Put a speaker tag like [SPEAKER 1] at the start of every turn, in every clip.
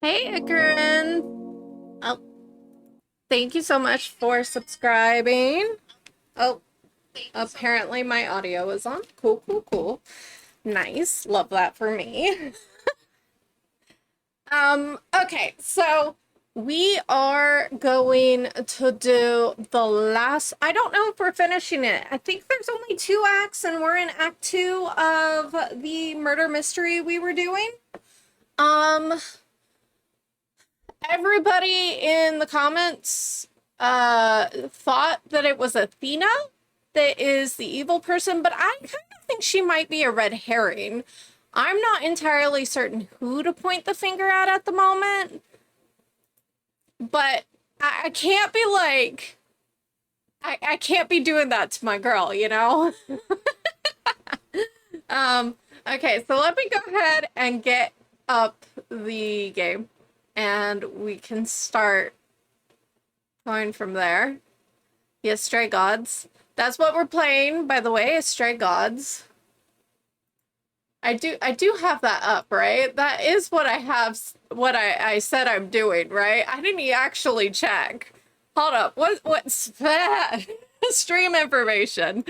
[SPEAKER 1] Hey, Ikarin. Oh, thank you so much for subscribing. Oh, apparently my audio is on. Cool, cool, cool. Nice. Love that for me. Okay, so we are going to do the last, I don't know if we're finishing it. I think there's only 2 acts and we're in act 2 of the murder mystery we were doing. Um, Everybody in the comments thought that it was Athena that is the evil person, but I kind of think she might be a red herring. I'm not entirely certain who to point the finger at the moment, but I can't be like, I can't be doing that to my girl, you know? Okay, so let me go ahead and get up the game and we can start going from there. Yes, Stray Gods. That's what we're playing, by the way, is Stray Gods. I do have that up, right? That is what I have, what I said I'm doing, right? I didn't actually check. Hold up. What's that? Stream information.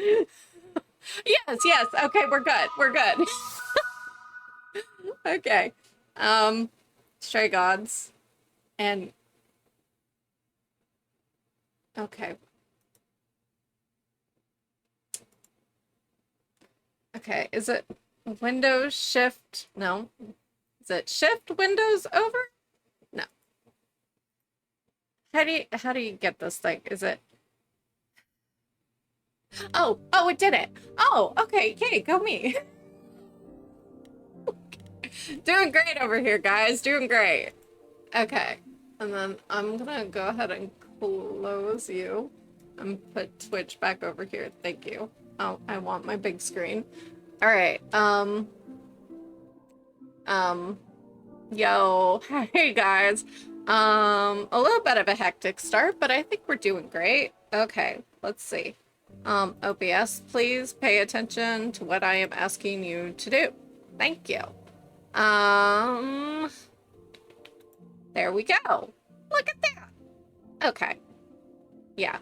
[SPEAKER 1] Yes, yes. Okay, we're good. We're good. Okay. Stray Gods. And okay. Okay, is it Windows Shift? No. Is it Shift Windows over? No. How do you get this thing? Is it? Oh, it did it. Oh, okay, yay, go me. Doing great over here, guys. Doing great. Okay, and then I'm gonna go ahead and close you and put Twitch back over here. Thank you. Oh, I want my big screen. All right. Yo, hey guys. A little bit of a hectic start, but I think we're doing great. Okay, let's see. OBS, please pay attention to what I am asking you to do. Thank you. There we go. Look at that. Okay. Yeah.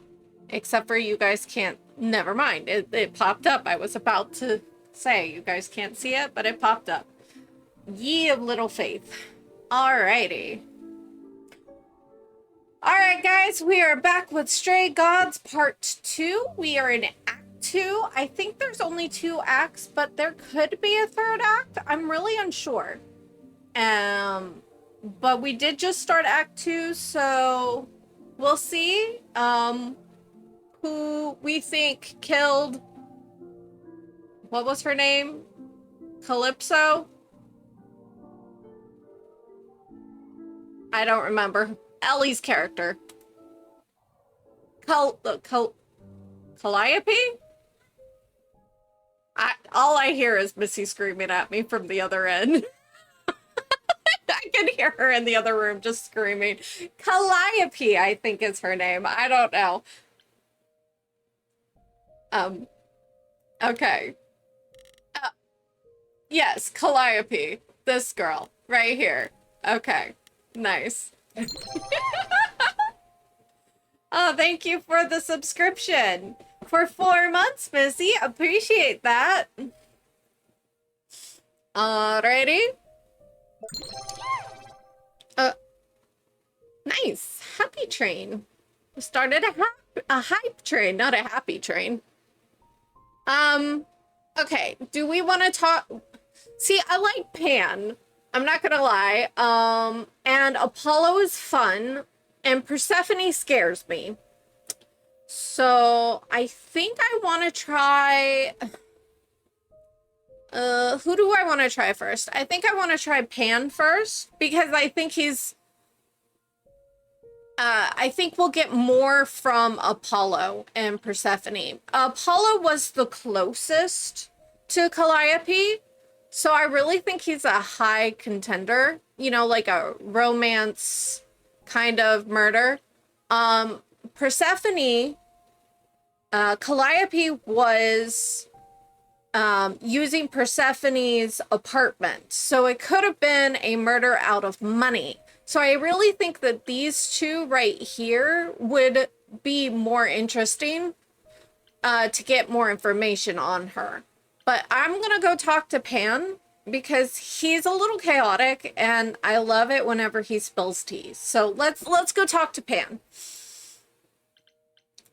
[SPEAKER 1] Except for you guys can't, never mind. It popped up. I was about to say you guys can't see it, but it popped up. Ye of little faith. Alrighty. Alright guys, we are back with Stray Gods Part 2. We are in Act 2. I think there's only 2 acts, but there could be a 3rd act. I'm really unsure. But we did just start Act 2, so we'll see who we think killed, what was her name? Calypso? I don't remember. Ellie's character. Calliope? All I hear is Missy screaming at me from the other end. I can hear her in the other room just screaming. Calliope, I think is her name. I don't know. Okay. Yes, Calliope. This girl. Right here. Okay. Nice. Oh, thank you for the subscription. For 4 months, Missy. Appreciate that. Alrighty. Nice. Happy train. We started a hype train, not a happy train. Okay. Do we want to talk? See, I like Pan. I'm not gonna lie. And Apollo is fun, and Persephone scares me. So I think I want to try. Who do I want to try first? I think I want to try Pan first because I think he's. I think we'll get more from Apollo and Persephone. Apollo was the closest to Calliope. So I really think he's a high contender, you know, like a romance kind of murder. Persephone, Calliope was using Persephone's apartment. So it could have been a murder out of money So I really think that these two right here would be more interesting to get more information on her. But I'm gonna go talk to Pan because he's a little chaotic and I love it whenever he spills tea. So let's go talk to Pan.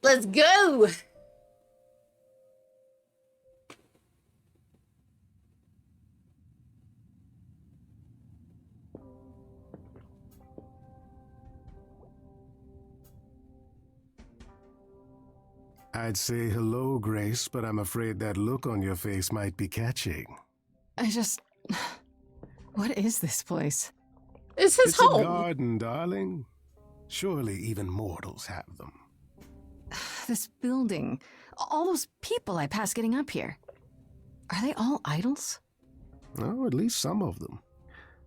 [SPEAKER 1] Let's go.
[SPEAKER 2] I'd say hello, Grace, but I'm afraid that look on your face might be catching.
[SPEAKER 3] What is this place?
[SPEAKER 1] It's his home.
[SPEAKER 2] It's a garden, darling. Surely even mortals have them.
[SPEAKER 3] This building. All those people I pass getting up here. Are they all idols?
[SPEAKER 2] Oh, at least some of them.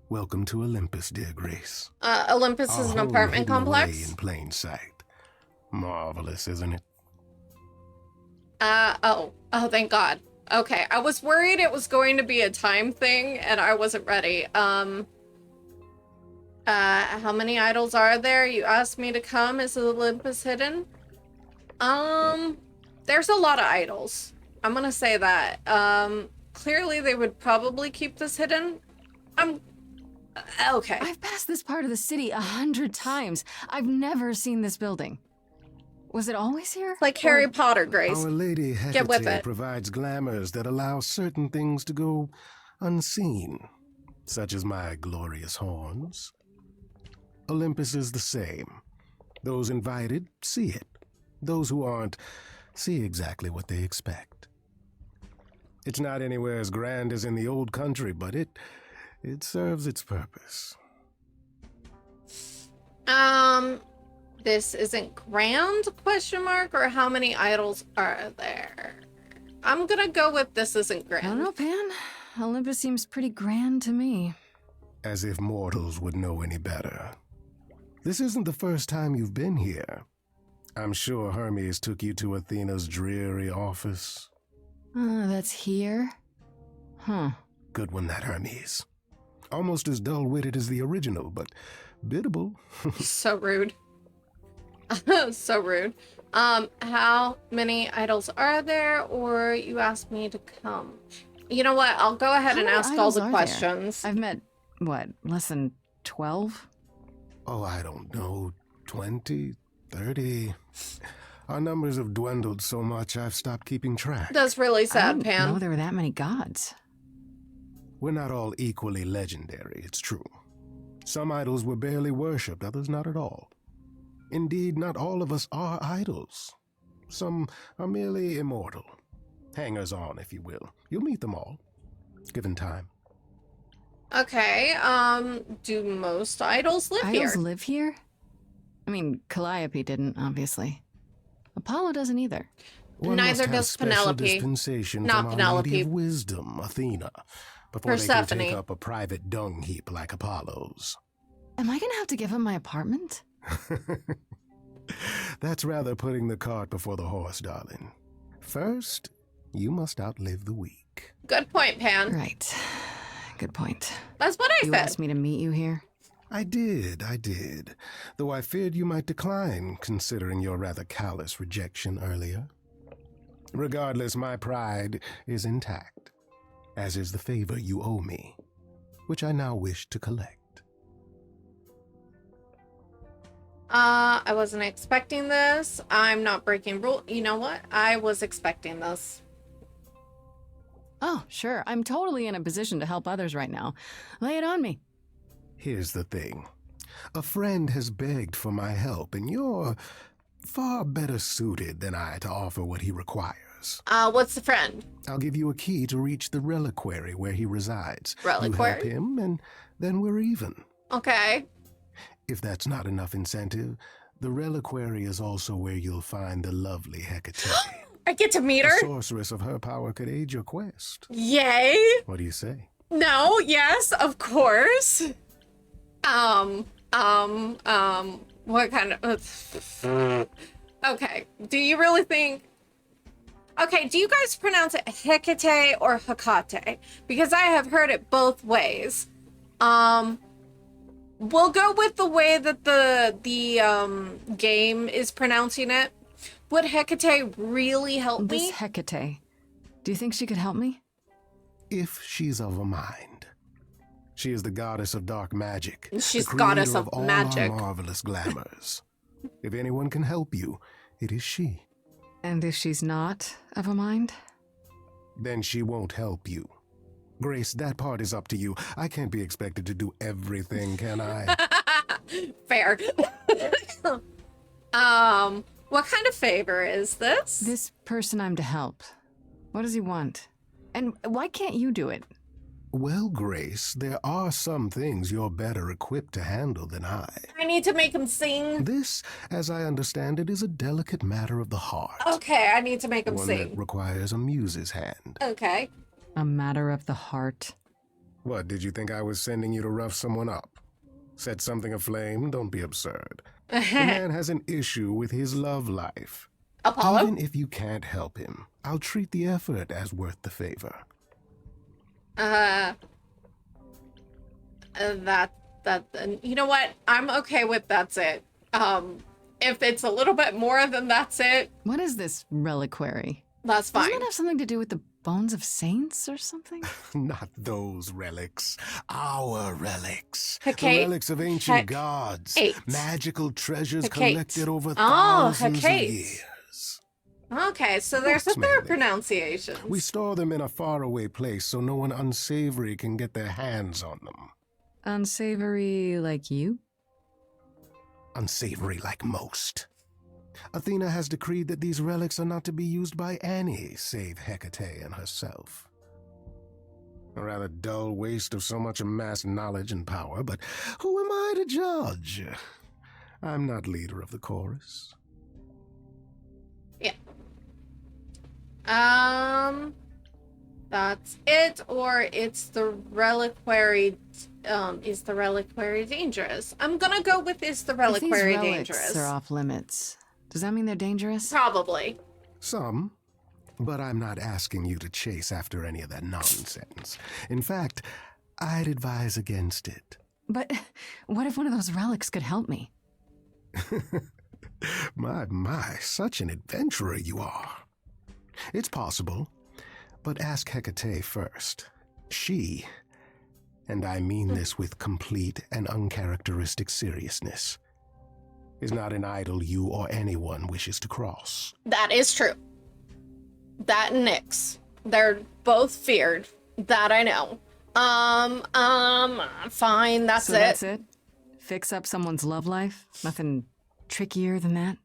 [SPEAKER 2] Welcome to Olympus, dear Grace.
[SPEAKER 1] Olympus is an apartment complex.
[SPEAKER 2] In plain sight. Marvelous, isn't it?
[SPEAKER 1] Oh, thank God. Okay, I was worried it was going to be a time thing, and I wasn't ready. How many idols are there? You asked me to come. Is Olympus hidden? There's a lot of idols. I'm gonna say that. Clearly they would probably keep this hidden. Okay.
[SPEAKER 3] I've passed this part of the city 100 times. I've never seen this building. Was it always here?
[SPEAKER 1] Like Harry Potter, Grace.
[SPEAKER 2] Our Lady
[SPEAKER 1] Get with
[SPEAKER 2] Hecate
[SPEAKER 1] it.
[SPEAKER 2] provides glamours that allow certain things to go unseen, such as my glorious horns. Olympus is the same. Those invited see it. Those who aren't see exactly what they expect. It's not anywhere as grand as in the old country, but it serves its purpose.
[SPEAKER 1] This isn't grand, question mark, or how many idols are there? I'm gonna go with this isn't grand.
[SPEAKER 3] I don't know, Pan. Olympus seems pretty grand to me.
[SPEAKER 2] As if mortals would know any better. This isn't the first time you've been here. I'm sure Hermes took you to Athena's dreary office.
[SPEAKER 3] That's here? Huh.
[SPEAKER 2] Good one, that Hermes. Almost as dull-witted as the original, but biddable.
[SPEAKER 1] So rude. So rude. How many idols are there, or you asked me to come? You know what? I'll go ahead and ask all the questions.
[SPEAKER 3] I've met, what, less than 12?
[SPEAKER 2] Oh, I don't know, 20, 30. Our numbers have dwindled so much I've stopped keeping track.
[SPEAKER 1] That's really
[SPEAKER 3] I
[SPEAKER 1] sad,
[SPEAKER 3] didn't
[SPEAKER 1] Pan.
[SPEAKER 3] know there were that many gods.
[SPEAKER 2] We're not all equally legendary, it's true. Some idols were barely worshipped, others not at all. Indeed, not all of us are idols. Some are merely immortal. Hangers-on, if you will. You'll meet them all, given time.
[SPEAKER 1] Okay, do most idols live here?
[SPEAKER 3] Idols live here? I mean, Calliope didn't, obviously. Apollo doesn't either.
[SPEAKER 2] One
[SPEAKER 1] Neither
[SPEAKER 2] must have
[SPEAKER 1] does
[SPEAKER 2] special
[SPEAKER 1] Penelope.
[SPEAKER 2] dispensation
[SPEAKER 1] Not
[SPEAKER 2] from Our
[SPEAKER 1] Penelope.
[SPEAKER 2] Lady of Wisdom, Athena, before they
[SPEAKER 1] Persephone.
[SPEAKER 2] can take up a private dung heap like Apollo's.
[SPEAKER 3] Am I gonna have to give him my apartment?
[SPEAKER 2] That's rather putting the cart before the horse, darling. First, you must outlive the weak.
[SPEAKER 1] Good point, Pan.
[SPEAKER 3] Right. Good point.
[SPEAKER 1] That's what I
[SPEAKER 3] You
[SPEAKER 1] said.
[SPEAKER 3] asked me to meet you here?
[SPEAKER 2] I did. Though I feared you might decline, considering your rather callous rejection earlier. Regardless, my pride is intact, as is the favor you owe me, which I now wish to collect.
[SPEAKER 1] I wasn't expecting this. I'm not breaking rule. You know what? I was expecting this.
[SPEAKER 3] Oh, sure. I'm totally in a position to help others right now. Lay it on me.
[SPEAKER 2] Here's the thing. A friend has begged for my help, and you're far better suited than I to offer what he requires.
[SPEAKER 1] What's the friend?
[SPEAKER 2] I'll give you a key to reach the reliquary where he resides. You help
[SPEAKER 1] Reliquary?
[SPEAKER 2] him, and then we're even.
[SPEAKER 1] Okay.
[SPEAKER 2] If that's not enough incentive, the reliquary is also where you'll find the lovely Hecate.
[SPEAKER 1] I get to meet
[SPEAKER 2] A
[SPEAKER 1] her?
[SPEAKER 2] sorceress of her power could aid your quest.
[SPEAKER 1] Yay!
[SPEAKER 2] What do you say?
[SPEAKER 1] No, yes, of course. What kind of... Okay, do you really think... Okay, do you guys pronounce it Hecate or Hecate? Because I have heard it both ways. We'll go with the way that the game is pronouncing it. Would Hecate really help
[SPEAKER 3] This
[SPEAKER 1] me?
[SPEAKER 3] Hecate. Do you think she could help me?
[SPEAKER 2] If she's of a mind. She is the goddess of dark magic.
[SPEAKER 1] She's
[SPEAKER 2] the
[SPEAKER 1] goddess
[SPEAKER 2] creator
[SPEAKER 1] of
[SPEAKER 2] all
[SPEAKER 1] magic.
[SPEAKER 2] Our marvelous glamours. If anyone can help you, it is she.
[SPEAKER 3] And if she's not of a mind?
[SPEAKER 2] Then she won't help you. Grace, that part is up to you. I can't be expected to do everything, can I?
[SPEAKER 1] Fair. What kind of favor is this?
[SPEAKER 3] This person I'm to help. What does he want? And why can't you do it?
[SPEAKER 2] Well, Grace, there are some things you're better equipped to handle than I.
[SPEAKER 1] I need to make him sing.
[SPEAKER 2] This, as I understand it, is a delicate matter of the heart.
[SPEAKER 1] Okay, I need to make him
[SPEAKER 2] One
[SPEAKER 1] sing.
[SPEAKER 2] that requires a muse's hand.
[SPEAKER 1] Okay.
[SPEAKER 3] A matter of the heart.
[SPEAKER 2] What, did you think I was sending you to rough someone up? Set something aflame? Don't be absurd. The man has an issue with his love life.
[SPEAKER 1] Apollo?
[SPEAKER 2] Even if you can't help him, I'll treat the effort as worth the favor.
[SPEAKER 1] You know what? I'm okay with that's it. If it's a little bit more than that's it,
[SPEAKER 3] What is this reliquary?
[SPEAKER 1] that's
[SPEAKER 3] Doesn't
[SPEAKER 1] fine.
[SPEAKER 3] it have something to do with the bones of saints or something?
[SPEAKER 2] Not those relics. Our relics.
[SPEAKER 1] Hecate?
[SPEAKER 2] The relics of ancient gods.
[SPEAKER 1] Hecate.
[SPEAKER 2] Magical treasures
[SPEAKER 1] Hecate.
[SPEAKER 2] collected over
[SPEAKER 1] Oh,
[SPEAKER 2] thousands
[SPEAKER 1] Hecate.
[SPEAKER 2] of years.
[SPEAKER 1] Okay, so there's a
[SPEAKER 2] Books,
[SPEAKER 1] third
[SPEAKER 2] mainly.
[SPEAKER 1] pronunciation.
[SPEAKER 2] We store them in a faraway place so no one unsavory can get their hands on them.
[SPEAKER 3] Unsavory like you?
[SPEAKER 2] Unsavory like most. Athena has decreed that these relics are not to be used by any save Hecate and herself. A rather dull waste of so much amassed knowledge and power, but who am I to judge? I'm not leader of the chorus.
[SPEAKER 1] That's it, or it's the reliquary. Is the reliquary dangerous? I'm gonna go with is the
[SPEAKER 3] If
[SPEAKER 1] reliquary
[SPEAKER 3] these relics
[SPEAKER 1] dangerous?
[SPEAKER 3] are off limits, does that mean they're dangerous?
[SPEAKER 1] Probably.
[SPEAKER 2] Some, but I'm not asking you to chase after any of that nonsense. In fact, I'd advise against it.
[SPEAKER 3] But what if one of those relics could help me?
[SPEAKER 2] My, such an adventurer you are. It's possible, but ask Hecate first. She, and I mean this with complete and uncharacteristic seriousness, is not an idol you or anyone wishes to cross.
[SPEAKER 1] That is true. That and Nyx. They're both feared. That I know. Fine, that's
[SPEAKER 3] So
[SPEAKER 1] it.
[SPEAKER 3] that's it? Fix up someone's love life? Nothing trickier than that?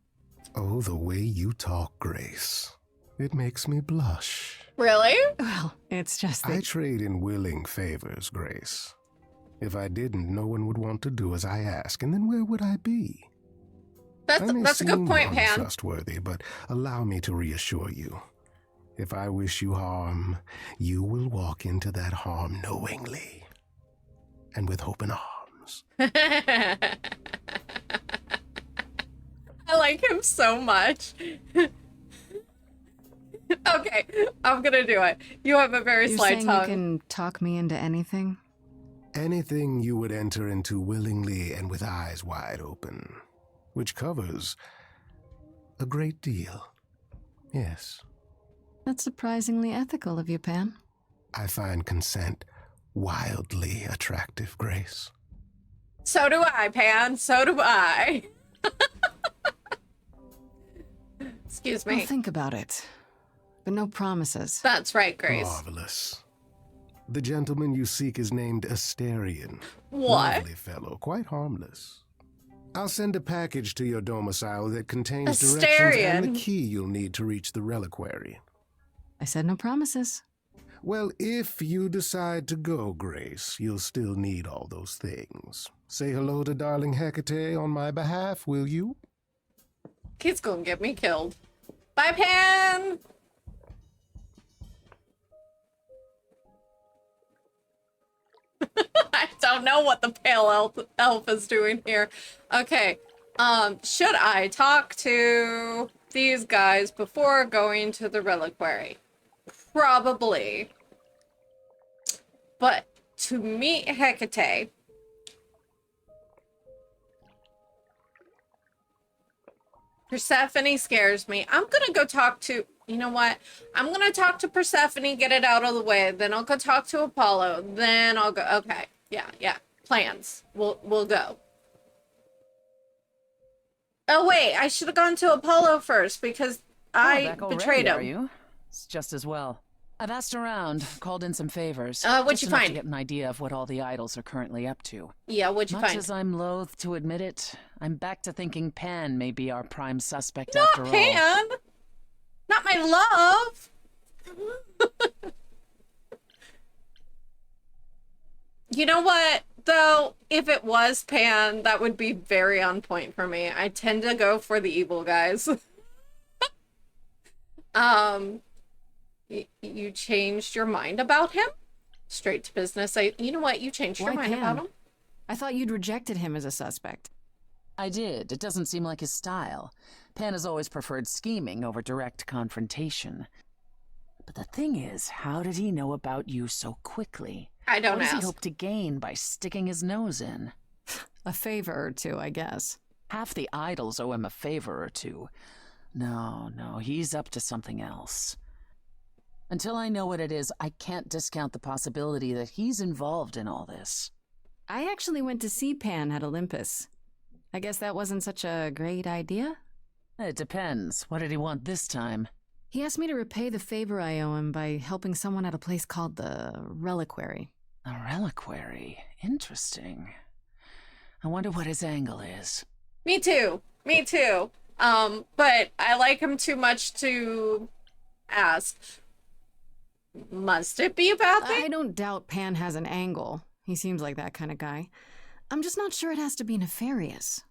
[SPEAKER 2] Oh, the way you talk, Grace. It makes me blush.
[SPEAKER 1] Really?
[SPEAKER 3] Well, it's just that...
[SPEAKER 2] I trade in willing favors, Grace. If I didn't, no one would want to do as I ask, and then where would I be?
[SPEAKER 1] That's
[SPEAKER 2] I may
[SPEAKER 1] a good
[SPEAKER 2] seem
[SPEAKER 1] point, Pan.
[SPEAKER 2] untrustworthy, but allow me to reassure you. If I wish you harm, you will walk into that harm knowingly and with open arms.
[SPEAKER 1] I like him so much. Okay, I'm gonna do it. You have a very
[SPEAKER 3] You're
[SPEAKER 1] slight
[SPEAKER 3] saying
[SPEAKER 1] tongue.
[SPEAKER 3] you can talk me into anything?
[SPEAKER 2] Anything you would enter into willingly and with eyes wide open, which covers a great deal. Yes,
[SPEAKER 3] That's surprisingly ethical of you, Pam.
[SPEAKER 2] I find consent wildly attractive, Grace.
[SPEAKER 1] So do I, Pan. So do I. Excuse
[SPEAKER 3] I'll
[SPEAKER 1] me.
[SPEAKER 3] think about it. But no promises.
[SPEAKER 1] That's right, Grace.
[SPEAKER 2] Marvelous. The gentleman you seek is named Asterion.
[SPEAKER 1] What?
[SPEAKER 2] Lovely fellow, quite harmless. I'll send a package to your domicile that contains directions and
[SPEAKER 1] Asterion?
[SPEAKER 2] the key you'll need to reach the reliquary.
[SPEAKER 3] I said no promises.
[SPEAKER 2] Well, if you decide to go, Grace, you'll still need all those things. Say hello to darling Hecate on my behalf, will you?
[SPEAKER 1] He's gonna get me killed. Bye, Pan! I don't know what the pale elf is doing here. Okay, should I talk to these guys before going to the reliquary? Probably. But to meet Hecate, Persephone scares me. I'm gonna go talk to, you know what? I'm gonna talk to Persephone, get it out of the way. Then I'll go talk to Apollo. Then I'll go. Okay, yeah. Plans. We'll go. Oh wait, I should have gone to Apollo first because I
[SPEAKER 4] back
[SPEAKER 1] betrayed
[SPEAKER 4] already,
[SPEAKER 1] him.
[SPEAKER 4] Are you? It's just as well. I've asked around, called in some favors.
[SPEAKER 1] What'd
[SPEAKER 4] just
[SPEAKER 1] you
[SPEAKER 4] enough
[SPEAKER 1] find?
[SPEAKER 4] to get an idea of what all the idols are currently up to.
[SPEAKER 1] Yeah, what'd you
[SPEAKER 4] Much
[SPEAKER 1] find?
[SPEAKER 4] as I'm loath to admit it, I'm back to thinking Pan may be our prime suspect
[SPEAKER 1] Not
[SPEAKER 4] after all.
[SPEAKER 1] Pan. Not my love. You know what, though? If it was Pan, that would be very on point for me. I tend to go for the evil guys. You changed your mind about him? Straight to business. You know what? You changed your
[SPEAKER 3] Why
[SPEAKER 1] mind
[SPEAKER 3] Pan?
[SPEAKER 1] about him?
[SPEAKER 3] I thought you'd rejected him as a suspect.
[SPEAKER 4] I did. It doesn't seem like his style. Pan has always preferred scheming over direct confrontation. But the thing is, how did he know about you so quickly?
[SPEAKER 1] I don't
[SPEAKER 4] What does
[SPEAKER 1] ask.
[SPEAKER 4] he hope to gain by sticking his nose in?
[SPEAKER 3] A favor or two, I guess.
[SPEAKER 4] Half the idols owe him a favor or two. No, he's up to something else. Until I know what it is, I can't discount the possibility that he's involved in all this.
[SPEAKER 3] I actually went to see Pan at Olympus. I guess that wasn't such a great idea?
[SPEAKER 4] It depends. What did he want this time?
[SPEAKER 3] He asked me to repay the favor I owe him by helping someone at a place called the Reliquary.
[SPEAKER 4] A reliquary. Interesting. I wonder what his angle is.
[SPEAKER 1] Me too. But I like him too much to ask. Must it be a bad thing?
[SPEAKER 3] I don't doubt Pan has an angle. He seems like that kind of guy. I'm just not sure it has to be nefarious.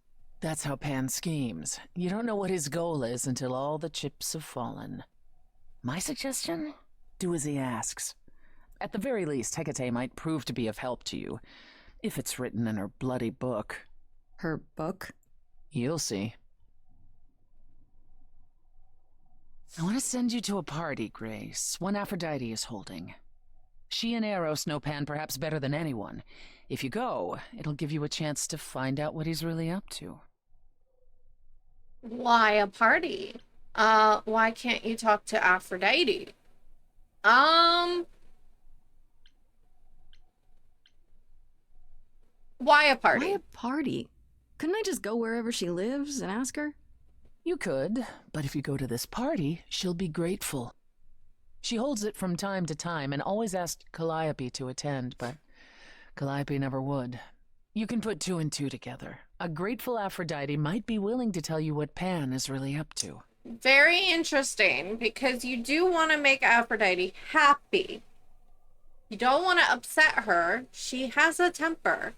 [SPEAKER 4] That's how Pan schemes. You don't know what his goal is until all the chips have fallen. My suggestion? Do as he asks. At the very least, Hecate might prove to be of help to you, if it's written in her bloody book.
[SPEAKER 3] Her book?
[SPEAKER 4] You'll see. I want to send you to a party, Grace, one Aphrodite is holding. She and Eros know Pan perhaps better than anyone. If you go, it'll give you a chance to find out what he's really up to.
[SPEAKER 1] Why a party? Why can't you talk to Aphrodite? Why a party?
[SPEAKER 3] Why a party? Couldn't I just go wherever she lives and ask her?
[SPEAKER 4] You could, but if you go to this party, she'll be grateful. She holds it from time to time and always asked Calliope to attend, but Calliope never would. You can put two and two together. A grateful Aphrodite might be willing to tell you what Pan is really up to.
[SPEAKER 1] Very interesting, because you do want to make Aphrodite happy. You don't want to upset her. She has a temper.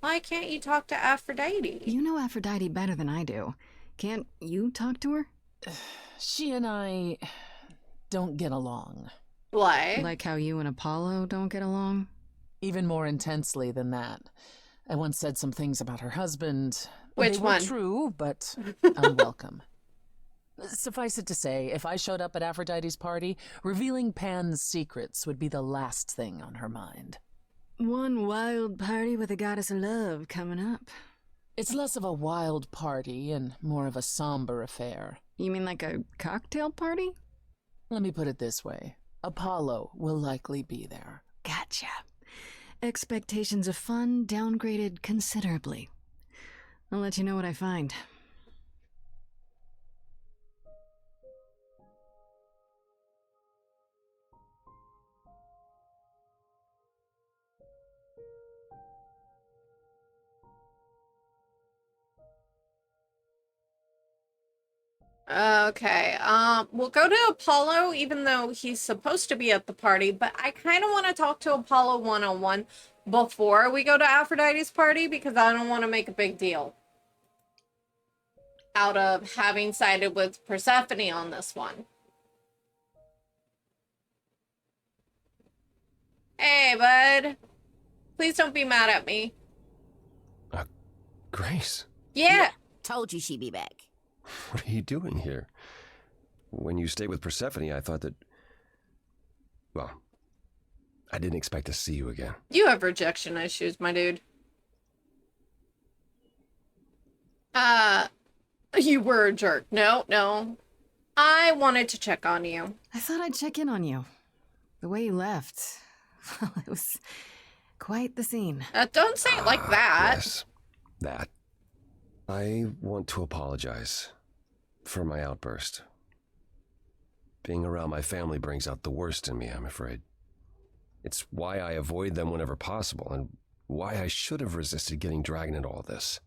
[SPEAKER 1] Why can't you talk to Aphrodite?
[SPEAKER 3] You know Aphrodite better than I do. Can't you talk to her?
[SPEAKER 4] She and I don't get along.
[SPEAKER 1] Why?
[SPEAKER 3] Like how you and Apollo don't get along?
[SPEAKER 4] Even more intensely than that. I once said some things about her husband.
[SPEAKER 1] Which
[SPEAKER 4] They were
[SPEAKER 1] one?
[SPEAKER 4] true, but unwelcome. Suffice it to say, if I showed up at Aphrodite's party, revealing Pan's secrets would be the last thing on her mind.
[SPEAKER 3] One wild party with a goddess of love coming up.
[SPEAKER 4] It's less of a wild party and more of a somber affair.
[SPEAKER 3] You mean like a cocktail party?
[SPEAKER 4] Let me put it this way. Apollo will likely be there.
[SPEAKER 3] Gotcha. Expectations of fun downgraded considerably. I'll let you know what I find.
[SPEAKER 1] Okay, we'll go to Apollo, even though he's supposed to be at the party, but I kind of want to talk to Apollo one-on-one before we go to Aphrodite's party, because I don't want to make a big deal out of having sided with Persephone on this one. Hey, bud. Please don't be mad at me.
[SPEAKER 2] Grace,
[SPEAKER 1] Yeah.
[SPEAKER 5] Told you she'd be back.
[SPEAKER 6] What are you doing here? When you stayed with Persephone, I thought that... Well, I didn't expect to see you again.
[SPEAKER 1] You have rejection issues, my dude. You were a jerk. No, no. I wanted to check on you.
[SPEAKER 3] I thought I'd check in on you. The way you left, well, it was quite the scene.
[SPEAKER 1] Don't say it like that.
[SPEAKER 6] Yes, that. I want to apologize for my outburst. Being around my family brings out the worst in me, I'm afraid. It's why I avoid them whenever possible, and why I should have resisted getting dragged into all this.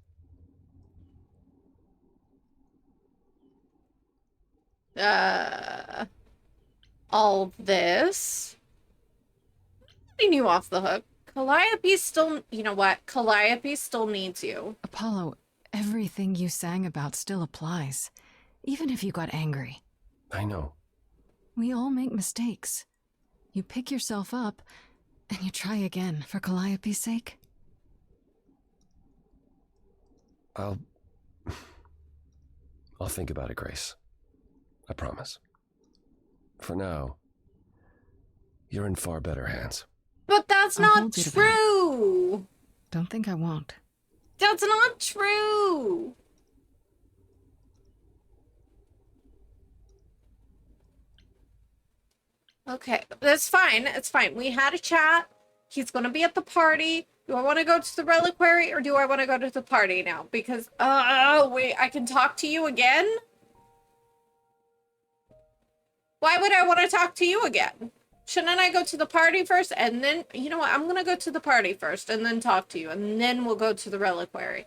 [SPEAKER 1] All this. Letting you off the hook. Calliope still, you know what? Calliope still needs you.
[SPEAKER 3] Apollo, everything you sang about still applies, even if you got angry.
[SPEAKER 6] I know.
[SPEAKER 3] We all make mistakes. You pick yourself up, and you try again for Calliope's sake.
[SPEAKER 6] I'll think about it, Grace. I promise. For now, you're in far better hands.
[SPEAKER 1] But that's
[SPEAKER 3] I'll
[SPEAKER 1] not
[SPEAKER 3] hold you to that.
[SPEAKER 1] true.
[SPEAKER 3] Don't think I won't.
[SPEAKER 1] That's not true. Okay, that's fine. It's fine. We had a chat. He's going to be at the party. Do I want to go to the reliquary or do I want to go to the party now? Because, wait, I can talk to you again? Why would I want to talk to you again? Shouldn't I go to the party first and then, you know what? I'm going to go to the party first and then talk to you and then we'll go to the reliquary.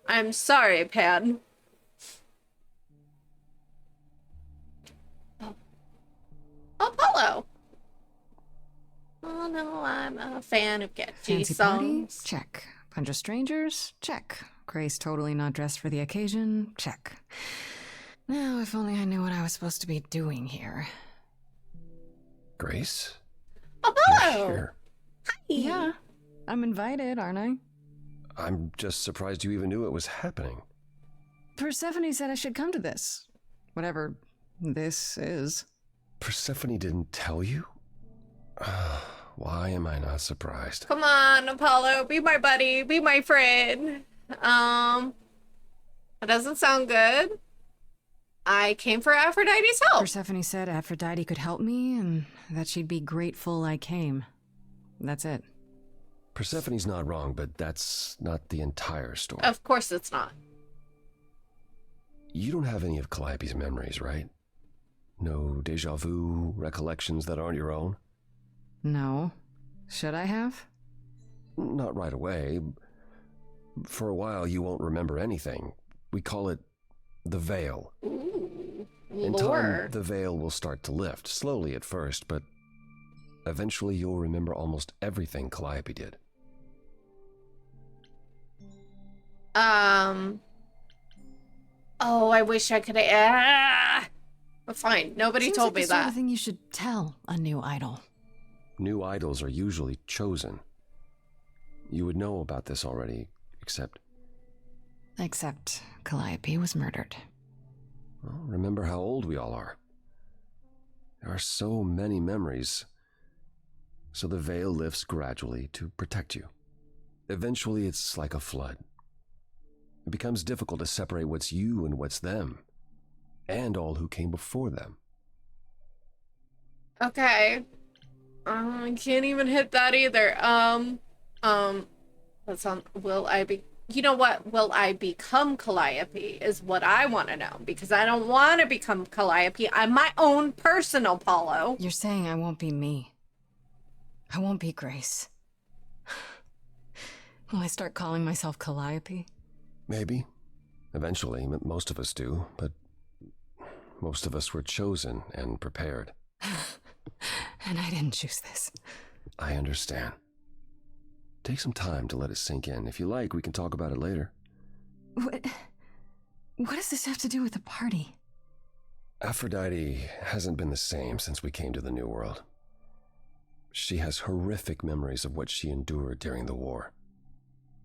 [SPEAKER 1] I'm sorry, Pan. Oh. Apollo. Oh no, I'm a fan of catchy
[SPEAKER 3] Fancy party?
[SPEAKER 1] songs.
[SPEAKER 3] Check. Bunch of strangers? Check. Grace totally not dressed for the occasion? Check. Now, if only I knew what I was supposed to be doing here.
[SPEAKER 6] Grace?
[SPEAKER 1] Apollo!
[SPEAKER 6] You're here.
[SPEAKER 1] Hi.
[SPEAKER 3] Yeah, I'm invited, aren't I?
[SPEAKER 6] I'm just surprised you even knew it was happening.
[SPEAKER 3] Persephone said I should come to this. Whatever this is.
[SPEAKER 6] Persephone didn't tell you? Why am I not surprised?
[SPEAKER 1] Come on, Apollo, be my buddy, be my friend. That doesn't sound good. I came for Aphrodite's help.
[SPEAKER 3] Persephone said Aphrodite could help me and that she'd be grateful I came. That's it.
[SPEAKER 6] Persephone's not wrong, but that's not the entire story.
[SPEAKER 1] Of course it's not.
[SPEAKER 6] You don't have any of Calliope's memories, right? No deja vu recollections that aren't your own?
[SPEAKER 3] No. Should I have?
[SPEAKER 6] Not right away. For a while, you won't remember anything. We call it the veil.
[SPEAKER 1] Ooh,
[SPEAKER 6] In
[SPEAKER 1] lore.
[SPEAKER 6] time, the veil will start to lift, slowly at first, but eventually you'll remember almost everything Calliope did.
[SPEAKER 1] Oh, I wish I could have. But fine, nobody
[SPEAKER 3] Seems
[SPEAKER 1] told
[SPEAKER 3] like
[SPEAKER 1] me
[SPEAKER 3] the sort
[SPEAKER 1] that.
[SPEAKER 3] of thing you should tell a new idol.
[SPEAKER 6] New idols are usually chosen. You would know about this already, except...
[SPEAKER 3] Except Calliope was murdered.
[SPEAKER 6] Well, remember how old we all are. There are so many memories. So the veil lifts gradually to protect you. Eventually, it's like a flood. It becomes difficult to separate what's you and what's them, and all who came before them.
[SPEAKER 1] Okay. I can't even hit that either. That's on. Will I be? You know what? Will I become Calliope? Is what I want to know because I don't want to become Calliope. I'm my own person, Apollo.
[SPEAKER 3] You're saying I won't be me. I won't be Grace. Will I start calling myself Calliope?
[SPEAKER 6] Maybe. Eventually, most of us do, but most of us were chosen and prepared.
[SPEAKER 3] And I didn't choose this.
[SPEAKER 6] I understand. Take some time to let it sink in. If you like, we can talk about it later.
[SPEAKER 3] What does this have to do with the party?
[SPEAKER 6] Aphrodite hasn't been the same since we came to the New World. She has horrific memories of what she endured during the war.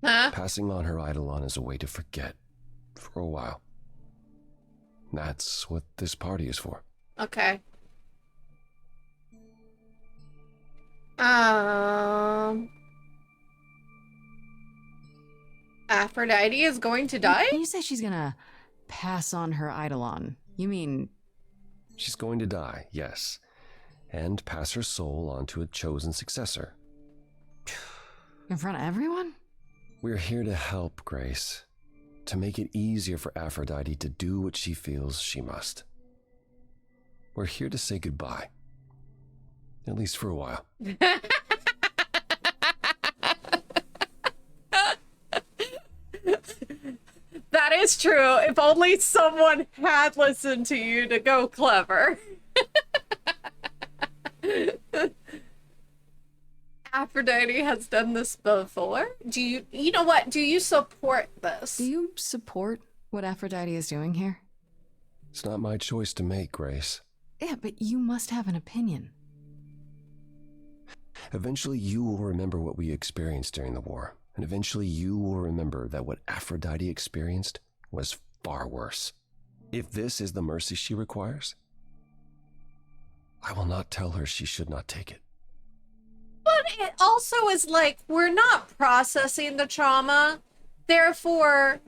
[SPEAKER 1] Huh?
[SPEAKER 6] Passing on her eidolon is a way to forget, for a while. That's what this party is for.
[SPEAKER 1] Okay. Aphrodite is going to die?
[SPEAKER 3] You say she's gonna pass on her Eidolon. You mean...
[SPEAKER 6] She's going to die, yes, and pass her soul on to a chosen successor.
[SPEAKER 3] in front of everyone?
[SPEAKER 6] We're here to help, Grace. To make it easier for Aphrodite to do what she feels she must. We're here to say goodbye. At least for a while.
[SPEAKER 1] That is true. If only someone had listened to you to go clever. Aphrodite has done this before. Do you know what? Do you support this?
[SPEAKER 3] Do you support what Aphrodite is doing here?
[SPEAKER 6] It's not my choice to make, Grace.
[SPEAKER 3] Yeah, but you must have an opinion.
[SPEAKER 6] Eventually you will remember what we experienced during the war. And eventually you will remember that what Aphrodite experienced was far worse. If this is the mercy she requires, I will not tell her she should not take it.
[SPEAKER 1] But it also is like, we're not processing the trauma. Therefore,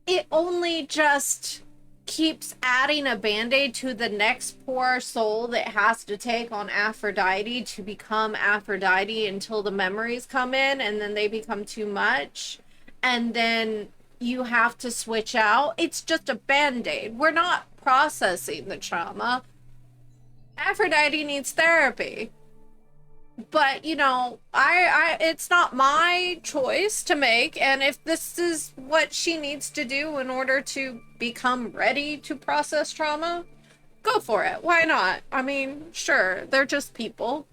[SPEAKER 1] it only just keeps adding a band-aid to the next poor soul that has to take on Aphrodite to become Aphrodite until the memories come in and then they become too much. And then you have to switch out. It's just a band-aid. We're not processing the trauma. Aphrodite needs therapy. But, you know, it's not my choice to make, and if this is what she needs to do in order to become ready to process trauma, go for it. Why not? I mean, sure, they're just people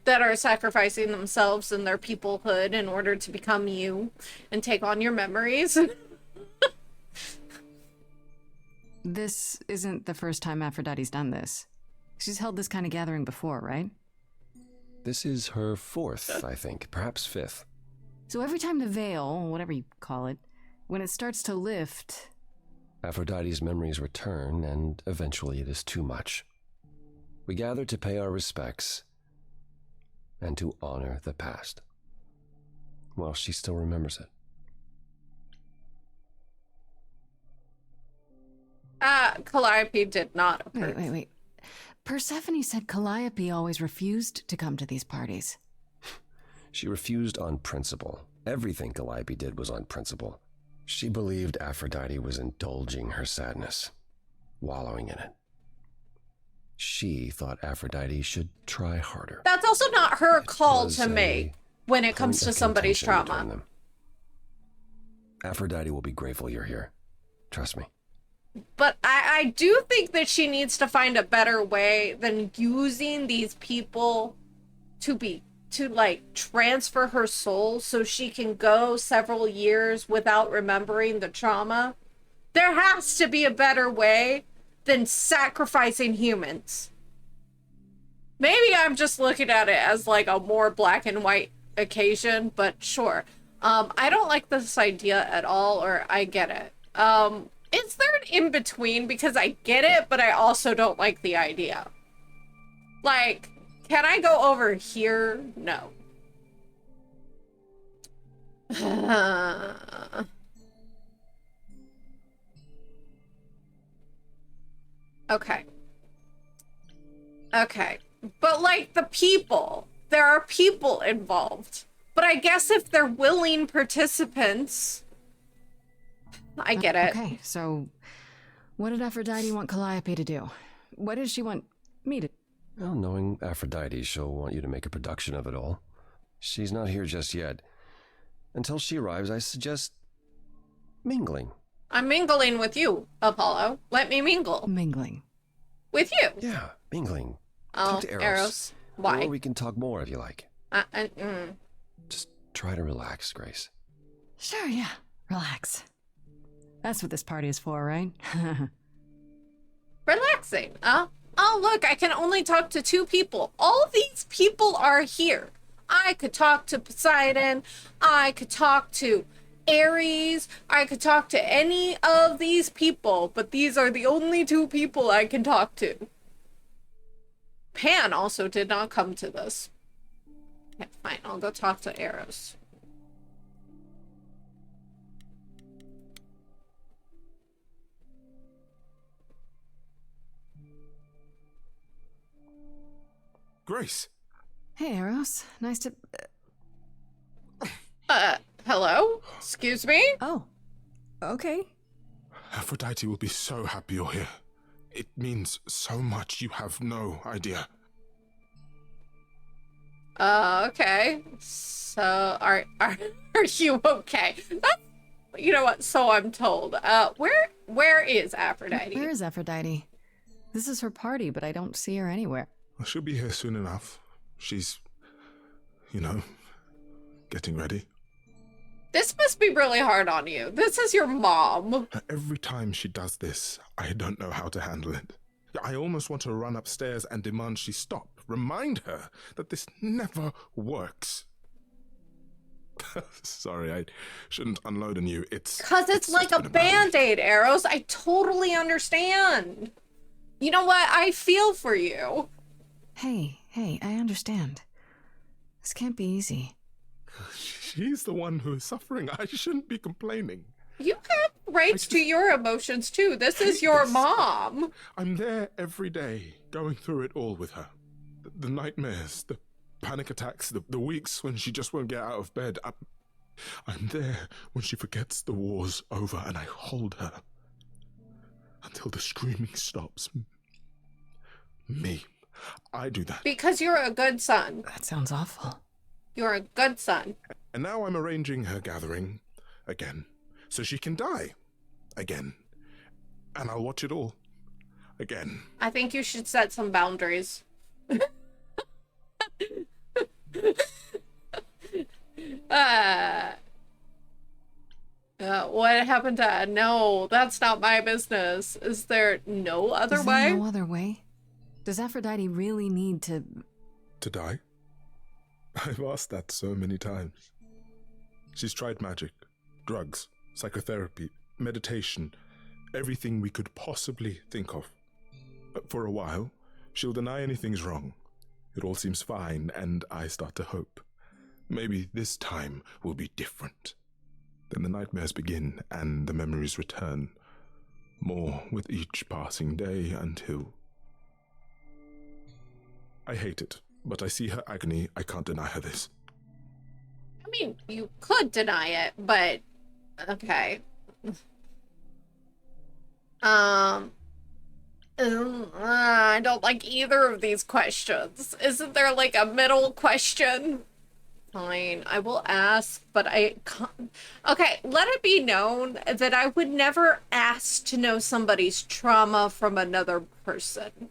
[SPEAKER 1] that are sacrificing themselves and their peoplehood in order to become you and take on your memories.
[SPEAKER 3] This isn't the first time Aphrodite's done this. She's held this kind of gathering before, right?
[SPEAKER 6] This is her fourth, I think, perhaps fifth.
[SPEAKER 3] So every time the veil, whatever you call it, when it starts to lift...
[SPEAKER 6] Aphrodite's memories return, and eventually it is too much. We gather to pay our respects and to honor the past, while she still remembers it.
[SPEAKER 1] Calliope did not approve.
[SPEAKER 3] Wait. Persephone said Calliope always refused to come to these parties.
[SPEAKER 6] She refused on principle. Everything Calliope did was on principle. She believed Aphrodite was indulging her sadness, wallowing in it. She thought Aphrodite should try harder.
[SPEAKER 1] That's also not her
[SPEAKER 6] It
[SPEAKER 1] call
[SPEAKER 6] was
[SPEAKER 1] to
[SPEAKER 6] a
[SPEAKER 1] make when it comes
[SPEAKER 6] point
[SPEAKER 1] to
[SPEAKER 6] of
[SPEAKER 1] somebody's
[SPEAKER 6] contention
[SPEAKER 1] trauma.
[SPEAKER 6] between them. Aphrodite will be grateful you're here. Trust me.
[SPEAKER 1] But I do think that she needs to find a better way than using these people to like transfer her soul so she can go several years without remembering the trauma. There has to be a better way than sacrificing humans. Maybe I'm just looking at it as like a more black and white occasion, but sure. I don't like this idea at all, or I get it. Is there an in-between? Because I get it, but I also don't like the idea. Like, can I go over here? No. Okay. Okay. But, like, the people. There are people involved. But I guess if they're willing participants... I get it.
[SPEAKER 3] Okay, so what did Aphrodite want Calliope to do? What does she want me to...
[SPEAKER 6] Well, knowing Aphrodite, she'll want you to make a production of it all. She's not here just yet. Until she arrives, I suggest mingling.
[SPEAKER 1] I'm mingling with you, Apollo. Let me mingle.
[SPEAKER 3] Mingling.
[SPEAKER 1] With you.
[SPEAKER 6] Yeah, mingling.
[SPEAKER 1] Oh,
[SPEAKER 6] Talk to
[SPEAKER 1] Eros. Why?
[SPEAKER 6] Or we can talk more if you like. Just try to relax, Grace.
[SPEAKER 3] Sure, yeah. Relax. That's what this party is for, right?
[SPEAKER 1] Relaxing. Oh, look, I can only talk to 2 people. All these people are here. I could talk to Poseidon. I could talk to Ares. I could talk to any of these people, but these are the only 2 people I can talk to. Pan also did not come to this. Okay, fine. I'll go talk to Eros.
[SPEAKER 5] Grace.
[SPEAKER 3] Hey, Eros. Nice to.
[SPEAKER 1] Hello? Excuse me?
[SPEAKER 3] Oh. Okay.
[SPEAKER 5] Aphrodite will be so happy you're here. It means so much you have no idea.
[SPEAKER 1] Okay. So, are you okay? You know what? So I'm told. Where is Aphrodite?
[SPEAKER 3] Where is Aphrodite? This is her party, but I don't see her anywhere.
[SPEAKER 5] She'll be here soon enough. She's, getting ready.
[SPEAKER 1] This must be really hard on you. This is your mom.
[SPEAKER 5] Every time she does this, I don't know how to handle it. I almost want to run upstairs and demand she stop. Remind her that this never works. Sorry, I shouldn't unload on you.
[SPEAKER 1] Because it's like a band-aid, Eros. I totally understand. You know what? I feel for you.
[SPEAKER 3] Hey, I understand. This can't be easy.
[SPEAKER 5] She's the one who is suffering. I shouldn't be complaining.
[SPEAKER 1] You have rights to your emotions, too. This is your mom.
[SPEAKER 5] I'm there every day, going through it all with her. The nightmares, the panic attacks, the weeks when she just won't get out of bed. I'm there when she forgets the war's over, and I hold her until the screaming stops. Me. I do that.
[SPEAKER 1] Because you're a good son.
[SPEAKER 3] That sounds awful.
[SPEAKER 1] You're a good son.
[SPEAKER 5] And now I'm arranging her gathering again, so she can die again. And I'll watch it all again.
[SPEAKER 1] I think you should set some boundaries. What happened to... No, that's not my business. Is there no other
[SPEAKER 3] Is
[SPEAKER 1] way?
[SPEAKER 3] there no other way? Does Aphrodite really need to...
[SPEAKER 5] To die? I've asked that so many times. She's tried magic, drugs, psychotherapy, meditation, everything we could possibly think of. For a while, she'll deny anything's wrong. It all seems fine, and I start to hope. Maybe this time will be different. Then the nightmares begin, and the memories return. More with each passing day until... I hate it, but I see her agony. I can't deny her this.
[SPEAKER 1] I mean, you could deny it, but... Okay. I don't like either of these questions. Isn't there like a middle question? Fine, I will ask, but I can't... Okay, let it be known that I would never ask to know somebody's trauma from another person.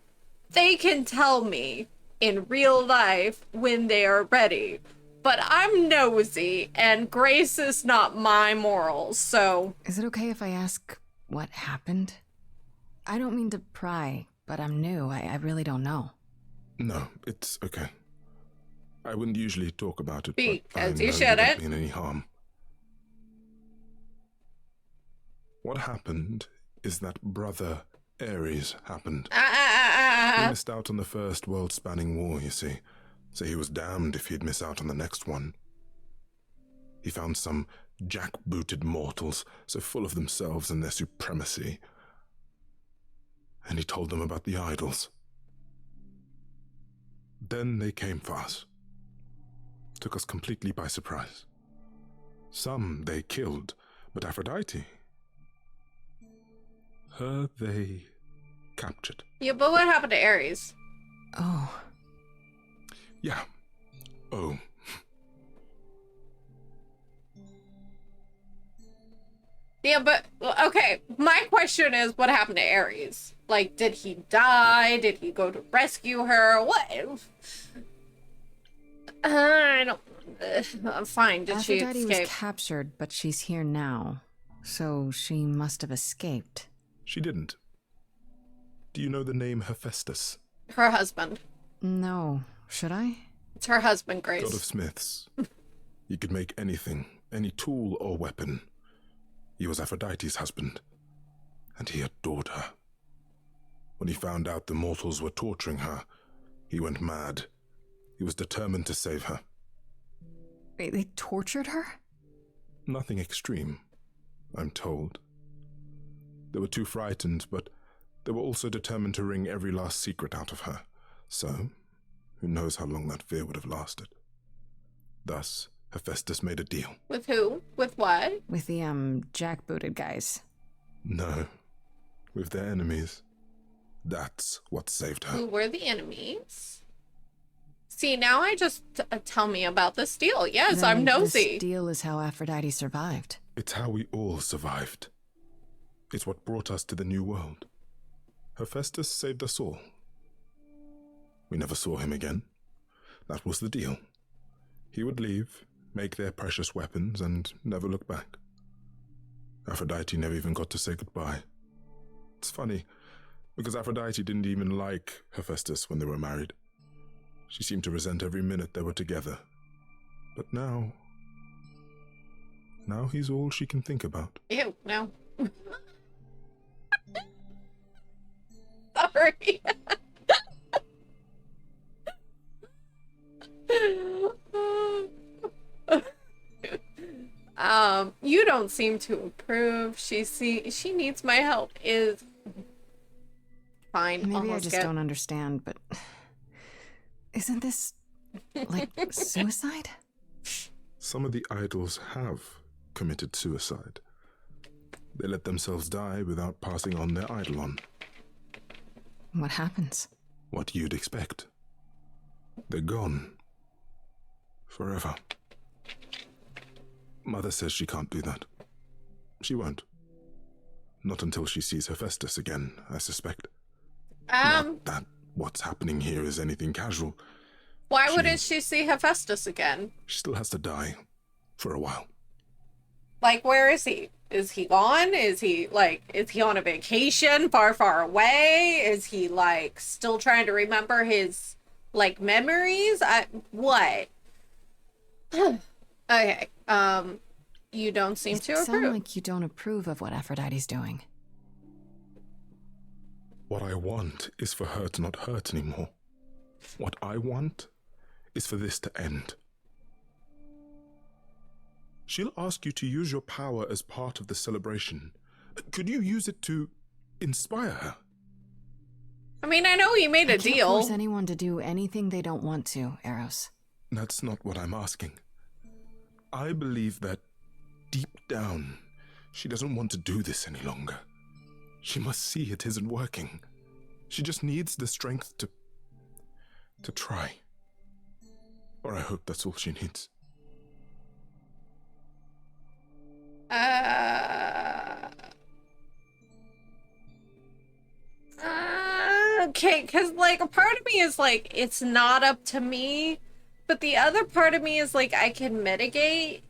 [SPEAKER 1] They can tell me in real life when they are ready, but I'm nosy, and Grace is not my morals, so...
[SPEAKER 3] Is it okay if I ask what happened? I don't mean to pry, but I'm new. I really don't know.
[SPEAKER 5] No, it's okay. I wouldn't usually talk about it,
[SPEAKER 1] Because
[SPEAKER 5] but I know
[SPEAKER 1] you
[SPEAKER 5] you
[SPEAKER 1] shouldn't.
[SPEAKER 5] don't mean any harm. What happened is that Brother Ares happened. He missed out on the first world-spanning war, you see, so he was damned if he'd miss out on the next one. He found some jackbooted mortals so full of themselves and their supremacy, and he told them about the idols. Then they came for us. Took us completely by surprise. Some they killed, but Aphrodite, her they captured.
[SPEAKER 1] Yeah, but what happened to Ares?
[SPEAKER 3] Oh.
[SPEAKER 5] Yeah. Oh.
[SPEAKER 1] Yeah, but, okay, my question is, what happened to Ares? Like, did he die? Did he go to rescue her? What? I don't... fine, did she
[SPEAKER 3] Aphrodite
[SPEAKER 1] escape?
[SPEAKER 3] was captured, but she's here now. So she must have escaped.
[SPEAKER 5] She didn't. Do you know the name Hephaestus?
[SPEAKER 1] Her husband.
[SPEAKER 3] No. Should I?
[SPEAKER 1] It's her husband, Grace.
[SPEAKER 5] God of smiths. He could make anything, any tool or weapon. He was Aphrodite's husband, and he adored her. When he found out the mortals were torturing her, he went mad. He was determined to save her.
[SPEAKER 3] Wait, they tortured her?
[SPEAKER 5] Nothing extreme, I'm told. They were too frightened, but they were also determined to wring every last secret out of her. So, Who knows how long that fear would have lasted? Thus, Hephaestus made a deal.
[SPEAKER 1] With who? With what?
[SPEAKER 3] With the, jackbooted guys.
[SPEAKER 5] No, with their enemies. That's what saved her.
[SPEAKER 1] Who were the enemies? See, now I just tell me about this deal. Yes, I'm
[SPEAKER 3] Then
[SPEAKER 1] nosy.
[SPEAKER 3] This deal is how Aphrodite survived.
[SPEAKER 5] It's how we all survived. It's what brought us to the new world. Hephaestus saved us all. We never saw him again. That was the deal. He would leave, make their precious weapons, and never look back. Aphrodite never even got to say goodbye. It's funny, because Aphrodite didn't even like Hephaestus when they were married. She seemed to resent every minute they were together. But now he's all she can think about.
[SPEAKER 1] Ew, no. Sorry. You don't seem to approve. She needs my help. Is fine.
[SPEAKER 3] Maybe I
[SPEAKER 1] almost
[SPEAKER 3] just don't understand, but isn't this like suicide?
[SPEAKER 5] Some of the idols have committed suicide. They let themselves die without passing on their eidolon.
[SPEAKER 3] What happens?
[SPEAKER 5] What you'd expect. They're gone. Forever. Mother says she can't do that. She won't. Not until she sees Hephaestus again, I suspect. Not that what's happening here is anything casual.
[SPEAKER 1] Why wouldn't she see Hephaestus again?
[SPEAKER 5] She still has to die. For a while.
[SPEAKER 1] Like, where is he? Is he gone? Is he on a vacation far, far away? Is he, like, still trying to remember his, like, memories? What? Okay, you don't seem to
[SPEAKER 3] You
[SPEAKER 1] approve.
[SPEAKER 3] sound like you don't approve of what Aphrodite's doing.
[SPEAKER 5] What I want is for her to not hurt anymore. What I want is for this to end. She'll ask you to use your power as part of the celebration. Could you use it to inspire her?
[SPEAKER 1] I mean, I know he made a
[SPEAKER 3] I can't
[SPEAKER 1] deal.
[SPEAKER 3] force anyone to do anything they don't want to, Eros.
[SPEAKER 5] That's not what I'm asking. I believe that deep down, she doesn't want to do this any longer. She must see it isn't working. She just needs the strength to try. Or I hope that's all she needs.
[SPEAKER 1] Okay, because, like, a part of me is like, it's not up to me, but the other part of me is like, I can mitigate.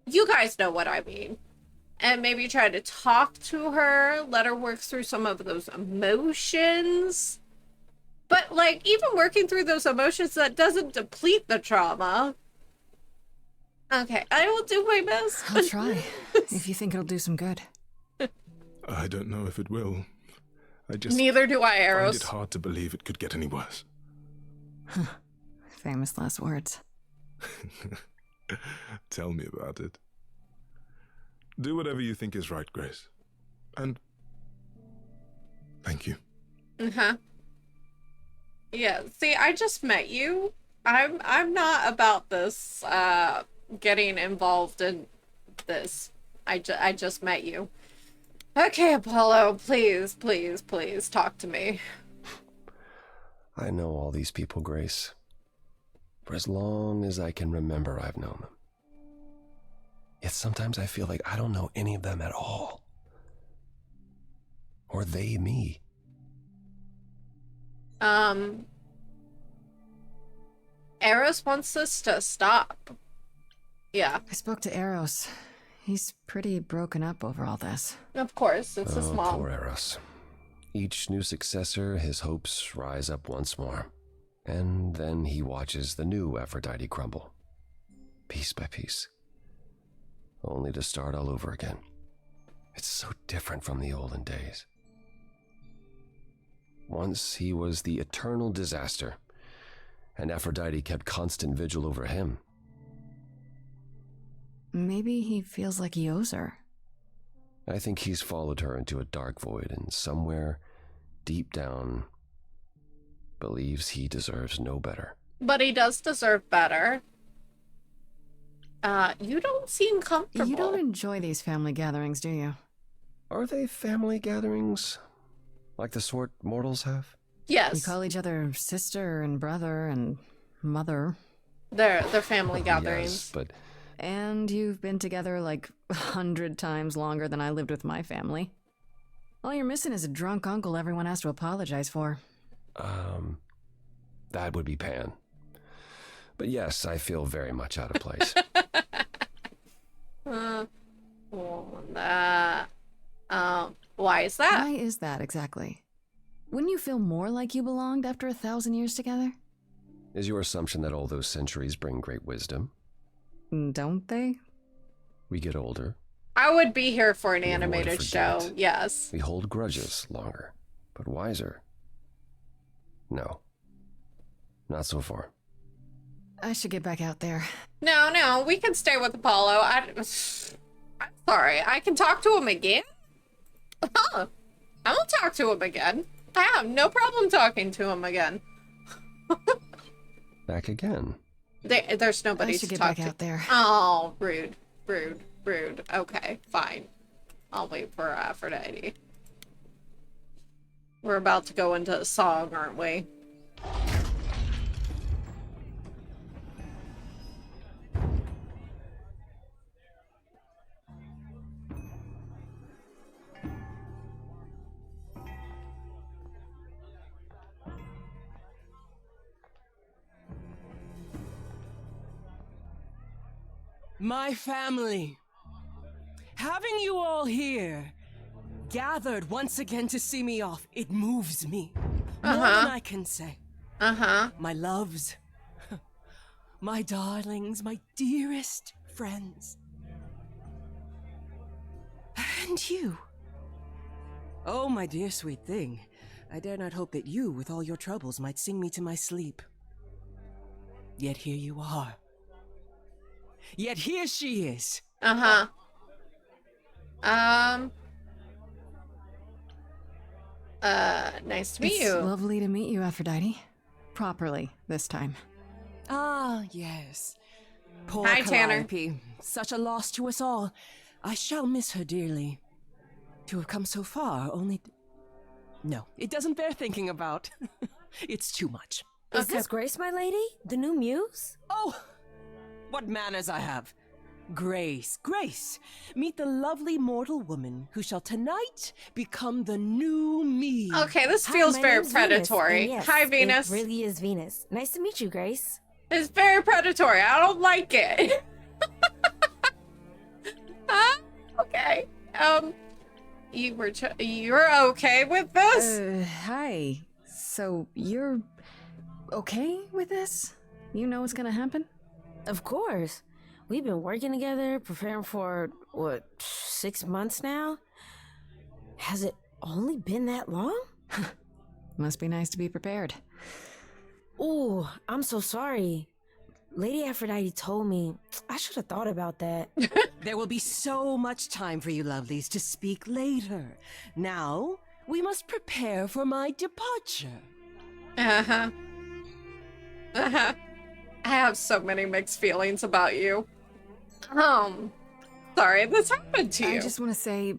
[SPEAKER 1] You guys know what I mean. And maybe try to talk to her, let her work through some of those emotions. But, like, even working through those emotions, that doesn't deplete the trauma. Okay, I will do my best.
[SPEAKER 3] I'll try, if you think it'll do some good.
[SPEAKER 5] I don't know if it will. I just
[SPEAKER 1] Neither do I,
[SPEAKER 5] find
[SPEAKER 1] Eros.
[SPEAKER 5] it hard to believe it could get any worse.
[SPEAKER 3] Famous last words.
[SPEAKER 5] Tell me about it. Do whatever you think is right, Grace. And thank you.
[SPEAKER 1] Uh-huh. Yeah, see, I just met you. I'm not about this, getting involved in this. I just met you. Okay, Apollo, please, please, please, talk to me.
[SPEAKER 6] I know all these people, Grace. For as long as I can remember, I've known them. Yet sometimes I feel like I don't know any of them at all. Or they me.
[SPEAKER 1] Eros wants us to stop. Yeah,
[SPEAKER 3] I spoke to Eros. He's pretty broken up over all this.
[SPEAKER 1] of course, it's his mom.
[SPEAKER 6] Poor Eros. Each new successor, his hopes rise up once more. And then he watches the new Aphrodite crumble. Piece by piece. Only to start all over again. It's so different from the olden days. Once he was the eternal disaster, and Aphrodite kept constant vigil over him.
[SPEAKER 3] Maybe he feels like he owes her.
[SPEAKER 6] I think he's followed her into a dark void, and somewhere deep down, believes he deserves no better.
[SPEAKER 1] But he does deserve better. You don't seem comfortable.
[SPEAKER 3] You don't enjoy these family gatherings, do you?
[SPEAKER 6] Are they family gatherings? Like the sort mortals have?
[SPEAKER 1] Yes.
[SPEAKER 3] You call each other sister and brother and mother.
[SPEAKER 1] They're family gatherings.
[SPEAKER 6] Yes, but
[SPEAKER 3] And you've been together like 100 times longer than I lived with my family. All you're missing is a drunk uncle everyone has to apologize for.
[SPEAKER 6] that would be Pan. But yes, I feel very much out of place.
[SPEAKER 1] Why is that?
[SPEAKER 3] Why is that exactly? Wouldn't you feel more like you belonged after 1,000 years together?
[SPEAKER 6] Is your assumption that all those centuries bring great wisdom?
[SPEAKER 3] Don't they?
[SPEAKER 6] We get older.
[SPEAKER 1] I would be here for an
[SPEAKER 6] We have more to
[SPEAKER 1] animated show.
[SPEAKER 6] forget.
[SPEAKER 1] Yes.
[SPEAKER 6] We hold grudges longer, but wiser. No. Not so far.
[SPEAKER 3] I should get back out there.
[SPEAKER 1] No, we can stay with Apollo. I'm sorry. I can talk to him again? Huh. I will talk to him again. I have no problem talking to him again.
[SPEAKER 6] Back again.
[SPEAKER 1] There's
[SPEAKER 3] I
[SPEAKER 1] nobody
[SPEAKER 3] should
[SPEAKER 1] to
[SPEAKER 3] get
[SPEAKER 1] talk
[SPEAKER 3] back
[SPEAKER 1] to.
[SPEAKER 3] out there.
[SPEAKER 1] Oh, rude. Okay, fine. I'll wait for Aphrodite. We're about to go into a song, aren't we?
[SPEAKER 7] My family. Having you all here, gathered once again to see me off, it moves me. More than I can say. My loves, my darlings, my dearest friends. And you. Oh, my dear sweet thing. I dare not hope that you, with all your troubles, might sing me to my sleep. Yet here you are. Yet here she is.
[SPEAKER 1] Nice to meet
[SPEAKER 3] It's
[SPEAKER 1] you.
[SPEAKER 3] lovely to meet you, Aphrodite. Properly, this time.
[SPEAKER 7] Ah, yes. Poor
[SPEAKER 1] Hi, Tanner.
[SPEAKER 7] Calliope. Such a loss to us all. I shall miss her dearly. To have come so far, only... No, it doesn't bear thinking about. It's too much.
[SPEAKER 8] Is this Grace, my lady? The new muse?
[SPEAKER 7] Oh, what manners I have. Grace, Grace, meet the lovely mortal woman who shall tonight become the new me.
[SPEAKER 1] Okay, this
[SPEAKER 8] Hi,
[SPEAKER 1] feels
[SPEAKER 8] my
[SPEAKER 1] very
[SPEAKER 8] name's Venus,
[SPEAKER 1] predatory.
[SPEAKER 8] and yes,
[SPEAKER 1] Hi, Venus.
[SPEAKER 8] It really is Venus. Nice to meet you, Grace.
[SPEAKER 1] It's very predatory. I don't like it. Okay. You're okay with this?
[SPEAKER 3] Hi. So, you're okay with this? You know what's gonna happen?
[SPEAKER 8] Of course. We've been working together, preparing for, 6 months now? Has it only been that long?
[SPEAKER 3] Must be nice to be prepared.
[SPEAKER 8] Ooh, I'm so sorry. Lady Aphrodite told me. I should have thought about that.
[SPEAKER 7] There will be so much time for you lovelies to speak later. Now, we must prepare for my departure.
[SPEAKER 1] I have so many mixed feelings about you. Sorry this happened to you.
[SPEAKER 3] I just want to say,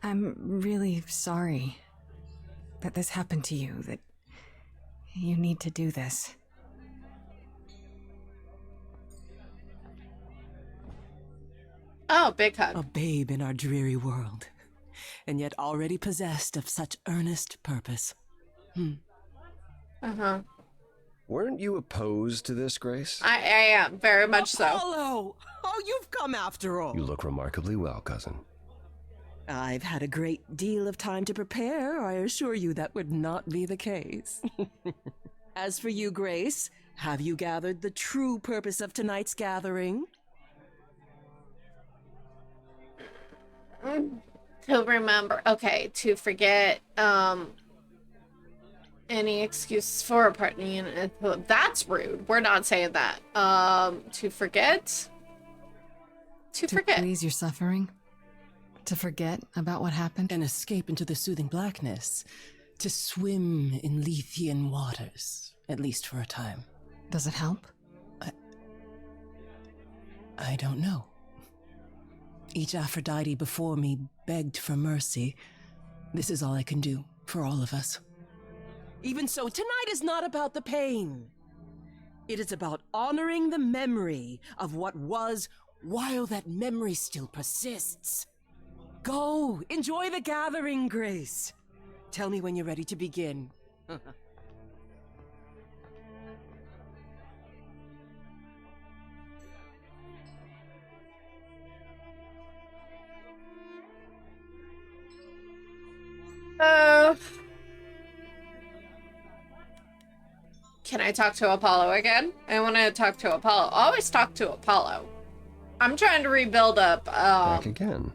[SPEAKER 3] I'm really sorry that this happened to you, that you need to do this.
[SPEAKER 1] Oh, big hug.
[SPEAKER 7] A babe in our dreary world, and yet already possessed of such earnest purpose.
[SPEAKER 6] Weren't you opposed to this, Grace?
[SPEAKER 1] I am, very much so.
[SPEAKER 7] Apollo! Oh, you've come after all.
[SPEAKER 6] You look remarkably well, cousin.
[SPEAKER 7] I've had a great deal of time to prepare. I assure you that would not be the case. As for you, Grace, have you gathered the true purpose of tonight's gathering?
[SPEAKER 1] To remember, okay, to forget, any excuse for a partner. That's rude. We're not saying that. To forget? To forget.
[SPEAKER 3] Please your suffering? To forget about what happened?
[SPEAKER 7] An escape into the soothing blackness. to swim in Lethean waters, at least for a time.
[SPEAKER 3] Does it help?
[SPEAKER 7] I don't know. Each Aphrodite before me begged for mercy. This is all I can do for all of us. Even so, tonight is not about the pain. It is about honoring the memory of what was while that memory still persists. Go, enjoy the gathering, Grace. Tell me when you're ready to begin.
[SPEAKER 1] Can I talk to Apollo again? I want to talk to Apollo. Always talk to Apollo. I'm trying to rebuild up,
[SPEAKER 6] Back again.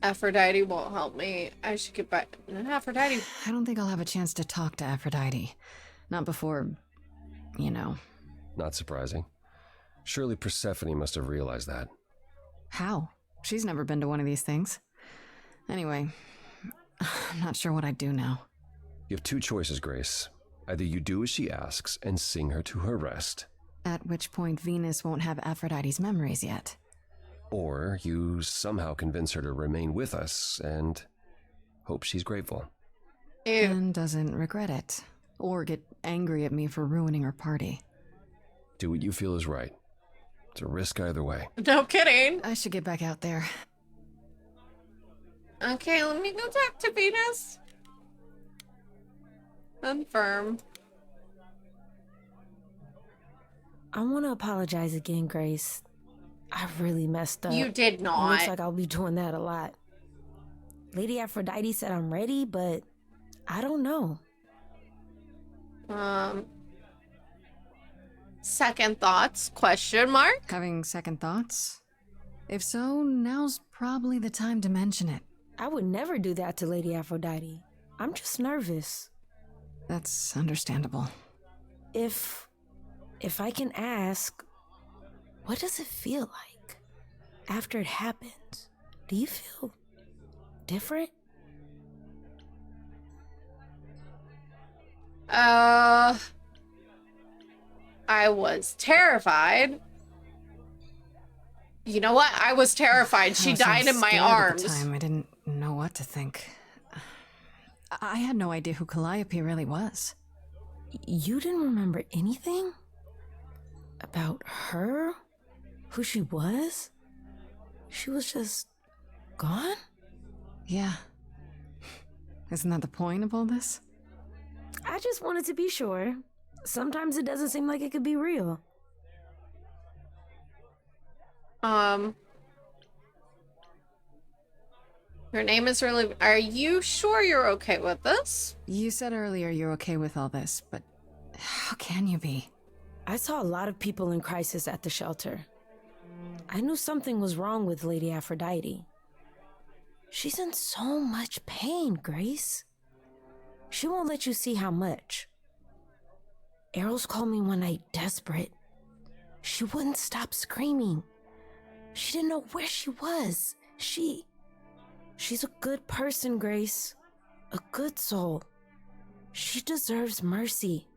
[SPEAKER 1] Aphrodite won't help me. I should get back. Aphrodite.
[SPEAKER 3] I don't think I'll have a chance to talk to Aphrodite. Not before, you know.
[SPEAKER 6] Not surprising. Surely Persephone must have realized that.
[SPEAKER 3] How? She's never been to one of these things. Anyway, I'm not sure what I'd do now.
[SPEAKER 6] You have two choices, Grace. Either you do as she asks and sing her to her rest,
[SPEAKER 3] At which point Venus won't have Aphrodite's memories yet.
[SPEAKER 6] or you somehow convince her to remain with us and hope she's grateful.
[SPEAKER 1] Ew.
[SPEAKER 3] And doesn't regret it. Or get angry at me for ruining her party.
[SPEAKER 6] Do what you feel is right. It's a risk either way.
[SPEAKER 1] No kidding.
[SPEAKER 3] I should get back out there.
[SPEAKER 1] Okay, let me go talk to Venus. Confirm.
[SPEAKER 8] I want to apologize again, Grace. I really messed up.
[SPEAKER 1] You did
[SPEAKER 8] It
[SPEAKER 1] not.
[SPEAKER 8] looks like I'll be doing that a lot. Lady Aphrodite said I'm ready, but I don't know.
[SPEAKER 1] Second thoughts? Question mark?
[SPEAKER 3] Having second thoughts? If so, now's probably the time to mention it.
[SPEAKER 8] I would never do that to Lady Aphrodite. I'm just nervous.
[SPEAKER 3] That's understandable.
[SPEAKER 8] If I can ask, what does it feel like after it happens? Do you feel different?
[SPEAKER 1] I was terrified. You know what? I was terrified. She
[SPEAKER 3] I was so
[SPEAKER 1] died in my
[SPEAKER 3] scared at the
[SPEAKER 1] arms.
[SPEAKER 3] time, I didn't know what to think. I had no idea who Calliope really was.
[SPEAKER 8] You didn't remember anything? About her? Who she was? She was just gone?
[SPEAKER 3] Yeah. Isn't that the point of all this?
[SPEAKER 8] I just wanted to be sure. Sometimes it doesn't seem like it could be real.
[SPEAKER 1] Your name is really... Are you sure you're okay with this?
[SPEAKER 3] You said earlier you're okay with all this, but how can you be?
[SPEAKER 8] I saw a lot of people in crisis at the shelter. I knew something was wrong with Lady Aphrodite. She's in so much pain, Grace. She won't let you see how much. Eros called me one night desperate. She wouldn't stop screaming. She didn't know where she was. She's a good person, Grace. A good soul. She deserves mercy.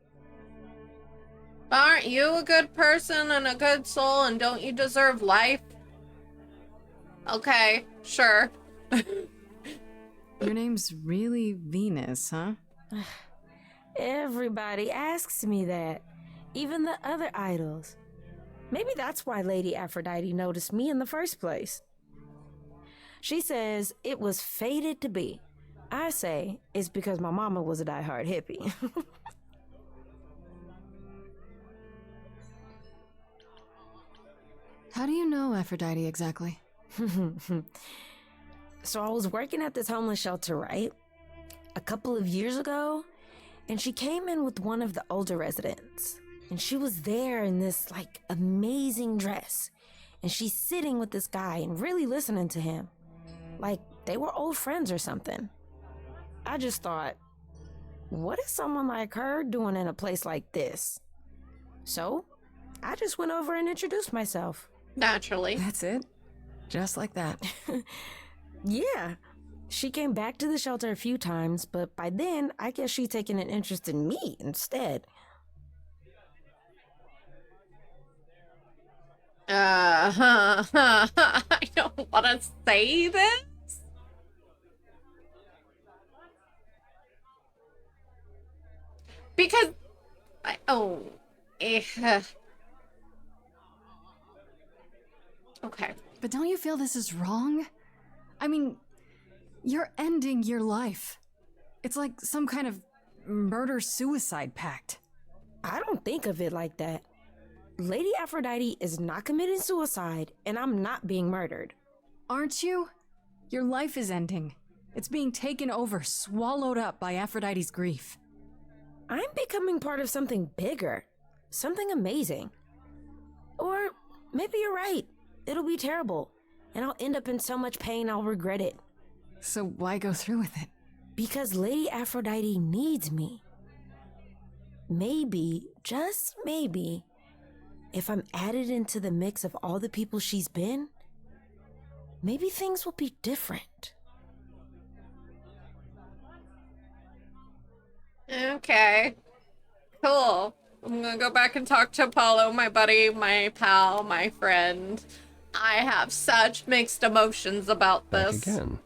[SPEAKER 1] Aren't you a good person and a good soul, and don't you deserve life? Okay, sure.
[SPEAKER 3] Your name's really Venus, huh?
[SPEAKER 8] Everybody asks me that. Even the other idols. Maybe that's why Lady Aphrodite noticed me in the first place. She says it was fated to be. I say it's because my mama was a diehard hippie.
[SPEAKER 3] How do you know Aphrodite exactly?
[SPEAKER 8] So I was working at this homeless shelter, right? A couple of years ago, and she came in with one of the older residents. And she was there in this, amazing dress. And she's sitting with this guy and really listening to him. Like they were old friends or something. I just thought, what is someone like her doing in a place like this? So, I just went over and introduced myself.
[SPEAKER 1] Naturally.
[SPEAKER 3] That's it? Just like that.
[SPEAKER 8] Yeah. She came back to the shelter a few times, but by then, I guess she's taken an interest in me instead.
[SPEAKER 1] I don't want to say this. Because, okay.
[SPEAKER 3] But don't you feel this is wrong? I mean, you're ending your life. It's like some kind of murder-suicide pact.
[SPEAKER 8] I don't think of it like that. Lady Aphrodite is not committing suicide, and I'm not being murdered.
[SPEAKER 3] Aren't you? Your life is ending. It's being taken over, swallowed up by Aphrodite's grief.
[SPEAKER 8] I'm becoming part of something bigger. Something amazing. Or maybe you're right. It'll be terrible, and I'll end up in so much pain I'll regret it.
[SPEAKER 3] So why go through with it?
[SPEAKER 8] Because Lady Aphrodite needs me. Maybe, just maybe, if I'm added into the mix of all the people she's been, maybe things will be different.
[SPEAKER 1] Okay. Cool. I'm gonna go back and talk to Apollo, my buddy, my pal, my friend. I have such mixed emotions about this.
[SPEAKER 6] Back again.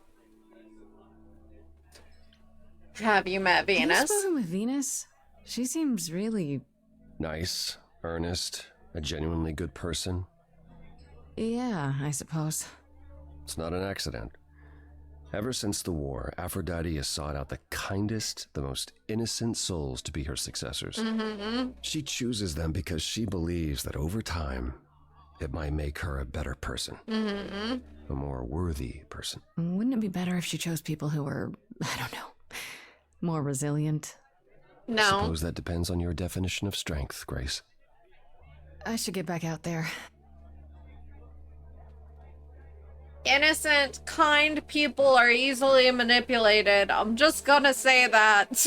[SPEAKER 1] Have you met
[SPEAKER 3] Have you
[SPEAKER 1] Venus?
[SPEAKER 3] spoken with Venus? She seems really...
[SPEAKER 6] Nice, earnest, a genuinely good person.
[SPEAKER 3] Yeah, I suppose.
[SPEAKER 6] It's not an accident. Ever since the war, Aphrodite has sought out the kindest, the most innocent souls to be her successors.
[SPEAKER 1] Mm-hmm.
[SPEAKER 6] She chooses them because she believes that over time, it might make her a better person.
[SPEAKER 1] Mm-hmm.
[SPEAKER 6] A more worthy person.
[SPEAKER 3] Wouldn't it be better if she chose people who were, I don't know, more resilient?
[SPEAKER 1] No.
[SPEAKER 6] Suppose that depends on your definition of strength, Grace.
[SPEAKER 3] I should get back out there.
[SPEAKER 1] Innocent, kind people are easily manipulated. I'm just gonna say that.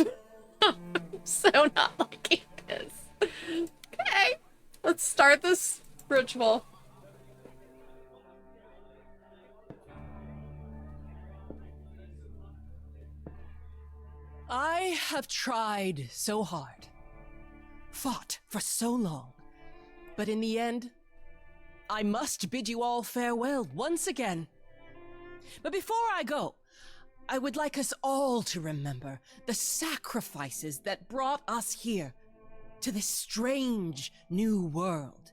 [SPEAKER 1] I'm so not liking this. Okay, let's start this ritual.
[SPEAKER 7] I have tried so hard, fought for so long, but in the end, I must bid you all farewell once again. But before I go, I would like us all to remember the sacrifices that brought us here to this strange new world.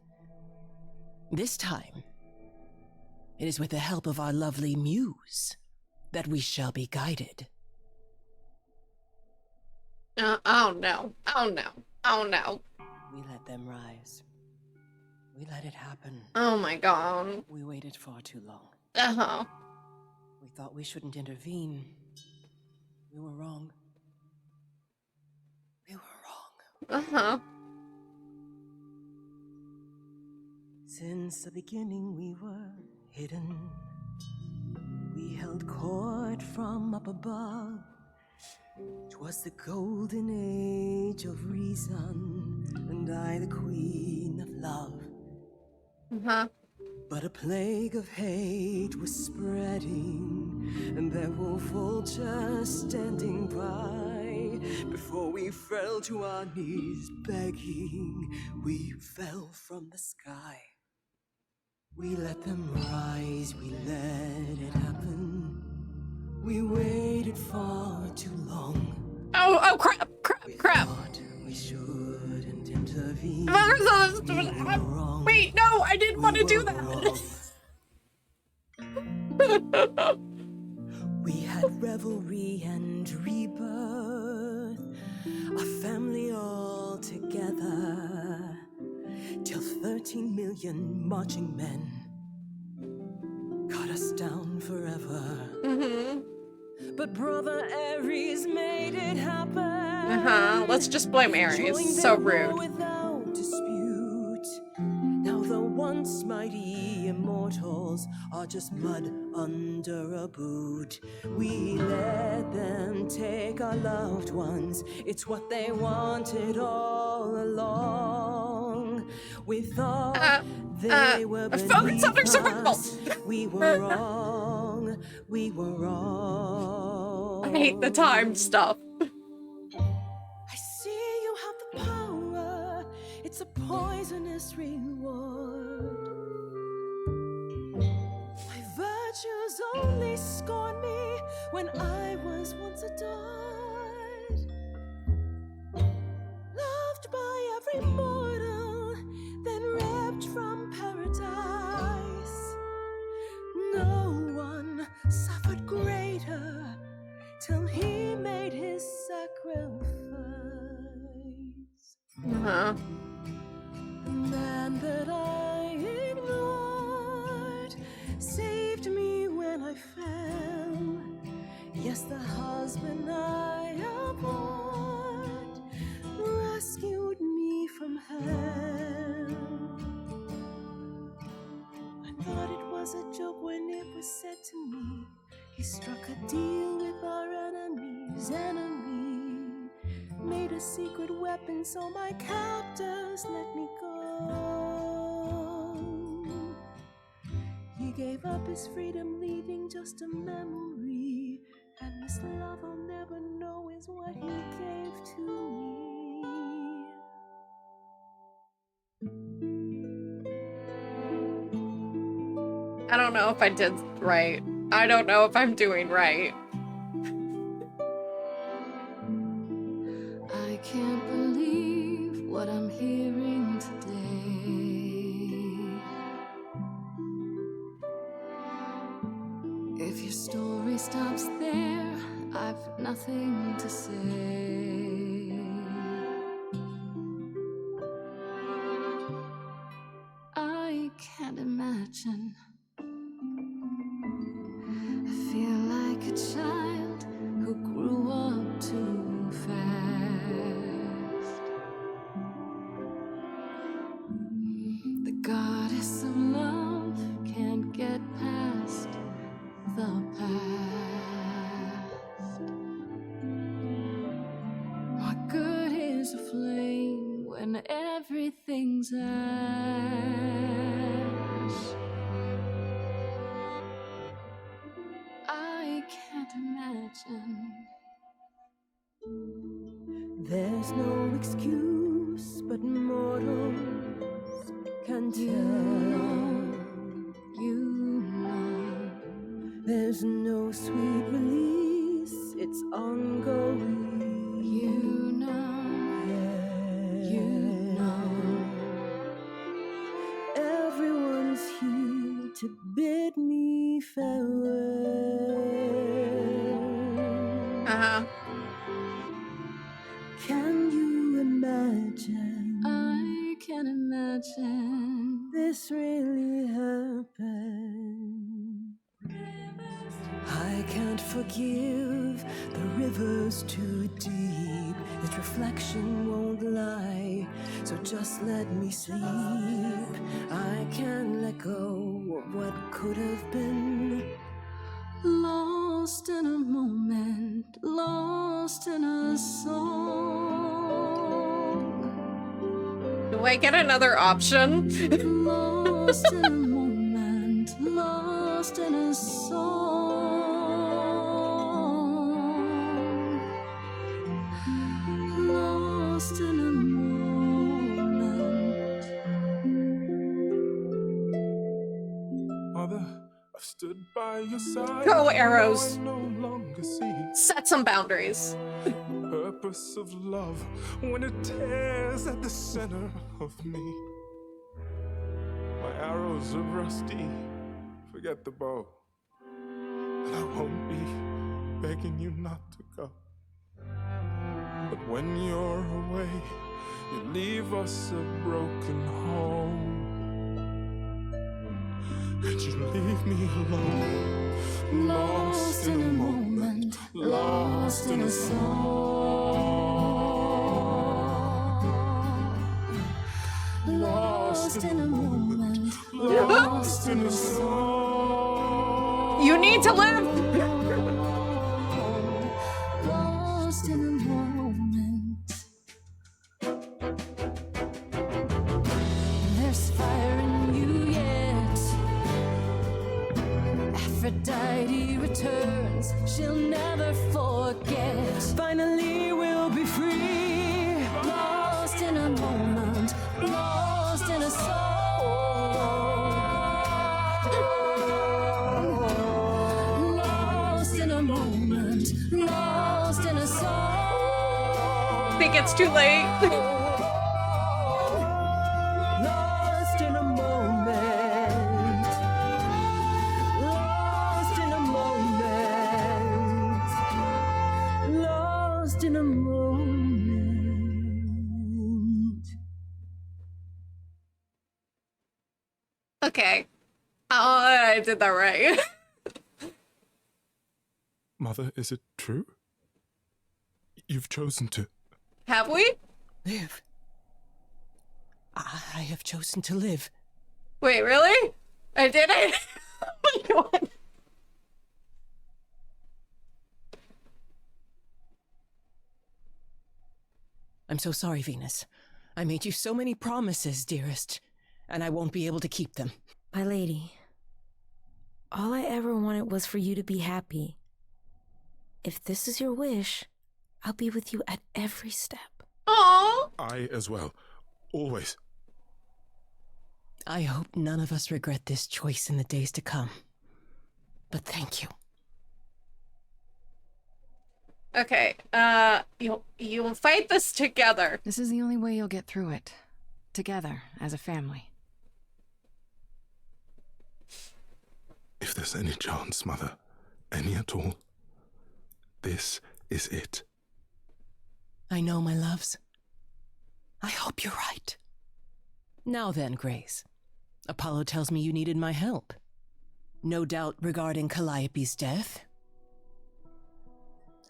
[SPEAKER 7] This time, it is with the help of our lovely muse that we shall be guided.
[SPEAKER 1] Oh no. Oh no. Oh no.
[SPEAKER 7] We let them rise. We let it happen.
[SPEAKER 1] Oh my god.
[SPEAKER 7] We waited far too long.
[SPEAKER 1] Uh-huh.
[SPEAKER 7] We thought we shouldn't intervene. We were wrong. We were wrong.
[SPEAKER 1] Uh-huh.
[SPEAKER 7] Since the beginning we were hidden. We held court from up above. 'Twas the golden age of reason, and I the queen of love.
[SPEAKER 1] Uh-huh.
[SPEAKER 7] But a plague of hate was spreading, and there were vultures standing by. Before we fell to our knees begging, we fell from the sky. We let them rise, we let it happen. We waited far too long.
[SPEAKER 1] Oh, crap.
[SPEAKER 7] Thought we shouldn't intervene.
[SPEAKER 1] Wait, no, I didn't want to do that.
[SPEAKER 7] We had revelry and rebirth, a family all together, till 13 million marching men cut us down forever.
[SPEAKER 1] Mm-hmm.
[SPEAKER 7] But brother Ares made it happen.
[SPEAKER 1] Uh-huh. Let's just blame Ares. So rude.
[SPEAKER 7] Without dispute. Now the once mighty immortals are just mud under a boot. We let them take our loved ones. It's what they wanted all along. We thought they were beneath
[SPEAKER 1] focus on their survival.
[SPEAKER 7] us. We were wrong. we were wrong.
[SPEAKER 1] I hate the time stuff.
[SPEAKER 7] I see you have the power. It's a poisonous reward. My virtues only scorn me when I was once adored. Loved by every mortal, then ripped from paradise. No one suffered greater till he made his sacrifice.
[SPEAKER 1] Uh-huh.
[SPEAKER 7] The man that I ignored saved me when I fell. Yes, the husband I abhorred rescued me from hell. I thought it was a joke when it was said to me. He struck a deal with our enemy's enemy, made a secret weapon so my captors let me go. He gave up his freedom, leaving just a memory, and this love I'll never know is what he gave to me.
[SPEAKER 1] I don't know if I did right. I don't know if I'm doing right.
[SPEAKER 3] I can't believe what I'm hearing today. If your story stops there, I've nothing to say. I can't imagine. I feel like a child who grew up too fast. The goddess of love can't get past the past. What good is a flame when everything's ash? I can't imagine.
[SPEAKER 7] There's no excuse but mortals can tell.
[SPEAKER 3] You know.
[SPEAKER 7] There's no sweet release, it's ongoing.
[SPEAKER 3] You know. You know.
[SPEAKER 7] Everyone's here to bid me farewell.
[SPEAKER 1] Uh-huh.
[SPEAKER 7] Can you imagine
[SPEAKER 3] I can imagine.
[SPEAKER 7] this really happened? I can't forgive, the river's too deep. Its reflection won't lie, so just let me sleep. I can't let go of what could have been.
[SPEAKER 3] Lost in a moment, lost in a song.
[SPEAKER 1] Do I get another option?
[SPEAKER 3] Lost in a moment, lost in a song. Lost in a moment.
[SPEAKER 5] Mother, I've stood by your side.
[SPEAKER 1] Go, arrows.
[SPEAKER 5] Now I no longer see
[SPEAKER 1] Set some boundaries.
[SPEAKER 5] purpose of love when it tears at the center of me. My arrows are rusty. Forget the bow. And I won't be begging you not to go. But when you're away, you leave us a broken home. And you leave me alone, lost in a moment, lost in a song. Lost in a moment, lost in a song.
[SPEAKER 1] You need to live!
[SPEAKER 3] Lost in a moment. There's fire in you yet. Aphrodite returns, she'll never forget.
[SPEAKER 7] Finally, we'll be free.
[SPEAKER 3] Lost in a moment, lost in a soul. Lost in a moment, lost in a soul.
[SPEAKER 1] Think it's too late.
[SPEAKER 7] Lost in a moment. Lost in a moment. Lost in a moment.
[SPEAKER 1] Okay. Oh, I did that right.
[SPEAKER 5] Mother, is it true? You've chosen to.
[SPEAKER 1] Have we?
[SPEAKER 7] Live. I have chosen to live.
[SPEAKER 1] Wait, really? I did it? Oh my god.
[SPEAKER 7] I'm so sorry, Venus. I made you so many promises, dearest, and I won't be able to keep them.
[SPEAKER 8] My lady, all I ever wanted was for you to be happy. If this is your wish, I'll be with you at every step.
[SPEAKER 1] Aww.
[SPEAKER 5] I as well. Always.
[SPEAKER 7] I hope none of us regret this choice in the days to come. But thank you.
[SPEAKER 1] Okay, you'll fight this together.
[SPEAKER 3] This is the only way you'll get through it. Together, as a family.
[SPEAKER 5] If there's any chance, Mother, any at all, this is it.
[SPEAKER 7] I know, my loves. I hope you're right. Now then, Grace. Apollo tells me you needed my help. No doubt regarding Calliope's death.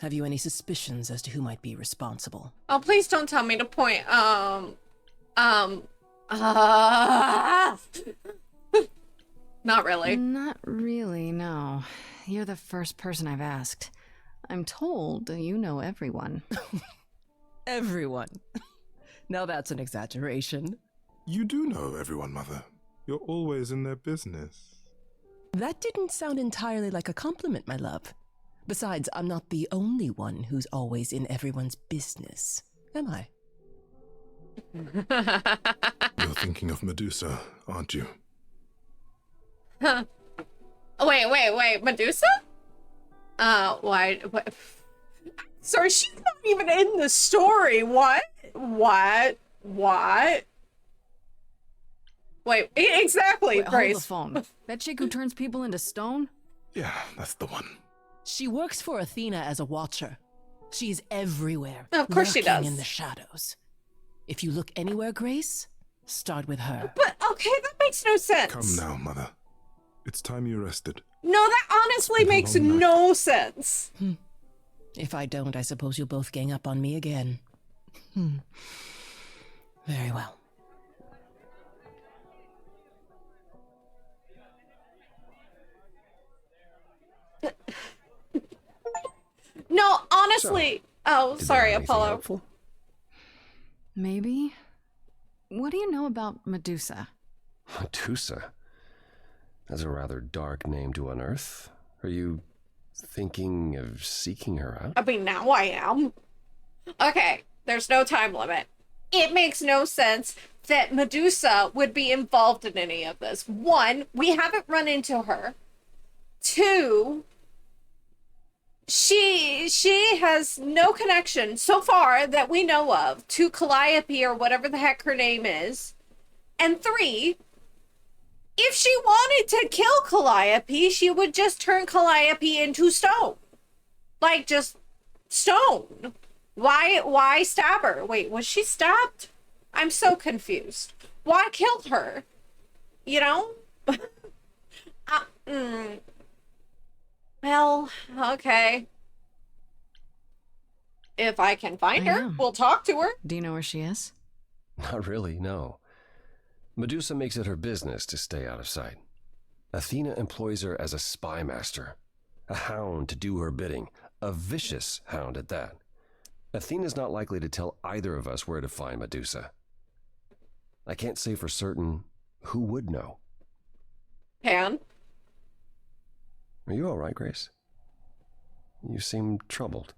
[SPEAKER 7] Have you any suspicions as to who might be responsible?
[SPEAKER 1] Oh, please don't tell me to point, Not really.
[SPEAKER 3] Not really, no. You're the first person I've asked. I'm told you know everyone.
[SPEAKER 7] Everyone. Now that's an exaggeration.
[SPEAKER 5] You do know everyone, Mother. You're always in their business.
[SPEAKER 7] That didn't sound entirely like a compliment, my love. Besides, I'm not the only one who's always in everyone's business, am I?
[SPEAKER 5] You're thinking of Medusa, aren't you?
[SPEAKER 1] Huh. Wait, Medusa? Why? What? Sorry, she's not even in the story. What? Wait, exactly,
[SPEAKER 3] Wait,
[SPEAKER 1] Grace.
[SPEAKER 3] hold the phone. That chick who turns people into stone?
[SPEAKER 5] Yeah, that's the one.
[SPEAKER 7] She works for Athena as a watcher. She's everywhere.
[SPEAKER 1] Of course she
[SPEAKER 7] lurking
[SPEAKER 1] does.
[SPEAKER 7] in the shadows. If you look anywhere, Grace, start with her.
[SPEAKER 1] But, okay, that makes no sense.
[SPEAKER 5] Come now, Mother. It's time you rested.
[SPEAKER 1] No, that honestly
[SPEAKER 5] It's been a
[SPEAKER 1] makes
[SPEAKER 5] long night.
[SPEAKER 1] no sense.
[SPEAKER 7] If I don't, I suppose you'll both gang up on me again. Very well.
[SPEAKER 1] No, honestly. Oh,
[SPEAKER 6] Did
[SPEAKER 1] sorry,
[SPEAKER 6] they have anything
[SPEAKER 1] Apollo.
[SPEAKER 6] helpful?
[SPEAKER 3] Maybe? What do you know about Medusa?
[SPEAKER 6] Medusa? That's a rather dark name to unearth. Are you thinking of seeking her out?
[SPEAKER 1] I mean, now I am. Okay, there's no time limit. It makes no sense that Medusa would be involved in any of this. One, we haven't run into her. Two, she has no connection so far that we know of to Calliope or whatever the heck her name is. And three, if she wanted to kill Calliope, she would just turn Calliope into stone. Like, just stone. Why stab her? Wait, was she stabbed? I'm so confused. Why kill her? You know? Well, okay. If I can find
[SPEAKER 3] I
[SPEAKER 1] her,
[SPEAKER 3] am.
[SPEAKER 1] we'll talk to her.
[SPEAKER 3] Do you know where she is?
[SPEAKER 6] Not really, no. Medusa makes it her business to stay out of sight. Athena employs her as a spy master, a hound to do her bidding, a vicious hound at that. Athena's not likely to tell either of us where to find Medusa. I can't say for certain who would know.
[SPEAKER 1] Pan?
[SPEAKER 6] Are you all right, Grace? You seem troubled.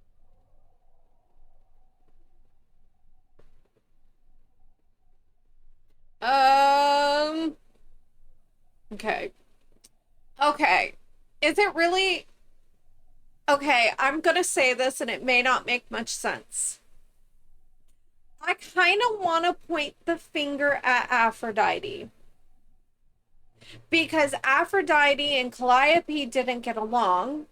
[SPEAKER 1] Okay. Okay. Is it really... Okay, I'm gonna say this and it may not make much sense. I kind of want to point the finger at Aphrodite. Because Aphrodite and Calliope didn't get along.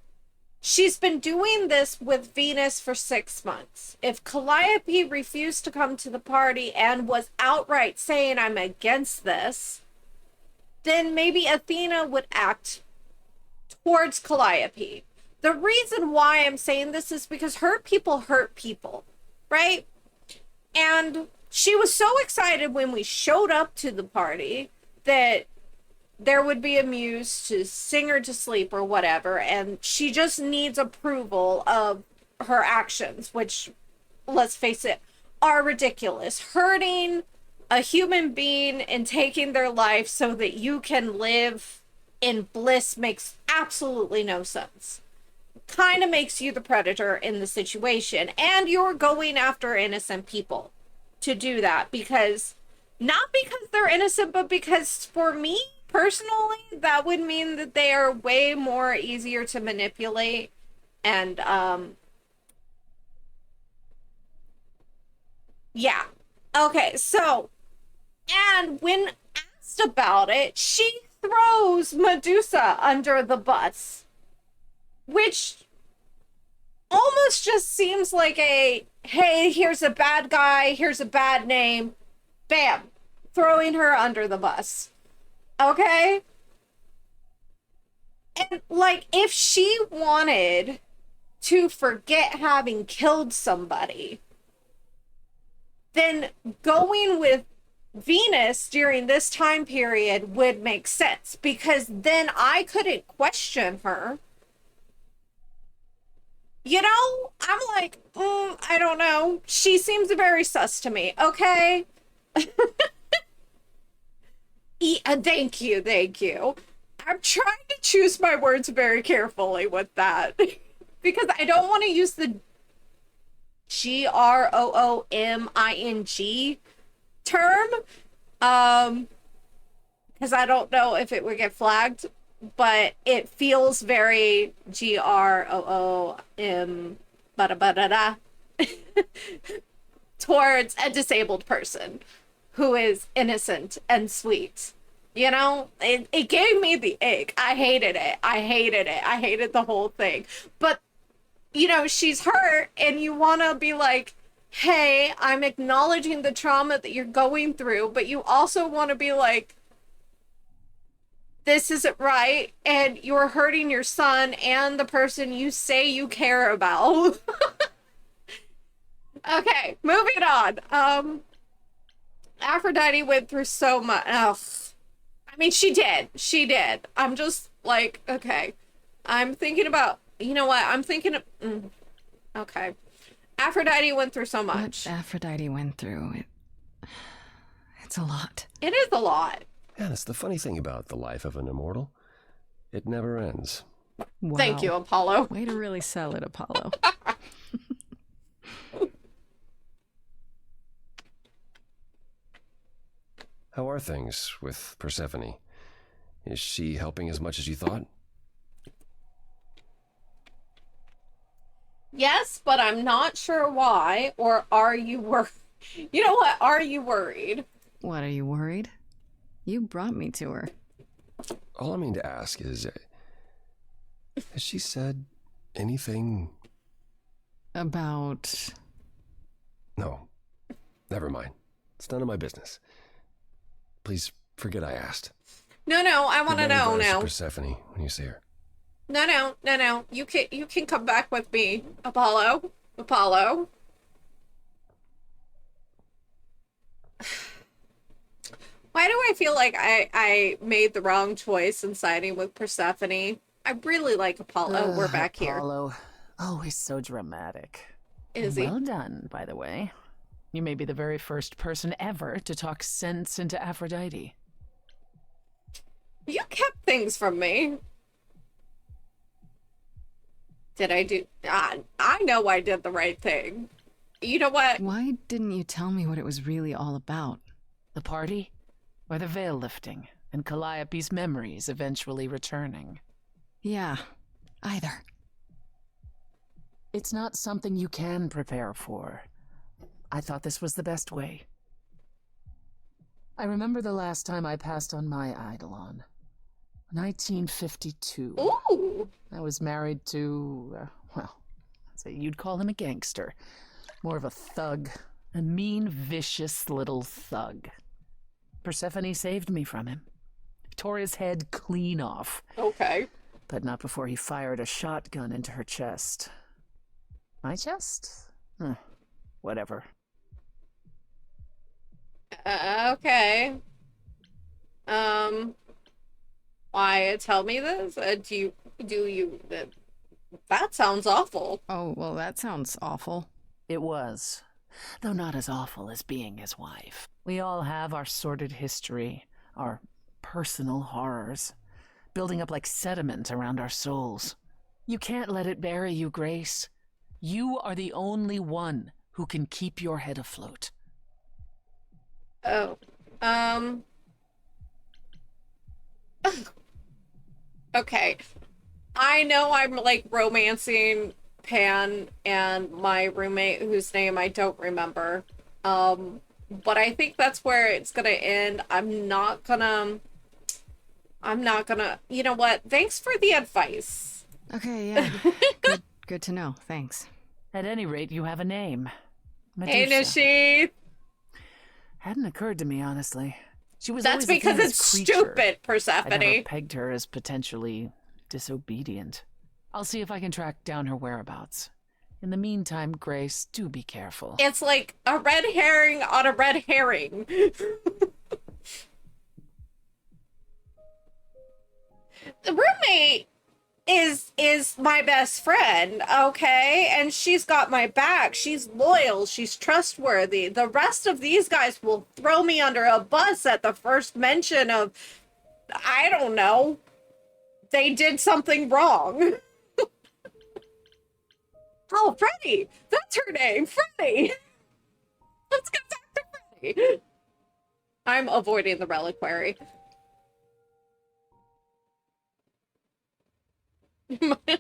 [SPEAKER 1] She's been doing this with Venus for 6 months. If Calliope refused to come to the party and was outright saying, I'm against this, then maybe Athena would act towards Calliope. The reason why I'm saying this is because hurt people, right? And she was so excited when we showed up to the party that there would be a muse to sing her to sleep or whatever, and she just needs approval of her actions, which, let's face it, are ridiculous. Hurting a human being and taking their life so that you can live in bliss makes absolutely no sense. Kind of makes you the predator in the situation, and you're going after innocent people to do that, because not because they're innocent, but because for me personally, that would mean that they are way more easier to manipulate. And yeah. Okay, so, and when asked about it, she throws Medusa under the bus, which almost just seems like a, hey, here's a bad guy, here's a bad name, bam, throwing her under the bus. Okay? And, like, if she wanted to forget having killed somebody, then going with Venus during this time period would make sense, because then I couldn't question her. You know, I'm like, I don't know. She seems very sus to me, okay? Thank you. I'm trying to choose my words very carefully with that. Because I don't want to use the GROOMING term. Because I don't know if it would get flagged. But it feels very GROOM ba-da-ba-da-da towards a disabled person who is innocent and sweet. You know, it gave me the ick. I hated it. I hated the whole thing. But, you know, she's hurt, and you want to be like, hey, I'm acknowledging the trauma that you're going through, but you also want to be like, this isn't right, and you're hurting your son and the person you say you care about. Okay, moving on. Aphrodite went through so much. Ugh. I mean, she did. I'm just like, okay. I'm thinking about, you know what? I'm thinking of, okay. Aphrodite went through so much.
[SPEAKER 3] What Aphrodite went through, it's a lot.
[SPEAKER 1] It is a lot.
[SPEAKER 6] Yeah, that's the funny thing about the life of an immortal. It never ends.
[SPEAKER 3] Wow.
[SPEAKER 1] Thank you, Apollo.
[SPEAKER 3] Way to really sell it, Apollo.
[SPEAKER 6] How are things with Persephone? Is she helping as much as you thought?
[SPEAKER 1] Yes, but I'm not sure why. Or are you worried? You know what? Are you worried?
[SPEAKER 3] What, are you worried? You brought me to her.
[SPEAKER 6] All I mean to ask is, has she said anything?
[SPEAKER 3] About...
[SPEAKER 6] No. Never mind. It's none of my business. Please forget I asked.
[SPEAKER 1] No, I want to know now.
[SPEAKER 6] Persephone when you see her.
[SPEAKER 1] No. You can come back with me, Apollo. Why do I feel like I made the wrong choice in siding with Persephone? I really like Apollo. We're back here.
[SPEAKER 4] Apollo, always so dramatic.
[SPEAKER 1] Is he?
[SPEAKER 4] Well done, by the way. You may be the very first person ever to talk sense into Aphrodite.
[SPEAKER 1] You kept things from me. Did I do... I know I did the right thing. You know what?
[SPEAKER 3] Why didn't you tell me what it was really all about?
[SPEAKER 4] The party? Or the veil lifting, and Calliope's memories eventually returning?
[SPEAKER 3] Yeah, either.
[SPEAKER 4] It's not something you can prepare for. I thought this was the best way. I remember the last time I passed on my Eidolon. 1952.
[SPEAKER 1] Ooh!
[SPEAKER 4] I was married to, well, I'd say you'd call him a gangster. More of a thug. A mean, vicious little thug. Persephone saved me from him. Tore his head clean off.
[SPEAKER 1] Okay.
[SPEAKER 4] But not before he fired a shotgun into her chest. My chest? Whatever.
[SPEAKER 1] Okay. Why tell me this? Do you, that sounds awful.
[SPEAKER 3] Oh, well, that sounds awful.
[SPEAKER 4] It was. Though not as awful as being his wife. We all have our sordid history, our personal horrors, building up like sediment around our souls. You can't let it bury you, Grace. You are the only one who can keep your head afloat.
[SPEAKER 1] Oh. Okay. I know I'm like romancing Pan and my roommate whose name I don't remember. But I think that's where it's gonna end. I'm not gonna, you know what? Thanks for the advice.
[SPEAKER 3] Okay, yeah. Good to know. Thanks.
[SPEAKER 4] At any rate, you have a name.
[SPEAKER 1] Hey,
[SPEAKER 4] Medusa.
[SPEAKER 1] Nishi.
[SPEAKER 4] Hadn't occurred to me, honestly. She was
[SPEAKER 1] That's
[SPEAKER 4] always a
[SPEAKER 1] because
[SPEAKER 4] famous
[SPEAKER 1] it's
[SPEAKER 4] creature.
[SPEAKER 1] stupid,
[SPEAKER 4] I never
[SPEAKER 1] Persephone.
[SPEAKER 4] pegged her as potentially disobedient. I'll see if I can track down her whereabouts. In the meantime, Grace, do be careful.
[SPEAKER 1] It's like a red herring on a red herring. The roommate is my best friend, okay? And she's got my back. She's loyal. She's trustworthy. The rest of these guys will throw me under a bus at the first mention of, I don't know, they did something wrong. Oh, Freddie! That's her name, Freddie! Let's get back to Freddie. I'm avoiding the reliquary.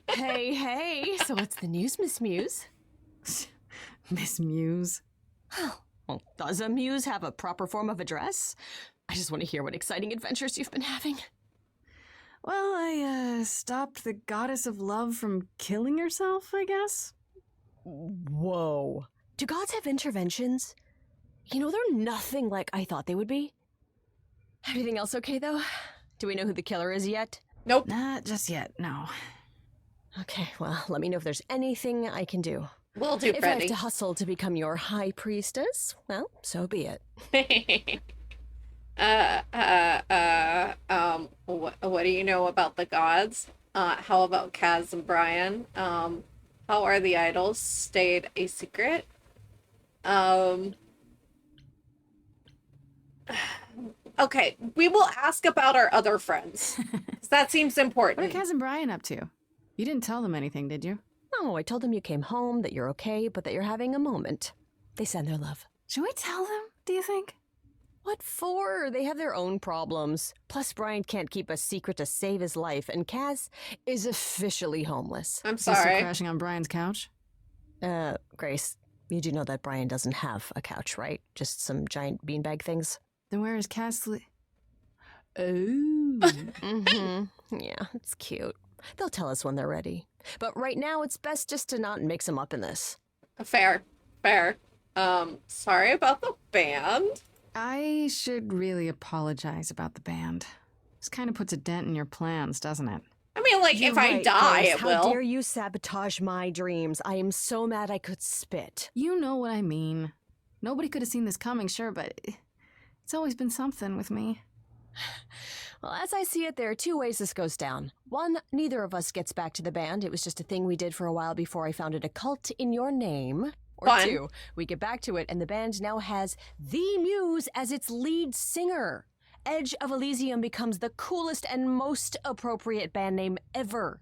[SPEAKER 7] Hey, so what's the news, Miss Muse?
[SPEAKER 3] Miss Muse.
[SPEAKER 7] Well, does a muse have a proper form of address? I just want to hear what exciting adventures you've been having.
[SPEAKER 3] Well, I, stopped the goddess of love from killing herself, I guess?
[SPEAKER 7] Whoa. Do gods have interventions? You know, they're nothing like I thought they would be. Everything else okay, though? Do we know who the killer is yet?
[SPEAKER 1] Nope.
[SPEAKER 3] Not just yet, no.
[SPEAKER 7] Okay, well, let me know if there's anything I can do.
[SPEAKER 1] Will do,
[SPEAKER 7] If I have
[SPEAKER 1] Freddie.
[SPEAKER 7] to hustle to become your high priestess, well, so be it.
[SPEAKER 1] What do you know about the gods? How about Kaz and Brian? How are the idols stayed a secret? Okay, we will ask about our other friends. 'Cause that seems
[SPEAKER 3] What are
[SPEAKER 1] important.
[SPEAKER 3] Kaz and Brian up to? You didn't tell them anything, did you?
[SPEAKER 7] No, I told them you came home, that you're okay, but that you're having a moment. They send their love.
[SPEAKER 3] Should we tell them, do you think?
[SPEAKER 7] What for? They have their own problems. Plus, Brian can't keep a secret to save his life, and Kaz is officially homeless.
[SPEAKER 1] I'm
[SPEAKER 3] Is he still
[SPEAKER 1] sorry.
[SPEAKER 3] crashing on Brian's couch?
[SPEAKER 7] Grace, you do know that Brian doesn't have a couch, right? Just some giant beanbag things?
[SPEAKER 3] Then where is Kaz Oh.
[SPEAKER 7] Mm-hmm. Yeah, it's cute. They'll tell us when they're ready. But right now, it's best just to not mix them up in this.
[SPEAKER 1] Fair. Sorry about the band.
[SPEAKER 3] I should really apologize about the band. This kind of puts a dent in your plans, doesn't it?
[SPEAKER 1] I mean, like,
[SPEAKER 7] You're
[SPEAKER 1] if I
[SPEAKER 7] right,
[SPEAKER 1] die,
[SPEAKER 7] Grace.
[SPEAKER 1] it
[SPEAKER 7] How
[SPEAKER 1] will.
[SPEAKER 7] dare you sabotage my dreams? I am so mad I could spit.
[SPEAKER 3] You know what I mean. Nobody could have seen this coming, sure, but it's always been something with me.
[SPEAKER 7] Well, as I see it, there are two ways this goes down. One, neither of us gets back to the band. It was just a thing we did for a while before I founded a cult in your name. Or
[SPEAKER 1] Fun.
[SPEAKER 7] two, we get back to it and the band now has the Muse as its lead singer. Edge of Elysium becomes the coolest and most appropriate band name ever.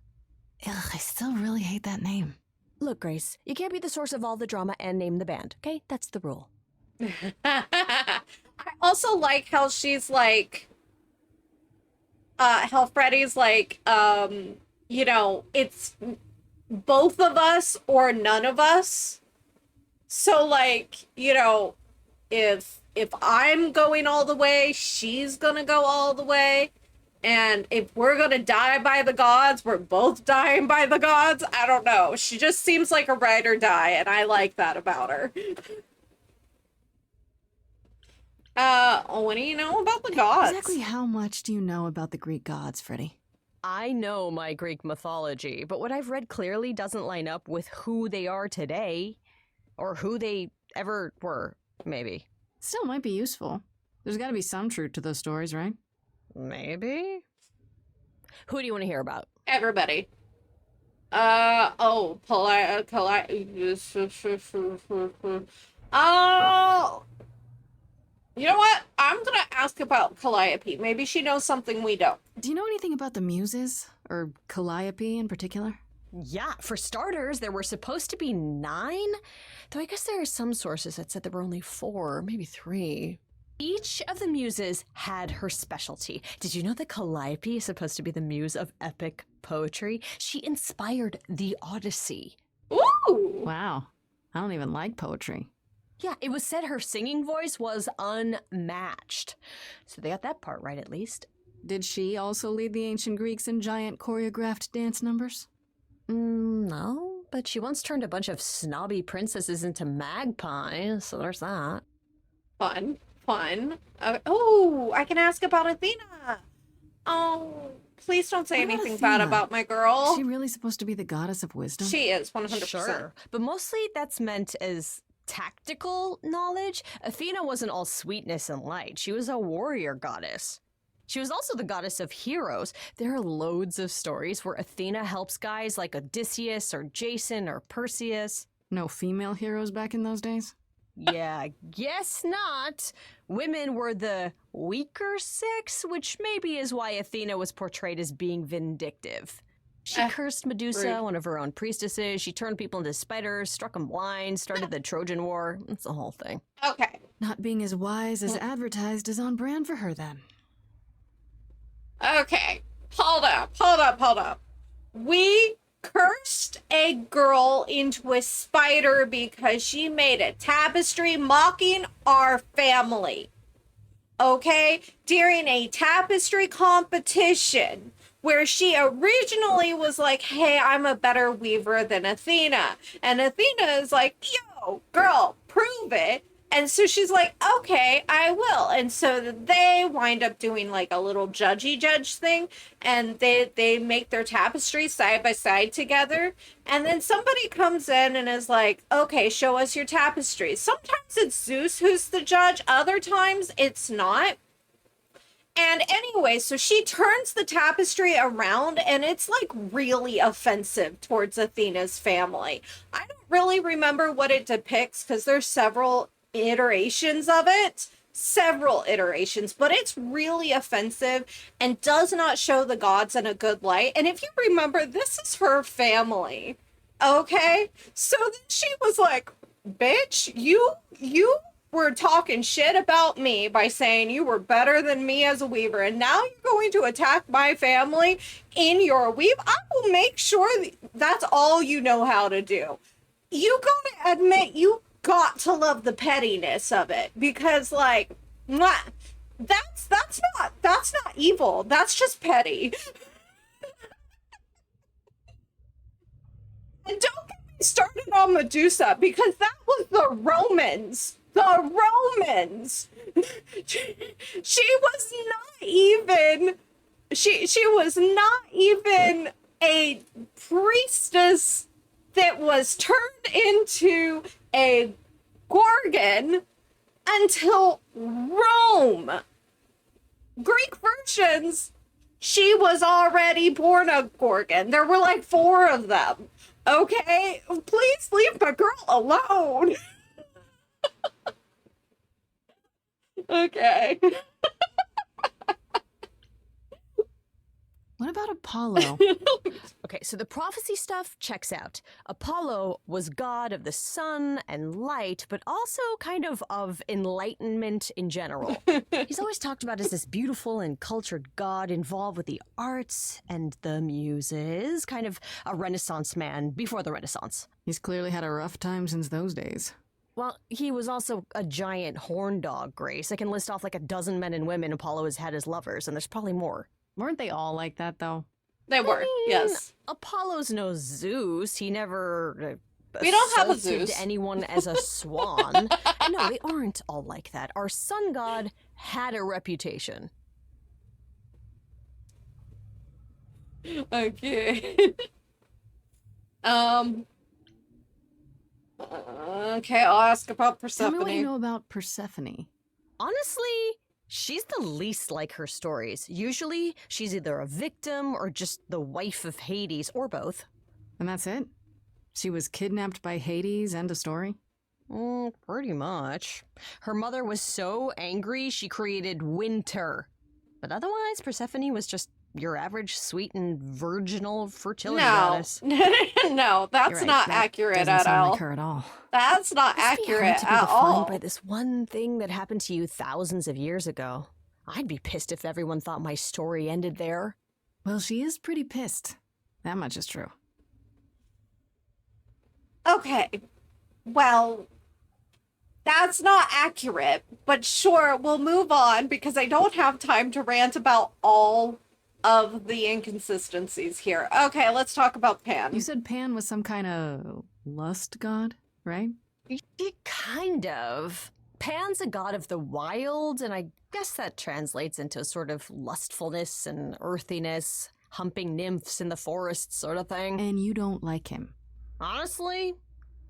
[SPEAKER 3] Ugh, I still really hate that name.
[SPEAKER 9] Look, Grace, you can't be the source of all the drama and name the band, okay? That's the rule.
[SPEAKER 1] I also like how she's like, how Freddie's like, you know, it's both of us or none of us. So like, you know, if I'm going all the way, she's gonna go all the way. And if we're gonna die by the gods, we're both dying by the gods. I don't know. She just seems like a ride or die, and I like that about her. What do you know about the gods?
[SPEAKER 3] Exactly how much do you know about the Greek gods, Freddie?
[SPEAKER 9] I know my Greek mythology, but what I've read clearly doesn't line up with who they are today. Or who they ever were, maybe.
[SPEAKER 3] Still might be useful. There's gotta be some truth to those stories, right?
[SPEAKER 9] Maybe? Who do you want to hear about?
[SPEAKER 1] Everybody. Oh, you know what? I'm gonna ask about Calliope. Maybe she knows something we don't.
[SPEAKER 3] Do you know anything about the Muses? Or Calliope in particular?
[SPEAKER 9] Yeah, for starters, there were supposed to be 9, though I guess there are some sources that said there were only 4, maybe 3. Each of the muses had her specialty. Did you know that Calliope is supposed to be the muse of epic poetry? She inspired the Odyssey.
[SPEAKER 1] Ooh!
[SPEAKER 3] Wow. I don't even like poetry.
[SPEAKER 9] Yeah, it was said her singing voice was unmatched. So they got that part right, at least.
[SPEAKER 3] Did she also lead the ancient Greeks in giant choreographed dance numbers?
[SPEAKER 9] No, but she once turned a bunch of snobby princesses into magpies, so there's that.
[SPEAKER 1] Fun. Oh, I can ask about Athena. Oh, please don't say
[SPEAKER 3] What about
[SPEAKER 1] anything bad
[SPEAKER 3] Athena?
[SPEAKER 1] about my girl.
[SPEAKER 3] Is she really supposed to be the goddess of wisdom?
[SPEAKER 1] She is, 100%.
[SPEAKER 9] Sure, but mostly that's meant as tactical knowledge. Athena wasn't all sweetness and light. She was a warrior goddess. She was also the goddess of heroes. There are loads of stories where Athena helps guys like Odysseus or Jason or Perseus.
[SPEAKER 3] No female heroes back in those days?
[SPEAKER 9] Yeah, guess not. Women were the weaker sex, which maybe is why Athena was portrayed as being vindictive. She cursed Medusa,
[SPEAKER 1] rude.
[SPEAKER 9] one of her own priestesses. She turned people into spiders, struck them blind, started the Trojan War. It's the whole thing.
[SPEAKER 1] Okay.
[SPEAKER 3] Not being as wise as advertised is on brand for her then.
[SPEAKER 1] Okay. Hold up. We cursed a girl into a spider because she made a tapestry mocking our family. Okay? During a tapestry competition where she originally was like, hey, I'm a better weaver than Athena. And Athena is like, yo, girl, prove it. And so she's like, okay, I will. And so they wind up doing like a little judge thing. And they make their tapestries side by side together. And then somebody comes in and is like, okay, show us your tapestry. Sometimes it's Zeus who's the judge. Other times it's not. And anyway, so she turns the tapestry around and it's like really offensive towards Athena's family. I don't really remember what it depicts because there's several iterations of it, but it's really offensive and does not show the gods in a good light. And if you remember, this is her family. Okay? So then she was like, bitch, you were talking shit about me by saying you were better than me as a weaver, and now you're going to attack my family in your weave? I will make sure that's all you know how to do. You gotta admit, you got to love the pettiness of it, because like, mwah, that's not evil. That's just petty. And don't get me started on Medusa, because that was the Romans. She was not even a priestess that was turned into a Gorgon until Rome. Greek versions, she was already born a Gorgon. There were like 4 of them. Okay? Please leave my girl alone. Okay.
[SPEAKER 3] What about Apollo?
[SPEAKER 9] Okay, so the prophecy stuff checks out. Apollo was god of the sun and light, but also kind of enlightenment in general. He's always talked about as this beautiful and cultured god involved with the arts and the muses, kind of a Renaissance man before the Renaissance.
[SPEAKER 3] He's clearly had a rough time since those days.
[SPEAKER 9] Well, he was also a giant horn dog, Grace. I can list off like a dozen men and women Apollo has had as lovers, and there's probably more.
[SPEAKER 3] Weren't they all like that, though?
[SPEAKER 1] They were, yes.
[SPEAKER 9] Apollo's no Zeus. He never
[SPEAKER 1] We don't have a
[SPEAKER 9] assaulted
[SPEAKER 1] Zeus.
[SPEAKER 9] anyone as a swan. And no, they aren't all like that. Our sun god had a reputation.
[SPEAKER 1] Okay. Okay, I'll ask about
[SPEAKER 3] Tell me what you
[SPEAKER 1] Persephone.
[SPEAKER 3] know about Persephone.
[SPEAKER 9] Honestly, she's the least like her stories. Usually, she's either a victim or just the wife of Hades, or both.
[SPEAKER 3] And that's it? She was kidnapped by Hades, end of story?
[SPEAKER 9] Pretty much. Her mother was so angry she created winter. But otherwise, Persephone was just your average sweet and virginal fertility
[SPEAKER 1] No,
[SPEAKER 9] goddess.
[SPEAKER 1] no, that's
[SPEAKER 3] You're right,
[SPEAKER 1] not
[SPEAKER 3] that
[SPEAKER 1] accurate
[SPEAKER 3] doesn't
[SPEAKER 1] at
[SPEAKER 3] sound
[SPEAKER 1] all.
[SPEAKER 3] like her at all.
[SPEAKER 1] That's not
[SPEAKER 9] Must be hard
[SPEAKER 1] accurate
[SPEAKER 9] to be
[SPEAKER 1] at
[SPEAKER 9] defined
[SPEAKER 1] all.
[SPEAKER 9] by this one thing that happened to you thousands of years ago. I'd be pissed if everyone thought my story ended there.
[SPEAKER 3] Well, she is pretty pissed. That much is true.
[SPEAKER 1] Okay, well, that's not accurate, but sure, we'll move on because I don't have time to rant about all of the inconsistencies here. Okay, let's talk about Pan.
[SPEAKER 3] You said Pan was some kind of lust god, right?
[SPEAKER 9] Kind of. Pan's a god of the wild, and I guess that translates into a sort of lustfulness and earthiness, humping nymphs in the forest sort of thing.
[SPEAKER 3] And you don't like him.
[SPEAKER 9] Honestly,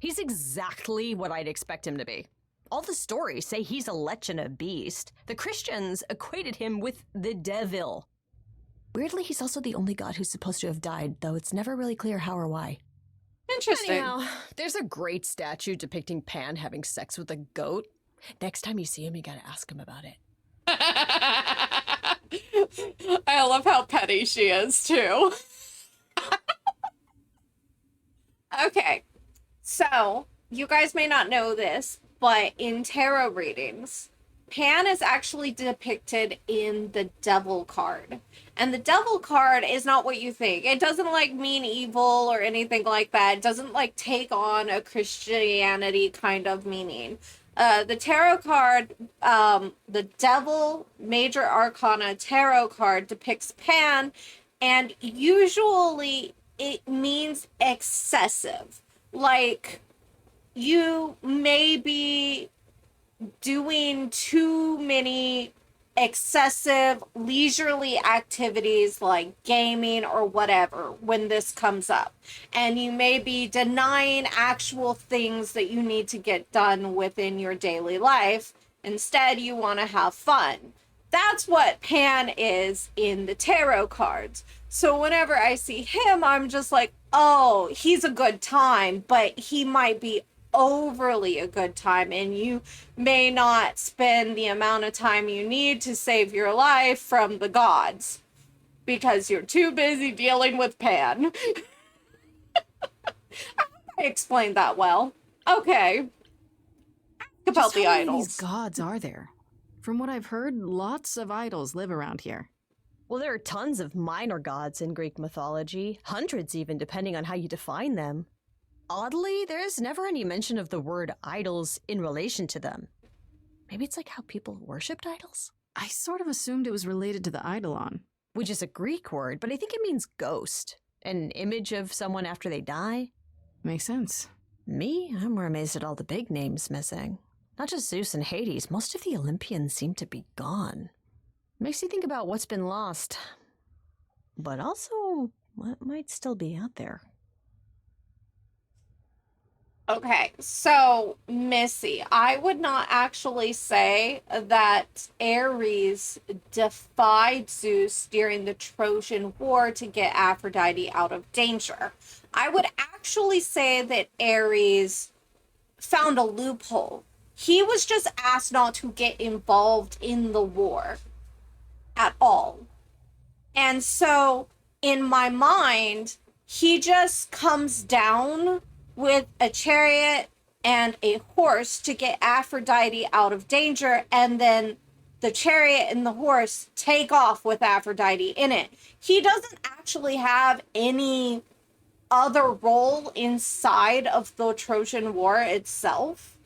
[SPEAKER 9] he's exactly what I'd expect him to be. All the stories say he's a lech and a beast. The Christians equated him with the devil. Weirdly, he's also the only god who's supposed to have died, though it's never really clear how or why.
[SPEAKER 1] Interesting.
[SPEAKER 9] Anyhow, there's a great statue depicting Pan having sex with a goat. Next time you see him, you gotta ask him about it.
[SPEAKER 1] I love how petty she is, too. Okay, so you guys may not know this, but in tarot readings, Pan is actually depicted in the Devil card. And the Devil card is not what you think. It doesn't like mean evil or anything like that. It doesn't like take on a Christianity kind of meaning. The tarot card, the Devil Major Arcana tarot card depicts Pan, and usually it means excessive. Like, you may be doing too many excessive leisurely activities like gaming or whatever when this comes up, and you may be denying actual things that you need to get done within your daily life. Instead, you want to have fun. That's what Pan is in the tarot cards. So whenever I see him, I'm just like, oh, he's a good time, but he might be overly a good time, and you may not spend the amount of time you need to save your life from the gods because you're too busy dealing with Pan. I explained that well. Okay. About
[SPEAKER 3] Just
[SPEAKER 1] the
[SPEAKER 3] how many of
[SPEAKER 1] idols.
[SPEAKER 3] these gods are there? From what I've heard, lots of idols live around here.
[SPEAKER 9] Well, there are tons of minor gods in Greek mythology, hundreds even, depending on how you define them. Oddly, there is never any mention of the word idols in relation to them. Maybe it's like how people worshipped idols?
[SPEAKER 3] I sort of assumed it was related to the eidolon.
[SPEAKER 9] Which is a Greek word, but I think it means ghost. An image of someone after they die.
[SPEAKER 3] Makes sense.
[SPEAKER 9] Me, I'm more amazed at all the big names missing. Not just Zeus and Hades, most of the Olympians seem to be gone. Makes you think about what's been lost. But also, what might still be out there.
[SPEAKER 1] Okay, so Missy, I would not actually say that Ares defied Zeus during the Trojan War to get Aphrodite out of danger. I would actually say that Ares found a loophole. He was just asked not to get involved in the war at all. And so in my mind, he just comes down with a chariot and a horse to get Aphrodite out of danger, and then the chariot and the horse take off with Aphrodite in it. He doesn't actually have any other role inside of the Trojan War itself.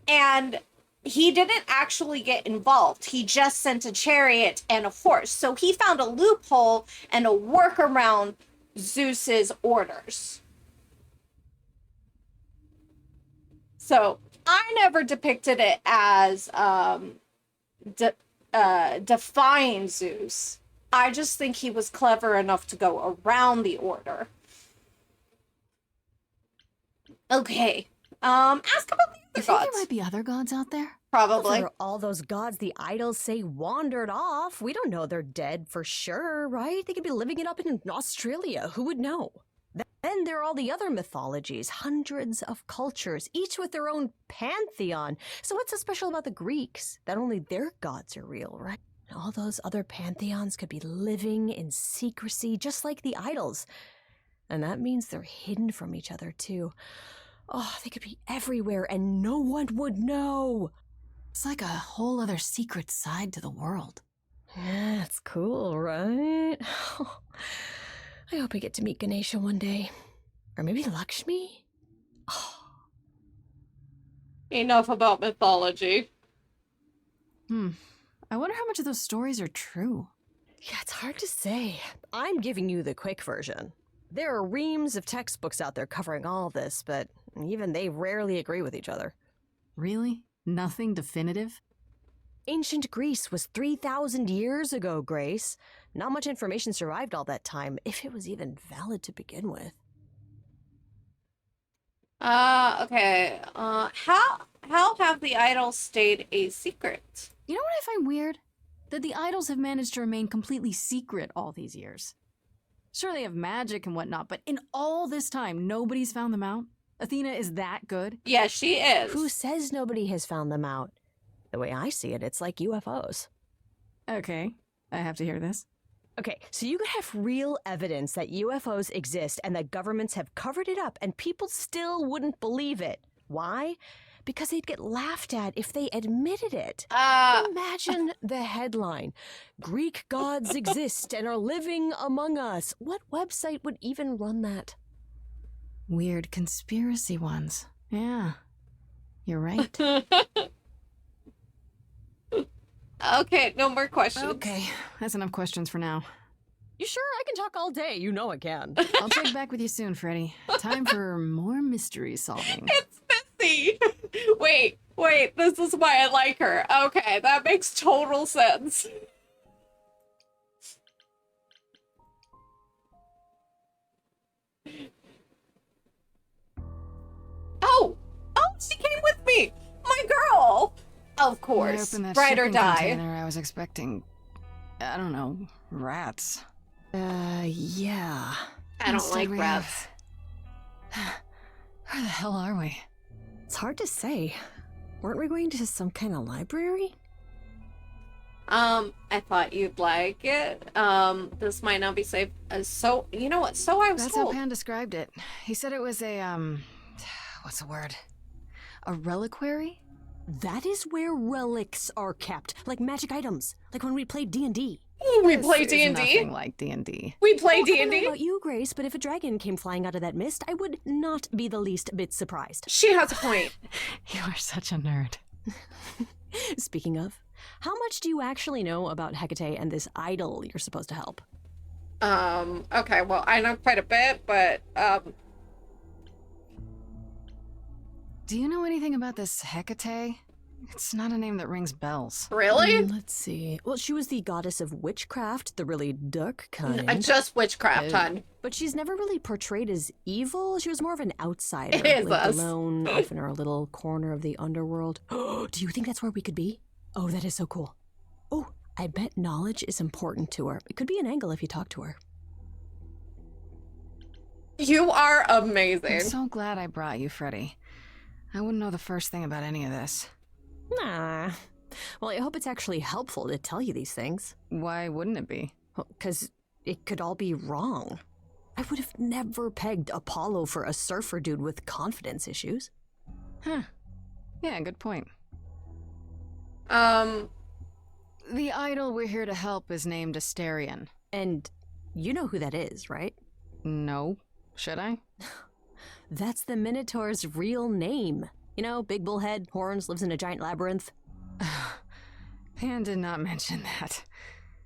[SPEAKER 1] And he didn't actually get involved. He just sent a chariot and a horse. So he found a loophole and a workaround Zeus's orders. So I never depicted it as defying Zeus. I just think he was clever enough to go around the order. Okay. Ask about the
[SPEAKER 3] You
[SPEAKER 1] other
[SPEAKER 3] think
[SPEAKER 1] gods.
[SPEAKER 3] there might be other gods out there?
[SPEAKER 1] Probably.
[SPEAKER 9] For all those gods the idols say wandered off, we don't know they're dead for sure, right? They could be living it up in Australia. Who would know? Then there are all the other mythologies, hundreds of cultures, each with their own pantheon. So what's so special about the Greeks? That only their gods are real, right? All those other pantheons could be living in secrecy, just like the idols. And that means they're hidden from each other, too. Oh, they could be everywhere and no one would know.
[SPEAKER 3] It's like a whole other secret side to the world.
[SPEAKER 9] Yeah, it's cool, right? I hope I get to meet Ganesha one day. Or maybe Lakshmi?
[SPEAKER 1] Enough about mythology.
[SPEAKER 3] I wonder how much of those stories are true.
[SPEAKER 9] Yeah, it's hard to say. I'm giving you the quick version. There are reams of textbooks out there covering all this, but even they rarely agree with each other.
[SPEAKER 3] Really? Nothing definitive?
[SPEAKER 9] Ancient Greece was 3,000 years ago, Grace. Not much information survived all that time, if it was even valid to begin with.
[SPEAKER 1] Okay. How have the idols stayed a secret?
[SPEAKER 3] You know what I find weird? That the idols have managed to remain completely secret all these years. Sure, they have magic and whatnot, but in all this time, nobody's found them out? Athena is that good?
[SPEAKER 1] Yeah, she is.
[SPEAKER 9] Who says nobody has found them out? The way I see it, it's like UFOs.
[SPEAKER 3] Okay, I have to hear this.
[SPEAKER 9] Okay, so you could have real evidence that UFOs exist and that governments have covered it up and people still wouldn't believe it. Why? Because they'd get laughed at if they admitted it. Imagine the headline. Greek gods exist and are living among us. What website would even run that?
[SPEAKER 3] Weird conspiracy ones. Yeah, you're right.
[SPEAKER 1] Okay, no more questions.
[SPEAKER 3] Okay, that's enough questions for now.
[SPEAKER 9] You sure? I can talk all day. You know I can.
[SPEAKER 3] I'll check back with you soon, Freddie. Time for more mystery solving.
[SPEAKER 1] It's Missy. Wait, this is why I like her. Okay, that makes total sense. Oh, she came with me. My girl. Of
[SPEAKER 3] When I
[SPEAKER 1] course.
[SPEAKER 3] opened that
[SPEAKER 1] Ride or
[SPEAKER 3] shipping
[SPEAKER 1] die.
[SPEAKER 3] container, I was expecting, I don't know, rats.
[SPEAKER 9] Yeah.
[SPEAKER 1] I don't
[SPEAKER 3] Instead,
[SPEAKER 1] like
[SPEAKER 3] we
[SPEAKER 1] rats.
[SPEAKER 3] Where the hell are we?
[SPEAKER 9] It's hard to say. Weren't we going to some kind of library?
[SPEAKER 1] I thought you'd like it. This might not be safe. So, you know what? So I was
[SPEAKER 3] That's how
[SPEAKER 1] told.
[SPEAKER 3] Pan described it. He said it was a, what's the word? A reliquary?
[SPEAKER 9] That is where relics are kept, like magic items, like when we played D&D.
[SPEAKER 1] We
[SPEAKER 3] This
[SPEAKER 1] play
[SPEAKER 3] is
[SPEAKER 1] D&D.
[SPEAKER 3] nothing like D&D.
[SPEAKER 1] We play
[SPEAKER 9] I don't know
[SPEAKER 1] D&D.
[SPEAKER 9] about you, Grace, but if a dragon came flying out of that mist, I would not be the least bit surprised.
[SPEAKER 1] She has a point.
[SPEAKER 3] You are such a nerd.
[SPEAKER 9] Speaking of, how much do you actually know about Hecate and this idol you're supposed to help?
[SPEAKER 1] Okay, well, I know quite a bit, but,
[SPEAKER 3] Do you know anything about this Hecate? It's not a name that rings bells.
[SPEAKER 1] really?
[SPEAKER 9] Let's see. Well, she was the goddess of witchcraft, the really dark kind.
[SPEAKER 1] Just witchcraft, hun.
[SPEAKER 9] But she's never really portrayed as evil. She was more of an outsider.
[SPEAKER 1] It is
[SPEAKER 9] lived
[SPEAKER 1] us.
[SPEAKER 9] alone, off in her little corner of the underworld. Do you think that's where we could be? Oh, that is so cool. Oh, I bet knowledge is important to her. It could be an angle if you talk to her.
[SPEAKER 1] You are
[SPEAKER 3] I'm
[SPEAKER 1] amazing.
[SPEAKER 3] so glad I brought you, Freddie. I wouldn't know the first thing about any of this.
[SPEAKER 9] Nah. Well, I hope it's actually helpful to tell you these things.
[SPEAKER 3] Why wouldn't it be?
[SPEAKER 9] Because it could all be wrong. I would have never pegged Apollo for a surfer dude with confidence issues.
[SPEAKER 3] Huh. Yeah, good point.
[SPEAKER 1] Um,
[SPEAKER 3] The idol we're here to help is named Asterion.
[SPEAKER 9] And you know who that is, right?
[SPEAKER 3] No. Should I?
[SPEAKER 9] That's the Minotaur's real name. You know, big bullhead, horns, lives in a giant labyrinth.
[SPEAKER 3] Pan did not mention that.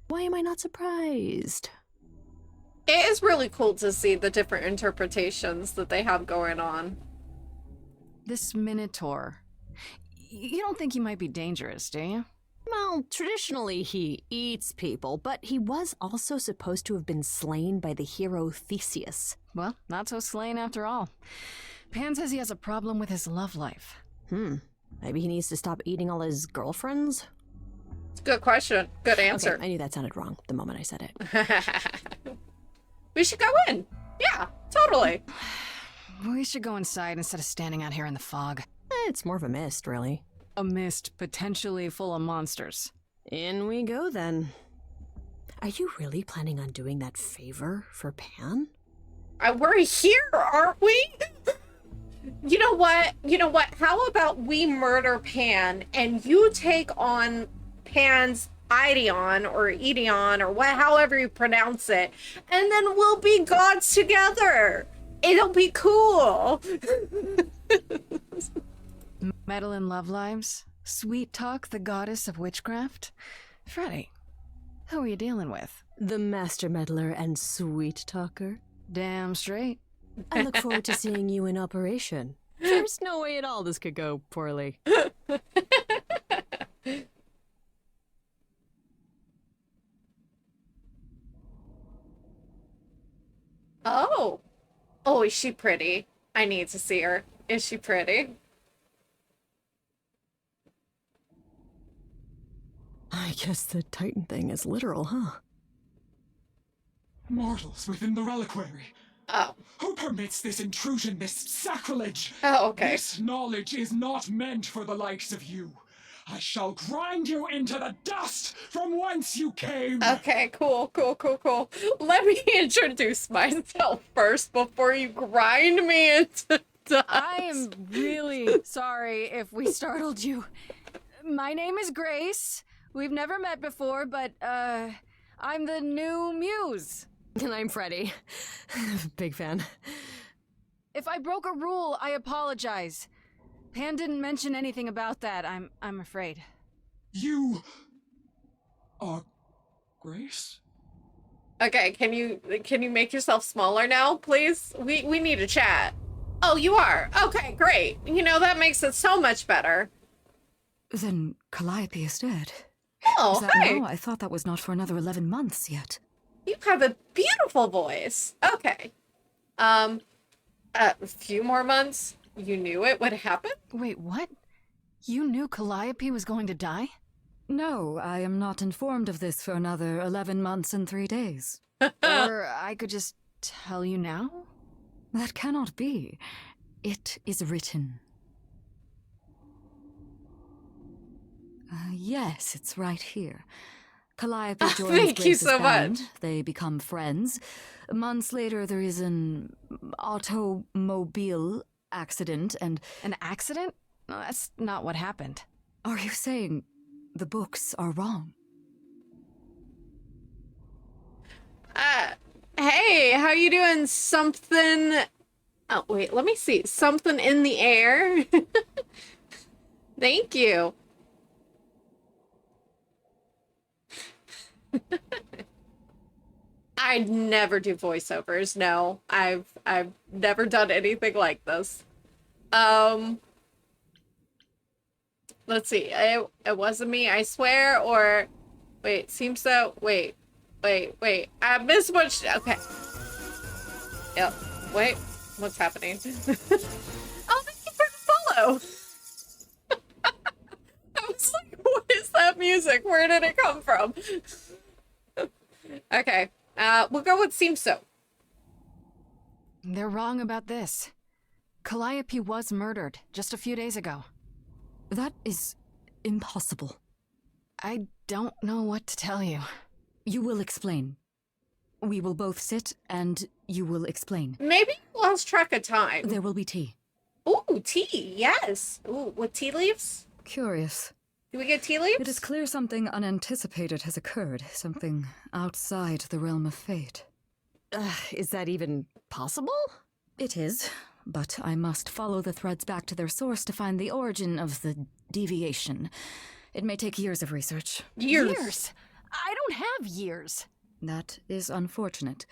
[SPEAKER 9] Why am I not surprised?
[SPEAKER 1] it is really cool to see the different interpretations that they have going on.
[SPEAKER 3] This Minotaur. You don't think he might be dangerous, do you?
[SPEAKER 9] Well, traditionally he eats people, but he was also supposed to have been slain by the hero Theseus.
[SPEAKER 3] Well, not so slain after all. Pan says he has a problem with his love life.
[SPEAKER 9] Maybe he needs to stop eating all his girlfriends?
[SPEAKER 1] It's a good question. Good answer.
[SPEAKER 9] Okay, I knew that sounded wrong the moment I said it.
[SPEAKER 1] We should go in. Yeah, totally.
[SPEAKER 3] We should go inside instead of standing out here in the fog.
[SPEAKER 9] It's more of a mist, really.
[SPEAKER 3] A mist potentially full of monsters.
[SPEAKER 9] In we go, then. Are you really planning on doing that favor for Pan?
[SPEAKER 1] We're here, aren't we? You know what? How about we murder Pan and you take on Pan's Ideon or Edeon or however you pronounce it, and then we'll be gods together. It'll be cool.
[SPEAKER 3] Metal and love lives? Sweet Talk, the goddess of witchcraft? Freddie, who are you dealing with?
[SPEAKER 9] The master meddler and sweet talker.
[SPEAKER 3] Damn straight.
[SPEAKER 9] I look forward to seeing you in operation. There's no way at all this could go poorly.
[SPEAKER 1] Oh. Oh, is she pretty? I need to see her. Is she pretty?
[SPEAKER 9] I guess the Titan thing is literal, huh?
[SPEAKER 10] Mortals within the reliquary.
[SPEAKER 1] Oh.
[SPEAKER 10] Who permits this intrusion, this sacrilege?
[SPEAKER 1] Oh, okay.
[SPEAKER 10] This knowledge is not meant for the likes of you. I shall grind you into the dust from whence you came.
[SPEAKER 1] Okay, cool. Let me introduce myself first before you grind me into dust.
[SPEAKER 3] I am really sorry if we startled you. My name is Grace. We've never met before, but, I'm the new muse.
[SPEAKER 9] And I'm Freddie. Big fan.
[SPEAKER 3] If I broke a rule, I apologize. Pan didn't mention anything about that, I'm afraid.
[SPEAKER 10] You are Grace?
[SPEAKER 1] Okay, can you make yourself smaller now, please? We need to chat. Oh, you are? Okay, great. That makes it so much better.
[SPEAKER 11] Then Calliope is dead.
[SPEAKER 1] Oh,
[SPEAKER 11] Is that
[SPEAKER 1] hi.
[SPEAKER 11] now? I thought that was not for another 11 months yet.
[SPEAKER 1] You have a beautiful voice. Okay. A few more months? You knew it would happen?
[SPEAKER 3] Wait, what? You knew Calliope was going to die?
[SPEAKER 11] No, I am not informed of this for another 11 months and 3 days.
[SPEAKER 3] Or I could just tell you now?
[SPEAKER 11] That cannot be. It is written. Yes, it's right here. Calliope joins
[SPEAKER 1] Thank you
[SPEAKER 11] Grace's
[SPEAKER 1] so
[SPEAKER 11] band.
[SPEAKER 1] much.
[SPEAKER 11] They become friends. Months later, there is an automobile accident, and
[SPEAKER 3] An accident? No, that's not what happened.
[SPEAKER 11] are you saying the books are wrong?
[SPEAKER 1] Hey, how you doing? Something... Oh, wait, let me see. Something in the air? Thank you. I'd never do voiceovers. No, I've never done anything like this. Let's see. It wasn't me, I swear. Or wait, seems so. Wait. I missed what. Okay. Yep. Wait. What's happening? Oh, thank you for the follow. I was like, what is that music? Where did it come from? Okay. We'll go with seems so.
[SPEAKER 3] They're wrong about this. Calliope was murdered just a few days ago.
[SPEAKER 11] That is impossible.
[SPEAKER 3] I don't know what to tell you.
[SPEAKER 11] You will explain. We will both sit and you will explain.
[SPEAKER 1] Maybe you lost track of time.
[SPEAKER 11] There will be tea.
[SPEAKER 1] Ooh, tea, yes. Ooh, with tea leaves?
[SPEAKER 11] Curious.
[SPEAKER 1] Do we get tea leaves?
[SPEAKER 11] It is clear something unanticipated has occurred, something outside the realm of fate.
[SPEAKER 9] Is that even possible?
[SPEAKER 11] It is, but I must follow the threads back to their source to find the origin of the deviation. It may take years of research.
[SPEAKER 3] Years? I don't have years.
[SPEAKER 11] That is unfortunate.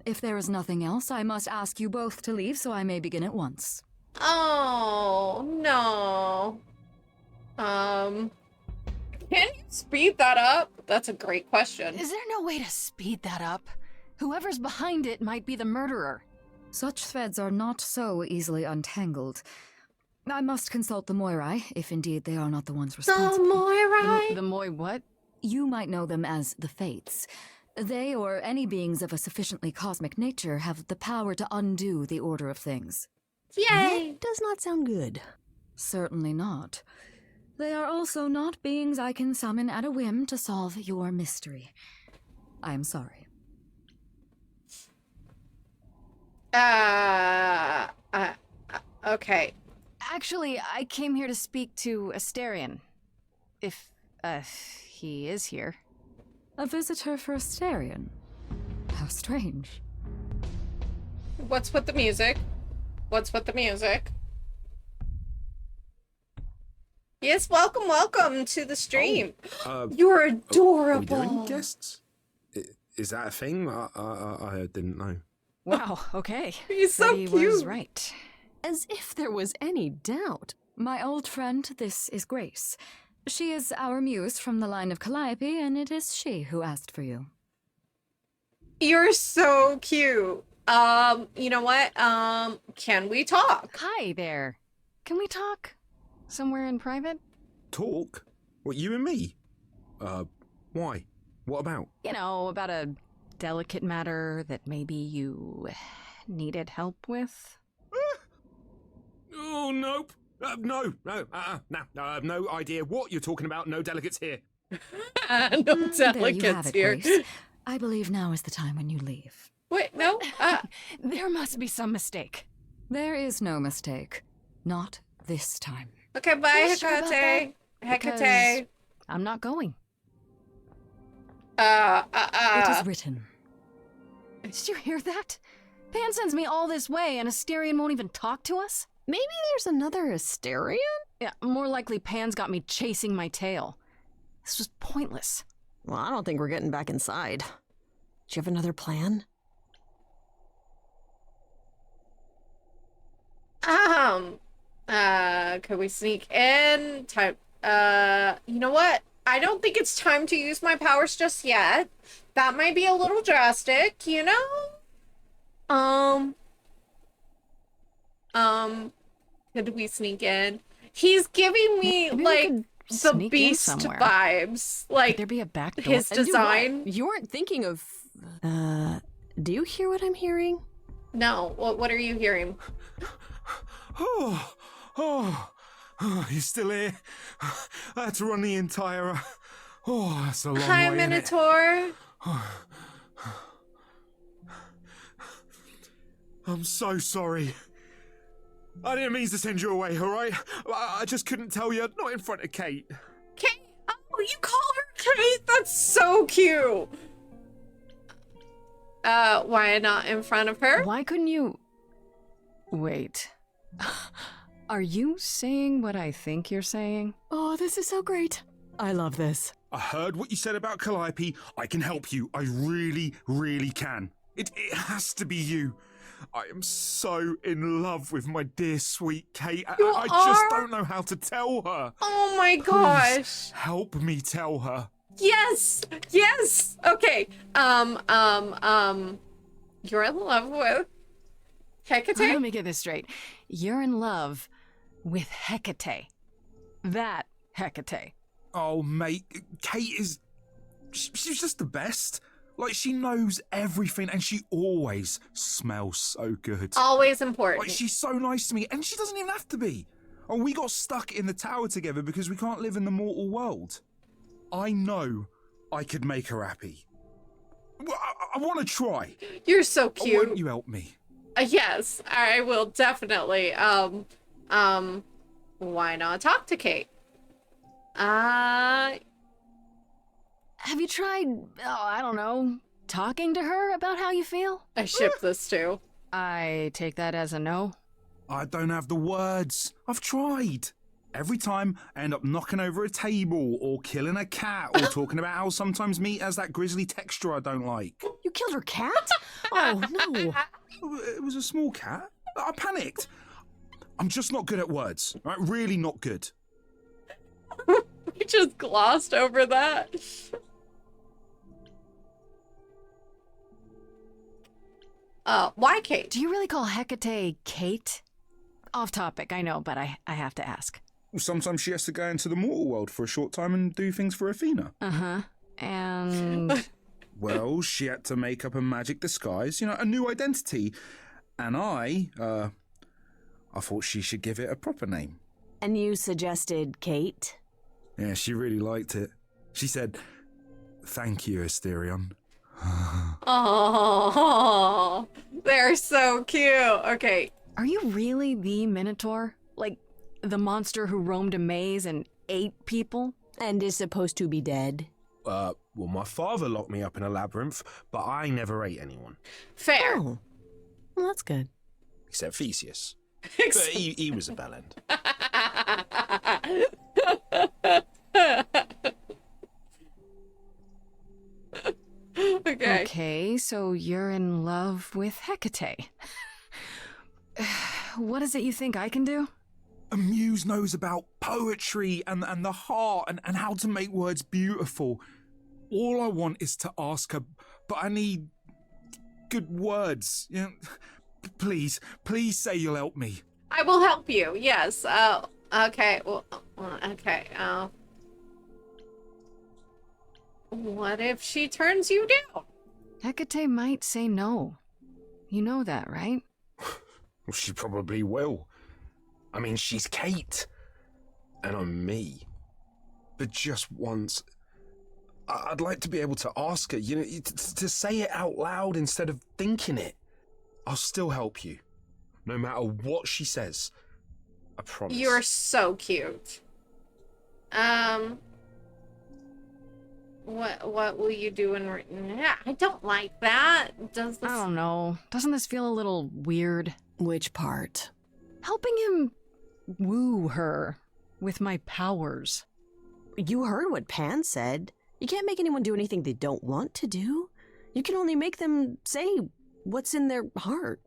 [SPEAKER 11] If there is nothing else, I must ask you both to leave so I may begin at once.
[SPEAKER 1] Oh, no. Can you speed that up? That's a great question.
[SPEAKER 3] Is there no way to speed that up? Whoever's behind it might be the murderer.
[SPEAKER 11] Such threads are not so easily untangled. I must consult the Moirai, if indeed they are not the ones responsible.
[SPEAKER 1] The Moirai?
[SPEAKER 3] The Moi what?
[SPEAKER 11] You might know them as the Fates. They, or any beings of a sufficiently cosmic nature, have the power to undo the order of things.
[SPEAKER 1] Yay!
[SPEAKER 9] That does not sound good.
[SPEAKER 11] Certainly not. They are also not beings I can summon at a whim to solve your mystery. I am sorry.
[SPEAKER 1] Okay.
[SPEAKER 3] Actually, I came here to speak to Asterion. If, he is here.
[SPEAKER 11] A visitor for Asterion? How strange.
[SPEAKER 1] What's with the music? What's with the music? Yes, welcome to the stream. You're adorable.
[SPEAKER 12] Are we doing guests? Is that a thing? I didn't know.
[SPEAKER 3] Wow, okay.
[SPEAKER 1] He's so
[SPEAKER 3] Freddie
[SPEAKER 1] cute.
[SPEAKER 3] was right.
[SPEAKER 9] As if there was any doubt.
[SPEAKER 11] My old friend, this is Grace. She is our muse from the line of Calliope, and it is she who asked for you.
[SPEAKER 1] You're so cute. You know what? Can we talk?
[SPEAKER 3] Hi there. Can we talk? Somewhere in private?
[SPEAKER 12] Talk? What, you and me? Why? What about?
[SPEAKER 3] You know, about a delicate matter that maybe you needed help with?
[SPEAKER 12] Oh, nope. No, I have no idea what you're talking about. No delegates here.
[SPEAKER 1] No delegates
[SPEAKER 11] There you have it,
[SPEAKER 1] here.
[SPEAKER 11] Grace. I believe now is the time when you leave.
[SPEAKER 1] Wait, no.
[SPEAKER 3] There must be some mistake.
[SPEAKER 11] There is no mistake. Not this time.
[SPEAKER 1] Okay, bye,
[SPEAKER 3] Are you sure about
[SPEAKER 1] Hecate.
[SPEAKER 3] that?
[SPEAKER 1] Hecate.
[SPEAKER 3] I'm not going.
[SPEAKER 11] It is written.
[SPEAKER 3] Did you hear that? Pan sends me all this way and Asterion won't even talk to us?
[SPEAKER 9] Maybe there's another Asterion?
[SPEAKER 3] Yeah, more likely Pan's got me chasing my tail. This was pointless.
[SPEAKER 9] Well, I don't think we're getting back inside. Do you have another plan?
[SPEAKER 1] Could we sneak in? Time. You know what? I don't think it's time to use my powers just yet. That might be a little drastic, you know? Could we sneak in? He's giving me,
[SPEAKER 3] Maybe we
[SPEAKER 1] like,
[SPEAKER 3] could
[SPEAKER 1] the
[SPEAKER 3] sneak in
[SPEAKER 1] Beast
[SPEAKER 3] somewhere.
[SPEAKER 1] vibes.
[SPEAKER 3] Could
[SPEAKER 1] Like,
[SPEAKER 3] there be a back door?
[SPEAKER 1] his design.
[SPEAKER 9] You weren't thinking of... do you hear what I'm hearing?
[SPEAKER 1] No, what are you hearing?
[SPEAKER 12] He's still here. I had to run the entire... that's a long
[SPEAKER 1] Hi,
[SPEAKER 12] way, innit?
[SPEAKER 1] Minotaur.
[SPEAKER 12] I'm so sorry. I didn't mean to send you away, alright? I just couldn't tell you, not in front of Kate.
[SPEAKER 1] Kate? Oh, you call her Kate? That's so cute. Why not in front of her?
[SPEAKER 3] Why couldn't you... Wait. Are you saying what I think you're saying?
[SPEAKER 9] Oh, this is so great. I love this.
[SPEAKER 12] I heard what you said about Calliope. I can help you. I really, really can. It has to be you. I am so in love with my dear sweet Kate. I just don't know how to tell her.
[SPEAKER 1] Oh my gosh.
[SPEAKER 12] Please help me tell her.
[SPEAKER 1] Yes. Yes. Okay. You're in love with Hecate?
[SPEAKER 3] Let me get this straight. You're in love with Hecate. That Hecate.
[SPEAKER 12] Oh, mate, Kate is... She's just the best. Like, she knows everything, and she always smells so good.
[SPEAKER 1] Always important.
[SPEAKER 12] Like, she's so nice to me, and she doesn't even have to be. Oh, we got stuck in the tower together because we can't live in the mortal world. I know I could make her happy. Well, I want to try.
[SPEAKER 1] You're so
[SPEAKER 12] Why
[SPEAKER 1] cute.
[SPEAKER 12] won't you help me?
[SPEAKER 1] Yes, I will definitely. Why not talk to Kate?
[SPEAKER 3] Have you tried, I don't know, talking to her about how you feel?
[SPEAKER 1] I ship this too.
[SPEAKER 3] I take that as a no.
[SPEAKER 12] I don't have the words. I've tried. Every time I end up knocking over a table or killing a cat or talking about how sometimes meat has that grisly texture I don't like.
[SPEAKER 9] You killed her cat? Oh, no.
[SPEAKER 12] It was a small cat. I panicked. I'm just not good at words. Right? Really not good.
[SPEAKER 1] We just glossed over that. Why Kate?
[SPEAKER 3] Do you really call Hecate Kate? Off topic, I know, but I have to ask.
[SPEAKER 12] Sometimes she has to go into the mortal world for a short time and do things for Athena.
[SPEAKER 3] Uh-huh. And...
[SPEAKER 12] Well, she had to make up a magic disguise, a new identity. And I thought she should give it a proper name.
[SPEAKER 9] And you suggested Kate?
[SPEAKER 12] Yeah, she really liked it. She said, "Thank you, Asterion."
[SPEAKER 1] Oh, they're so cute. Okay.
[SPEAKER 3] Are you really the Minotaur? Like, the monster who roamed a maze and ate people?
[SPEAKER 9] And is supposed to be dead?
[SPEAKER 13] Well, my father locked me up in a labyrinth, but I never ate anyone.
[SPEAKER 1] Fair.
[SPEAKER 9] Oh, well, that's good.
[SPEAKER 13] Except Theseus. But he was a bellend.
[SPEAKER 1] Okay.
[SPEAKER 3] Okay, so you're in love with Hecate. What is it you think I can do?
[SPEAKER 12] A muse knows about poetry and the heart and how to make words beautiful. All I want is to ask her, but I need good words. Please say you'll help me.
[SPEAKER 1] I will help you. Yes. Okay. Well, okay. What if she turns you down?
[SPEAKER 3] Hecate might say no. You know that, right?
[SPEAKER 13] Well, she probably will. I mean, she's Kate. And I'm me. But just once, I'd like to be able to ask her, to say it out loud instead of thinking it. I'll still help you. No matter what she says. I promise.
[SPEAKER 1] You're so cute. What will you do in yeah, I don't like that. Does this...
[SPEAKER 3] I don't know. Doesn't this feel a little weird?
[SPEAKER 9] Which part?
[SPEAKER 3] Helping him woo her with my powers.
[SPEAKER 9] You heard what Pan said. You can't make anyone do anything they don't want to do. You can only make them say what's in their heart.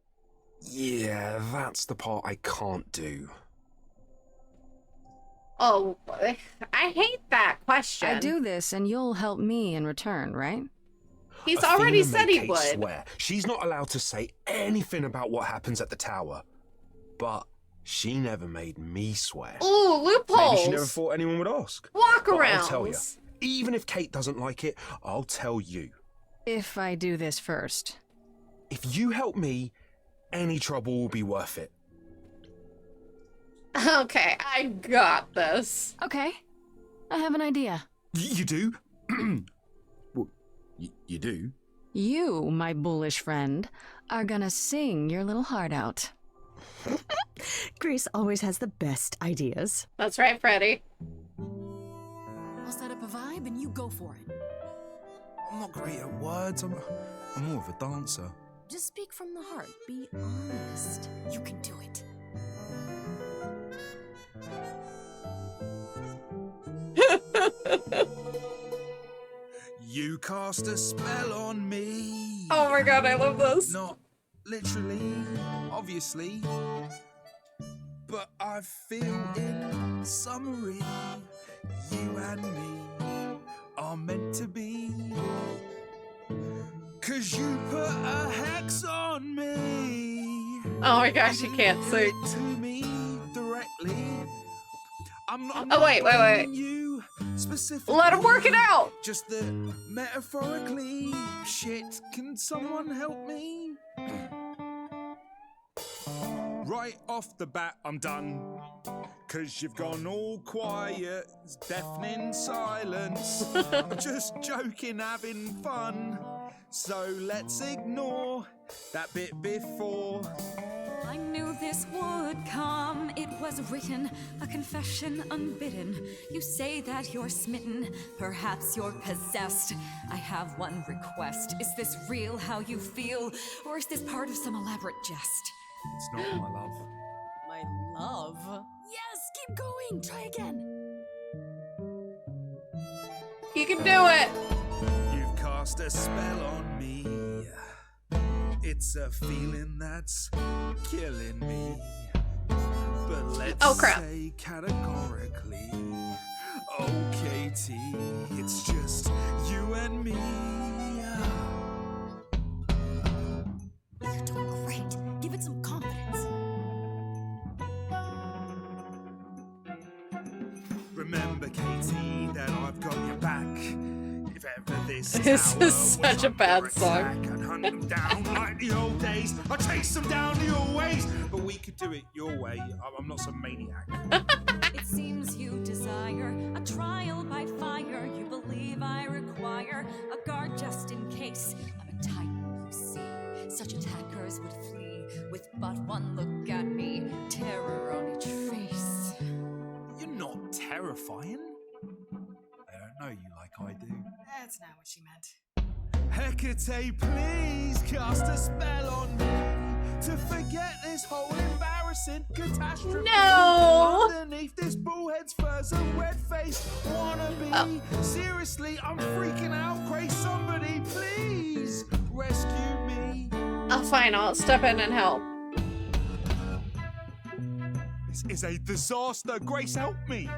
[SPEAKER 13] Yeah, that's the part I can't do.
[SPEAKER 1] Oh, I hate that question.
[SPEAKER 3] I do this and you'll help me in return, right?
[SPEAKER 1] He's
[SPEAKER 13] Athena
[SPEAKER 1] already
[SPEAKER 13] made
[SPEAKER 1] said he
[SPEAKER 13] Kate
[SPEAKER 1] would.
[SPEAKER 13] Swear. She's not allowed to say anything about what happens at the tower. But she never made me swear.
[SPEAKER 1] Ooh, loopholes.
[SPEAKER 13] Maybe she never thought anyone would ask.
[SPEAKER 1] Walk
[SPEAKER 13] But
[SPEAKER 1] around.
[SPEAKER 13] I'll tell you. Even if Kate doesn't like it, I'll tell you.
[SPEAKER 3] If I do this first.
[SPEAKER 13] If you help me, any trouble will be worth it.
[SPEAKER 1] Okay, I got this.
[SPEAKER 3] Okay, I have an idea.
[SPEAKER 12] You do? Well, you do?
[SPEAKER 3] You, my bullish friend, are gonna sing your little heart out.
[SPEAKER 9] Grace always has the best ideas.
[SPEAKER 1] That's right, Freddie.
[SPEAKER 3] I'll set up a vibe and you go for it.
[SPEAKER 12] I'm not great at words. I'm more of a dancer.
[SPEAKER 3] Just speak from the heart. Be honest. You can do it.
[SPEAKER 12] You cast a spell on me.
[SPEAKER 1] Oh my god, I love this.
[SPEAKER 12] Not literally, obviously. But I feel in summary, you and me are meant to be. 'Cause you put a hex on me.
[SPEAKER 1] Oh my gosh, you can't sing.
[SPEAKER 12] To me directly. I'm not
[SPEAKER 1] Oh, wait.
[SPEAKER 12] you specifically.
[SPEAKER 1] Let him work it out.
[SPEAKER 12] Just the metaphorically. Shit, can someone help me? Right off the bat, I'm done. 'Cause you've gone all quiet, deafening silence. I'm just joking, having fun. So let's ignore that bit before.
[SPEAKER 11] I knew this would come. It was written, a confession unbidden. You say that you're smitten, perhaps you're possessed. I have one request. Is this real how you feel, or is this part of some elaborate jest?
[SPEAKER 12] It's not, my love.
[SPEAKER 3] My love. Yes, keep going. Try again.
[SPEAKER 1] You can do it.
[SPEAKER 12] You've cast a spell on me. It's a feeling that's killing me. But let's say categorically, oh, Katie, it's just you and me.
[SPEAKER 3] You're doing great. Give it some confidence.
[SPEAKER 12] Remember, Katie, that I've got your back. If ever this
[SPEAKER 1] is such a bad song.
[SPEAKER 12] I'd hunt them down like the old days. I'd chase them down the old ways. But we could do it your way. I'm not some maniac.
[SPEAKER 11] It seems you desire a trial by fire. You believe I require a guard just in case. I'm a titan, you see. Such attackers would flee with but one look at me. Terror on each face.
[SPEAKER 12] You're not terrifying. I don't know you like I do.
[SPEAKER 3] That's not what she meant.
[SPEAKER 12] Hecate, please cast a spell on me to forget this whole embarrassing catastrophe.
[SPEAKER 1] No!
[SPEAKER 12] Underneath this bullhead's fur's a red-faced wannabe. Seriously, I'm freaking out. Grace, somebody, please rescue me.
[SPEAKER 1] Oh, fine, I'll step in and help.
[SPEAKER 12] This is a disaster. Grace, help me.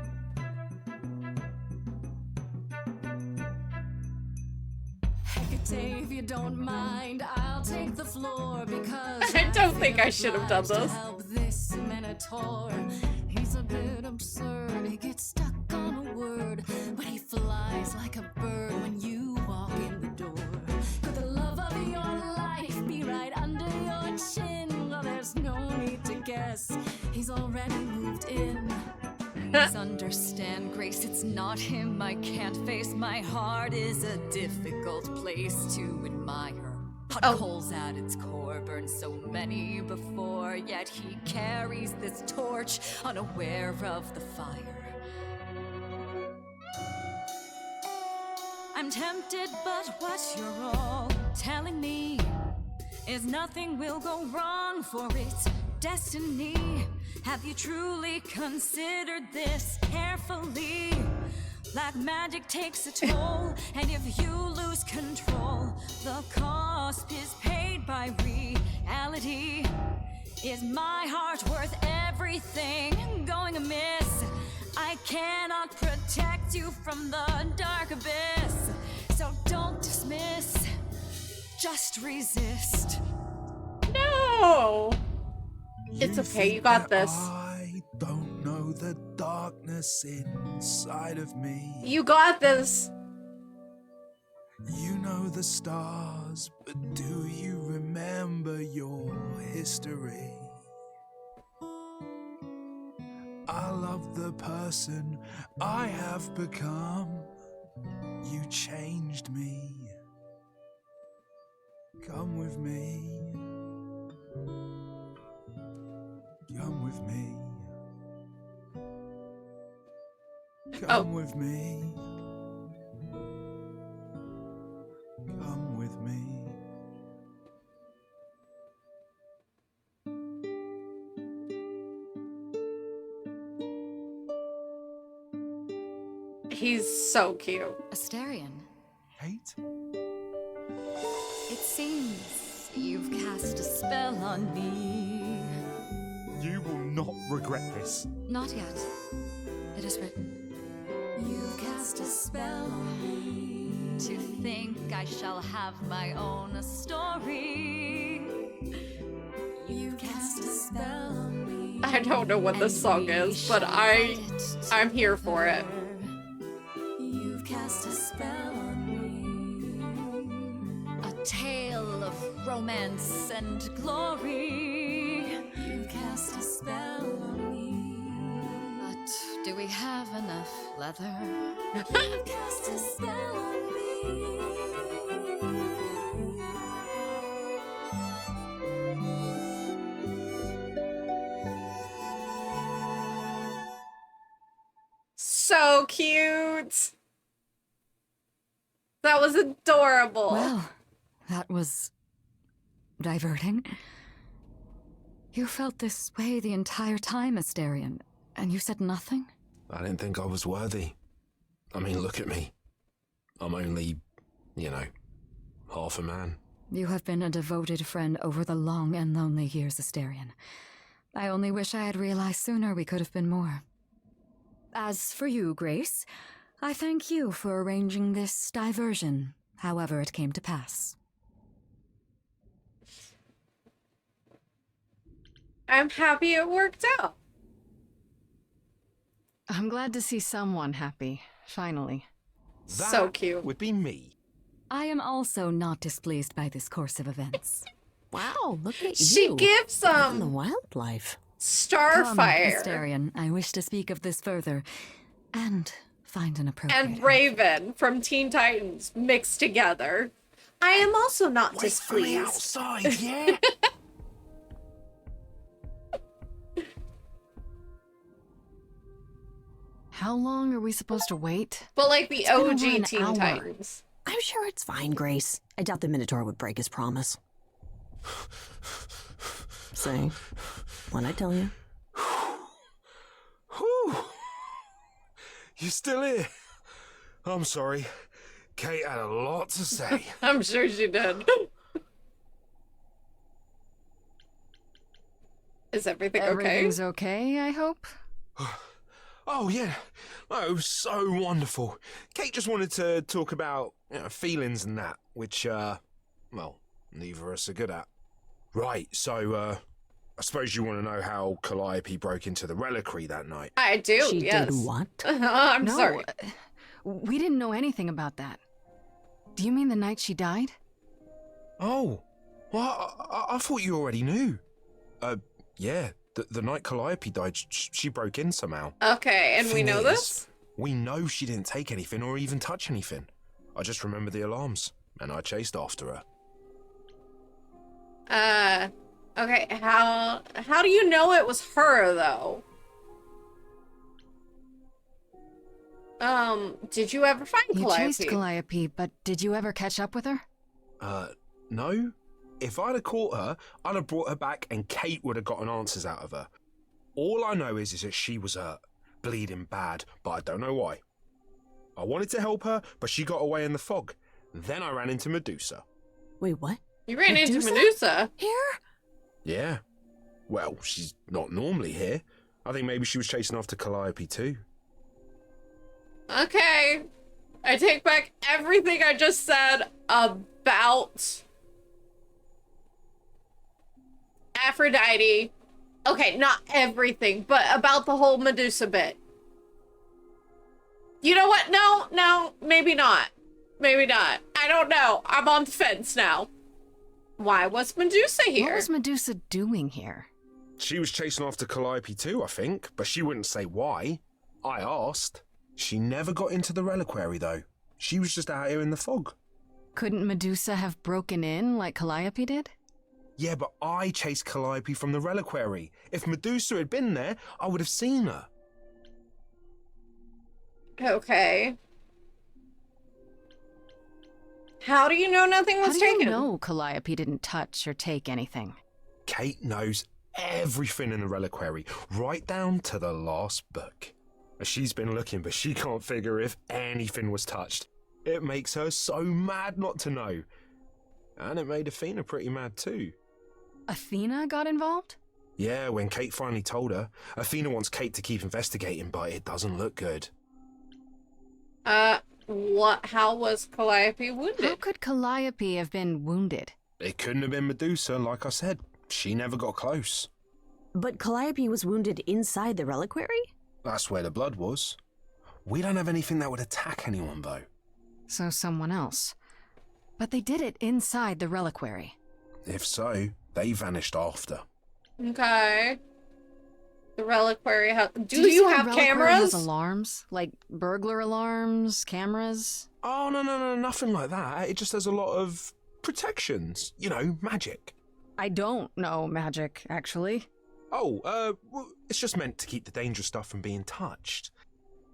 [SPEAKER 3] Hecate, if you don't mind, I'll take the floor because
[SPEAKER 1] I don't think I should have done this.
[SPEAKER 3] Help this minotaur. He's a bit absurd. He gets stuck on a word, but he flies like a bird when you walk in the door. Could the love of your life be right under your chin? Well, there's no need to guess. He's already moved in.
[SPEAKER 11] Please understand, Grace, it's not him I can't face. My heart is a difficult place to admire. Hot coals at its core, burned so many before, yet he carries this torch, unaware of the fire. I'm tempted, but what you're all telling me is nothing will go wrong, for it's destiny. Have you truly considered this carefully? Black magic takes a toll, and if you lose control, the cost is paid by reality. Is my heart worth everything going amiss? I cannot protect you from the dark abyss, so don't dismiss, just resist.
[SPEAKER 1] No! It's okay, you got this.
[SPEAKER 12] I don't know the darkness inside of me.
[SPEAKER 1] You got this.
[SPEAKER 12] You know the stars, but do you remember your history? I love the person I have become. You changed me. Come with me. Come with me. Come with me. Come with me.
[SPEAKER 1] He's so cute.
[SPEAKER 11] Asterion.
[SPEAKER 12] Kate?
[SPEAKER 11] It seems you've cast a spell on me.
[SPEAKER 12] You will not regret this.
[SPEAKER 11] Not yet. It is written. You've cast a spell on me. To think I shall have my own story. You've cast a spell on me.
[SPEAKER 1] I don't know what this song is, but I'm here for it.
[SPEAKER 11] You've cast a spell on me. A tale of romance and glory. You've cast a spell on me. But do we have enough leather? You've cast a spell on me.
[SPEAKER 1] so cute. That was adorable.
[SPEAKER 11] Well, that was diverting. You felt this way the entire time, Asterion, and you said nothing?
[SPEAKER 13] I didn't think I was worthy. I mean, look at me. I'm only, half a man.
[SPEAKER 11] You have been a devoted friend over the long and lonely years, Asterion. I only wish I had realized sooner we could have been more. As for you, Grace, I thank you for arranging this diversion, however it came to pass.
[SPEAKER 1] I'm happy it worked out.
[SPEAKER 4] I'm glad to see someone happy, finally.
[SPEAKER 1] So cute.
[SPEAKER 13] Would be me.
[SPEAKER 11] I am also not displeased by this course of events.
[SPEAKER 8] Wow, look at
[SPEAKER 1] She
[SPEAKER 8] you.
[SPEAKER 1] gives
[SPEAKER 8] Loving the wildlife.
[SPEAKER 11] Come,
[SPEAKER 1] Starfire
[SPEAKER 11] Asterion, I wish to speak of this further, and find an appropriate...
[SPEAKER 1] and Raven from Teen Titans mixed together. I am also not displeased.
[SPEAKER 13] Outside, yeah.
[SPEAKER 4] How long are we supposed to wait?
[SPEAKER 1] But like the
[SPEAKER 8] It's been over
[SPEAKER 1] OG
[SPEAKER 8] an
[SPEAKER 1] Teen
[SPEAKER 8] hour.
[SPEAKER 1] Titans.
[SPEAKER 8] I'm sure it's fine, Grace. I doubt the Minotaur would break his promise. Say, what'd I tell you?
[SPEAKER 13] Whew. You still here? I'm sorry. Kate had a lot to say.
[SPEAKER 1] I'm sure she did. Is everything okay?
[SPEAKER 4] Everything's okay, I hope?
[SPEAKER 13] Oh, yeah. Oh, it was so wonderful. Kate just wanted to talk about feelings and that, which, well, neither of us are good at. Right, so, I suppose you want to know how Calliope broke into the reliquary that night.
[SPEAKER 1] I do,
[SPEAKER 8] She
[SPEAKER 1] yes.
[SPEAKER 8] did what?
[SPEAKER 1] I'm
[SPEAKER 4] No,
[SPEAKER 1] sorry.
[SPEAKER 4] We didn't know anything about that. Do you mean the night she died?
[SPEAKER 13] Oh, well, I thought you already knew. Yeah, the night Calliope died, she broke in somehow.
[SPEAKER 1] Okay, and we
[SPEAKER 13] Thing
[SPEAKER 1] know
[SPEAKER 13] is,
[SPEAKER 1] this?
[SPEAKER 13] We know she didn't take anything or even touch anything. I just remember the alarms, and I chased after her.
[SPEAKER 1] Okay, how do you know it was her, though? Did you ever find
[SPEAKER 4] You
[SPEAKER 1] Calliope?
[SPEAKER 4] chased Calliope, but did you ever catch up with her?
[SPEAKER 13] No. If I'd have caught her, I'd have brought her back and Kate would have gotten answers out of her. All I know is that she was hurt, bleeding bad, but I don't know why. I wanted to help her, but she got away in the fog. Then I ran into Medusa.
[SPEAKER 8] Wait, what?
[SPEAKER 1] You ran into Medusa?
[SPEAKER 8] Here?
[SPEAKER 13] Yeah. Well, she's not normally here. I think maybe she was chasing after Calliope too.
[SPEAKER 1] Okay. I take back everything I just said about Aphrodite. Okay, not everything, but about the whole Medusa bit. You know what? No, maybe not. Maybe not. I don't know. I'm on the fence now. Why was Medusa here?
[SPEAKER 4] What was Medusa doing here?
[SPEAKER 13] She was chasing after Calliope too, I think, but she wouldn't say why. I asked. She never got into the reliquary, though. She was just out here in the fog.
[SPEAKER 4] Couldn't Medusa have broken in like Calliope did?
[SPEAKER 13] Yeah, but I chased Calliope from the reliquary. If Medusa had been there, I would have seen her.
[SPEAKER 1] Okay. How do you know nothing was
[SPEAKER 4] How do
[SPEAKER 1] taken?
[SPEAKER 4] you know Calliope didn't touch or take anything?
[SPEAKER 13] Kate knows everything in the reliquary, right down to the last book. She's been looking, but she can't figure if anything was touched. It makes her so mad not to know. And it made Athena pretty mad too.
[SPEAKER 4] Athena got involved?
[SPEAKER 13] Yeah, when Kate finally told her, Athena wants Kate to keep investigating, but it doesn't look good.
[SPEAKER 1] How was Calliope wounded?
[SPEAKER 4] How could Calliope have been wounded?
[SPEAKER 13] It couldn't have been Medusa, like I said. She never got close.
[SPEAKER 8] But Calliope was wounded inside the reliquary?
[SPEAKER 13] That's where the blood was. We don't have anything that would attack anyone, though.
[SPEAKER 4] So someone else. But they did it inside the reliquary.
[SPEAKER 13] If so, they vanished after.
[SPEAKER 1] Okay. The reliquary Do
[SPEAKER 4] you
[SPEAKER 1] you
[SPEAKER 4] say the
[SPEAKER 1] have
[SPEAKER 4] reliquary
[SPEAKER 1] cameras?
[SPEAKER 4] Has alarms? Like burglar alarms, cameras?
[SPEAKER 13] Oh, no, nothing like that. It just has a lot of protections. You know, magic.
[SPEAKER 4] I don't know magic, actually.
[SPEAKER 13] Oh, well, it's just meant to keep the dangerous stuff from being touched.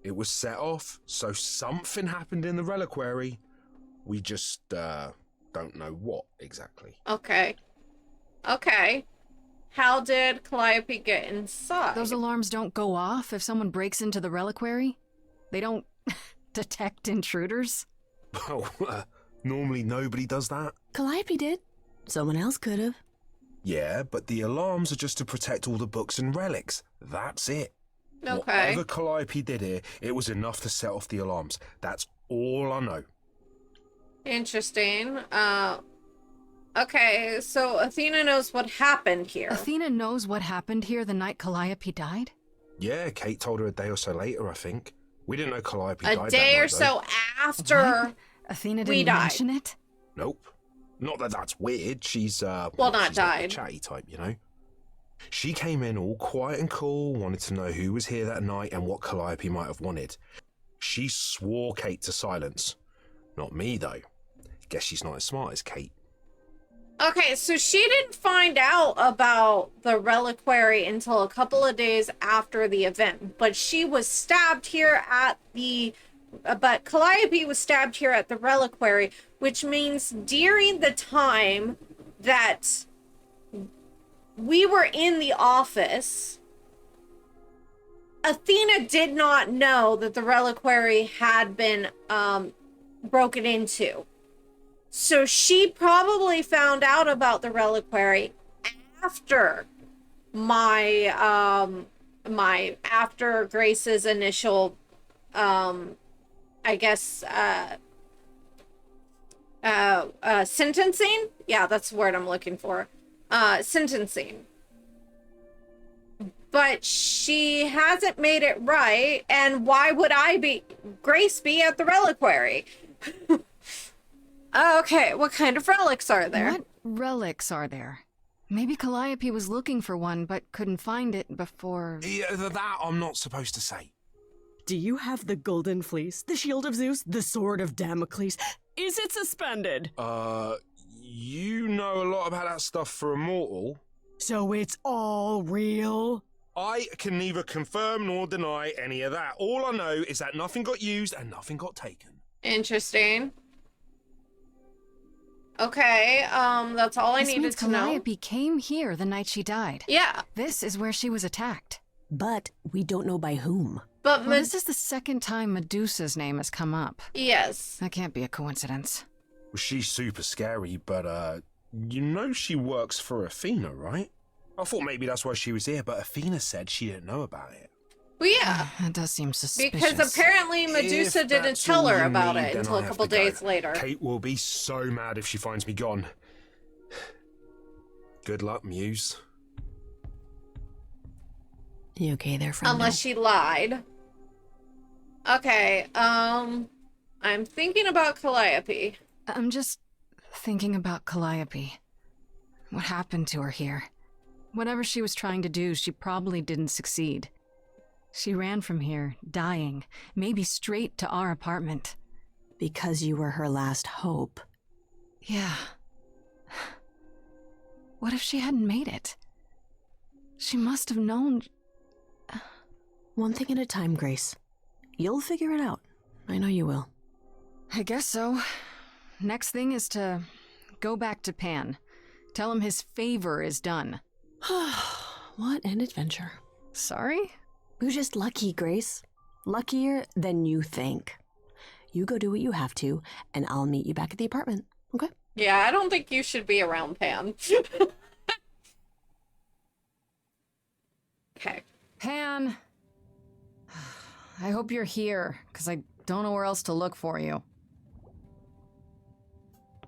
[SPEAKER 13] It was set off, so something happened in the reliquary. We just, don't know what exactly.
[SPEAKER 1] Okay. Okay. How did Calliope get inside?
[SPEAKER 14] Those alarms don't go off if someone breaks into the reliquary? They don't detect intruders?
[SPEAKER 13] Well, normally nobody does that.
[SPEAKER 8] Calliope did. Someone else could have.
[SPEAKER 13] Yeah, but the alarms are just to protect all the books and relics. That's it.
[SPEAKER 1] Okay.
[SPEAKER 13] Whatever Calliope did here, it was enough to set off the alarms. That's all I know.
[SPEAKER 1] Interesting. Okay, so Athena knows what happened here.
[SPEAKER 14] Athena knows what happened here the night Calliope died?
[SPEAKER 13] Yeah, Kate told her a day or so later, I think. We didn't know Calliope died
[SPEAKER 1] A
[SPEAKER 13] that
[SPEAKER 1] day or
[SPEAKER 13] night,
[SPEAKER 1] so after
[SPEAKER 14] What? Athena
[SPEAKER 1] we
[SPEAKER 14] didn't
[SPEAKER 1] died.
[SPEAKER 14] mention it?
[SPEAKER 13] Nope. Not that that's weird. She's,
[SPEAKER 1] not
[SPEAKER 13] she's like
[SPEAKER 1] died.
[SPEAKER 13] a chatty type, you know? She came in all quiet and cool, wanted to know who was here that night and what Calliope might have wanted. She swore Kate to silence. Not me, though. Guess she's not as smart as Kate.
[SPEAKER 1] Okay, so she didn't find out about the reliquary until a couple of days after the event, but she was stabbed here at the... But Calliope was stabbed here at the reliquary, which means during the time that we were in the office, Athena did not know that the reliquary had been broken into. So she probably found out about the reliquary after after Grace's initial sentencing. Yeah, that's the word I'm looking for. Sentencing. But she hasn't made it right, and why would Grace be at the reliquary? Okay, what kind of relics are there?
[SPEAKER 14] What relics are there? Maybe Calliope was looking for one, but couldn't find it before...
[SPEAKER 13] Yeah, that I'm not supposed to say.
[SPEAKER 7] Do you have the golden fleece, the shield of Zeus, the sword of Damocles? Is it suspended?
[SPEAKER 13] You know a lot about that stuff for a mortal.
[SPEAKER 7] So it's all real?
[SPEAKER 13] I can neither confirm nor deny any of that. All I know is that nothing got used and nothing got taken.
[SPEAKER 1] Interesting. Okay, that's all I needed to know.
[SPEAKER 14] Calliope came here the night she died.
[SPEAKER 1] Yeah.
[SPEAKER 14] This is where she was attacked.
[SPEAKER 8] But we don't know by whom.
[SPEAKER 1] But
[SPEAKER 14] this is the second time Medusa's name has come up.
[SPEAKER 1] Yes.
[SPEAKER 14] That can't be a coincidence.
[SPEAKER 13] Well, she's super scary, but, you know she works for Athena, right? I thought maybe that's why she was here, but Athena said she didn't know about it.
[SPEAKER 1] Well, yeah.
[SPEAKER 14] That does seem suspicious.
[SPEAKER 1] Because apparently Medusa
[SPEAKER 13] If
[SPEAKER 1] didn't
[SPEAKER 13] that's
[SPEAKER 1] tell
[SPEAKER 13] all
[SPEAKER 1] her
[SPEAKER 13] you
[SPEAKER 1] about
[SPEAKER 13] need,
[SPEAKER 1] it
[SPEAKER 13] then
[SPEAKER 1] until
[SPEAKER 13] I
[SPEAKER 1] a
[SPEAKER 13] have
[SPEAKER 1] couple
[SPEAKER 13] to go.
[SPEAKER 1] days later.
[SPEAKER 13] Kate will be so mad if she finds me gone. Good luck, Muse.
[SPEAKER 8] You okay there, friend?
[SPEAKER 1] Unless she lied. Okay, I'm thinking about Calliope.
[SPEAKER 14] I'm just thinking about Calliope. What happened to her here? Whatever she was trying to do, she probably didn't succeed. She ran from here, dying, maybe straight to our apartment.
[SPEAKER 8] Because you were her last hope.
[SPEAKER 14] Yeah. What if she hadn't made it? She must have known...
[SPEAKER 8] One thing at a time, Grace. You'll figure it out. I know you will.
[SPEAKER 14] I guess so. Next thing is to go back to Pan. Tell him his favor is done.
[SPEAKER 8] What an adventure.
[SPEAKER 14] Sorry?
[SPEAKER 8] You're just lucky, Grace. Luckier than you think. You go do what you have to, and I'll meet you back at the apartment, okay?
[SPEAKER 1] Yeah, I don't think you should be around Pan. Okay.
[SPEAKER 14] Pan! I hope you're here, because I don't know where else to look for you.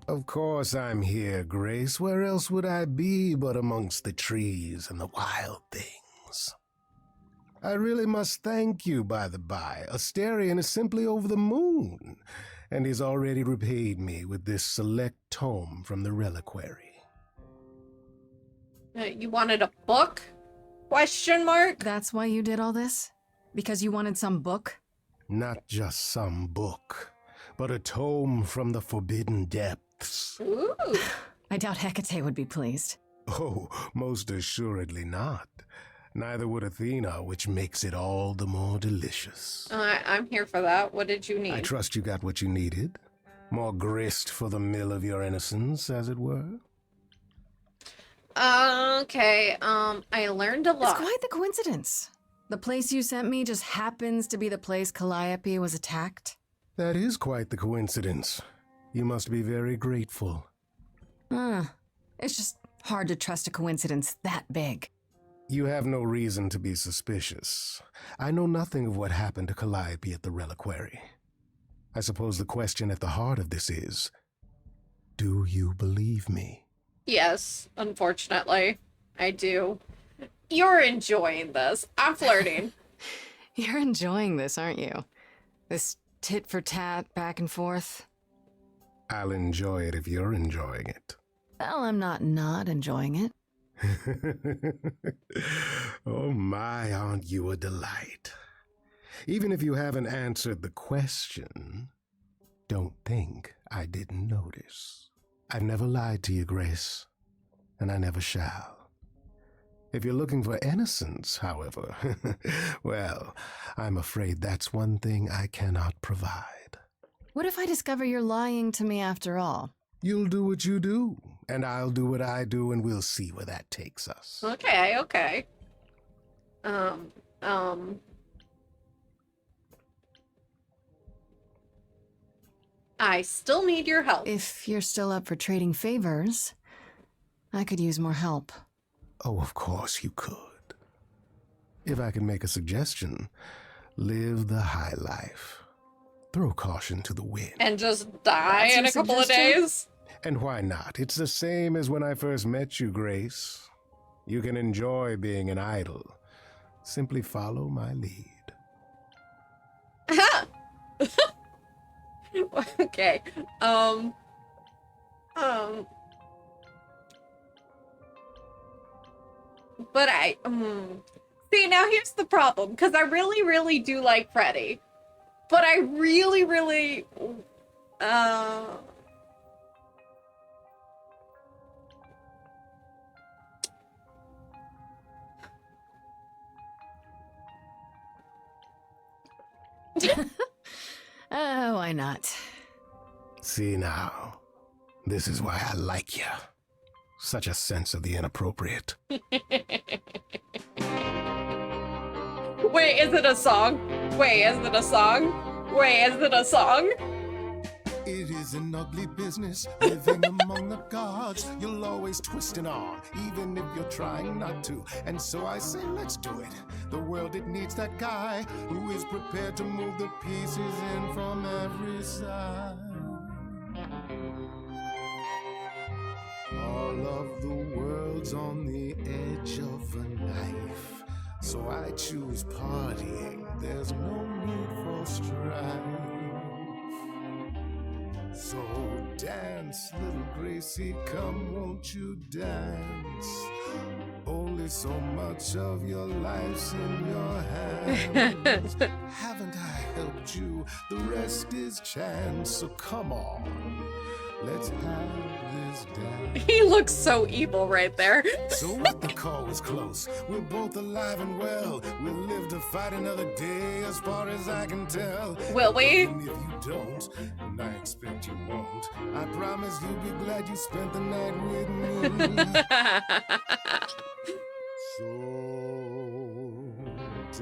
[SPEAKER 2] Of course I'm here, Grace. Where else would I be but amongst the trees and the wild things? I really must thank you, by the by. Asterion is simply over the moon, and he's already repaid me with this select tome from the reliquary.
[SPEAKER 1] You wanted a book? Question mark?
[SPEAKER 14] That's why you did all this? Because you wanted some book?
[SPEAKER 2] Not just some book, but a tome from the forbidden depths.
[SPEAKER 1] Ooh.
[SPEAKER 14] I doubt Hecate would be pleased.
[SPEAKER 2] Oh, most assuredly not. Neither would Athena, which makes it all the more delicious.
[SPEAKER 1] I'm here for that. What did you need?
[SPEAKER 2] I trust you got what you needed. More grist for the mill of your innocence, as it were.
[SPEAKER 1] Okay, I learned a lot.
[SPEAKER 14] It's quite the coincidence. The place you sent me just happens to be the place Calliope was attacked.
[SPEAKER 2] That is quite the coincidence. You must be very grateful.
[SPEAKER 14] It's just hard to trust a coincidence that big.
[SPEAKER 2] You have no reason to be suspicious. I know nothing of what happened to Calliope at the reliquary. I suppose the question at the heart of this is, do you believe me?
[SPEAKER 1] Yes, unfortunately. I do. You're enjoying this. I'm flirting.
[SPEAKER 14] You're enjoying this, aren't you? This tit for tat, back and forth.
[SPEAKER 2] I'll enjoy it if you're enjoying it.
[SPEAKER 14] Well, I'm not enjoying it.
[SPEAKER 2] Oh my, aren't you a delight? Even if you haven't answered the question, don't think I didn't notice. I've never lied to you, Grace, and I never shall. If you're looking for innocence, however, well, I'm afraid that's one thing I cannot provide.
[SPEAKER 14] What if I discover you're lying to me after all?
[SPEAKER 2] You'll do what you do, and I'll do what I do, and we'll see where that takes us.
[SPEAKER 1] Okay. I still need your help.
[SPEAKER 14] If you're still up for trading favors, I could use more help.
[SPEAKER 2] Oh, of course you could. If I can make a suggestion, live the high life. Throw caution to the wind.
[SPEAKER 1] And just die
[SPEAKER 14] That's
[SPEAKER 1] in
[SPEAKER 14] your
[SPEAKER 1] a couple of
[SPEAKER 14] suggestion?
[SPEAKER 1] days?
[SPEAKER 2] And why not? It's the same as when I first met you, Grace. You can enjoy being an idol. Simply follow my lead.
[SPEAKER 1] Okay. But see, now here's the problem, because I really, really do like Freddie. But I really, really,
[SPEAKER 14] Why not?
[SPEAKER 2] See now, this is why I like you. Such a sense of the inappropriate.
[SPEAKER 1] Wait, is it a song? Wait, is it a song? Wait, is it a song?
[SPEAKER 2] It is an ugly business, living among the gods. You'll always twist an arm, even if you're trying not to. And so I say, let's do it. The world, it needs that guy who is prepared to move the pieces in from every side. All of the world's on the edge of a knife. So I choose partying. There's no need for strife. So dance, little Gracie, come, won't you dance? Only so much of your life's in your hands. Haven't I helped you? The rest is chance. So come on, let's have this dance.
[SPEAKER 1] He looks so evil right there.
[SPEAKER 2] So what, the call was close. We're both alive and well. We'll live to fight another day, as far as I can tell.
[SPEAKER 1] Will we?
[SPEAKER 2] Even if you don't, and I expect you won't, I promise you'll be glad you spent the night with me. So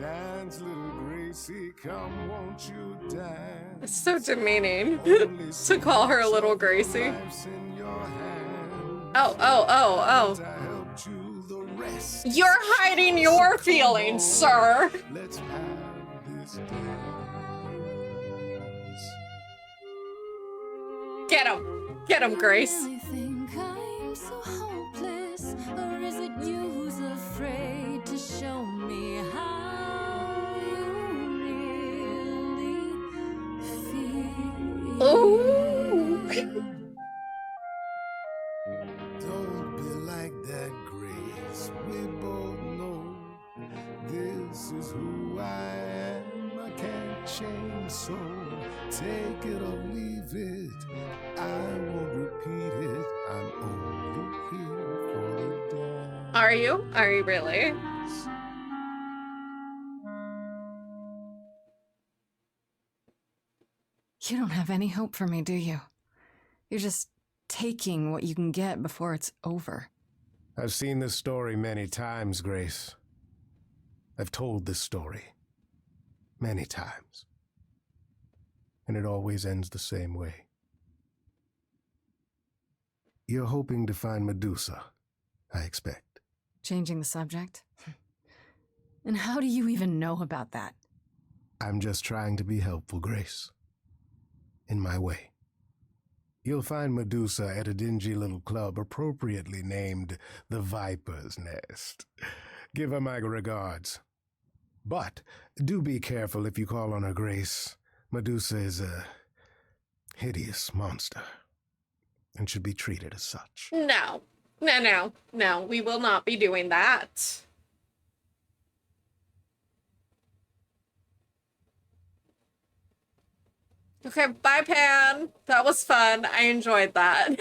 [SPEAKER 2] dance, little Gracie, come, won't you dance?
[SPEAKER 1] It's so demeaning to call her little Gracie. Oh. You're hiding your feelings, sir.
[SPEAKER 2] Let's have this dance.
[SPEAKER 1] Get him, Grace.
[SPEAKER 3] Really think I'm so hopeless, or is it you who's afraid to show me how you really feel?
[SPEAKER 1] Ooh.
[SPEAKER 2] Don't be like that, Grace. We both know this is who I am. I can't change, so take it or leave it. I won't repeat it. I'm only here for the dance.
[SPEAKER 1] Are you? Are you really?
[SPEAKER 14] You don't have any hope for me, do you? You're just taking what you can get before it's over.
[SPEAKER 2] I've seen this story many times, Grace. I've told this story many times. And it always ends the same way. You're hoping to find Medusa, I expect.
[SPEAKER 14] Changing the subject? And how do you even know about that?
[SPEAKER 2] I'm just trying to be helpful, Grace. In my way. You'll find Medusa at a dingy little club appropriately named the Viper's Nest. Give her my regards. But do be careful if you call on her, Grace. Medusa is a hideous monster and should be treated as such.
[SPEAKER 1] No. No, we will not be doing that. Okay, bye, Pan. That was fun. I enjoyed that.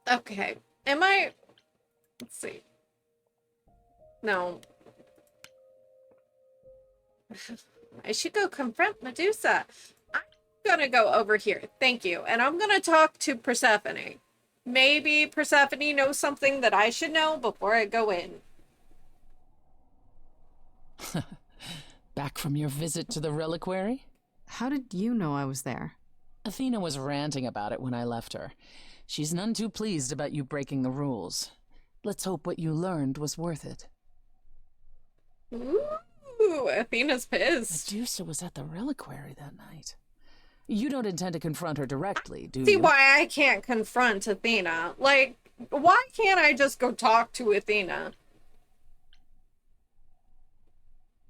[SPEAKER 1] Okay. Let's see. No. I should go confront Medusa. I'm gonna go over here. Thank you. And I'm gonna talk to Persephone. Maybe Persephone knows something that I should know before I go in.
[SPEAKER 4] Back from your visit to the reliquary?
[SPEAKER 14] How did you know I was there?
[SPEAKER 4] Athena was ranting about it when I left her. She's none too pleased about you breaking the rules. Let's hope what you learned was worth it.
[SPEAKER 1] Ooh, Athena's pissed.
[SPEAKER 4] Medusa was at the reliquary that night. You don't intend to confront her directly, do you?
[SPEAKER 1] See why I can't confront Athena. Like, why can't I just go talk to Athena?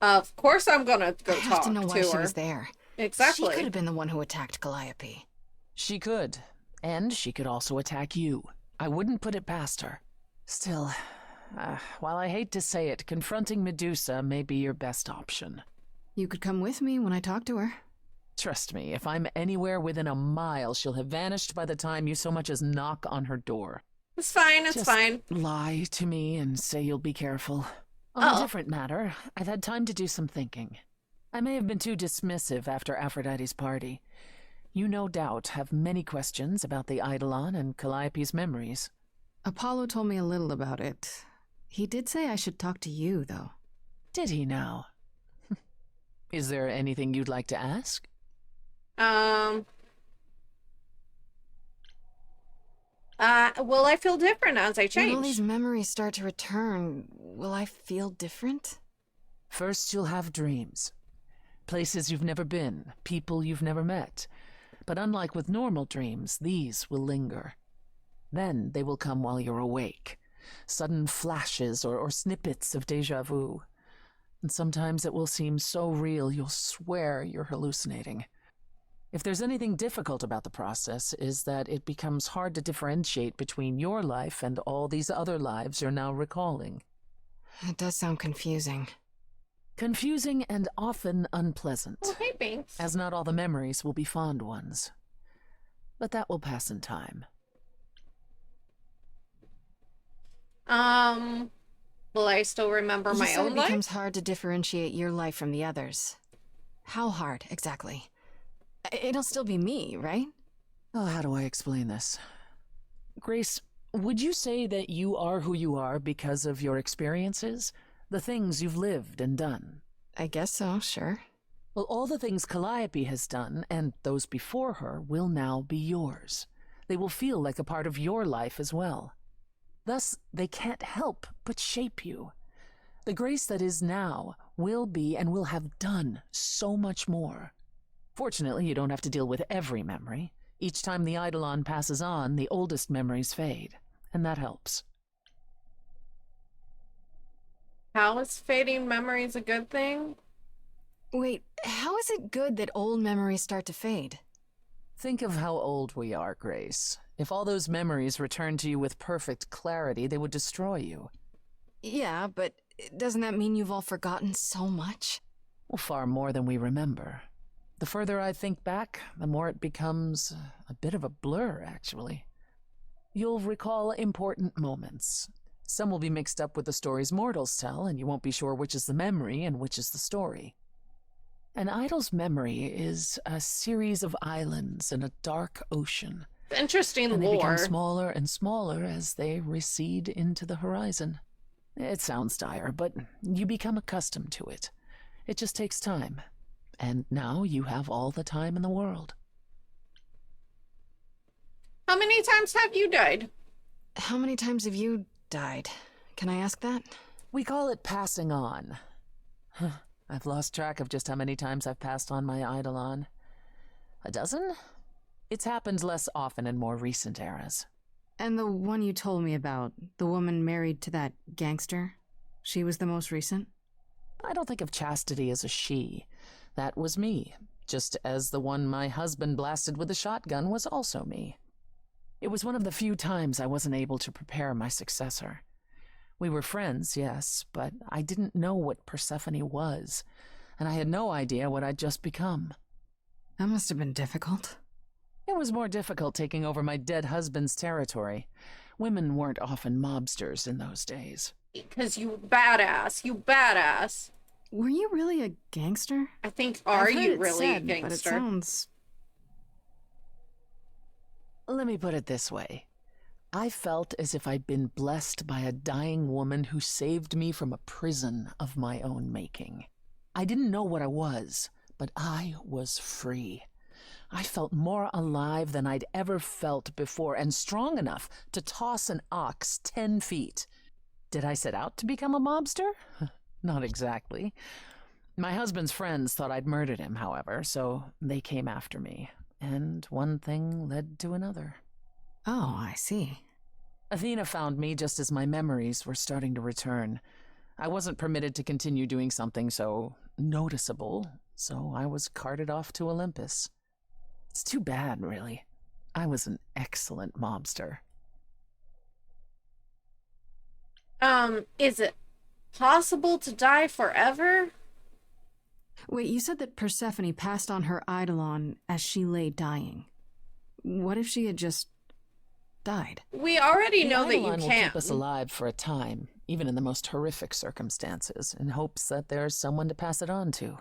[SPEAKER 1] Of course I'm gonna go talk to her.
[SPEAKER 14] I have to know why she was there.
[SPEAKER 1] Exactly.
[SPEAKER 14] She could have been the one who attacked Calliope.
[SPEAKER 4] She could. And she could also attack you. I wouldn't put it past her. Still, while I hate to say it, confronting Medusa may be your best option.
[SPEAKER 14] You could come with me when I talk to her.
[SPEAKER 4] Trust me, if I'm anywhere within a mile, she'll have vanished by the time you so much as knock on her door.
[SPEAKER 1] It's fine, it's
[SPEAKER 4] Just
[SPEAKER 1] fine.
[SPEAKER 4] Lie to me and say you'll be careful. On a different matter, I've had time to do some thinking. I may have been too dismissive after Aphrodite's party. You no doubt have many questions about the Eidolon and Calliope's memories.
[SPEAKER 14] Apollo told me a little about it. He did say I should talk to you, though.
[SPEAKER 4] Did he now? Is there anything you'd like to ask?
[SPEAKER 1] Will I feel different as I change?
[SPEAKER 14] When all these memories start to return, will I feel different?
[SPEAKER 4] First, you'll have dreams. Places you've never been, people you've never met. But unlike with normal dreams, these will linger. Then they will come while you're awake. Sudden flashes or snippets of déjà vu. And sometimes it will seem so real you'll swear you're hallucinating. If there's anything difficult about the process, is that it becomes hard to differentiate between your life and all these other lives you're now recalling.
[SPEAKER 14] It does sound confusing.
[SPEAKER 4] Confusing and often unpleasant.
[SPEAKER 1] Oh, hey, Binks.
[SPEAKER 4] As not all the memories will be fond ones. But that will pass in time.
[SPEAKER 1] Will I still remember my own
[SPEAKER 14] It
[SPEAKER 1] life?
[SPEAKER 14] becomes hard to differentiate your life from the others. How hard, exactly? It'll still be me, right?
[SPEAKER 4] Oh, how do I explain this? Grace, would you say that you are who you are because of your experiences? The things you've lived and done?
[SPEAKER 14] I guess so, sure.
[SPEAKER 4] Well, all the things Calliope has done, and those before her, will now be yours. They will feel like a part of your life as well. Thus, they can't help but shape you. The Grace that is now will be and will have done so much more. Fortunately, you don't have to deal with every memory. Each time the Eidolon passes on, the oldest memories fade, and that helps.
[SPEAKER 1] How is fading memories a good thing?
[SPEAKER 14] Wait, how is it good that old memories start to fade?
[SPEAKER 4] Think of how old we are, Grace. If all those memories returned to you with perfect clarity, they would destroy you.
[SPEAKER 14] Yeah, but doesn't that mean you've all forgotten so much?
[SPEAKER 4] Well, far more than we remember. The further I think back, the more it becomes a bit of a blur, actually. You'll recall important moments. Some will be mixed up with the stories mortals tell, and you won't be sure which is the memory and which is the story. An idol's memory is a series of islands in a dark ocean.
[SPEAKER 1] Interesting
[SPEAKER 4] and
[SPEAKER 1] lore.
[SPEAKER 4] They become smaller and smaller as they recede into the horizon. It sounds dire, but you become accustomed to it. It just takes time. And now you have all the time in the world.
[SPEAKER 1] How many times have you died?
[SPEAKER 14] How many times have you died? Can I ask that?
[SPEAKER 4] We call it passing on. I've lost track of just how many times I've passed on my eidolon. A dozen? It's happened less often in more recent eras.
[SPEAKER 14] And the one you told me about, the woman married to that gangster, she was the most recent?
[SPEAKER 4] I don't think of Chastity as a she. That was me, just as the one my husband blasted with a shotgun was also me. It was one of the few times I wasn't able to prepare my successor. We were friends, yes, but I didn't know what Persephone was, and I had no idea what I'd just become.
[SPEAKER 14] That must have been difficult.
[SPEAKER 4] It was more difficult taking over my dead husband's territory. Women weren't often mobsters in those days.
[SPEAKER 1] Because you badass.
[SPEAKER 14] Were you really a gangster?
[SPEAKER 1] I think, are you really a
[SPEAKER 14] said,
[SPEAKER 1] gangster?
[SPEAKER 14] But it sounds...
[SPEAKER 4] Let me put it this way. I felt as if I'd been blessed by a dying woman who saved me from a prison of my own making. I didn't know what I was, but I was free. I felt more alive than I'd ever felt before, and strong enough to toss an ox 10 feet. Did I set out to become a mobster? Not exactly. My husband's friends thought I'd murdered him, however, so they came after me, and one thing led to another.
[SPEAKER 14] Oh, I see.
[SPEAKER 4] Athena found me just as my memories were starting to return. I wasn't permitted to continue doing something so noticeable, so I was carted off to Olympus. It's too bad, really. I was an excellent mobster.
[SPEAKER 1] Is it possible to die forever?
[SPEAKER 14] Wait, you said that Persephone passed on her eidolon as she lay dying. What if she had just died?
[SPEAKER 1] We already know that you
[SPEAKER 4] eidolon will
[SPEAKER 1] can't.
[SPEAKER 4] keep us alive for a time, even in the most horrific circumstances, in hopes that there's someone to pass it on to.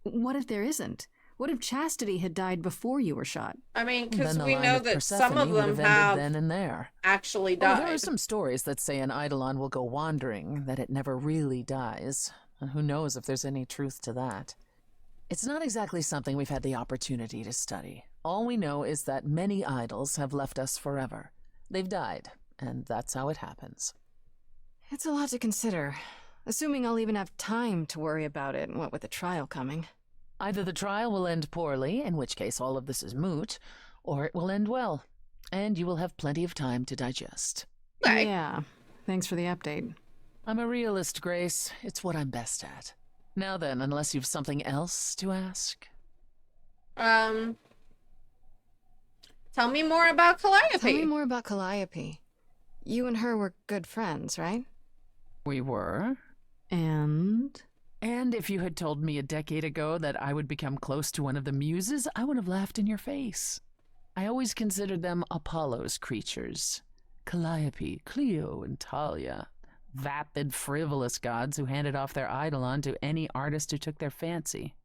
[SPEAKER 14] What if there isn't? What if Chastity had died before you were shot?
[SPEAKER 1] I mean, because
[SPEAKER 4] Then the
[SPEAKER 1] we
[SPEAKER 4] line
[SPEAKER 1] know
[SPEAKER 4] of
[SPEAKER 1] that
[SPEAKER 4] Persephone
[SPEAKER 1] some of
[SPEAKER 4] would
[SPEAKER 1] them
[SPEAKER 4] have ended
[SPEAKER 1] have
[SPEAKER 4] then and there.
[SPEAKER 1] actually
[SPEAKER 4] Oh,
[SPEAKER 1] died.
[SPEAKER 4] there are some stories that say an eidolon will go wandering, that it never really dies. And who knows if there's any truth to that. It's not exactly something we've had the opportunity to study. All we know is that many idols have left us forever. They've died, and that's how it happens.
[SPEAKER 14] It's a lot to consider. Assuming I'll even have time to worry about it, what with the trial coming.
[SPEAKER 4] Either the trial will end poorly, in which case all of this is moot, or it will end well, and you will have plenty of time to digest.
[SPEAKER 1] Okay.
[SPEAKER 14] Yeah, thanks for the update.
[SPEAKER 4] I'm a realist, Grace. It's what I'm best at. Now then, unless you've something else to ask.
[SPEAKER 1] Tell me more about Calliope.
[SPEAKER 14] Tell me more about Calliope. You and her were good friends, right?
[SPEAKER 4] We were.
[SPEAKER 14] And
[SPEAKER 4] if you had told me a decade ago that I would become close to one of the muses, I would have laughed in your face. I always considered them Apollo's creatures. Calliope, Clio, and Talia. Vapid, frivolous gods who handed off their eidolon to any artist who took their fancy.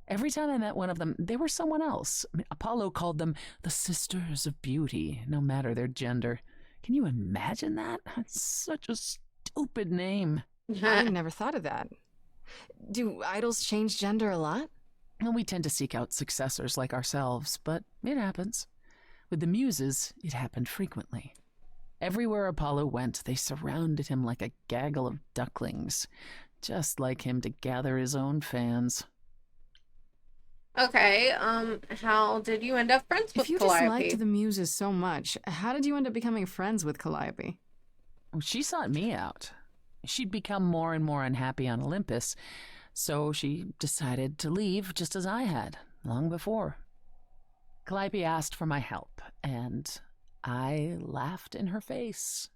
[SPEAKER 4] Every time I met one of them, they were someone else. I mean, Apollo called them the Sisters of Beauty, no matter their gender. Can you imagine that? That's such a stupid name.
[SPEAKER 14] I never thought of that. Do idols change gender a lot?
[SPEAKER 4] Well, we tend to seek out successors like ourselves, but it happens. With the muses, it happened frequently. Everywhere Apollo went, they surrounded him like a gaggle of ducklings, just like him to gather his own fans.
[SPEAKER 1] Okay, how did you end up friends with
[SPEAKER 14] If you
[SPEAKER 1] Calliope?
[SPEAKER 14] disliked the muses so much, how did you end up becoming friends with Calliope?
[SPEAKER 4] Well, she sought me out. She'd become more and more unhappy on Olympus, so she decided to leave just as I had, long before. Calliope asked for my help, and I laughed in her face.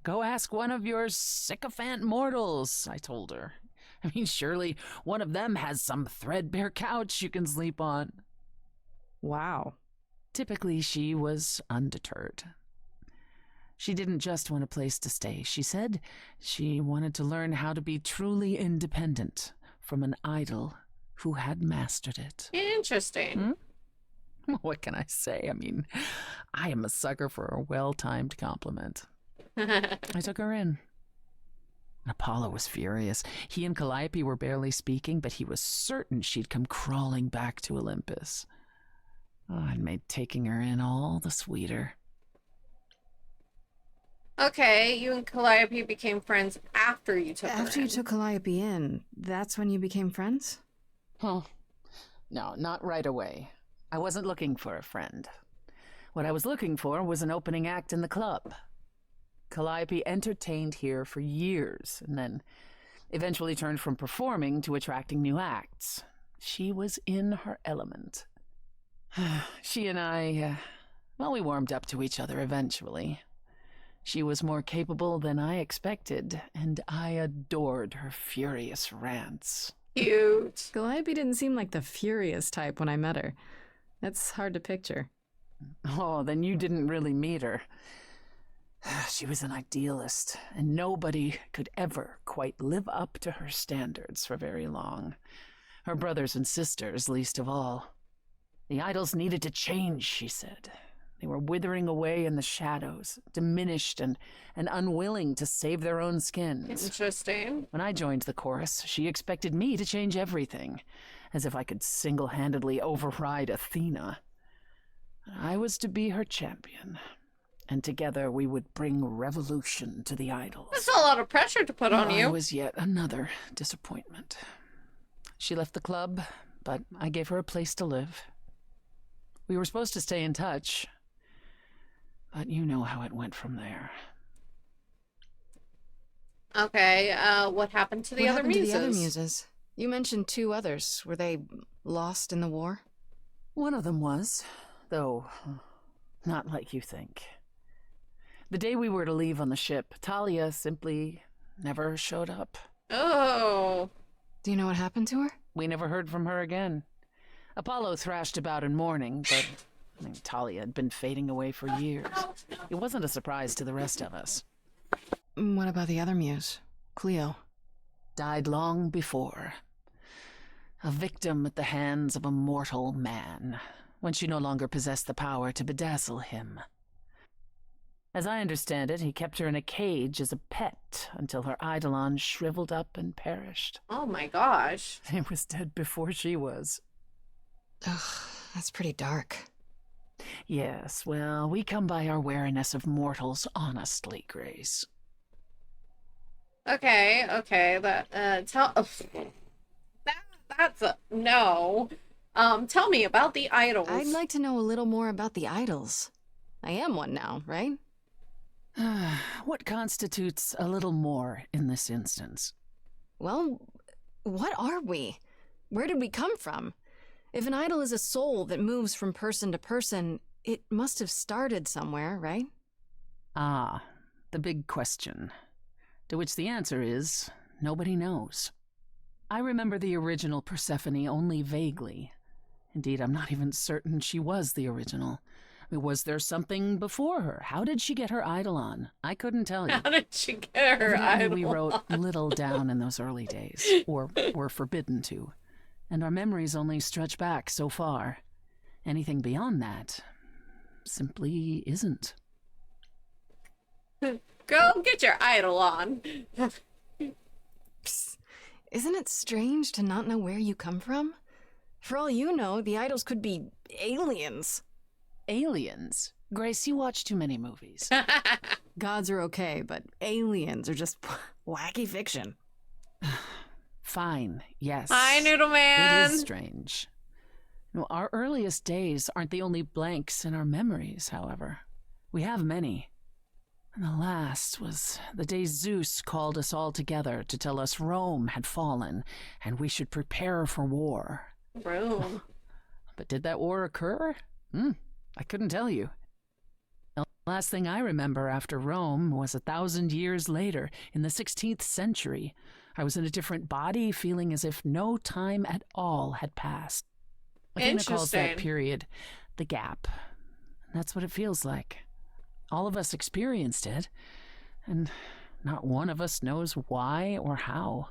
[SPEAKER 4] Go ask one of your sycophant mortals, I told her. I mean, surely one of them has some threadbare couch you can sleep on.
[SPEAKER 14] Wow.
[SPEAKER 4] Typically, she was undeterred. She didn't just want a place to stay. She said she wanted to learn how to be truly independent from an idol who had mastered it.
[SPEAKER 1] Interesting.
[SPEAKER 4] What can I say? I mean, I am a sucker for a well-timed compliment. I took her in. Apollo was furious. He and Calliope were barely speaking, but he was certain she'd come crawling back to Olympus. Oh, it made taking her in all the sweeter.
[SPEAKER 1] Okay, you and Calliope became friends after you took her
[SPEAKER 14] After you
[SPEAKER 1] in.
[SPEAKER 14] took Calliope in, that's when you became friends?
[SPEAKER 4] Oh, no, not right away. I wasn't looking for a friend. What I was looking for was an opening act in the club. Calliope entertained here for years, and then eventually turned from performing to attracting new acts. She was in her element. She and I, we warmed up to each other eventually. She was more capable than I expected, and I adored her furious rants.
[SPEAKER 1] Cute.
[SPEAKER 14] Calliope didn't seem like the furious type when I met her. That's hard to picture.
[SPEAKER 4] Oh, then you didn't really meet her. She was an idealist, and nobody could ever quite live up to her standards for very long. Her brothers and sisters, least of all. The idols needed to change, she said. They were withering away in the shadows, diminished and unwilling to save their own skins.
[SPEAKER 1] Interesting.
[SPEAKER 4] When I joined the chorus, she expected me to change everything, as if I could single-handedly override Athena. I was to be her champion, and together we would bring revolution to the idols.
[SPEAKER 1] That's a lot of pressure to put on you.
[SPEAKER 4] I was yet another disappointment. She left the club, but I gave her a place to live. We were supposed to stay in touch, but you know how it went from there.
[SPEAKER 1] Okay, what happened to the other muses?
[SPEAKER 14] To the other muses? You mentioned 2 others. Were they lost in the war?
[SPEAKER 4] One of them was, though not like you think. The day we were to leave on the ship, Talia simply never showed up.
[SPEAKER 1] Oh.
[SPEAKER 14] Do you know what happened to her?
[SPEAKER 4] We never heard from her again. Apollo thrashed about in mourning, but Talia had been fading away for years. It wasn't a surprise to the rest of us.
[SPEAKER 14] What about the other muse, Cleo?
[SPEAKER 4] Died long before. A victim at the hands of a mortal man, when she no longer possessed the power to bedazzle him. As I understand it, he kept her in a cage as a pet until her eidolon shriveled up and perished.
[SPEAKER 1] Oh my gosh.
[SPEAKER 4] He was dead before she was.
[SPEAKER 14] Ugh, that's pretty dark.
[SPEAKER 4] Yes, well, we come by our wariness of mortals honestly, Grace.
[SPEAKER 1] Okay, that's a no. Tell me about the idols.
[SPEAKER 14] I'd like to know a little more about the idols. I am one now, right?
[SPEAKER 4] What constitutes a little more in this instance?
[SPEAKER 14] Well, what are we? Where did we come from? If an idol is a soul that moves from person to person, it must have started somewhere, right?
[SPEAKER 4] Ah, the big question. To which the answer is, nobody knows. I remember the original Persephone only vaguely. Indeed, I'm not even certain she was the original. Was there something before her? How did she get her eidolon? I couldn't tell you.
[SPEAKER 1] How did she get her
[SPEAKER 4] Evidently,
[SPEAKER 1] eidolon?
[SPEAKER 4] we wrote little down in those early days, or were forbidden to. And our memories only stretch back so far. Anything beyond that simply isn't.
[SPEAKER 1] Go get your eidolon.
[SPEAKER 14] Psst. Isn't it strange to not know where you come from? For all you know, the idols could be aliens.
[SPEAKER 4] Aliens? Grace, you watch too many movies.
[SPEAKER 14] Gods are okay, but aliens are just wacky fiction.
[SPEAKER 4] Fine, yes.
[SPEAKER 1] Hi, Noodle Man.
[SPEAKER 4] It is strange. No, our earliest days aren't the only blanks in our memories, however. We have many. And the last was the day Zeus called us all together to tell us Rome had fallen and we should prepare for war.
[SPEAKER 1] Rome.
[SPEAKER 4] But did that war occur? I couldn't tell you. The last thing I remember after Rome was 1,000 years later, in the 16th century. I was in a different body, feeling as if no time at all had passed. Athena calls that period the gap. And that's what it feels like. All of us experienced it, and not one of us knows why or how.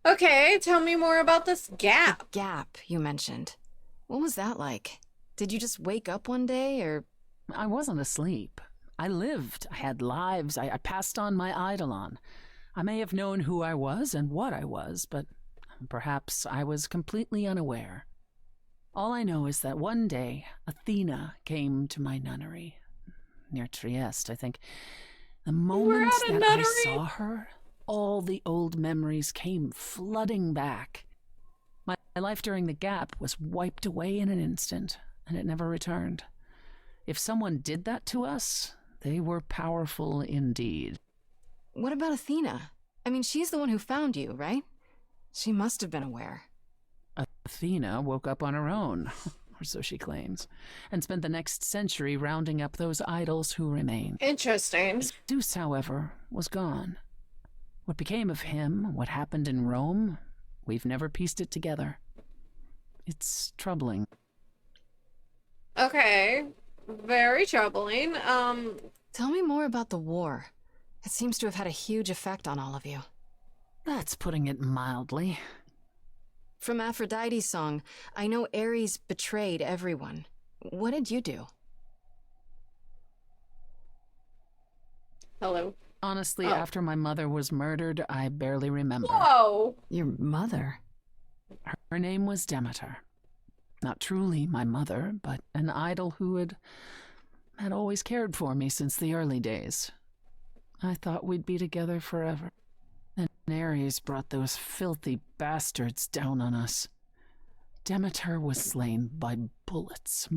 [SPEAKER 1] Okay, tell me more about this gap.
[SPEAKER 14] Gap, you mentioned. What was that like? Did you just wake up one day, or...?
[SPEAKER 4] I wasn't asleep. I lived. I had lives. I passed on my eidolon. I may have known who I was and what I was, but perhaps I was completely unaware. All I know is that one day, Athena came to my nunnery. Near Trieste, I think. The moment that I saw her, all the old memories came flooding back. My life during the gap was wiped away in an instant, and it never returned. If someone did that to us, they were powerful indeed.
[SPEAKER 14] What about Athena? I mean, she's the one who found you, right? She must have been aware.
[SPEAKER 4] Athena woke up on her own, or so she claims, and spent the next century rounding up those idols who remained.
[SPEAKER 1] Interesting.
[SPEAKER 4] Zeus, however, was gone. What became of him, what happened in Rome, we've never pieced it together. It's troubling.
[SPEAKER 1] Okay. Very troubling.
[SPEAKER 14] Tell me more about the war. It seems to have had a huge effect on all of you.
[SPEAKER 4] That's putting it mildly.
[SPEAKER 14] From Aphrodite's song, I know Ares betrayed everyone. What did you do?
[SPEAKER 1] Hello.
[SPEAKER 4] Honestly, after my mother was murdered, I barely remember.
[SPEAKER 1] Whoa!
[SPEAKER 14] Your mother?
[SPEAKER 4] Her name was Demeter. Not truly my mother, but an idol who had always cared for me since the early days. I thought we'd be together forever. And Ares brought those filthy bastards down on us. Demeter was slain by bullets.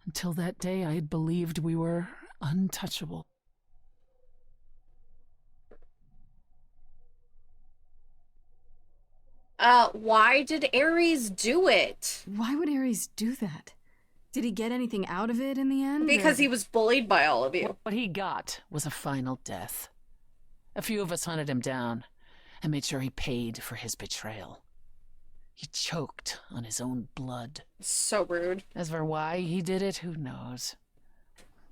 [SPEAKER 4] Until that day, I had believed we were untouchable.
[SPEAKER 1] Why did Ares do it?
[SPEAKER 14] Why would Ares do that? Did he get anything out of it in the end?
[SPEAKER 1] Because he was bullied by all of you.
[SPEAKER 4] What he got was a final death. A few of us hunted him down and made sure he paid for his betrayal. He choked on his own blood.
[SPEAKER 1] So rude.
[SPEAKER 4] As for why he did it, who knows?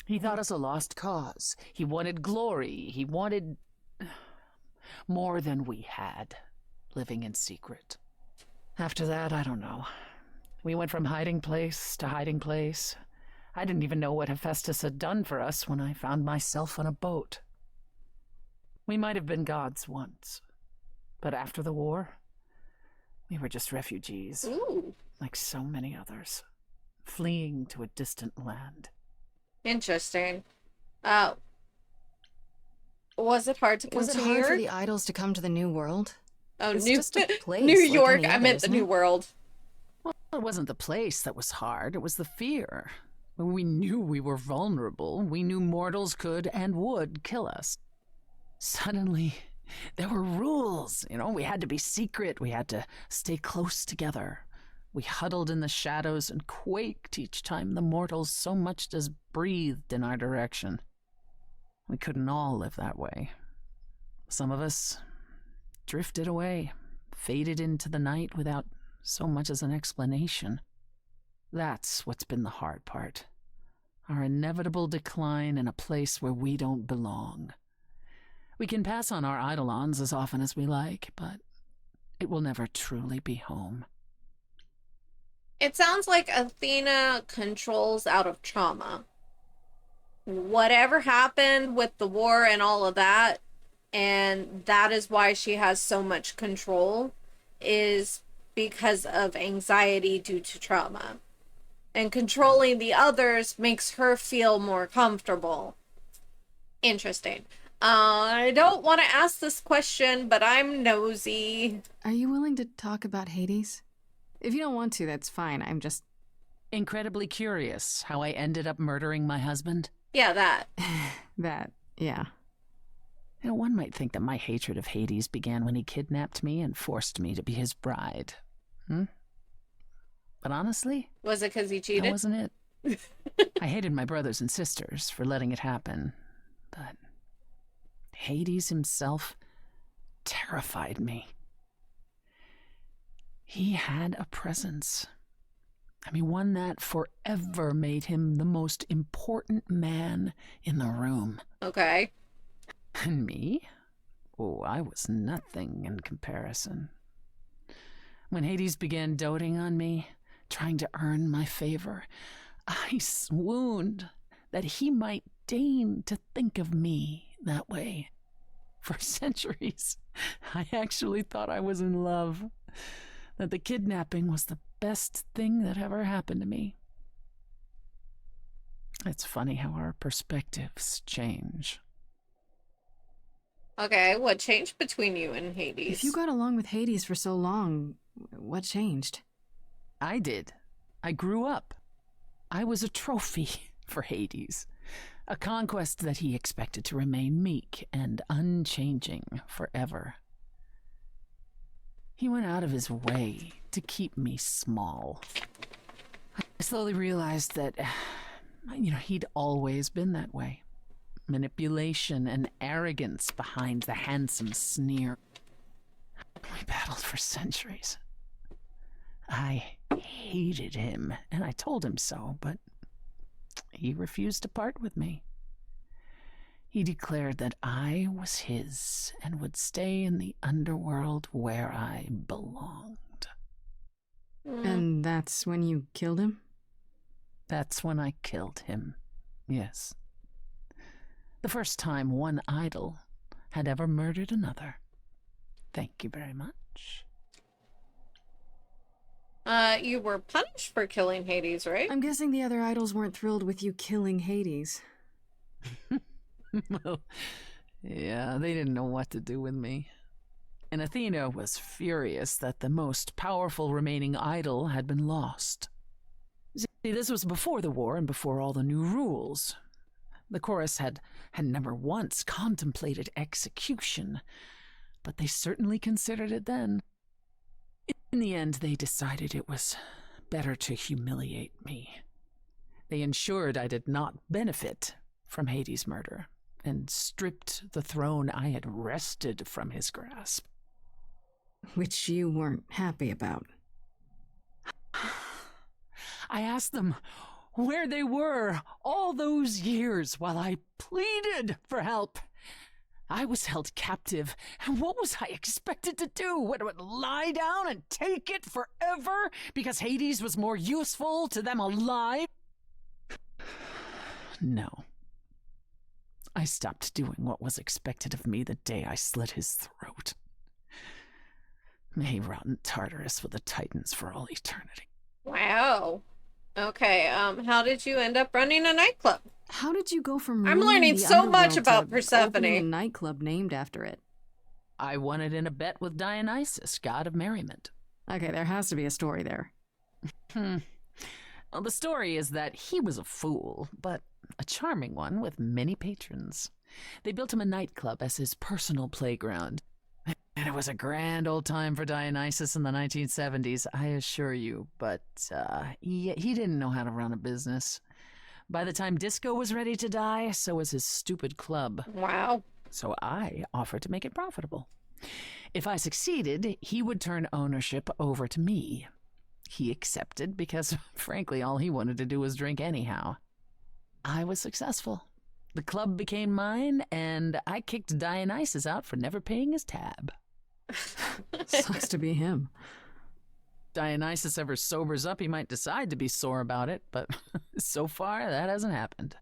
[SPEAKER 4] He thought us a lost cause. He wanted glory. He wanted more than we had, living in secret. After that, I don't know. We went from hiding place to hiding place. I didn't even know what Hephaestus had done for us when I found myself on a boat. We might have been gods once, but after the war, we were just refugees.
[SPEAKER 1] Ooh.
[SPEAKER 4] Like so many others, fleeing to a distant land.
[SPEAKER 1] Interesting. Was it hard to continue?
[SPEAKER 14] Was it hard for the idols to come to the New World?
[SPEAKER 1] Oh,
[SPEAKER 14] It's just a place
[SPEAKER 1] New
[SPEAKER 14] like
[SPEAKER 1] York.
[SPEAKER 14] any
[SPEAKER 1] I
[SPEAKER 14] other,
[SPEAKER 1] meant the
[SPEAKER 14] isn't
[SPEAKER 1] New
[SPEAKER 14] it?
[SPEAKER 1] World.
[SPEAKER 4] Well, it wasn't the place that was hard, it was the fear. When we knew we were vulnerable, we knew mortals could and would kill us. Suddenly, there were rules. We had to be secret, we had to stay close together. We huddled in the shadows and quaked each time the mortals so much as breathed in our direction. We couldn't all live that way. Some of us drifted away, faded into the night without so much as an explanation. That's what's been the hard part. Our inevitable decline in a place where we don't belong. We can pass on our eidolons as often as we like, but it will never truly be home.
[SPEAKER 1] It sounds like Athena controls out of trauma. Whatever happened with the war and all of that, and that is why she has so much control, is because of anxiety due to trauma. And controlling the others makes her feel more comfortable. Interesting. I don't want to ask this question, but I'm nosy.
[SPEAKER 14] Are you willing to talk about Hades? If you don't want to, that's fine. I'm just...
[SPEAKER 4] Incredibly curious how I ended up murdering my husband.
[SPEAKER 1] Yeah, that.
[SPEAKER 14] That, yeah.
[SPEAKER 4] One might think that my hatred of Hades began when he kidnapped me and forced me to be his bride. But honestly...
[SPEAKER 1] Was it because he cheated?
[SPEAKER 4] That wasn't it. I hated my brothers and sisters for letting it happen, but Hades himself terrified me. He had a presence I mean, one that forever made him the most important man in the room.
[SPEAKER 1] Okay.
[SPEAKER 4] And me? Oh, I was nothing in comparison. When Hades began doting on me, trying to earn my favor, I swooned that he might deign to think of me that way. For centuries, I actually thought I was in love, that the kidnapping was the best thing that ever happened to me. It's funny how our perspectives change.
[SPEAKER 1] Okay, what changed between you and Hades?
[SPEAKER 14] If you got along with Hades for so long, what changed?
[SPEAKER 4] I did. I grew up. I was a trophy for Hades, a conquest that he expected to remain meek and unchanging forever. He went out of his way to keep me small. I slowly realized that, he'd always been that way. Manipulation and arrogance behind the handsome sneer. We battled for centuries. I hated him, and I told him so, but he refused to part with me. He declared that I was his and would stay in the underworld where I belonged.
[SPEAKER 14] And that's when you killed him?
[SPEAKER 4] That's when I killed him, yes. The first time one idol had ever murdered another. Thank you very much.
[SPEAKER 1] You were punished for killing Hades, right?
[SPEAKER 14] I'm guessing the other idols weren't thrilled with you killing Hades.
[SPEAKER 4] Well, yeah, they didn't know what to do with me. And Athena was furious that the most powerful remaining idol had been lost. See, this was before the war and before all the new rules. The chorus had never once contemplated execution, but they certainly considered it then. In the end, they decided it was better to humiliate me. They ensured I did not benefit from Hades' murder, and stripped the throne I had wrested from his grasp.
[SPEAKER 14] Which you weren't happy about.
[SPEAKER 4] I asked them where they were all those years while I pleaded for help. I was held captive, and what was I expected to do? What, lie down and take it forever because Hades was more useful to them alive? No. I stopped doing what was expected of me the day I slit his throat. May he rot in Tartarus with the Titans for all eternity.
[SPEAKER 1] Wow. Okay, how did you end up running a nightclub?
[SPEAKER 14] How did you go from
[SPEAKER 1] I'm
[SPEAKER 14] ruining
[SPEAKER 1] learning
[SPEAKER 14] the
[SPEAKER 1] so much
[SPEAKER 14] underworld
[SPEAKER 1] about
[SPEAKER 14] to
[SPEAKER 1] Persephone.
[SPEAKER 14] opening a nightclub named after it?
[SPEAKER 4] I won it in a bet with Dionysus, god of merriment.
[SPEAKER 14] Okay, there has to be a story there.
[SPEAKER 4] Well, the story is that he was a fool, but a charming one with many patrons. They built him a nightclub as his personal playground. And it was a grand old time for Dionysus in the 1970s, I assure you. But he didn't know how to run a business. By the time disco was ready to die, so was his stupid club.
[SPEAKER 1] Wow.
[SPEAKER 4] So I offered to make it profitable. If I succeeded, he would turn ownership over to me. He accepted because, frankly, all he wanted to do was drink anyhow. I was successful. The club became mine, and I kicked Dionysus out for never paying his tab.
[SPEAKER 14] Sucks to be him.
[SPEAKER 4] Dionysus ever sobers up, he might decide to be sore about it, but so far, that hasn't happened.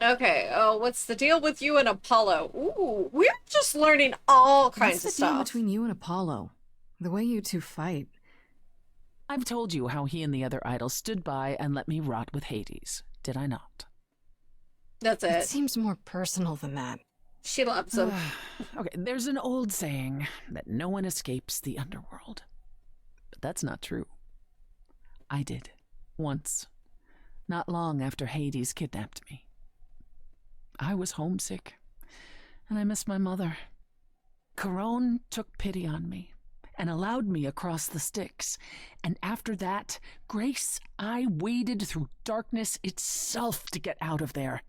[SPEAKER 1] Okay, what's the deal with you and Apollo? Ooh, we're just learning all kinds
[SPEAKER 14] What's the
[SPEAKER 1] of stuff.
[SPEAKER 14] deal between you and Apollo? The way you two fight.
[SPEAKER 4] I've told you how he and the other idols stood by and let me rot with Hades, did I not?
[SPEAKER 1] That's it.
[SPEAKER 14] It seems more personal than that.
[SPEAKER 1] She loves him.
[SPEAKER 4] Okay, there's an old saying that no one escapes the underworld. But that's not true. I did. Once. Not long after Hades kidnapped me. I was homesick, and I missed my mother. Charon took pity on me and allowed me across the Styx. And after that, Grace, I waded through darkness itself to get out of there.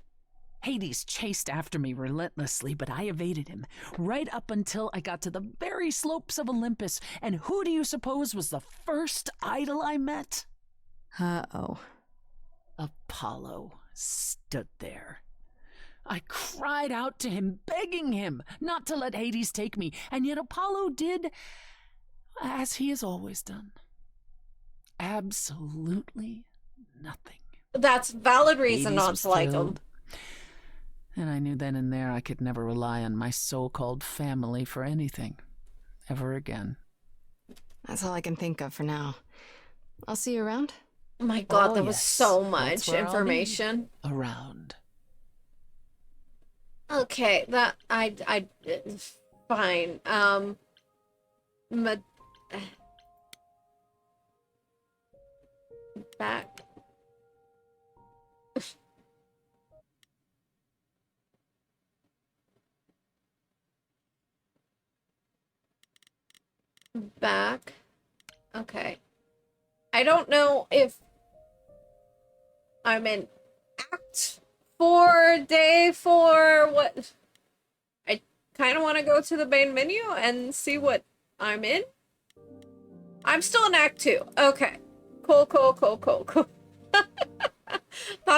[SPEAKER 4] Hades chased after me relentlessly, but I evaded him, right up until I got to the very slopes of Olympus. And who do you suppose was the first idol I met?
[SPEAKER 14] Uh-oh.
[SPEAKER 4] Apollo stood there. I cried out to him, begging him not to let Hades take me, and yet Apollo did as he has always done. Absolutely nothing.
[SPEAKER 1] That's valid reason
[SPEAKER 4] Hades
[SPEAKER 1] not
[SPEAKER 4] was
[SPEAKER 1] to like him.
[SPEAKER 4] thrilled, and I knew then and there I could never rely on my so-called family for anything, ever again.
[SPEAKER 14] That's all I can think of for now. I'll see you around.
[SPEAKER 1] Oh my god,
[SPEAKER 4] Oh,
[SPEAKER 1] that was
[SPEAKER 4] yes.
[SPEAKER 1] so
[SPEAKER 4] That's
[SPEAKER 1] much
[SPEAKER 4] where I'll be.
[SPEAKER 1] information.
[SPEAKER 4] Around.
[SPEAKER 1] Okay, that I fine. Back. Back. Okay. I don't know if I'm in Act 4, Day 4, what? I kind of want to go to the main menu and see what I'm in. I'm still in Act 2. Okay. Cool. Thought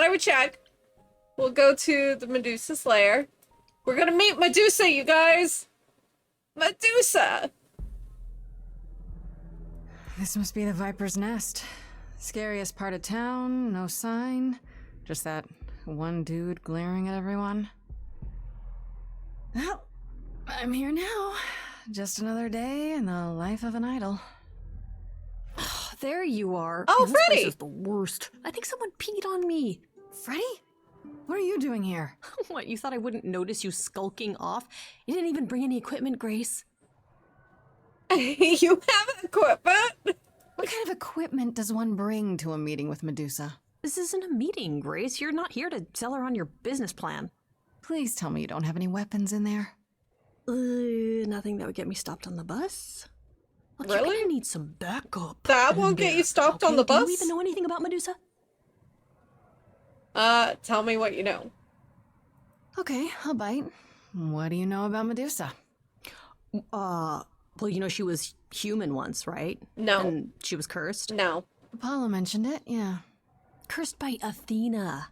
[SPEAKER 1] I would check. We'll go to the Medusa's lair. We're gonna meet Medusa, you guys! Medusa!
[SPEAKER 14] This must be the Viper's Nest. Scariest part of town, no sign. Just that one dude glaring at everyone. Well, I'm here now. Just another day in the life of an idol.
[SPEAKER 9] There you are.
[SPEAKER 1] Oh,
[SPEAKER 9] Man, this place
[SPEAKER 1] Freddie!
[SPEAKER 9] is the worst. I think someone peed on me.
[SPEAKER 14] Freddie? What are you doing here?
[SPEAKER 9] What, you thought I wouldn't notice you skulking off? You didn't even bring any equipment, Grace.
[SPEAKER 1] You have equipment?
[SPEAKER 14] What kind of equipment does one bring to a meeting with Medusa?
[SPEAKER 9] This isn't a meeting, Grace. You're not here to sell her on your business plan.
[SPEAKER 14] Please tell me you don't have any weapons in there.
[SPEAKER 9] Nothing that would get me stopped on the bus. Look,
[SPEAKER 1] Really?
[SPEAKER 9] You're gonna need some backup.
[SPEAKER 1] That won't get you stopped on the
[SPEAKER 9] Do
[SPEAKER 1] bus?
[SPEAKER 9] you even know anything about Medusa?
[SPEAKER 1] Tell me what you know.
[SPEAKER 14] Okay, I'll bite. What do you know about Medusa?
[SPEAKER 9] Well, you know she was human once, right?
[SPEAKER 1] No.
[SPEAKER 9] And she was cursed?
[SPEAKER 1] No.
[SPEAKER 14] Apollo mentioned it, yeah.
[SPEAKER 9] Cursed by Athena.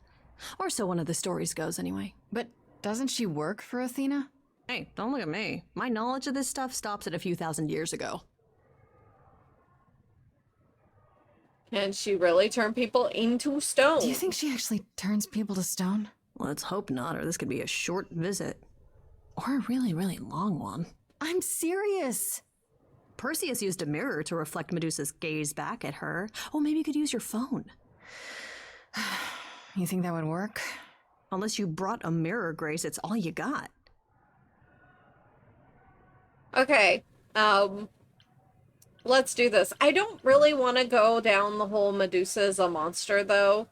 [SPEAKER 9] Or so one of the stories goes, anyway.
[SPEAKER 14] But doesn't she work for Athena?
[SPEAKER 9] Hey, don't look at me. My knowledge of this stuff stops at a few thousand years ago.
[SPEAKER 1] Can she really turn people into stone?
[SPEAKER 14] Do you think she actually turns people to stone?
[SPEAKER 9] Let's hope not, or this could be a short visit. Or a really, really long one.
[SPEAKER 14] I'm serious.
[SPEAKER 9] Perseus used a mirror to reflect Medusa's gaze back at her. Oh, maybe you could use your phone.
[SPEAKER 14] You think that would work?
[SPEAKER 9] Unless you brought a mirror, Grace, it's all you got.
[SPEAKER 1] Okay, let's do this. I don't really want to go down the whole Medusa as a monster, though.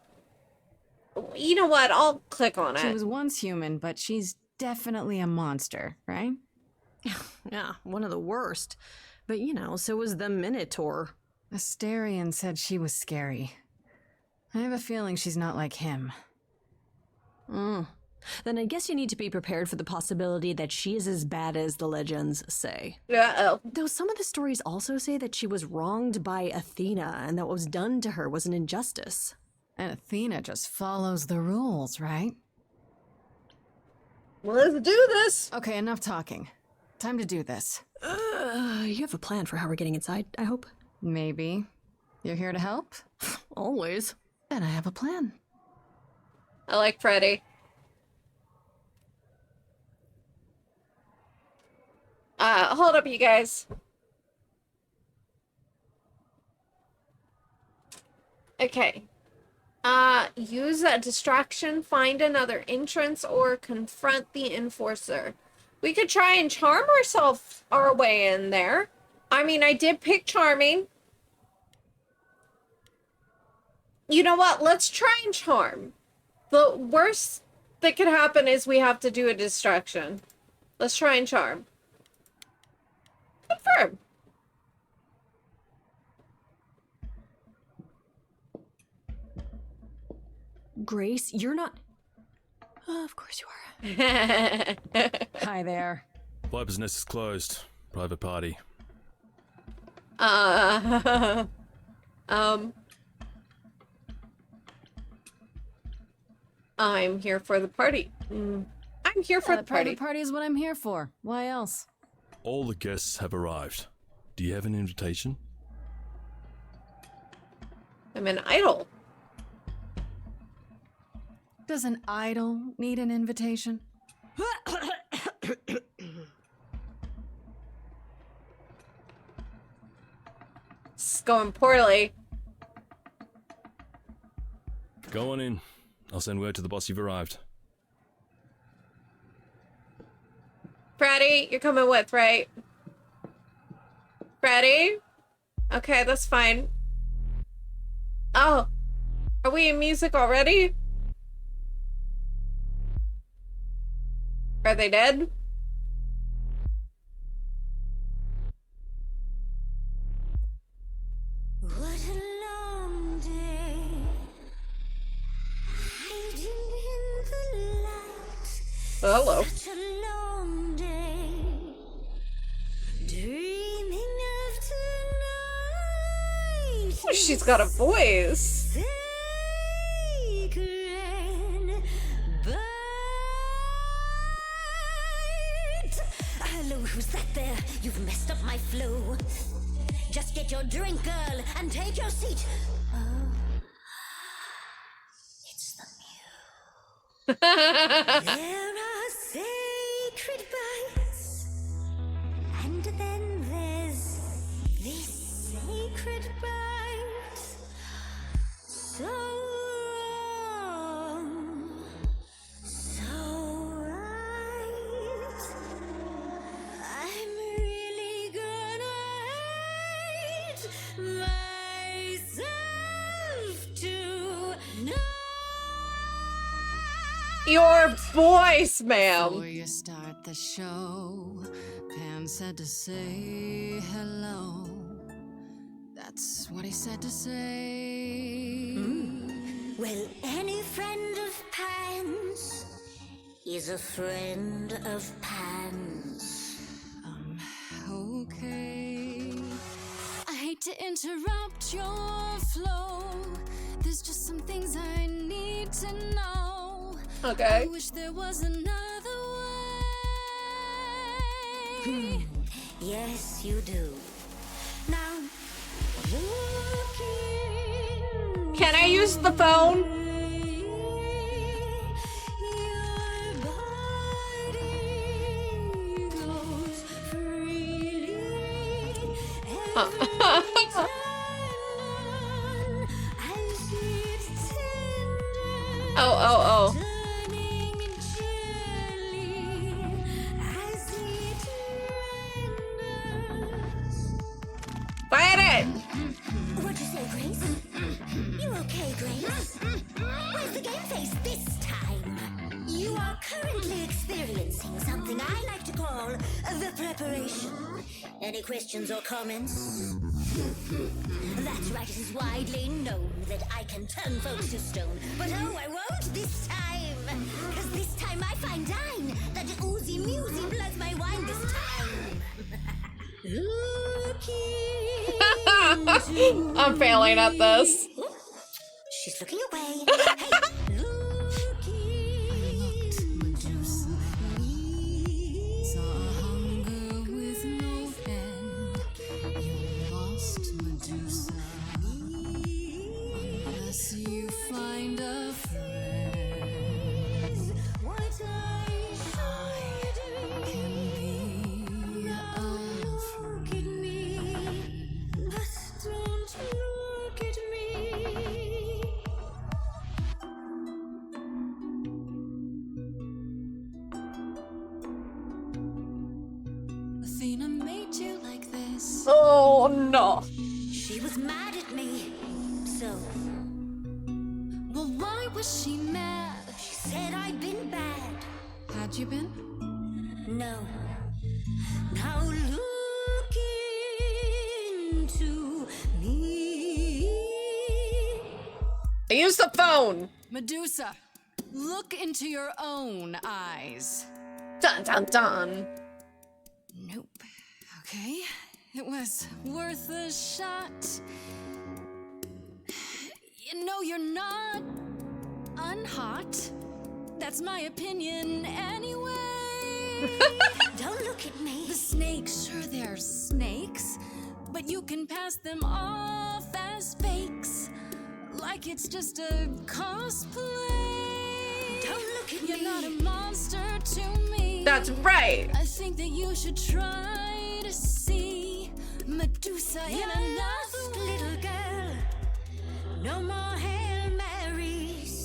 [SPEAKER 1] You know what? I'll click on
[SPEAKER 14] She
[SPEAKER 1] it.
[SPEAKER 14] was once human, but she's definitely a monster, right?
[SPEAKER 9] Yeah, one of the worst. But, you know, so was the Minotaur.
[SPEAKER 14] Asterion said she was scary. I have a feeling she's not like him.
[SPEAKER 9] Then I guess you need to be prepared for the possibility that she is as bad as the legends say.
[SPEAKER 1] Uh-oh.
[SPEAKER 9] Though some of the stories also say that she was wronged by Athena and that what was done to her was an injustice.
[SPEAKER 14] And Athena just follows the rules, right?
[SPEAKER 1] Let's do this!
[SPEAKER 14] Okay, enough talking. Time to do this.
[SPEAKER 9] You have a plan for how we're getting inside, I hope?
[SPEAKER 14] Maybe. You're here to help?
[SPEAKER 9] Always.
[SPEAKER 14] Then I have a plan.
[SPEAKER 1] I like Freddie. Hold up, you guys. Okay. Use a distraction, find another entrance, or confront the enforcer. We could try and charm ourselves our way in there. I mean, I did pick charming. You know what? Let's try and charm. The worst that could happen is we have to do a distraction. Let's try and charm. Confirm.
[SPEAKER 9] Grace, you're not... of course you are.
[SPEAKER 14] Hi there.
[SPEAKER 15] Viper's Nest is closed. Private party.
[SPEAKER 1] I'm here for the party. I'm here for the party.
[SPEAKER 14] Private party is what I'm here for. Why else?
[SPEAKER 15] All the guests have arrived. Do you have an invitation?
[SPEAKER 1] I'm an idol.
[SPEAKER 14] Does an idol need an invitation?
[SPEAKER 1] It's going poorly.
[SPEAKER 15] Go on in. I'll send word to the boss you've arrived.
[SPEAKER 1] Freddie, you're coming with, right? Freddie? Okay, that's fine. Oh, are we in music already? Are they dead?
[SPEAKER 3] What a long day, hiding in the light.
[SPEAKER 1] Hello.
[SPEAKER 3] Such a long day, dreaming of tonight.
[SPEAKER 1] Oh, she's got a voice.
[SPEAKER 3] Hello, who's that there? You've messed up my flow. Just get your drink, girl, and take your seat. Oh, it's the muse. There are sacred bites, and then there's this sacred bite. So wrong, so right. I'm really gonna hate myself tonight.
[SPEAKER 1] Your voice, ma'am.
[SPEAKER 14] Before you start the show, Pan said to say hello. That's what he said to say.
[SPEAKER 3] Well, any friend of Pan's is a friend of Pan's.
[SPEAKER 14] Okay. I hate to interrupt your flow. There's just some things I need to know.
[SPEAKER 1] Okay.
[SPEAKER 14] I wish there was another way.
[SPEAKER 3] Yes, you do. Now, looking
[SPEAKER 1] Can I use the phone? Oh. Fight it!
[SPEAKER 3] What'd you say, Grace? You okay, Grace? Where's the game face this time? You are currently experiencing something I like to call the preparation. Any questions or comments? That's right, it is widely known that I can turn folks to stone. But oh, I won't this time! Cause this time I find dine that oozy musy bloods my wine this time.
[SPEAKER 1] I'm failing at this.
[SPEAKER 3] She's looking away.
[SPEAKER 14] Saw hunger with no end. You lost Medusa. Unless you find a friend.
[SPEAKER 3] What I
[SPEAKER 14] can be
[SPEAKER 3] look at me, but don't look at me.
[SPEAKER 14] Athena made you like this.
[SPEAKER 1] Oh no.
[SPEAKER 3] She was mad at me, so
[SPEAKER 14] Well, why was she mad?
[SPEAKER 3] she said I'd been bad.
[SPEAKER 14] Had you been?
[SPEAKER 3] No. Now look into me.
[SPEAKER 1] I used the phone.
[SPEAKER 14] Medusa, look into your own eyes.
[SPEAKER 1] Dun dun dun.
[SPEAKER 14] Nope. Okay. It was worth a shot. You know you're not unhot.
[SPEAKER 11] That's my opinion anyway. Don't look at me. The snakes, sure they're snakes, but you can pass them off as fakes, like it's just a cosplay. Don't look at me. You're not a monster to me.
[SPEAKER 1] That's right.
[SPEAKER 11] I think that you should try to see Medusa in another little girl. No more Hail Marys.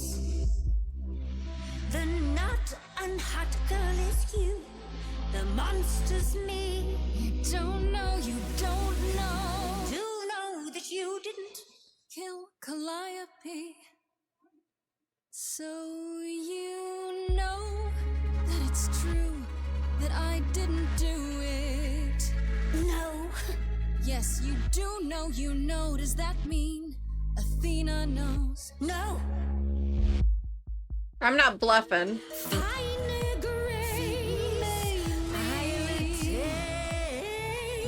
[SPEAKER 11] The not unhot girl is you. The monster's me. You don't know, you don't know. Do know that you didn't kill Calliope. So you know that it's true that I didn't do it. No. Yes, you do know, you know. Does that mean Athena knows? No.
[SPEAKER 1] I'm not bluffing.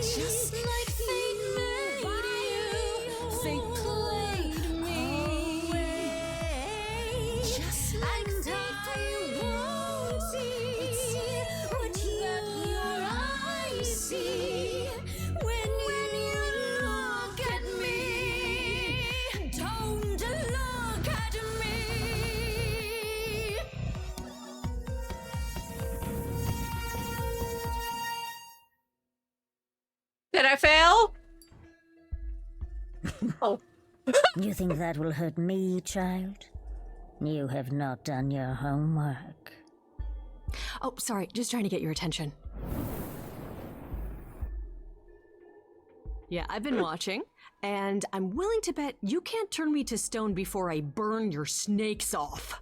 [SPEAKER 11] Just like fate made you, fate played me. Just like fate won't see what your eyes see when you look at me. Don't look at me.
[SPEAKER 1] Did I fail? Oh.
[SPEAKER 16] You think that will hurt me, child? You have not done your homework.
[SPEAKER 9] Oh, sorry, just trying to get your attention. Yeah, I've been watching, and I'm willing to bet you can't turn me to stone before I burn your snakes off.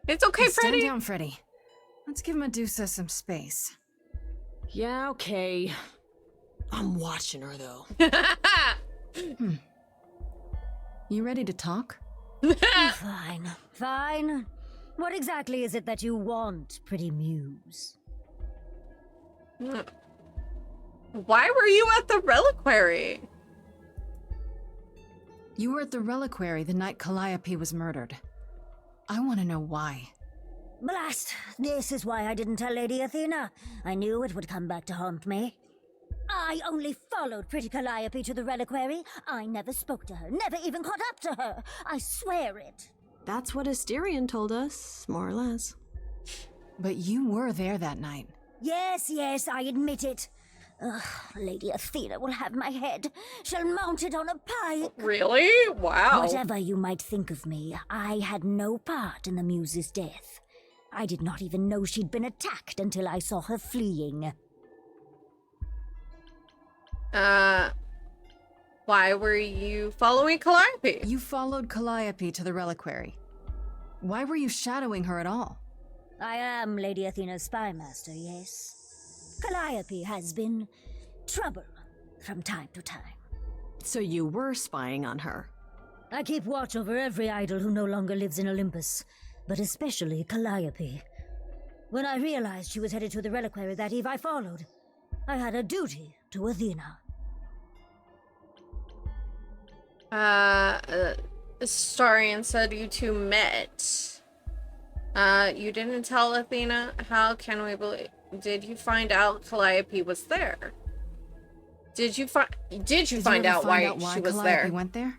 [SPEAKER 1] It's okay, Freddie.
[SPEAKER 14] Stand down, Freddie. Let's give Medusa some space.
[SPEAKER 9] Yeah, okay. I'm watching her, though.
[SPEAKER 14] You ready to talk?
[SPEAKER 16] Fine, fine. What exactly is it that you want, pretty muse?
[SPEAKER 1] Why were you at the reliquary?
[SPEAKER 14] You were at the reliquary the night Calliope was murdered. I want to know why.
[SPEAKER 16] Blast! This is why I didn't tell Lady Athena. I knew it would come back to haunt me. I only followed pretty Calliope to the reliquary. I never spoke to her, never even caught up to her. I swear it.
[SPEAKER 9] That's what Asterion told us, more or less.
[SPEAKER 14] But you were there that night.
[SPEAKER 16] Yes, yes, I admit it. Ugh, Lady Athena will have my head. She'll mount it on a pike.
[SPEAKER 1] Really? Wow.
[SPEAKER 16] Whatever you might think of me, I had no part in the muse's death. I did not even know she'd been attacked until I saw her fleeing.
[SPEAKER 1] Why were you following Calliope?
[SPEAKER 14] You followed Calliope to the reliquary. Why were you shadowing her at all?
[SPEAKER 16] I am Lady Athena's spy master, yes. Calliope has been trouble from time to time.
[SPEAKER 9] So you were spying on her?
[SPEAKER 16] I keep watch over every idol who no longer lives in Olympus, but especially Calliope. When I realized she was headed to the reliquary that eve, I followed. I had a duty to Athena.
[SPEAKER 1] Starian said you two met. You didn't tell Athena? How can we believe? Did you find out Calliope was there? Did you find out why she was
[SPEAKER 14] Calliope
[SPEAKER 1] there?
[SPEAKER 14] Went there?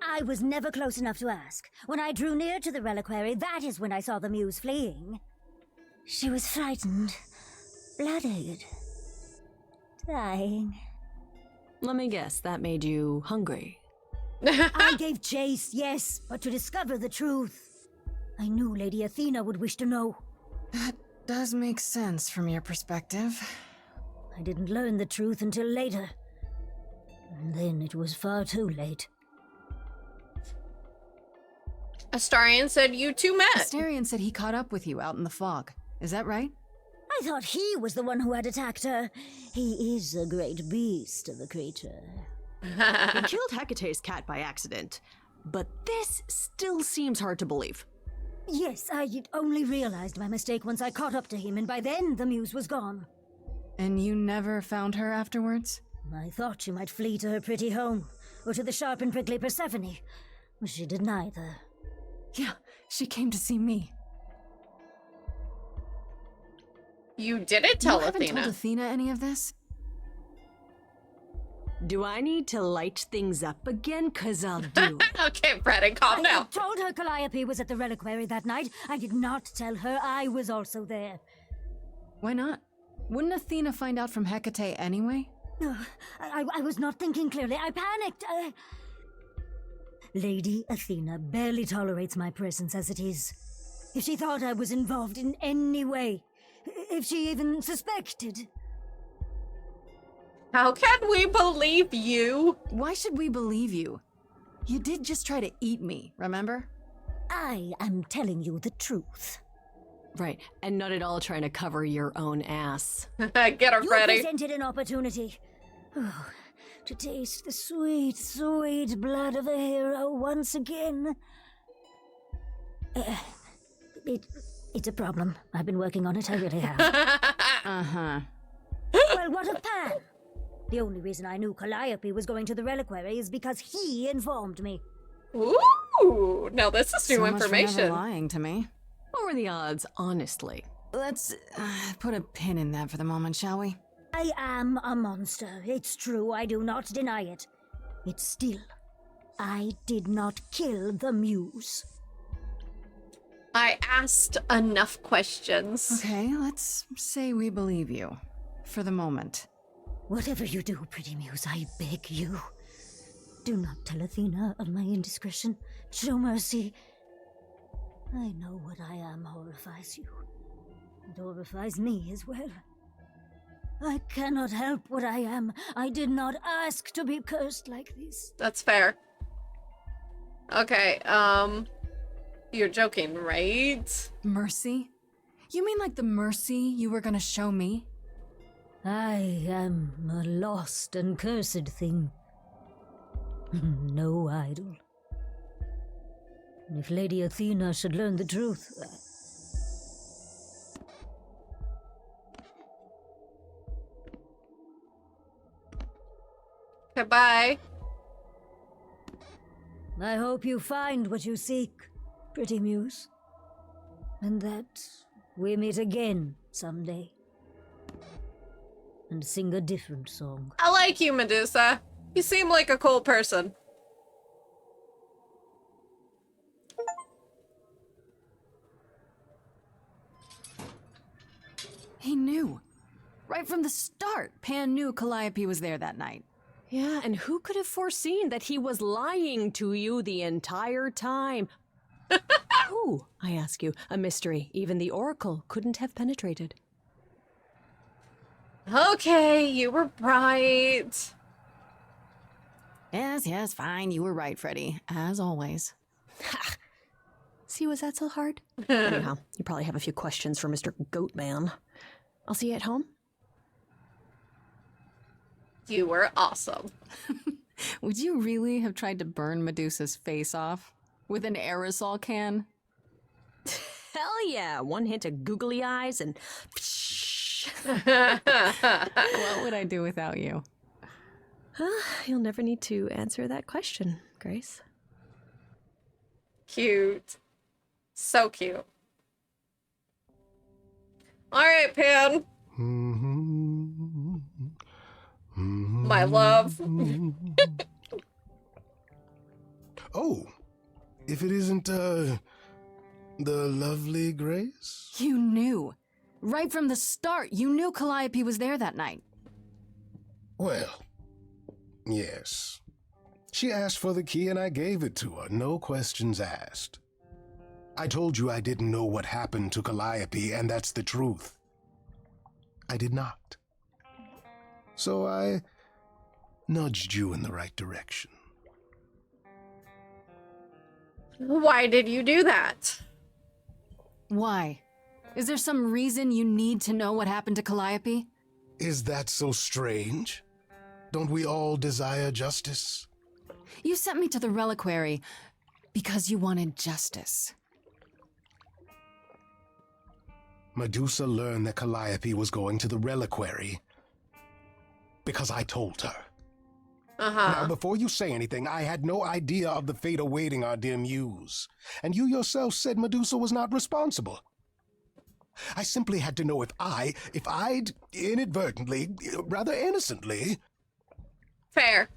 [SPEAKER 16] I was never close enough to ask. When I drew near to the reliquary, that is when I saw the muse fleeing. She was frightened, bloodied, dying.
[SPEAKER 9] Let me guess, that made you hungry.
[SPEAKER 16] I gave chase, yes, but to discover the truth. I knew Lady Athena would wish to know.
[SPEAKER 14] That does make sense from your perspective.
[SPEAKER 16] I didn't learn the truth until later. And then it was far too late.
[SPEAKER 1] Astarion said you two met.
[SPEAKER 14] Astarion said he caught up with you out in the fog. Is that right?
[SPEAKER 16] I thought he was the one who had attacked her. He is a great beast of a creature.
[SPEAKER 9] He killed Hecate's cat by accident, but this still seems hard to believe.
[SPEAKER 16] Yes, I only realized my mistake once I caught up to him, and by then the muse was gone.
[SPEAKER 14] And you never found her afterwards?
[SPEAKER 16] I thought she might flee to her pretty home, or to the sharp and prickly Persephone. She did neither.
[SPEAKER 14] Yeah, she came to see me.
[SPEAKER 1] You didn't tell
[SPEAKER 14] You haven't
[SPEAKER 1] Athena.
[SPEAKER 14] told Athena any of this?
[SPEAKER 9] Do I need to light things up again? 'Cause I'll do it.
[SPEAKER 1] Okay, Freddie, calm
[SPEAKER 16] I
[SPEAKER 1] down.
[SPEAKER 16] told her Calliope was at the reliquary that night. I did not tell her I was also there.
[SPEAKER 14] Why not? Wouldn't Athena find out from Hecate anyway?
[SPEAKER 16] I was not thinking clearly. I panicked. Lady Athena barely tolerates my presence as it is. If she thought I was involved in any way, if she even suspected.
[SPEAKER 1] How can we believe you?
[SPEAKER 14] Why should we believe you? You did just try to eat me, remember?
[SPEAKER 16] I am telling you the truth.
[SPEAKER 9] Right, and not at all trying to cover your own ass.
[SPEAKER 1] Get her,
[SPEAKER 16] You
[SPEAKER 1] Freddie.
[SPEAKER 16] presented an opportunity. Oh, to taste the sweet, sweet blood of a hero once again. It's a problem. I've been working on it, I really have.
[SPEAKER 14] Uh-huh.
[SPEAKER 16] Well, what of Pan? The only reason I knew Calliope was going to the reliquary is because he informed me.
[SPEAKER 1] Ooh, now this is new
[SPEAKER 14] So much for
[SPEAKER 1] information.
[SPEAKER 14] never lying to me.
[SPEAKER 9] What were the odds, honestly?
[SPEAKER 14] Let's put a pin in that for the moment, shall we?
[SPEAKER 16] I am a monster. It's true, I do not deny it. It's still, I did not kill the muse.
[SPEAKER 1] I asked enough questions.
[SPEAKER 14] Okay, let's say we believe you. For the moment.
[SPEAKER 16] Whatever you do, pretty muse, I beg you. Do not tell Athena of my indiscretion. Show mercy. I know what I am horrifies you. It horrifies me as well. I cannot help what I am. I did not ask to be cursed like this.
[SPEAKER 1] That's fair. Okay, you're joking, right?
[SPEAKER 14] Mercy? You mean like the mercy you were gonna show me?
[SPEAKER 16] I am a lost and cursed thing. No idol. If Lady Athena should learn the truth...
[SPEAKER 1] Goodbye.
[SPEAKER 16] I hope you find what you seek, pretty muse. And that we meet again someday. And sing a different song.
[SPEAKER 1] I like you, Medusa. You seem like a cool person.
[SPEAKER 14] He knew. Right from the start, Pan knew Calliope was there that night.
[SPEAKER 9] Yeah, and who could have foreseen that he was lying to you the entire time? Who, I ask you, a mystery even the Oracle couldn't have penetrated.
[SPEAKER 1] Okay, you were right.
[SPEAKER 14] Yes, fine. You were right, Freddie. As always.
[SPEAKER 9] See, was that so hard? Anyhow, you probably have a few questions for Mr. Goatman. I'll see you at home.
[SPEAKER 1] You were awesome.
[SPEAKER 14] Would you really have tried to burn Medusa's face off? With an aerosol can?
[SPEAKER 9] Hell yeah! One hint of googly eyes and...
[SPEAKER 14] What would I do without you?
[SPEAKER 9] You'll never need to answer that question, Grace.
[SPEAKER 1] Cute. So cute. Alright, Pan. My love.
[SPEAKER 2] Oh, if it isn't, the lovely Grace?
[SPEAKER 14] You knew. Right from the start, you knew Calliope was there that night.
[SPEAKER 2] Well, yes. She asked for the key and I gave it to her, no questions asked. I told you I didn't know what happened to Calliope, and that's the truth. I did not. So I nudged you in the right direction.
[SPEAKER 1] Why did you do that?
[SPEAKER 14] Why? Is there some reason you need to know what happened to Calliope?
[SPEAKER 2] Is that so strange? Don't we all desire justice?
[SPEAKER 14] You sent me to the reliquary because you wanted justice.
[SPEAKER 2] Medusa learned that Calliope was going to the reliquary because I told her. Now, before you say anything, I had no idea of the fate awaiting our dear muse. And you yourself said Medusa was not responsible. I simply had to know if I'd inadvertently, rather innocently...
[SPEAKER 1] Fair.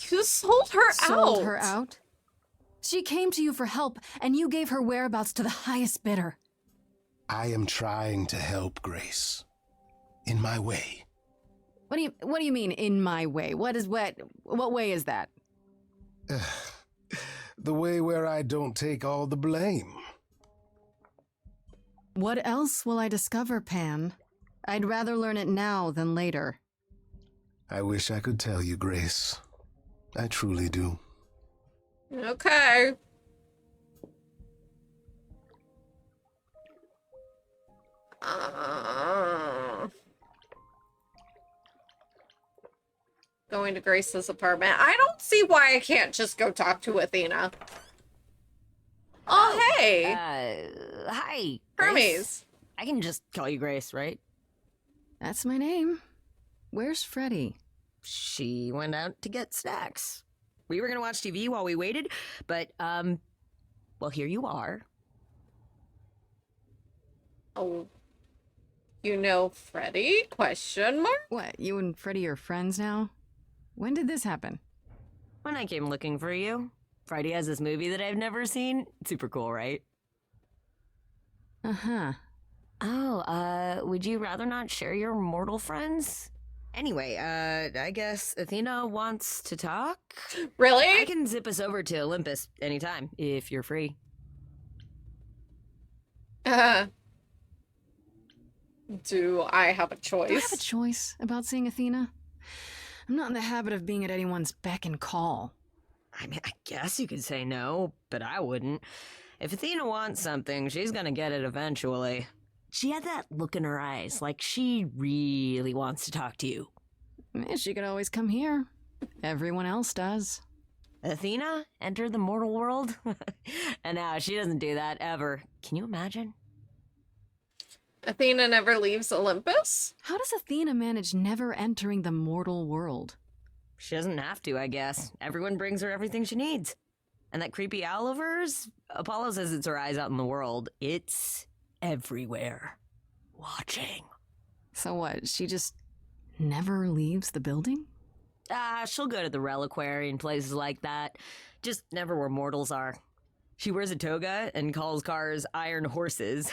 [SPEAKER 1] You sold her out.
[SPEAKER 14] Sold her out? She came to you for help, and you gave her whereabouts to the highest bidder.
[SPEAKER 2] I am trying to help, Grace. In my way.
[SPEAKER 14] What do you mean, in my way? What way is that?
[SPEAKER 2] The way where I don't take all the blame.
[SPEAKER 14] What else will I discover, Pan? I'd rather learn it now than later.
[SPEAKER 2] I wish I could tell you, Grace. I truly do.
[SPEAKER 1] Okay. Going to Grace's apartment. I don't see why I can't just go talk to Athena. Oh, hey.
[SPEAKER 17] Hi.
[SPEAKER 1] Hermes.
[SPEAKER 17] Grace. I can just call you Grace, right?
[SPEAKER 14] That's my name. Where's Freddie?
[SPEAKER 17] She went out to get snacks. We were gonna watch TV while we waited, but, well, here you are.
[SPEAKER 1] Oh. You know Freddie? Question mark?
[SPEAKER 14] What, you and Freddie are friends now? When did this happen?
[SPEAKER 17] When I came looking for you. Freddie has this movie that I've never seen. Super cool, right?
[SPEAKER 14] Uh-huh.
[SPEAKER 17] Oh, would you rather not share your mortal friends? Anyway, I guess Athena wants to talk?
[SPEAKER 1] Really?
[SPEAKER 17] I can zip us over to Olympus anytime, if you're free.
[SPEAKER 1] Do I have a choice?
[SPEAKER 14] Do I have a choice about seeing Athena? I'm not in the habit of being at anyone's beck and call.
[SPEAKER 17] I mean, I guess you could say no, but I wouldn't. If Athena wants something, she's gonna get it eventually. She had that look in her eyes, like she really wants to talk to you.
[SPEAKER 14] She could always come here. Everyone else does.
[SPEAKER 17] Athena entered the mortal world? And now she doesn't do that ever. Can you imagine?
[SPEAKER 1] Athena never leaves Olympus?
[SPEAKER 14] How does Athena manage never entering the mortal world?
[SPEAKER 17] She doesn't have to, I guess. Everyone brings her everything she needs. And that creepy owl of hers? Apollo says it's her eyes out in the world. It's everywhere. Watching.
[SPEAKER 14] So what, she just never leaves the building?
[SPEAKER 17] She'll go to the reliquary and places like that. Just never where mortals are. She wears a toga and calls cars iron horses.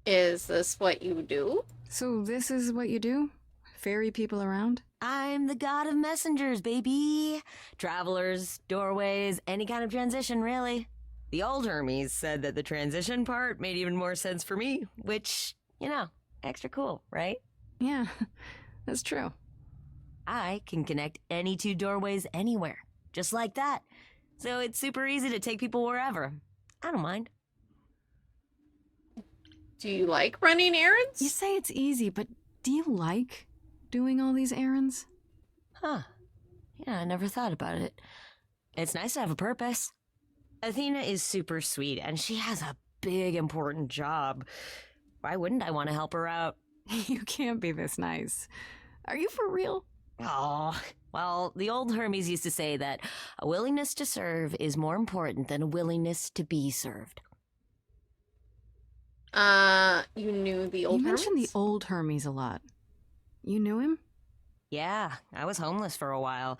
[SPEAKER 1] Is this what you do?
[SPEAKER 14] So this is what you do? Ferry people around?
[SPEAKER 17] I'm the god of messengers, baby. Travelers, doorways, any kind of transition, really. The old Hermes said that the transition part made even more sense for me, which, you know, extra cool, right?
[SPEAKER 14] Yeah, that's true.
[SPEAKER 17] I can connect any two doorways anywhere, just like that. So it's super easy to take people wherever. I don't mind.
[SPEAKER 1] Do you like running errands?
[SPEAKER 14] You say it's easy, but do you like doing all these errands?
[SPEAKER 17] Huh. Yeah, I never thought about it. It's nice to have a purpose. Athena is super sweet, and she has a big, important job. Why wouldn't I want to help her out?
[SPEAKER 14] You can't be this nice. Are you for real?
[SPEAKER 17] Oh, well, the old Hermes used to say that a willingness to serve is more important than a willingness to be served.
[SPEAKER 1] You knew the old
[SPEAKER 14] You mentioned
[SPEAKER 1] Hermes?
[SPEAKER 14] the old Hermes a lot. You knew him?
[SPEAKER 17] Yeah, I was homeless for a while.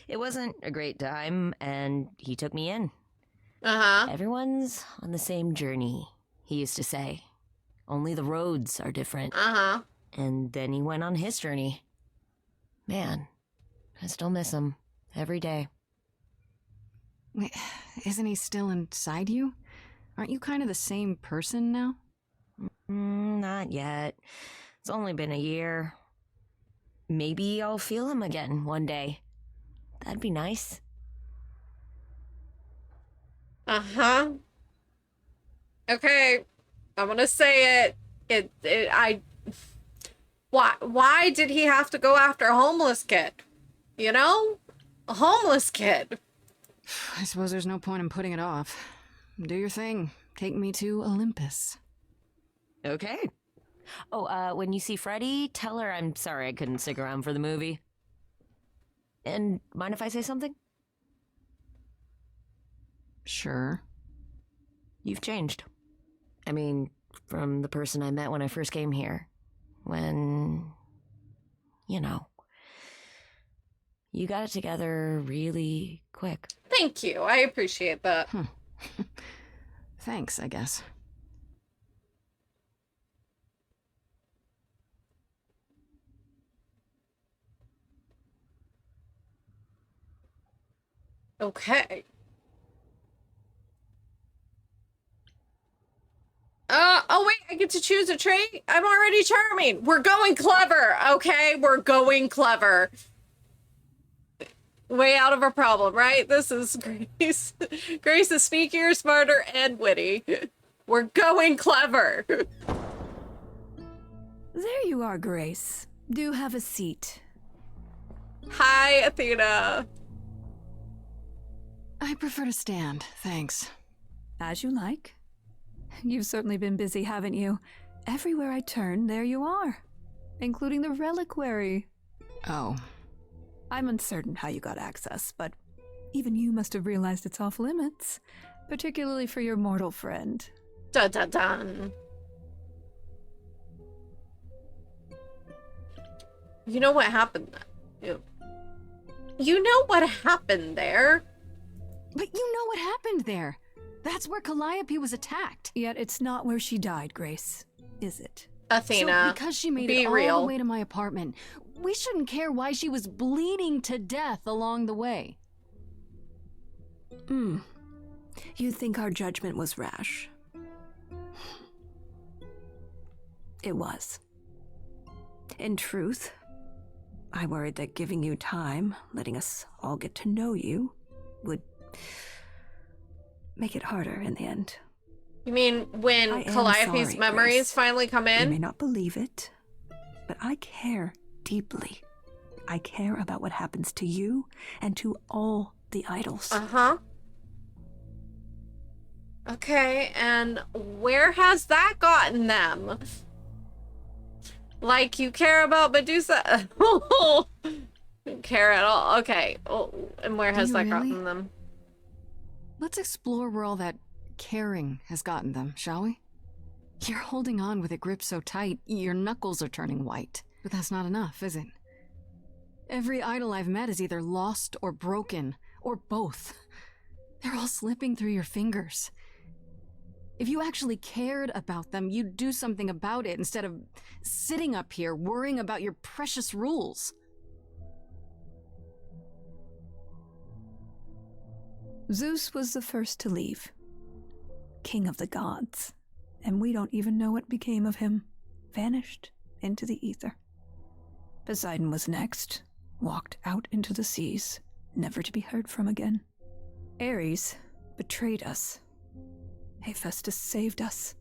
[SPEAKER 17] It wasn't a great time, and he took me in.
[SPEAKER 1] Uh-huh.
[SPEAKER 17] Everyone's on the same journey, he used to say. Only the roads are different.
[SPEAKER 1] Uh-huh.
[SPEAKER 17] And then he went on his journey. Man, I still miss him every day.
[SPEAKER 14] Wait, isn't he still inside you? Aren't you kind of the same person now?
[SPEAKER 17] Not yet. It's only been a year. Maybe I'll feel him again one day. That'd be nice.
[SPEAKER 1] Uh-huh. Okay. I'm gonna say it. Why did he have to go after a homeless kid? You know? A homeless kid.
[SPEAKER 14] I suppose there's no point in putting it off. Do your thing. Take me to Olympus.
[SPEAKER 17] Okay. Oh, when you see Freddie, tell her I'm sorry I couldn't stick around for the movie. And mind if I say something?
[SPEAKER 14] Sure.
[SPEAKER 17] You've changed. I mean, from the person I met when I first came here. When, you know, you got it together really quick.
[SPEAKER 1] Thank you. I appreciate that.
[SPEAKER 14] Thanks, I guess.
[SPEAKER 1] Okay. Oh wait, I get to choose a trait? I'm already charming. We're going clever, okay? We're going clever. Way out of a problem, right? This is Grace. Grace is sneakier, smarter, and witty. We're going clever.
[SPEAKER 18] There you are, Grace. Do have a seat.
[SPEAKER 1] Hi, Athena.
[SPEAKER 14] I prefer to stand, thanks.
[SPEAKER 18] As you like. You've certainly been busy, haven't you? Everywhere I turn, there you are. Including the reliquary.
[SPEAKER 14] Oh.
[SPEAKER 18] I'm uncertain how you got access, but even you must have realized it's off limits. Particularly for your mortal friend.
[SPEAKER 1] Dun dun dun. You know what happened? You know what happened there?
[SPEAKER 14] But you know what happened there. That's where Calliope was attacked.
[SPEAKER 18] Yet it's not where she died, Grace, is it?
[SPEAKER 1] Athena,
[SPEAKER 14] so because she made
[SPEAKER 1] be
[SPEAKER 14] it all
[SPEAKER 1] real.
[SPEAKER 14] the way to my apartment, we shouldn't care why she was bleeding to death along the way.
[SPEAKER 18] You think our judgment was rash? It was. In truth, I worried that giving you time, letting us all get to know you, would make it harder in the end.
[SPEAKER 1] You mean when
[SPEAKER 18] I am
[SPEAKER 1] Calliope's
[SPEAKER 18] sorry,
[SPEAKER 1] memories
[SPEAKER 18] Grace.
[SPEAKER 1] finally come
[SPEAKER 18] You
[SPEAKER 1] in?
[SPEAKER 18] may not believe it, but I care deeply. I care about what happens to you and to all the idols.
[SPEAKER 1] Uh-huh. Okay, and where has that gotten them? Like you care about Medusa? Don't care at all. Okay. Oh, and where
[SPEAKER 14] Do
[SPEAKER 1] has
[SPEAKER 14] you
[SPEAKER 1] that
[SPEAKER 14] really?
[SPEAKER 1] gotten them?
[SPEAKER 14] Let's explore where all that caring has gotten them, shall we? You're holding on with a grip so tight, your knuckles are turning white. But that's not enough, is it? Every idol I've met is either lost or broken, or both. They're all slipping through your fingers. If you actually cared about them, you'd do something about it instead of sitting up here worrying about your precious rules.
[SPEAKER 18] Zeus was the first to leave. King of the gods. And we don't even know what became of him. Vanished into the ether. Poseidon was next. Walked out into the seas, never to be heard from again. Ares betrayed us. Hephaestus saved us.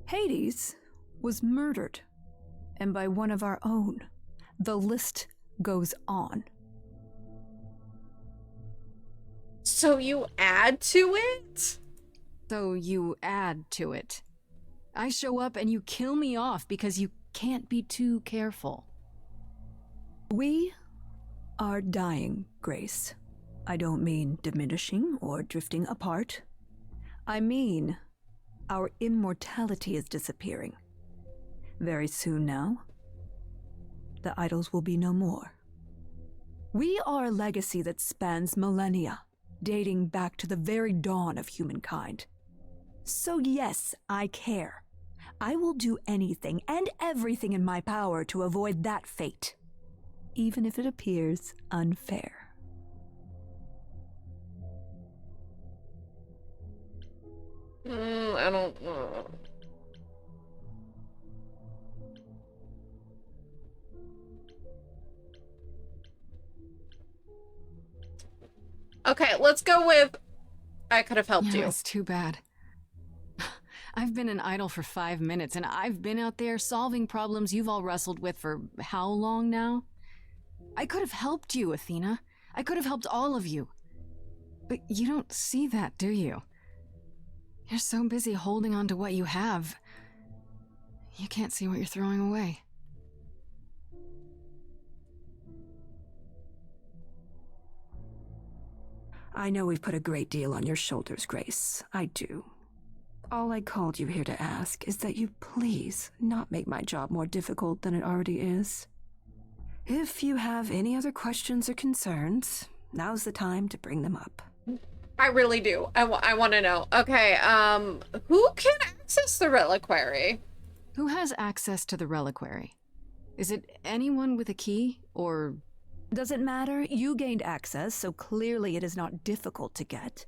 [SPEAKER 18] Hades was murdered. And by one of our own. The list goes on.
[SPEAKER 1] So you add to it?
[SPEAKER 14] So you add to it. I show up and you kill me off because you can't be too careful.
[SPEAKER 18] We are dying, Grace. I don't mean diminishing or drifting apart. I mean our immortality is disappearing. Very soon now, the idols will be no more. We are a legacy that spans millennia, dating back to the very dawn of humankind. So yes, I care. I will do anything and everything in my power to avoid that fate, even if it appears unfair.
[SPEAKER 1] I don't know. Okay, let's go with I could have helped you.
[SPEAKER 14] It's too bad. I've been an idol for 5 minutes, and I've been out there solving problems you've all wrestled with for how long now? I could have helped you, Athena. I could have helped all of you. But you don't see that, do you? You're so busy holding on to what you have. You can't see what you're throwing away.
[SPEAKER 18] I know we've put a great deal on your shoulders, Grace. I do. All I called you here to ask is that you please not make my job more difficult than it already is. If you have any other questions or concerns, now's the time to bring them up.
[SPEAKER 1] I really do. I want to know. Okay, who can access the reliquary?
[SPEAKER 14] Who has access to the reliquary? Is it anyone with a key, or...
[SPEAKER 18] Doesn't matter. You gained access, so clearly it is not difficult to get.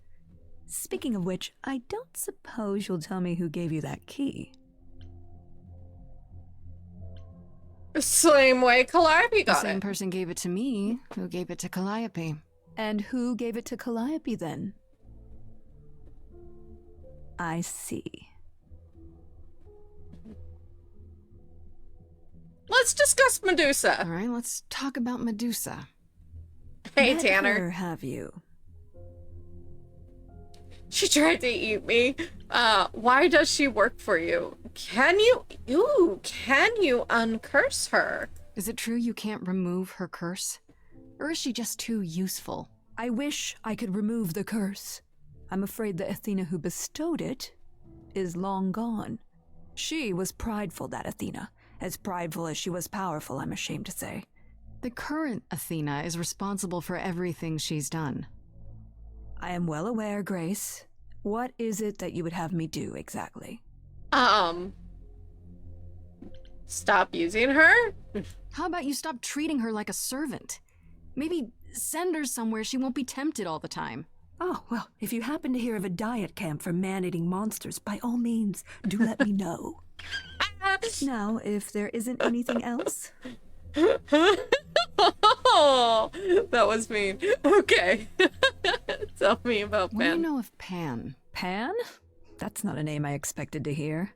[SPEAKER 18] Speaking of which, I don't suppose you'll tell me who gave you that key.
[SPEAKER 1] Same way Calliope got
[SPEAKER 14] The same
[SPEAKER 1] it.
[SPEAKER 14] person gave it to me, who gave it to Calliope.
[SPEAKER 18] And who gave it to Calliope then? I see.
[SPEAKER 1] Let's discuss Medusa.
[SPEAKER 14] All right, let's talk about Medusa.
[SPEAKER 1] Hey,
[SPEAKER 18] Let
[SPEAKER 1] Tanner.
[SPEAKER 18] her have you.
[SPEAKER 1] She tried to eat me. Why does she work for you? Can you uncurse her?
[SPEAKER 14] Is it true you can't remove her curse? Or is she just too useful?
[SPEAKER 18] I wish I could remove the curse. I'm afraid the Athena who bestowed it is long gone. She was prideful, that Athena. As prideful as she was powerful, I'm ashamed to say.
[SPEAKER 14] The current Athena is responsible for everything she's done.
[SPEAKER 18] I am well aware, Grace. What is it that you would have me do exactly?
[SPEAKER 1] Stop using her?
[SPEAKER 14] How about you stop treating her like a servant? Maybe send her somewhere she won't be tempted all the time.
[SPEAKER 18] Oh, well, if you happen to hear of a diet camp for man-eating monsters, by all means, do let me know. Now, if there isn't anything else...
[SPEAKER 1] Oh, that was mean. Okay. Tell me about Pan.
[SPEAKER 14] What do you know of Pan?
[SPEAKER 18] Pan? That's not a name I expected to hear.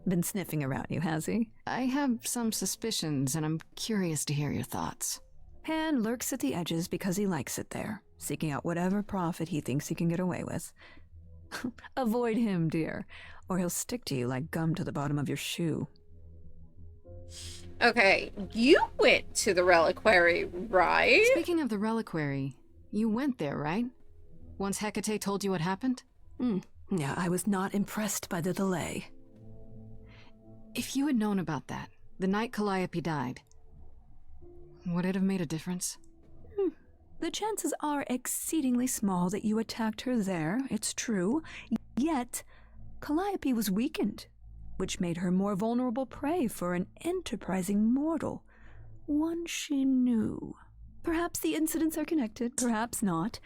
[SPEAKER 18] Been sniffing around you, has he?
[SPEAKER 14] I have some suspicions, and I'm curious to hear your thoughts.
[SPEAKER 18] Pan lurks at the edges because he likes it there, seeking out whatever profit he thinks he can get away with. Avoid him, dear, or he'll stick to you like gum to the bottom of your shoe.
[SPEAKER 1] Okay, you went to the reliquary, right?
[SPEAKER 14] Speaking of the reliquary, you went there, right? Once Hecate told you what happened?
[SPEAKER 18] Yeah, I was not impressed by the delay.
[SPEAKER 14] If you had known about that, the night Calliope died, would it have made a difference?
[SPEAKER 18] The chances are exceedingly small that you attacked her there, it's true. Yet, Calliope was weakened, which made her more vulnerable prey for an enterprising mortal. One she knew. Perhaps the incidents are connected, perhaps not.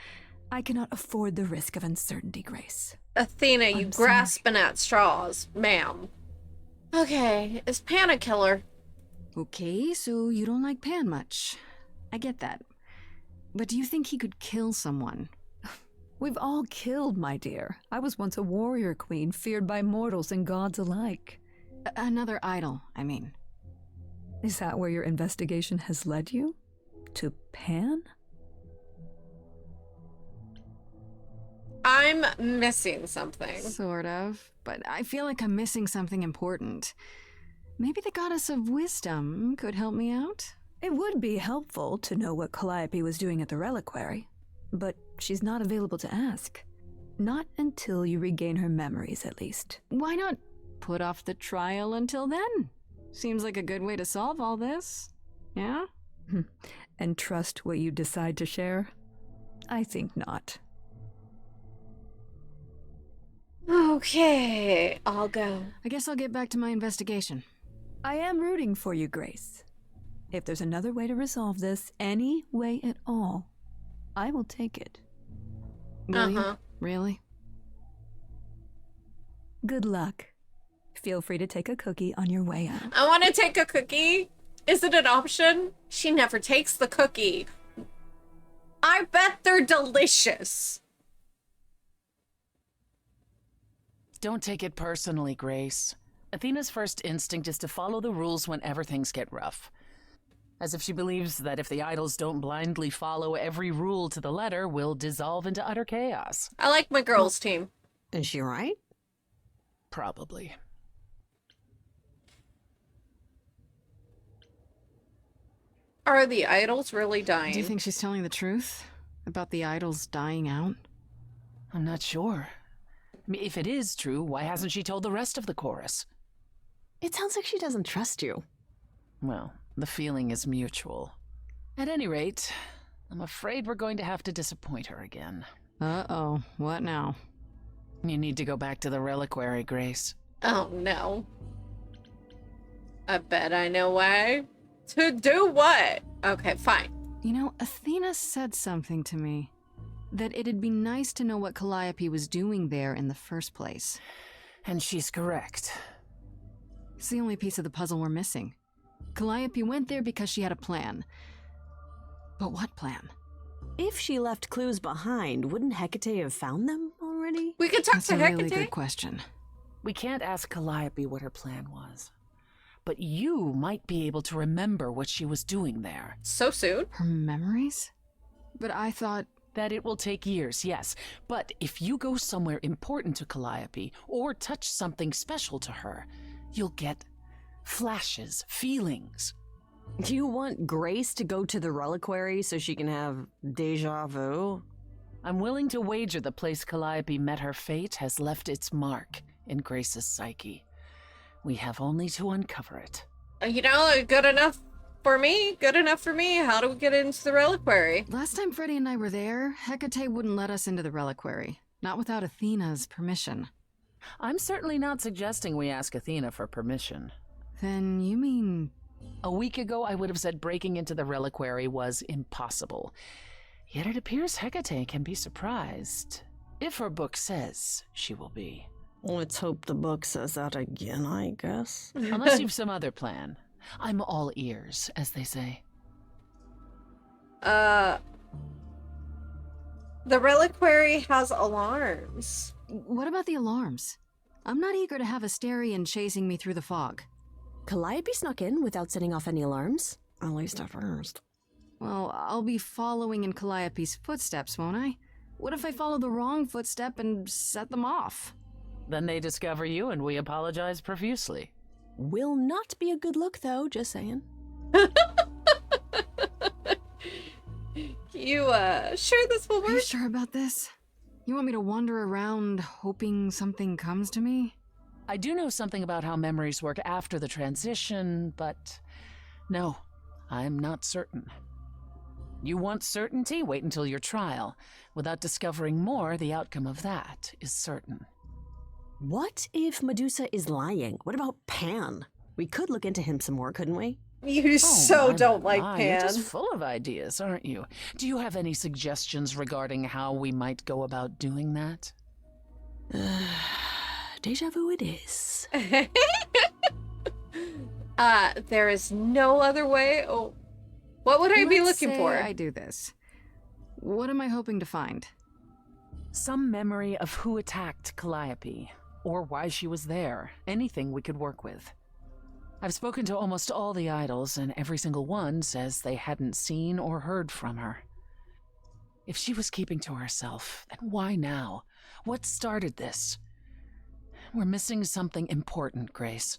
[SPEAKER 18] I cannot afford the risk of uncertainty, Grace.
[SPEAKER 1] Athena, you grasping at straws, ma'am. Okay, is Pan a killer?
[SPEAKER 14] Okay, so you don't like Pan much. I get that. But do you think he could kill someone?
[SPEAKER 18] We've all killed, my dear. I was once a warrior queen, feared by mortals and gods alike.
[SPEAKER 14] Another idol, I mean.
[SPEAKER 18] Is that where your investigation has led you? To Pan?
[SPEAKER 1] I'm missing something.
[SPEAKER 14] Sort of, but I feel like I'm missing something important. Maybe the goddess of wisdom could help me out?
[SPEAKER 18] It would be helpful to know what Calliope was doing at the reliquary, but she's not available to ask. Not until you regain her memories, at least.
[SPEAKER 14] Why not put off the trial until then? Seems like a good way to solve all this. Yeah?
[SPEAKER 18] And trust what you decide to share? I think not.
[SPEAKER 1] Okay, I'll go.
[SPEAKER 14] I guess I'll get back to my investigation.
[SPEAKER 18] I am rooting for you, Grace. If there's another way to resolve this, any way at all, I will take it.
[SPEAKER 14] Will you? Really?
[SPEAKER 18] Good luck. Feel free to take a cookie on your way out.
[SPEAKER 1] I want to take a cookie. Is it an option? She never takes the cookie. I bet they're delicious.
[SPEAKER 4] Don't take it personally, Grace. Athena's first instinct is to follow the rules whenever things get rough. As if she believes that if the idols don't blindly follow every rule to the letter, we'll dissolve into utter chaos.
[SPEAKER 1] I like my girls' team.
[SPEAKER 17] Is she right?
[SPEAKER 4] Probably.
[SPEAKER 1] Are the idols really dying?
[SPEAKER 14] Do you think she's telling the truth about the idols dying out?
[SPEAKER 4] I'm not sure. I mean, if it is true, why hasn't she told the rest of the chorus?
[SPEAKER 9] It sounds like she doesn't trust you.
[SPEAKER 4] Well, the feeling is mutual. At any rate, I'm afraid we're going to have to disappoint her again.
[SPEAKER 14] Uh-oh. What now?
[SPEAKER 4] You need to go back to the reliquary, Grace.
[SPEAKER 1] Oh, no. I bet I know why. To do what? Okay, fine.
[SPEAKER 14] You know, Athena said something to me. That it'd be nice to know what Calliope was doing there in the first place.
[SPEAKER 4] And she's correct.
[SPEAKER 14] It's the only piece of the puzzle we're missing. Calliope went there because she had a plan. But what plan?
[SPEAKER 9] If she left clues behind, wouldn't Hecate have found them already?
[SPEAKER 1] We could talk
[SPEAKER 14] That's
[SPEAKER 1] to
[SPEAKER 14] a
[SPEAKER 1] Hecate.
[SPEAKER 14] really good question.
[SPEAKER 4] We can't ask Calliope what her plan was. But you might be able to remember what she was doing there.
[SPEAKER 1] So soon?
[SPEAKER 14] Her memories? But I thought...
[SPEAKER 4] That it will take years, yes. But if you go somewhere important to Calliope, or touch something special to her, you'll get flashes, feelings.
[SPEAKER 9] You want Grace to go to the reliquary so she can have deja vu?
[SPEAKER 4] I'm willing to wager the place Calliope met her fate has left its mark in Grace's psyche. We have only to uncover it.
[SPEAKER 1] You know, good enough for me. Good enough for me. How do we get into the reliquary?
[SPEAKER 14] Last time Freddie and I were there, Hecate wouldn't let us into the reliquary. Not without Athena's permission.
[SPEAKER 4] I'm certainly not suggesting we ask Athena for permission.
[SPEAKER 14] Then you mean...
[SPEAKER 4] A week ago, I would have said breaking into the reliquary was impossible. Yet it appears Hecate can be surprised. If her book says she will be.
[SPEAKER 9] Let's hope the book says that again, I guess.
[SPEAKER 4] Unless you've some other plan. I'm all ears, as they say.
[SPEAKER 1] The reliquary has alarms.
[SPEAKER 14] What about the alarms? I'm not eager to have Asterion chasing me through the fog.
[SPEAKER 9] Calliope snuck in without setting off any alarms. At least at first.
[SPEAKER 14] Well, I'll be following in Calliope's footsteps, won't I? What if I follow the wrong footstep and set them off?
[SPEAKER 4] Then they discover you and we apologize profusely.
[SPEAKER 9] Will not be a good look, though, just saying.
[SPEAKER 1] You, sure this will work?
[SPEAKER 14] Are you sure about this? You want me to wander around hoping something comes to me?
[SPEAKER 4] I do know something about how memories work after the transition, but no, I'm not certain. You want certainty? Wait until your trial. Without discovering more, the outcome of that is certain.
[SPEAKER 9] What if Medusa is lying? What about Pan? We could look into him some more, couldn't we?
[SPEAKER 1] You don't like Pan.
[SPEAKER 4] You're just full of ideas, aren't you? Do you have any suggestions regarding how we might go about doing that?
[SPEAKER 9] Deja vu it is.
[SPEAKER 1] There is no other way. Oh, what would I be looking for?
[SPEAKER 14] I do this. What am I hoping to find?
[SPEAKER 4] Some memory of who attacked Calliope, or why she was there. Anything we could work with. I've spoken to almost all the idols, and every single one says they hadn't seen or heard from her. If she was keeping to herself, then why now? What started this? We're missing something important, Grace.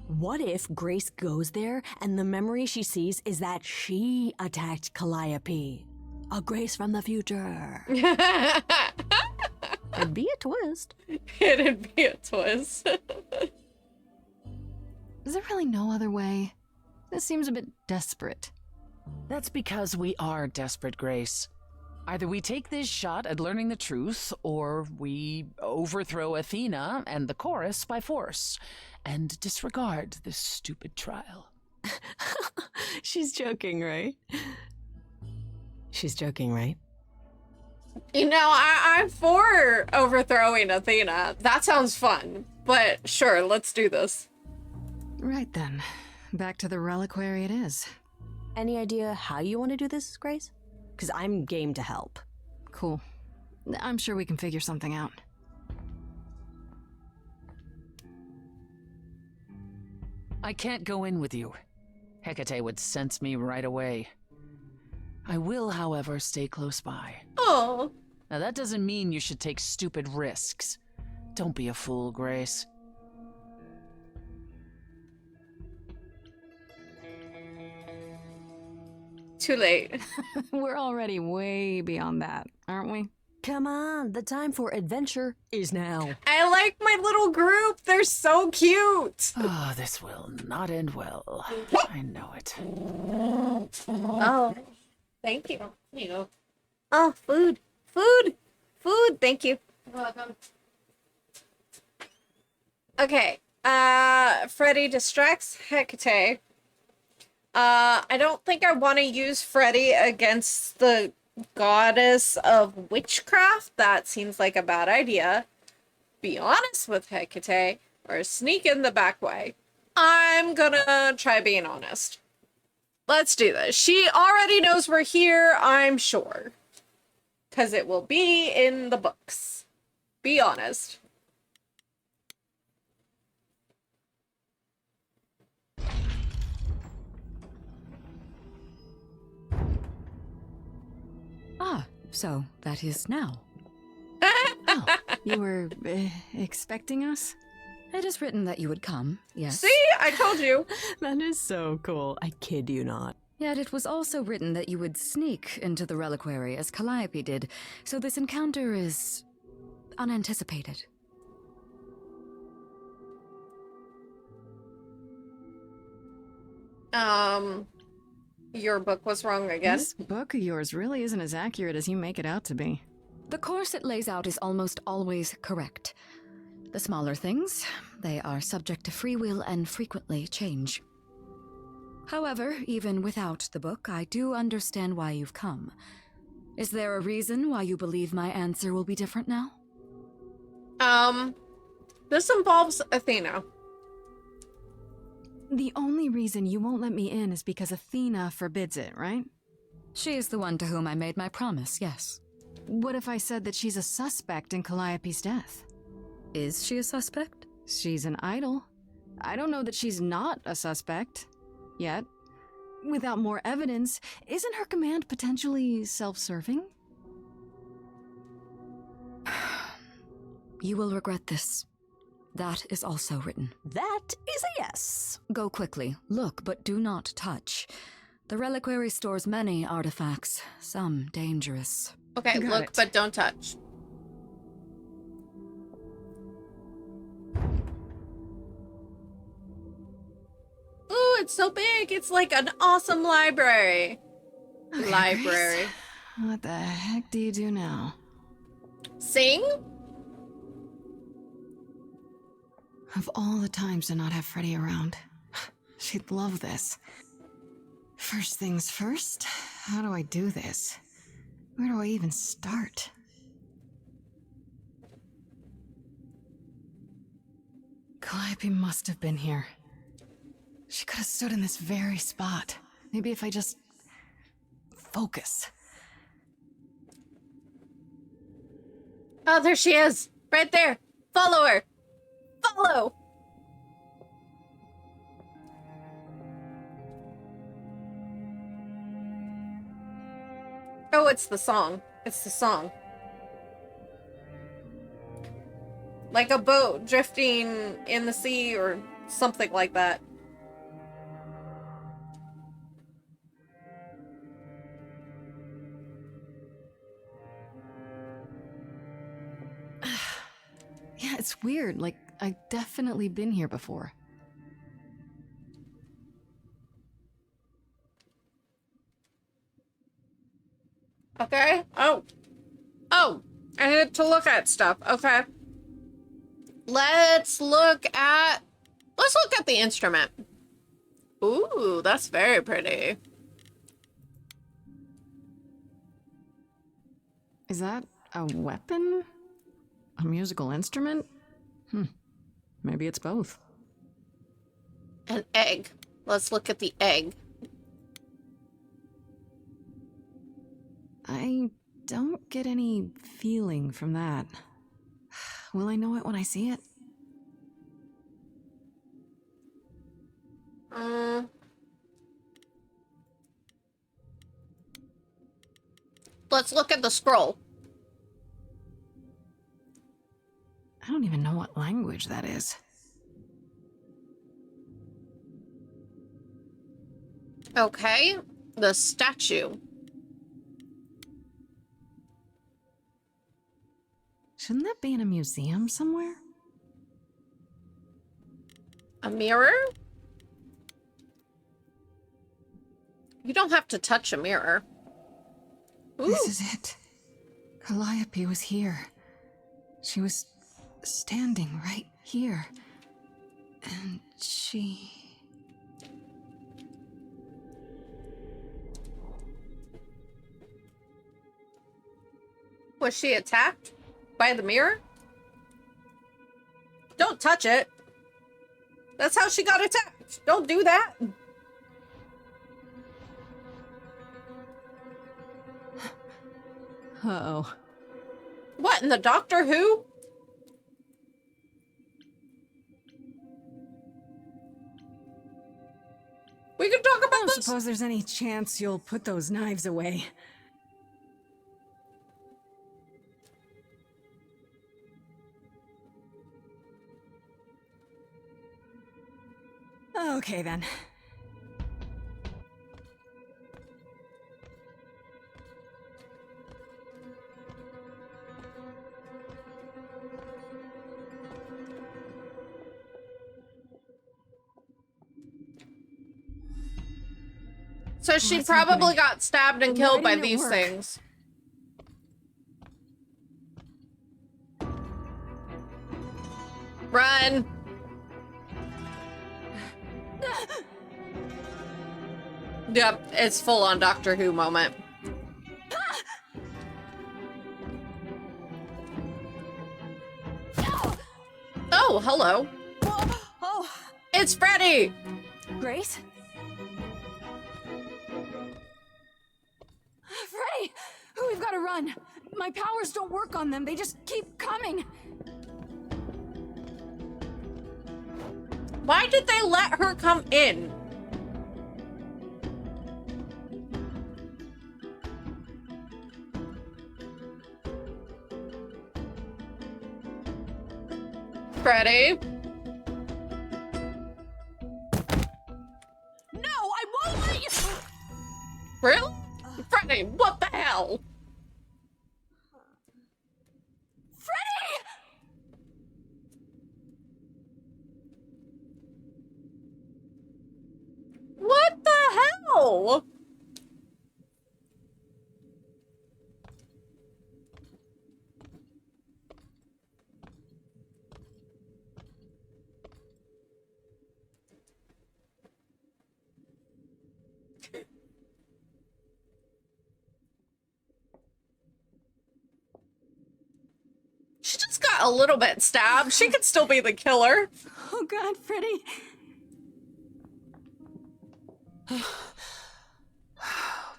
[SPEAKER 9] What if Grace goes there and the memory she sees is that she attacked Calliope? A Grace from the future. It'd be a twist.
[SPEAKER 1] It'd be a twist.
[SPEAKER 14] Is there really no other way? This seems a bit desperate.
[SPEAKER 4] That's because we are desperate, Grace. Either we take this shot at learning the truth, or we overthrow Athena and the chorus by force, and disregard this stupid trial.
[SPEAKER 9] She's joking, right? She's joking, right?
[SPEAKER 1] You know, I'm for overthrowing Athena. That sounds fun. But sure, let's do this.
[SPEAKER 14] Right then. Back to the reliquary it is.
[SPEAKER 9] Any idea how you want to do this, Grace? Because I'm game to help.
[SPEAKER 14] Cool. I'm sure we can figure something out.
[SPEAKER 4] I can't go in with you. Hecate would sense me right away. I will, however, stay close by.
[SPEAKER 1] Oh.
[SPEAKER 4] Now that doesn't mean you should take stupid risks. Don't be a fool, Grace.
[SPEAKER 1] too late.
[SPEAKER 14] We're already way beyond that, aren't we?
[SPEAKER 9] Come on, the time for adventure is now.
[SPEAKER 1] I like my little group. They're so cute.
[SPEAKER 4] Oh, this will not end well. I know it.
[SPEAKER 1] Oh, thank you. Here you go. Oh, food. Food. Food. Thank you. You're welcome. Okay. Freddie distracts Hecate. I don't think I want to use Freddie against the goddess of witchcraft. That seems like a bad idea. Be honest with Hecate or sneak in the back way. I'm gonna try being honest. Let's do this. She already knows we're here, I'm sure. Because it will be in the books. Be honest.
[SPEAKER 14] Ah, so that is now. Oh, you were expecting us?
[SPEAKER 19] It is written that you would come, yes.
[SPEAKER 1] See? I told you.
[SPEAKER 19] That is so cool. I kid you not. Yet it was also written that you would sneak into the reliquary as Calliope did, so this encounter is unanticipated.
[SPEAKER 1] Your book was wrong again.
[SPEAKER 14] This book of yours really isn't as accurate as you make it out to be.
[SPEAKER 19] The course it lays out is almost always correct. The smaller things, they are subject to free will and frequently change. However, even without the book, I do understand why you've come. Is there a reason why you believe my answer will be different now?
[SPEAKER 1] This involves Athena.
[SPEAKER 14] The only reason you won't let me in is because Athena forbids it, right?
[SPEAKER 19] She is the one to whom I made my promise, yes.
[SPEAKER 14] What if I said that she's a suspect in Calliope's death?
[SPEAKER 19] Is she a suspect?
[SPEAKER 14] She's an idol. I don't know that she's not a suspect. Yet. Without more evidence, isn't her command potentially self-serving?
[SPEAKER 19] You will regret this. That is also written.
[SPEAKER 9] That is a yes.
[SPEAKER 19] Go quickly. Look, but do not touch. The reliquary stores many artifacts, some dangerous.
[SPEAKER 1] Okay, look, but don't touch. Ooh, it's so big. It's like an awesome library.
[SPEAKER 14] Okay,
[SPEAKER 1] Library.
[SPEAKER 14] Grace, what the heck do you do now?
[SPEAKER 1] Sing?
[SPEAKER 14] Of all the times to not have Freddie around, she'd love this. First things first, how do I do this? Where do I even start? Calliope must have been here. She could have stood in this very spot. Maybe if I just focus.
[SPEAKER 1] Oh, there she is. Right there. Follow her. Follow. Oh, it's the song. It's the song. Like a boat drifting in the sea or something like that.
[SPEAKER 14] Yeah, it's weird. Like, I've definitely been here before.
[SPEAKER 1] Okay. Oh. Oh. I need to look at stuff. Okay. Let's look at the instrument. Ooh, that's very pretty.
[SPEAKER 14] Is that a weapon? A musical instrument? Maybe it's both.
[SPEAKER 1] An egg. Let's look at the egg.
[SPEAKER 14] I don't get any feeling from that. Will I know it when I see it?
[SPEAKER 1] Let's look at the scroll.
[SPEAKER 14] I don't even know what language that is.
[SPEAKER 1] Okay. The statue.
[SPEAKER 14] Shouldn't that be in a museum somewhere?
[SPEAKER 1] A mirror? You don't have to touch a mirror. Ooh.
[SPEAKER 14] This is it. Calliope was here. She was standing right here. And she...
[SPEAKER 1] Was she attacked by the mirror? Don't touch it. That's how she got attacked. Don't do that.
[SPEAKER 14] Uh-oh.
[SPEAKER 1] What, in the Doctor Who? We can talk about
[SPEAKER 14] I don't
[SPEAKER 1] this.
[SPEAKER 14] suppose there's any chance you'll put those knives away. Okay, then.
[SPEAKER 1] So she
[SPEAKER 14] What's
[SPEAKER 1] probably
[SPEAKER 14] happening?
[SPEAKER 1] got stabbed and
[SPEAKER 14] Why
[SPEAKER 1] killed by
[SPEAKER 14] didn't it
[SPEAKER 1] these
[SPEAKER 14] work?
[SPEAKER 1] things. Run! Yep, it's full on Doctor Who moment. Oh, hello.
[SPEAKER 8] Oh,
[SPEAKER 1] It's Freddie!
[SPEAKER 8] Grace?
[SPEAKER 14] Freddie! We've got to run. My powers don't work on them. They just keep coming.
[SPEAKER 1] Why did they let her come in? Freddie?
[SPEAKER 8] No, I won't let you.
[SPEAKER 1] Really? Freddie, what the hell?
[SPEAKER 8] Freddie!
[SPEAKER 1] What the hell? She just got a little bit stabbed. She could still be the killer.
[SPEAKER 14] Oh God, Freddie.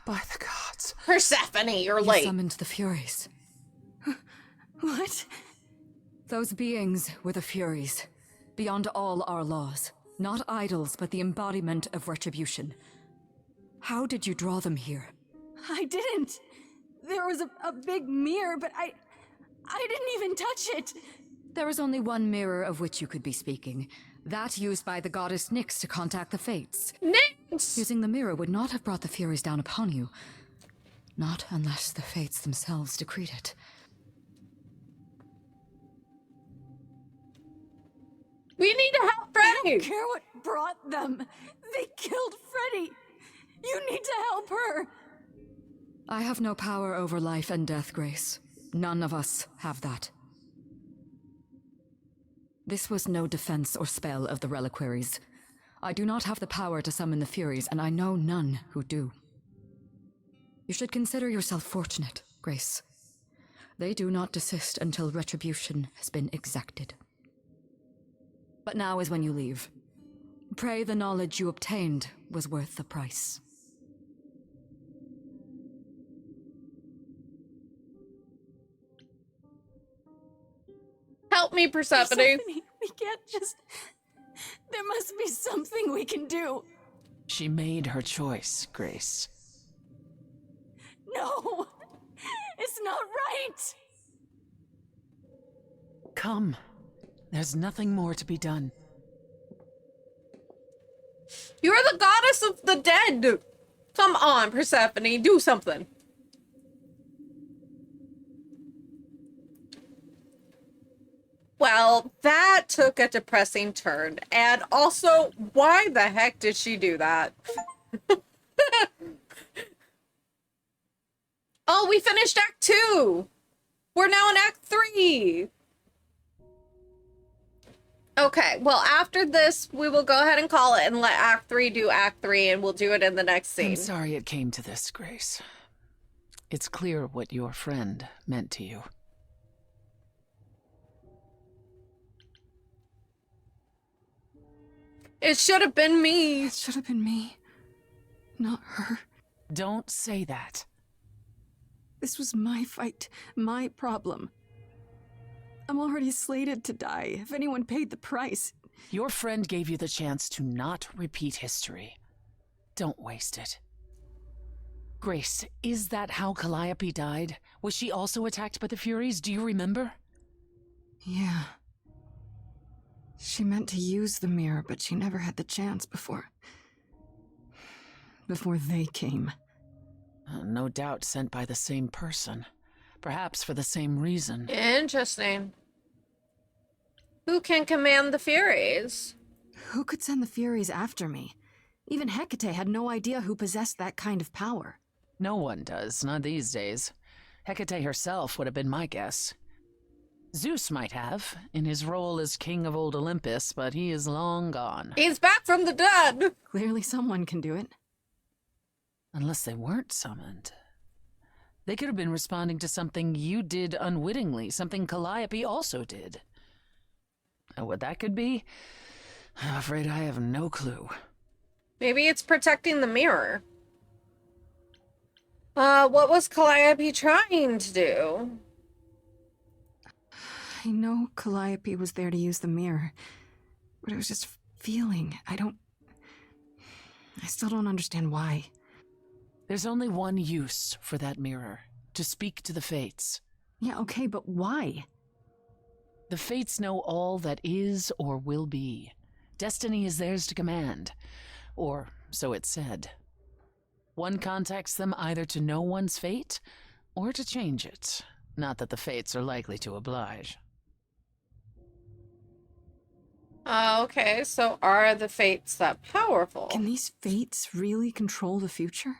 [SPEAKER 14] By the gods.
[SPEAKER 1] Persephone, you're
[SPEAKER 19] You
[SPEAKER 1] late.
[SPEAKER 19] summoned the Furies.
[SPEAKER 14] What?
[SPEAKER 19] Those beings were the Furies, beyond all our laws. Not idols, but the embodiment of retribution. How did you draw them here?
[SPEAKER 14] I didn't. There was a big mirror, but I didn't even touch it.
[SPEAKER 19] There is only one mirror of which you could be speaking. That used by the goddess Nyx to contact the Fates.
[SPEAKER 1] Nyx!
[SPEAKER 19] Using the mirror would not have brought the Furies down upon you. Not unless the Fates themselves decreed it.
[SPEAKER 1] We need to help Freddie!
[SPEAKER 14] I don't care what brought them. They killed Freddie. You need to help her.
[SPEAKER 19] I have no power over life and death, Grace. None of us have that. This was no defense or spell of the reliquaries. I do not have the power to summon the Furies, and I know none who do. You should consider yourself fortunate, Grace. They do not desist until retribution has been exacted. But now is when you leave. Pray the knowledge you obtained was worth the price.
[SPEAKER 1] Help me, Persephone.
[SPEAKER 14] We can't just... There must be something we can do.
[SPEAKER 4] She made her choice, Grace.
[SPEAKER 14] No! It's not right!
[SPEAKER 4] Come. There's nothing more to be done.
[SPEAKER 1] You're the goddess of the dead! Come on, Persephone, do something. Well, that took a depressing turn. And also, why the heck did she do that? Oh, we finished Act 2! We're now in Act 3! Okay, well, after this, we will go ahead and call it and let Act 3 do Act 3, and we'll do it in the next scene.
[SPEAKER 4] I'm sorry it came to this, Grace. It's clear what your friend meant to you.
[SPEAKER 1] It should have been me.
[SPEAKER 14] It should have been me, not her.
[SPEAKER 4] Don't say that.
[SPEAKER 14] This was my fight, my problem. I'm already slated to die. If anyone paid the price...
[SPEAKER 4] Your friend gave you the chance to not repeat history. Don't waste it. Grace, is that how Calliope died? Was she also attacked by the Furies? Do you remember?
[SPEAKER 14] Yeah. She meant to use the mirror, but she never had the chance before they came.
[SPEAKER 4] No doubt sent by the same person. Perhaps for the same reason.
[SPEAKER 1] Interesting. Who can command the Furies?
[SPEAKER 14] Who could send the Furies after me? Even Hecate had no idea who possessed that kind of power.
[SPEAKER 4] No one does, not these days. Hecate herself would have been my guess. Zeus might have, in his role as king of old Olympus, but he is long gone.
[SPEAKER 1] He's back from the dead!
[SPEAKER 14] Clearly someone can do it.
[SPEAKER 4] Unless they weren't summoned. They could have been responding to something you did unwittingly, something Calliope also did. What that could be? I'm afraid I have no clue.
[SPEAKER 1] Maybe it's protecting the mirror. What was Calliope trying to do?
[SPEAKER 14] I know Calliope was there to use the mirror, but it was just feeling. I still don't understand why.
[SPEAKER 4] There's only one use for that mirror, to speak to the Fates.
[SPEAKER 14] Yeah, okay, but why?
[SPEAKER 4] The Fates know all that is or will be. Destiny is theirs to command, or so it's said. One contacts them either to know one's fate, or to change it. Not that the Fates are likely to oblige.
[SPEAKER 1] Okay, so are the Fates that powerful?
[SPEAKER 14] Can these Fates really control the future?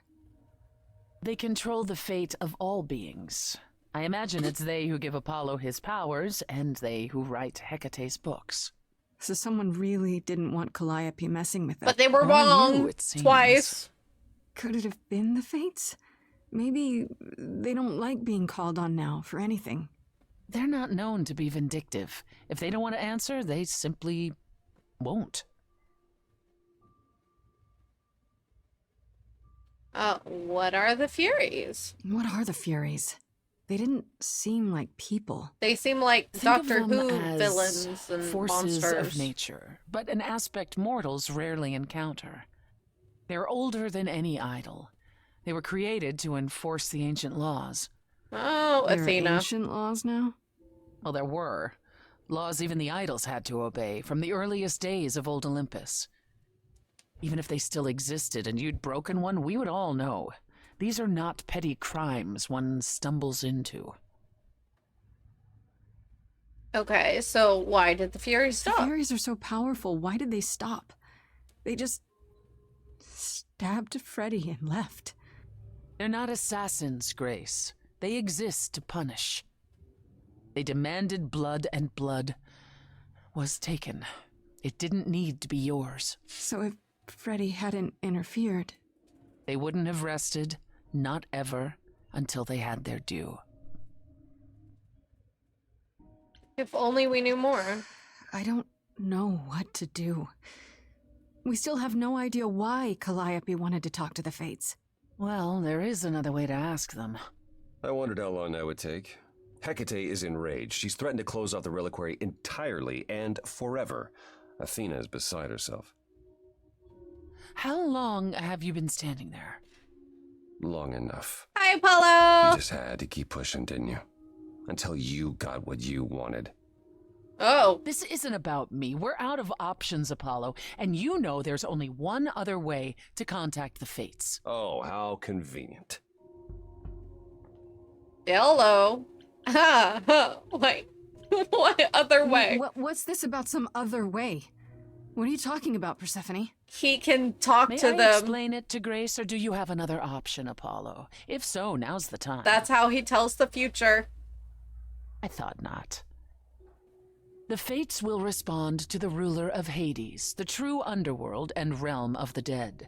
[SPEAKER 4] They control the fate of all beings. I imagine it's they who give Apollo his powers, and they who write Hecate's books.
[SPEAKER 14] So someone really didn't want Calliope messing with them.
[SPEAKER 1] But they were wrong twice.
[SPEAKER 14] Could it have been the Fates? Maybe they don't like being called on now for anything.
[SPEAKER 4] They're not known to be vindictive. If they don't want to answer, they simply won't.
[SPEAKER 1] What are the Furies?
[SPEAKER 14] What are the Furies? They didn't seem like people.
[SPEAKER 1] They seem like
[SPEAKER 4] Think
[SPEAKER 1] Doctor
[SPEAKER 4] of them
[SPEAKER 1] Who
[SPEAKER 4] as
[SPEAKER 1] villains and
[SPEAKER 4] forces
[SPEAKER 1] monsters.
[SPEAKER 4] of nature, but an aspect mortals rarely encounter. They're older than any idol. They were created to enforce the ancient laws.
[SPEAKER 1] Oh,
[SPEAKER 14] There
[SPEAKER 1] Athena.
[SPEAKER 14] are ancient laws now?
[SPEAKER 4] Well, there were. Laws even the idols had to obey from the earliest days of old Olympus. Even if they still existed and you'd broken one, we would all know. These are not petty crimes one stumbles into.
[SPEAKER 1] Okay, so why did the Furies
[SPEAKER 14] The
[SPEAKER 1] stop?
[SPEAKER 14] Furies are so powerful. Why did they stop? They just stabbed Freddie and left.
[SPEAKER 4] They're not assassins, Grace. They exist to punish. They demanded blood, and blood was taken. It didn't need to be yours.
[SPEAKER 14] So if Freddie hadn't interfered...
[SPEAKER 4] They wouldn't have rested, not ever, until they had their due.
[SPEAKER 1] If only we knew more.
[SPEAKER 14] I don't know what to do. We still have no idea why Calliope wanted to talk to the Fates.
[SPEAKER 4] Well, there is another way to ask them.
[SPEAKER 6] I wondered how long that would take. Hecate is enraged. She's threatened to close off the reliquary entirely and forever. Athena is beside herself.
[SPEAKER 4] How long have you been standing there?
[SPEAKER 6] Long enough.
[SPEAKER 1] Hi, Apollo!
[SPEAKER 6] You just had to keep pushing, didn't you? Until you got what you wanted.
[SPEAKER 1] Oh.
[SPEAKER 4] This isn't about me. We're out of options, Apollo, and you know there's only one other way to contact the Fates.
[SPEAKER 6] Oh, how convenient.
[SPEAKER 1] Hello. Wait. What other way?
[SPEAKER 14] What's this about some other way? What are you talking about, Persephone?
[SPEAKER 1] He can talk
[SPEAKER 4] May
[SPEAKER 1] to
[SPEAKER 4] I
[SPEAKER 1] them.
[SPEAKER 4] explain it to Grace, or do you have another option, Apollo? If so, now's the time.
[SPEAKER 1] That's how he tells the future.
[SPEAKER 4] I thought not. The Fates will respond to the ruler of Hades, the true underworld and realm of the dead.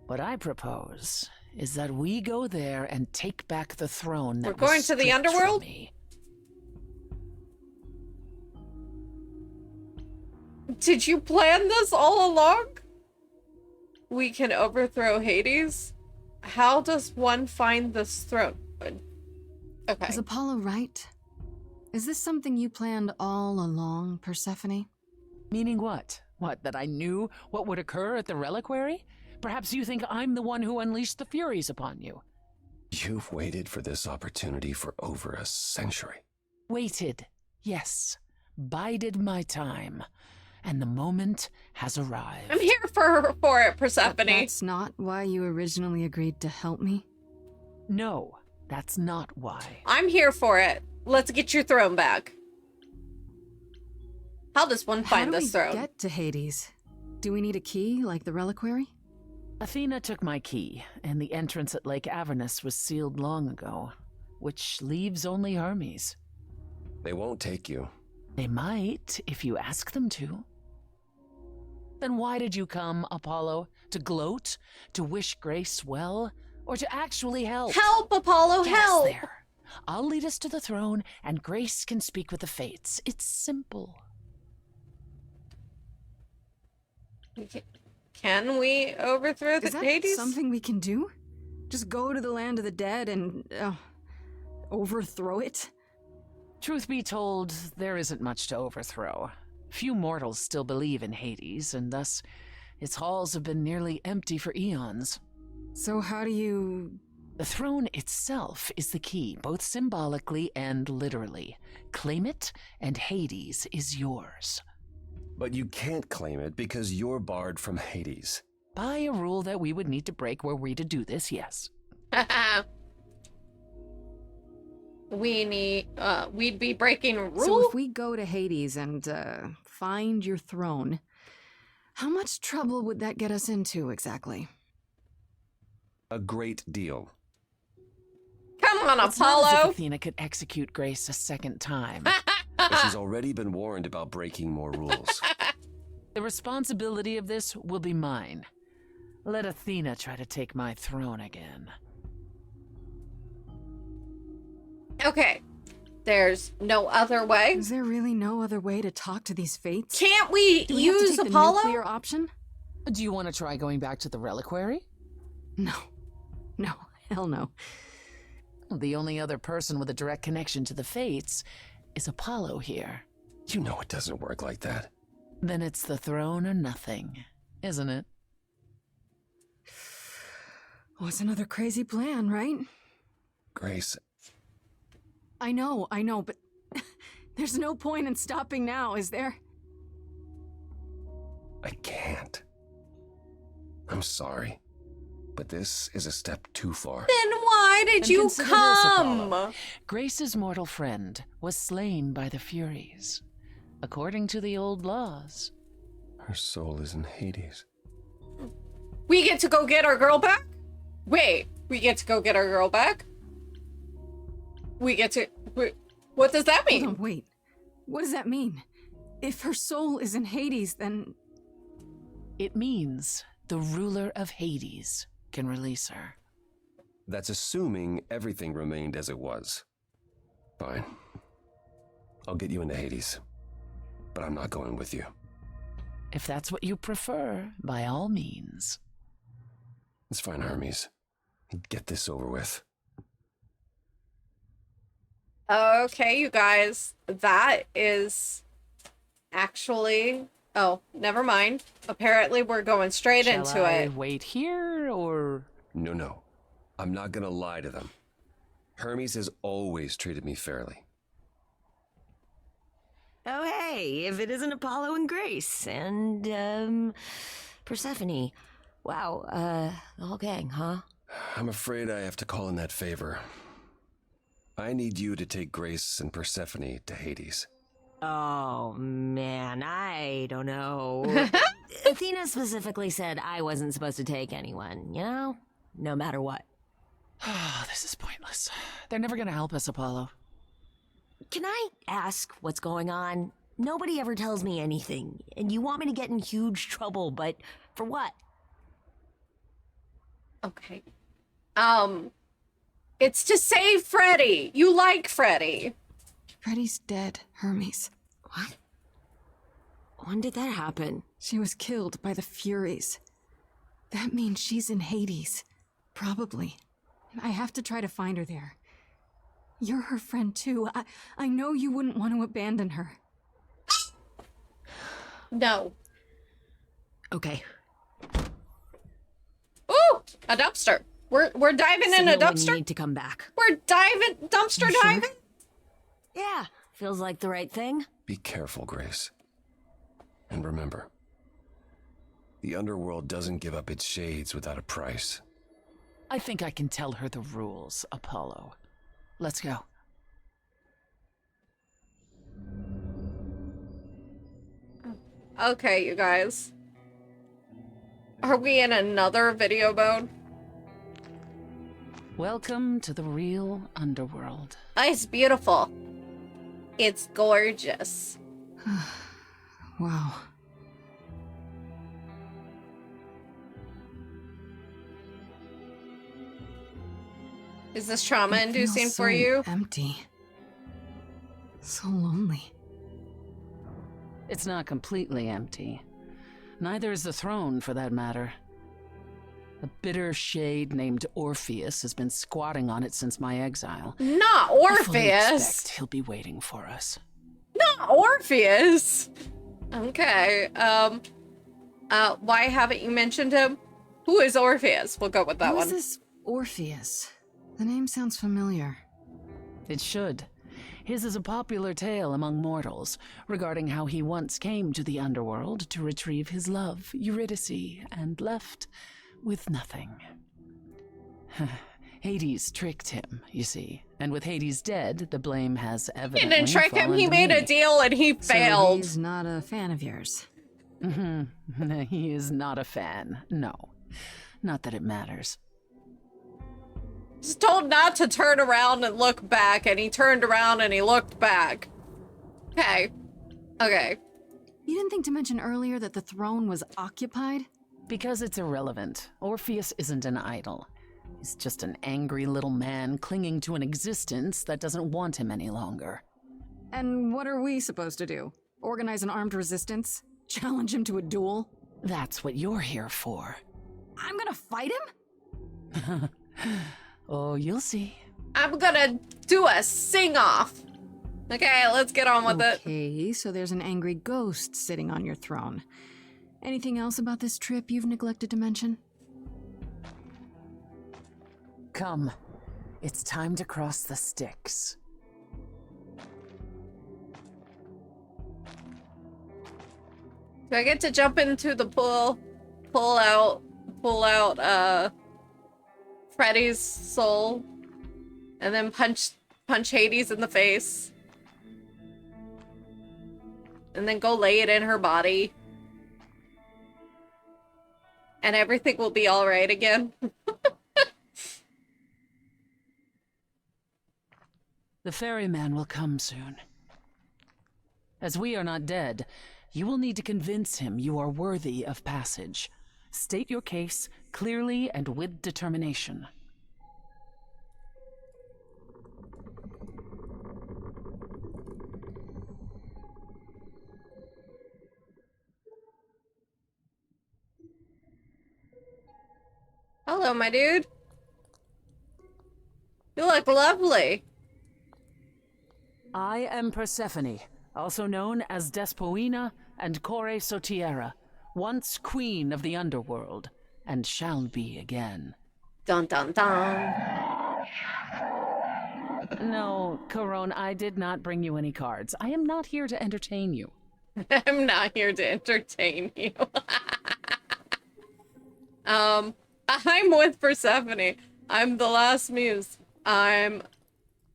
[SPEAKER 4] What I propose is that we go there and take back the throne that
[SPEAKER 1] We're going
[SPEAKER 4] was
[SPEAKER 1] to the
[SPEAKER 4] stripped from
[SPEAKER 1] underworld?
[SPEAKER 4] me.
[SPEAKER 1] Did you plan this all along? We can overthrow Hades? How does one find this throne? Okay.
[SPEAKER 14] Is Apollo right? Is this something you planned all along, Persephone?
[SPEAKER 4] Meaning what? What, that I knew what would occur at the reliquary? Perhaps you think I'm the one who unleashed the Furies upon you.
[SPEAKER 6] You've waited for this opportunity for over a century.
[SPEAKER 4] Waited, yes. Bided my time. And the moment has arrived.
[SPEAKER 1] I'm here for it, Persephone.
[SPEAKER 14] But that's not why you originally agreed to help me?
[SPEAKER 4] No, that's not why.
[SPEAKER 1] I'm here for it. Let's get your throne back. How does one find this throne?
[SPEAKER 14] How do we get to Hades? Do we need a key, like the reliquary?
[SPEAKER 4] Athena took my key, and the entrance at Lake Avernus was sealed long ago, which leaves only Hermes.
[SPEAKER 6] They won't take you.
[SPEAKER 4] They might, if you ask them to. Then why did you come, Apollo? To gloat? To wish Grace well? Or to actually help?
[SPEAKER 1] Help, Apollo,
[SPEAKER 4] Get us
[SPEAKER 1] help!
[SPEAKER 4] there. I'll lead us to the throne, and Grace can speak with the Fates. It's simple.
[SPEAKER 1] Can we overthrow the
[SPEAKER 14] Is that
[SPEAKER 1] Hades?
[SPEAKER 14] something we can do? Just go to the land of the dead and overthrow it?
[SPEAKER 4] Truth be told, there isn't much to overthrow. Few mortals still believe in Hades, and thus its halls have been nearly empty for eons.
[SPEAKER 14] So how do you...
[SPEAKER 4] The throne itself is the key, both symbolically and literally. Claim it, and Hades is yours.
[SPEAKER 6] But you can't claim it because you're barred from Hades.
[SPEAKER 4] By a rule that we would need to break were we to do this, yes.
[SPEAKER 1] We'd be breaking rules?
[SPEAKER 14] So if we go to Hades and find your throne, how much trouble would that get us into exactly?
[SPEAKER 6] A great deal.
[SPEAKER 1] Come on,
[SPEAKER 4] It's not as if
[SPEAKER 1] Apollo!
[SPEAKER 4] Athena could execute Grace a second time.
[SPEAKER 6] But she's already been warned about breaking more rules.
[SPEAKER 4] The responsibility of this will be mine. Let Athena try to take my throne again.
[SPEAKER 1] Okay. There's no other way.
[SPEAKER 14] Is there really no other way to talk to these Fates?
[SPEAKER 1] Can't we
[SPEAKER 14] Do we have to
[SPEAKER 1] use
[SPEAKER 14] take
[SPEAKER 1] Apollo?
[SPEAKER 14] the nuclear option?
[SPEAKER 4] Do you want to try going back to the reliquary?
[SPEAKER 14] No. No. Hell no.
[SPEAKER 4] The only other person with a direct connection to the Fates is Apollo here.
[SPEAKER 6] You know it doesn't work like that.
[SPEAKER 4] Then it's the throne or nothing, isn't it?
[SPEAKER 14] What's another crazy plan, right?
[SPEAKER 6] Grace.
[SPEAKER 14] I know, but there's no point in stopping now, is there?
[SPEAKER 6] I can't. I'm sorry, but this is a step too far.
[SPEAKER 1] Then why did
[SPEAKER 4] And
[SPEAKER 1] you
[SPEAKER 4] consider this,
[SPEAKER 1] come?
[SPEAKER 4] Apollo. Grace's mortal friend was slain by the Furies, according to the old laws.
[SPEAKER 6] Her soul is in Hades.
[SPEAKER 1] We get to go get our girl back? Wait, we get to go get our girl back? We get to... What does that mean?
[SPEAKER 14] Hold on, wait. What does that mean? If her soul is in Hades, then...
[SPEAKER 4] It means the ruler of Hades can release her.
[SPEAKER 6] That's assuming everything remained as it was. Fine. I'll get you into Hades. But I'm not going with you.
[SPEAKER 4] If that's what you prefer, by all means.
[SPEAKER 6] It's fine, Hermes. Get this over with.
[SPEAKER 1] Okay, you guys. That is actually... Oh, never mind. Apparently we're going straight
[SPEAKER 4] Shall
[SPEAKER 1] into
[SPEAKER 4] I
[SPEAKER 1] it.
[SPEAKER 4] wait here, or...
[SPEAKER 6] No. I'm not gonna lie to them. Hermes has always treated me fairly.
[SPEAKER 17] Oh, hey, if it isn't Apollo and Grace and, Persephone. Wow, the whole gang, huh?
[SPEAKER 6] I'm afraid I have to call in that favor. I need you to take Grace and Persephone to Hades.
[SPEAKER 17] Oh, man, I don't know. Athena specifically said I wasn't supposed to take anyone, you know? No matter what.
[SPEAKER 4] This is pointless. They're never gonna help us, Apollo.
[SPEAKER 17] Can I ask what's going on? Nobody ever tells me anything, and you want me to get in huge trouble, but for what?
[SPEAKER 1] Okay. It's to save Freddie. You like Freddie.
[SPEAKER 14] Freddie's dead, Hermes.
[SPEAKER 17] What? When did that happen?
[SPEAKER 14] She was killed by the Furies. That means she's in Hades. Probably. I have to try to find her there. You're her friend too. I know you wouldn't want to abandon her.
[SPEAKER 1] No.
[SPEAKER 4] Okay.
[SPEAKER 1] Ooh, a dumpster. We're diving in a dumpster.
[SPEAKER 17] We need to come back.
[SPEAKER 1] We're dumpster diving.
[SPEAKER 17] Yeah, feels like the right thing.
[SPEAKER 6] Be careful, Grace. And remember, the underworld doesn't give up its shades without a price.
[SPEAKER 4] I think I can tell her the rules, Apollo. Let's go.
[SPEAKER 1] Okay, you guys. Are we in another video mode?
[SPEAKER 4] Welcome to the real underworld.
[SPEAKER 1] It's beautiful. It's gorgeous.
[SPEAKER 14] Wow.
[SPEAKER 1] Is this trauma-inducing for you?
[SPEAKER 14] Empty. So lonely.
[SPEAKER 4] It's not completely empty. Neither is the throne, for that matter. A bitter shade named Orpheus has been squatting on it since my exile.
[SPEAKER 1] Not
[SPEAKER 4] I fully
[SPEAKER 1] Orpheus!
[SPEAKER 4] expect he'll be waiting for us.
[SPEAKER 1] Not Orpheus! Okay, why haven't you mentioned him? Who is Orpheus? We'll go with that
[SPEAKER 14] Who
[SPEAKER 1] one.
[SPEAKER 14] is this Orpheus? The name sounds familiar.
[SPEAKER 4] It should. His is a popular tale among mortals regarding how he once came to the underworld to retrieve his love, Eurydice, and left with nothing. Hades tricked him, you see. And with Hades dead, the blame has
[SPEAKER 1] He
[SPEAKER 4] evidently
[SPEAKER 1] didn't trick him,
[SPEAKER 4] fallen
[SPEAKER 1] he
[SPEAKER 4] to
[SPEAKER 1] made
[SPEAKER 4] me.
[SPEAKER 1] a deal and he
[SPEAKER 14] So
[SPEAKER 1] failed.
[SPEAKER 14] he's not a fan of yours.
[SPEAKER 4] He is not a fan, no. Not that it matters.
[SPEAKER 1] He's told not to turn around and look back, and he turned around and he looked back. Okay. Okay.
[SPEAKER 14] You didn't think to mention earlier that the throne was occupied?
[SPEAKER 4] Because it's irrelevant. Orpheus isn't an idol. He's just an angry little man clinging to an existence that doesn't want him any longer.
[SPEAKER 14] And what are we supposed to do? Organize an armed resistance? Challenge him to a duel?
[SPEAKER 4] That's what you're here for.
[SPEAKER 14] I'm gonna fight him?
[SPEAKER 4] Oh, you'll see.
[SPEAKER 1] I'm gonna do a sing-off. Okay, let's get on with it.
[SPEAKER 14] Okay, so there's an angry ghost sitting on your throne. Anything else about this trip you've neglected to mention?
[SPEAKER 4] Come. It's time to cross the Styx.
[SPEAKER 1] Do I get to jump into the pool, pull out, Freddie's soul, and then punch Hades in the face? And then go lay it in her body? And everything will be alright again?
[SPEAKER 4] The ferryman will come soon. As we are not dead, you will need to convince him you are worthy of passage. State your case clearly and with determination.
[SPEAKER 1] Hello, my dude. You look lovely.
[SPEAKER 4] I am Persephone, also known as Despoina and Core Sotiera, once queen of the underworld, and shall be again.
[SPEAKER 1] Dun dun dun.
[SPEAKER 4] No, Corone, I did not bring you any cards. I am not here to entertain you.
[SPEAKER 1] I'm not here to entertain you. I'm with Persephone. I'm the last muse. I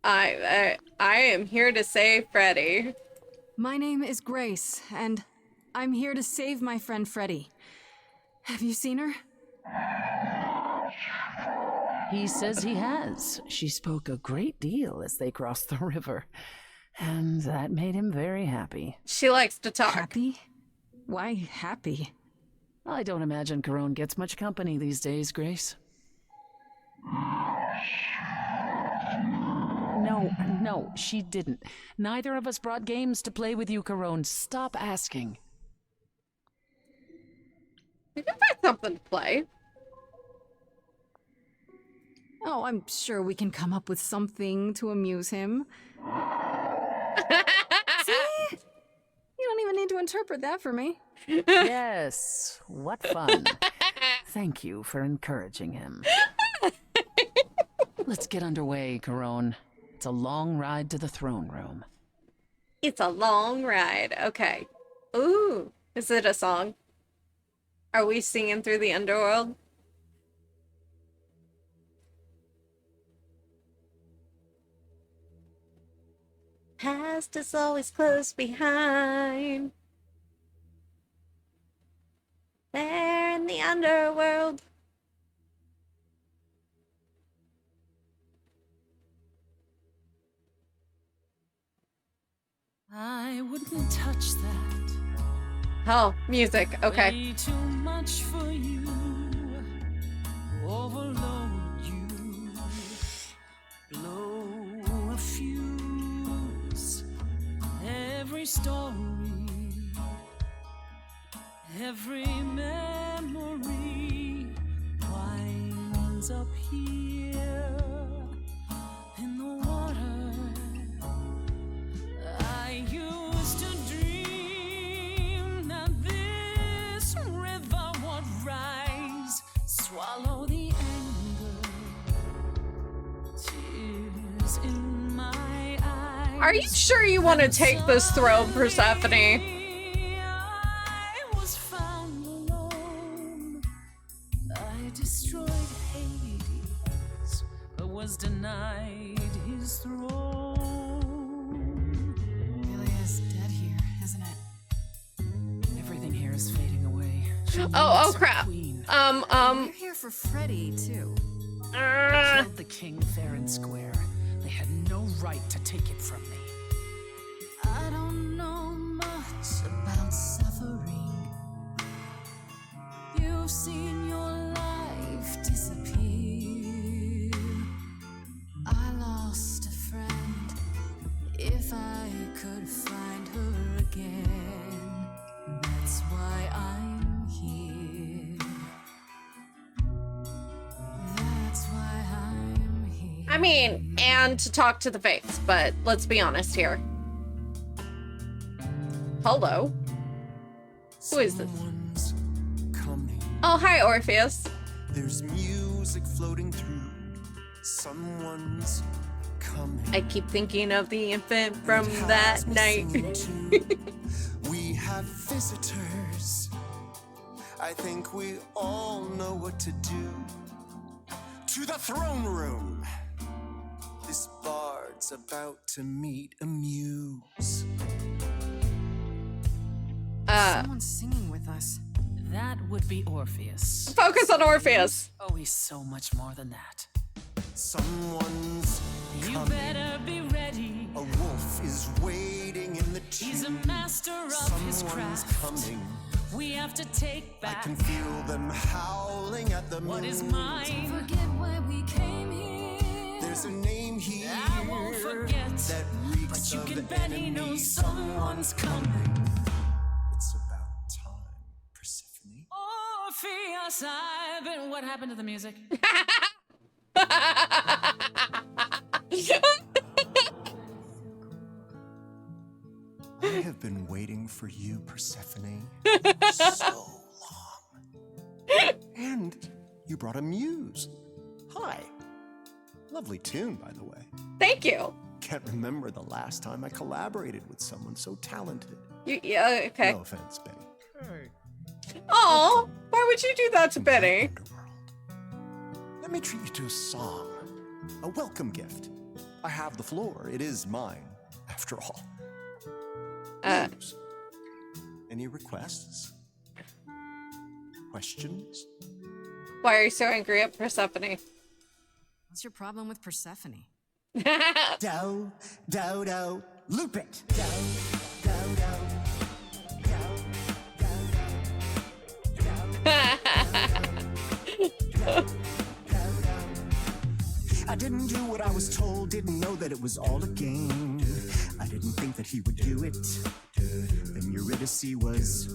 [SPEAKER 1] am here to save Freddie.
[SPEAKER 14] My name is Grace, and I'm here to save my friend Freddie. Have you seen her?
[SPEAKER 4] He says he has. She spoke a great deal as they crossed the river, and that made him very happy.
[SPEAKER 1] She likes to talk.
[SPEAKER 14] Happy? Why happy?
[SPEAKER 4] I don't imagine Corone gets much company these days, Grace. No, she didn't. Neither of us brought games to play with you, Corone. Stop asking.
[SPEAKER 1] We can find something to play.
[SPEAKER 14] Oh, I'm sure we can come up with something to amuse him. See? You don't even need to interpret that for me.
[SPEAKER 4] Yes, what fun. Thank you for encouraging him. Let's get underway, Corone. It's a long ride to the throne room.
[SPEAKER 1] It's a long ride. Okay. Ooh, is it a song? Are we singing through the underworld? Past is always close behind. There in the underworld.
[SPEAKER 3] I wouldn't touch that.
[SPEAKER 1] Oh, music. Okay.
[SPEAKER 3] Way too much for you. Overload you. Blow a fuse. Every story. Every memory winds up here in the water. I used to dream that this river would rise, swallow the anger, tears in my eyes.
[SPEAKER 1] Are you sure you want to take this throne, Persephone?
[SPEAKER 3] I was found alone. I destroyed Hades, but was denied his throne.
[SPEAKER 14] Really is dead here, isn't it?
[SPEAKER 4] Everything here is fading away.
[SPEAKER 1] Oh crap.
[SPEAKER 14] We're here for Freddie, too.
[SPEAKER 4] I killed the king fair and square. They had no right to take it from me.
[SPEAKER 3] I don't know much about suffering. You've seen your life disappear. I lost a friend. If I could find her again, that's why I'm here. That's why I'm here.
[SPEAKER 1] I mean, and to talk to the fates, but let's be honest here. Hello. Who is this? Oh, hi, Orpheus.
[SPEAKER 20] There's music floating through. Someone's coming.
[SPEAKER 1] I keep thinking of the infant from that night.
[SPEAKER 20] We have visitors. I think we all know what to do. To the throne room. This bard's about to meet a muse.
[SPEAKER 14] Someone's singing with us.
[SPEAKER 4] That would be Orpheus.
[SPEAKER 1] Focus on Orpheus.
[SPEAKER 4] Oh, he's so much more than that.
[SPEAKER 20] Someone's
[SPEAKER 3] You
[SPEAKER 20] coming.
[SPEAKER 3] better be ready.
[SPEAKER 20] A wolf is waiting in the tomb.
[SPEAKER 3] He's a master of his
[SPEAKER 20] Someone's
[SPEAKER 3] craft.
[SPEAKER 20] coming.
[SPEAKER 3] We have to take back
[SPEAKER 20] I can feel them howling at the moon.
[SPEAKER 3] what is mine. Forget why we came here.
[SPEAKER 20] There's a name here
[SPEAKER 3] I won't forget,
[SPEAKER 20] that reeks
[SPEAKER 3] but you
[SPEAKER 20] of
[SPEAKER 3] can bet he
[SPEAKER 20] enemy.
[SPEAKER 3] knows someone's coming.
[SPEAKER 20] It's about time, Persephone.
[SPEAKER 3] Orpheus, I've been.
[SPEAKER 4] What happened to the music?
[SPEAKER 20] I have been waiting for you, Persephone, so long. And you brought a muse. Hi. Lovely tune, by the way.
[SPEAKER 1] Thank you.
[SPEAKER 20] Can't remember the last time I collaborated with someone so talented.
[SPEAKER 1] Yeah, okay.
[SPEAKER 20] No offense, Benny.
[SPEAKER 1] Oh, why would you do that to Benny?
[SPEAKER 20] Let me treat you to a song. A welcome gift. I have the floor. It is mine, after all. Any requests? Questions?
[SPEAKER 1] Why are you so angry at Persephone?
[SPEAKER 14] What's your problem with Persephone?
[SPEAKER 20] Dow, dow, dow, loop it. Dow, dow, dow. I didn't do what I was told, didn't know that it was all a game. I didn't think that he would do it. Then Eurydice was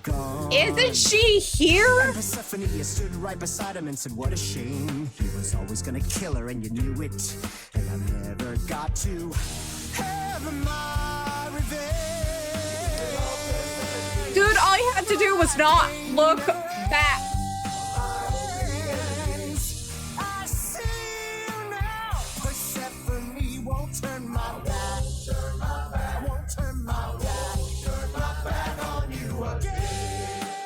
[SPEAKER 20] gone.
[SPEAKER 1] Isn't she here?
[SPEAKER 20] And Persephone stood right beside him and said, what a shame. He was always gonna kill her and you knew it. And I never got to have my revenge.
[SPEAKER 1] Dude, all you had to do was not look back.
[SPEAKER 20] Turn my back, turn my back, won't turn my back, turn my back on you again.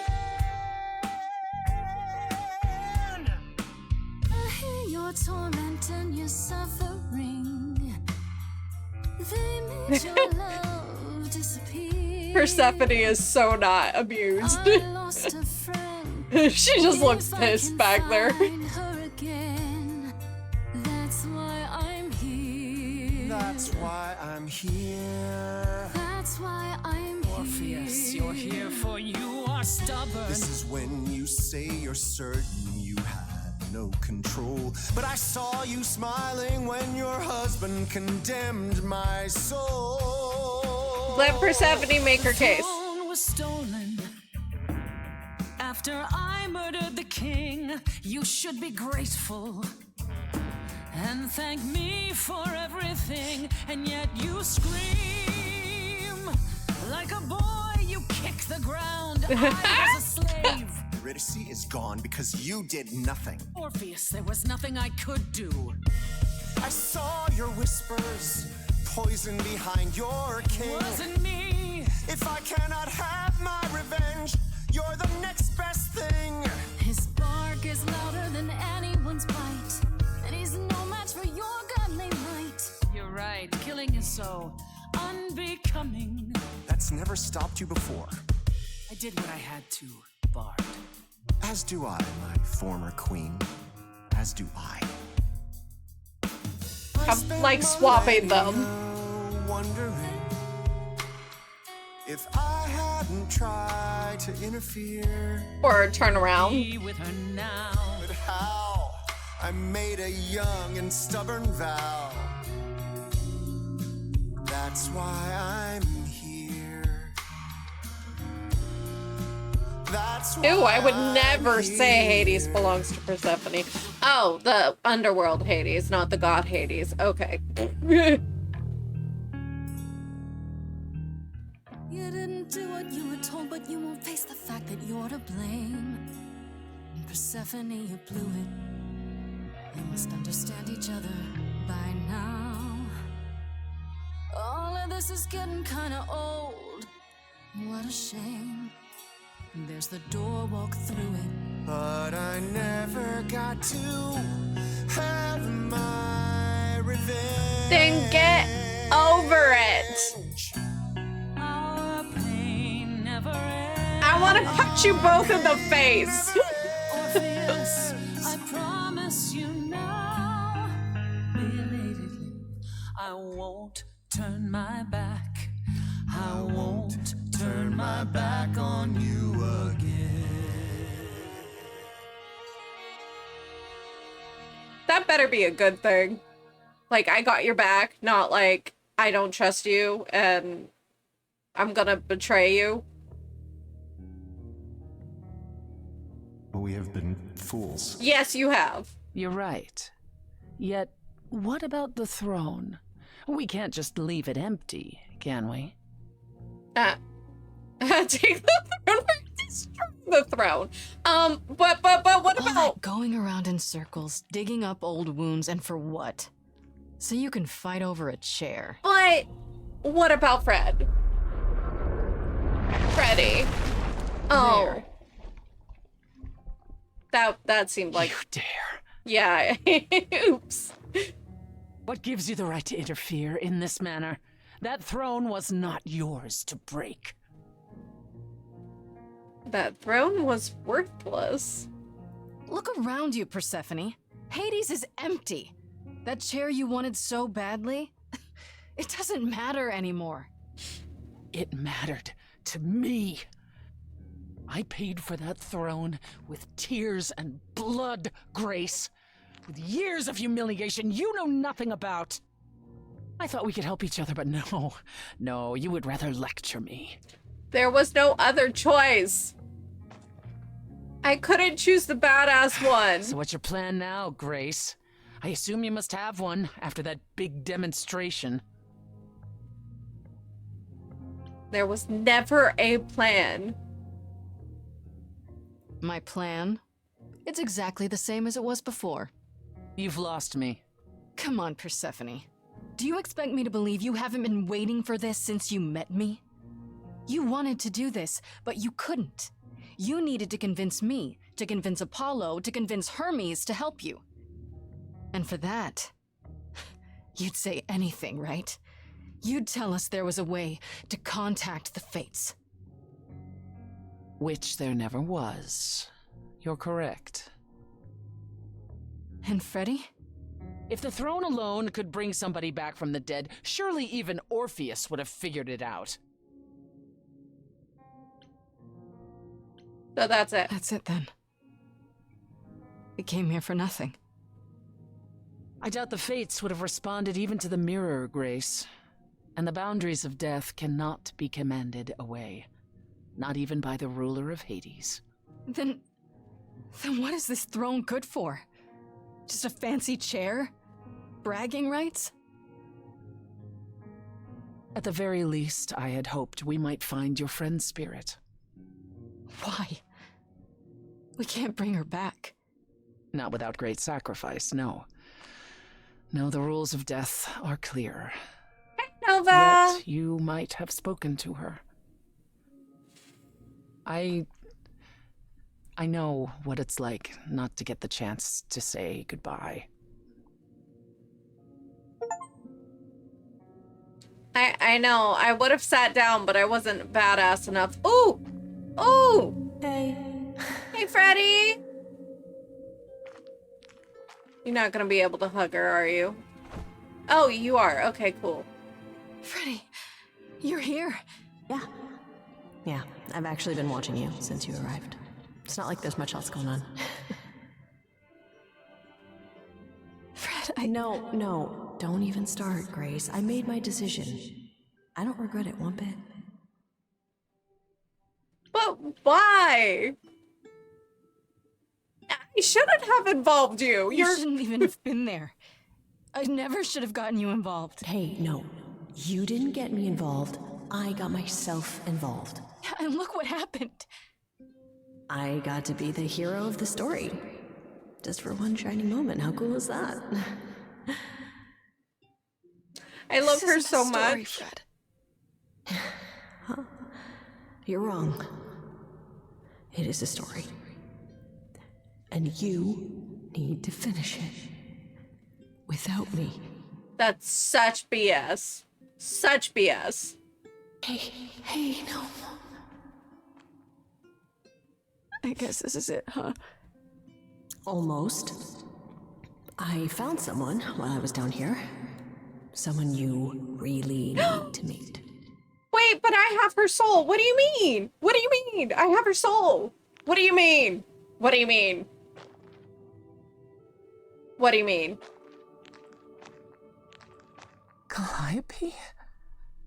[SPEAKER 3] I hear your torment and your suffering. They made your love disappear.
[SPEAKER 1] Persephone is so not amused.
[SPEAKER 3] I lost a friend.
[SPEAKER 1] She just looks pissed back there.
[SPEAKER 3] Find her again. That's why I'm here.
[SPEAKER 20] That's why I'm here.
[SPEAKER 3] That's why I'm here.
[SPEAKER 7] Orpheus, you're here for you are stubborn.
[SPEAKER 20] This is when you say you're certain you had no control. But I saw you smiling when your husband condemned my soul.
[SPEAKER 1] Let Persephone make her case.
[SPEAKER 7] Throne was stolen. After I murdered the king, you should be grateful and thank me for everything. And yet you scream like a boy. You kick the ground. I was a slave.
[SPEAKER 20] Eurydice is gone because you did nothing.
[SPEAKER 7] Orpheus, there was nothing I could do.
[SPEAKER 20] I saw your whispers, poison behind your king.
[SPEAKER 7] Wasn't me.
[SPEAKER 20] If I cannot have my revenge, you're the next best thing.
[SPEAKER 3] His bark is louder than anyone's bite, and he's no match for your godly might.
[SPEAKER 7] You're right, killing is so unbecoming.
[SPEAKER 20] That's never stopped you before.
[SPEAKER 7] I did what I had to, Bard.
[SPEAKER 20] As do I, my former queen. As do I.
[SPEAKER 1] I'm like swapping them.
[SPEAKER 20] Wondering if I hadn't tried to interfere.
[SPEAKER 1] Or turn around.
[SPEAKER 7] With her now.
[SPEAKER 20] But how I made a young and stubborn vow. That's why I'm here. That's why
[SPEAKER 1] Ew, I would never say Hades belongs to Persephone. Oh, the underworld Hades, not the god Hades. Okay.
[SPEAKER 3] You didn't do what you were told, but you won't face the fact that you're to blame. And Persephone, you blew it. You must understand each other by now. All of this is getting kinda old. What a shame. There's the door, walk through it.
[SPEAKER 20] But I never got to have my revenge.
[SPEAKER 1] Then get over it.
[SPEAKER 7] Our pain never ends.
[SPEAKER 1] I want to punch you both in the face.
[SPEAKER 7] Orpheus, I promise you now, belatedly, I won't turn my back. I won't turn my back on you again.
[SPEAKER 1] That better be a good thing. Like, I got your back, not like, I don't trust you and I'm gonna betray you.
[SPEAKER 20] We have been fools.
[SPEAKER 1] Yes, you have.
[SPEAKER 4] You're right. Yet, what about the throne? We can't just leave it empty, can we?
[SPEAKER 1] Take the throne or destroy the throne. But what
[SPEAKER 14] All
[SPEAKER 1] about
[SPEAKER 14] that going around in circles, digging up old wounds, and for what? So you can fight over a chair.
[SPEAKER 1] But what about Freddie? Oh. That seemed like...
[SPEAKER 4] You dare.
[SPEAKER 1] Yeah. Oops.
[SPEAKER 4] What gives you the right to interfere in this manner? That throne was not yours to break.
[SPEAKER 1] That throne was worthless.
[SPEAKER 14] Look around you, Persephone. Hades is empty. That chair you wanted so badly, it doesn't matter anymore.
[SPEAKER 4] It mattered to me. I paid for that throne with tears and blood, Grace. With years of humiliation you know nothing about. I thought we could help each other, but no, you would rather lecture me.
[SPEAKER 1] There was no other choice. I couldn't choose the badass one.
[SPEAKER 4] So what's your plan now, Grace? I assume you must have one after that big demonstration.
[SPEAKER 1] There was never a plan.
[SPEAKER 14] My plan? It's exactly the same as it was before.
[SPEAKER 4] You've lost me.
[SPEAKER 14] Come on, Persephone. Do you expect me to believe you haven't been waiting for this since you met me? You wanted to do this, but you couldn't. You needed to convince me, to convince Apollo, to convince Hermes to help you. And for that, you'd say anything, right? You'd tell us there was a way to contact the fates.
[SPEAKER 4] Which there never was. You're correct.
[SPEAKER 14] And Freddie?
[SPEAKER 4] If the throne alone could bring somebody back from the dead, surely even Orpheus would have figured it out.
[SPEAKER 1] So that's it.
[SPEAKER 14] That's it then. We came here for nothing.
[SPEAKER 4] I doubt the fates would have responded even to the mirror, Grace. And the boundaries of death cannot be commanded away. Not even by the ruler of Hades.
[SPEAKER 14] Then what is this throne good for? Just a fancy chair? Bragging rights?
[SPEAKER 4] At the very least, I had hoped we might find your friend's spirit.
[SPEAKER 14] Why? We can't bring her back.
[SPEAKER 4] Not without great sacrifice, no. No, the rules of death are clear.
[SPEAKER 1] Nova!
[SPEAKER 4] Yet you might have spoken to her. I know what it's like not to get the chance to say goodbye.
[SPEAKER 1] I know. I would have sat down, but I wasn't badass enough. Ooh! Ooh!
[SPEAKER 8] Hey.
[SPEAKER 1] Hey, Freddie! You're not gonna be able to hug her, are you? Oh, you are. Okay, cool.
[SPEAKER 14] Freddie, you're here.
[SPEAKER 9] Yeah, I've actually been watching you since you arrived. It's not like there's much else going on.
[SPEAKER 14] Fred,
[SPEAKER 9] No, don't even start, Grace. I made my decision. I don't regret it one bit.
[SPEAKER 1] But why? I shouldn't have involved you.
[SPEAKER 14] You shouldn't even have been there. I never should have gotten you involved.
[SPEAKER 9] Hey, no. You didn't get me involved. I got myself involved.
[SPEAKER 14] And look what happened.
[SPEAKER 9] I got to be the hero of the story. Just for one shining moment. How cool is that?
[SPEAKER 1] I love her so
[SPEAKER 14] story,
[SPEAKER 1] much.
[SPEAKER 14] Fred.
[SPEAKER 9] Huh? You're wrong. It is a story. And you need to finish it. Without me.
[SPEAKER 1] That's such BS. Such BS.
[SPEAKER 9] Hey, no.
[SPEAKER 14] I guess this is it, huh?
[SPEAKER 9] Almost. I found someone while I was down here. Someone you really need to meet.
[SPEAKER 1] Wait, but I have her soul. What do you mean? What do you mean? I have her soul. What do you mean? What do you mean? What do you mean?
[SPEAKER 4] Calliope?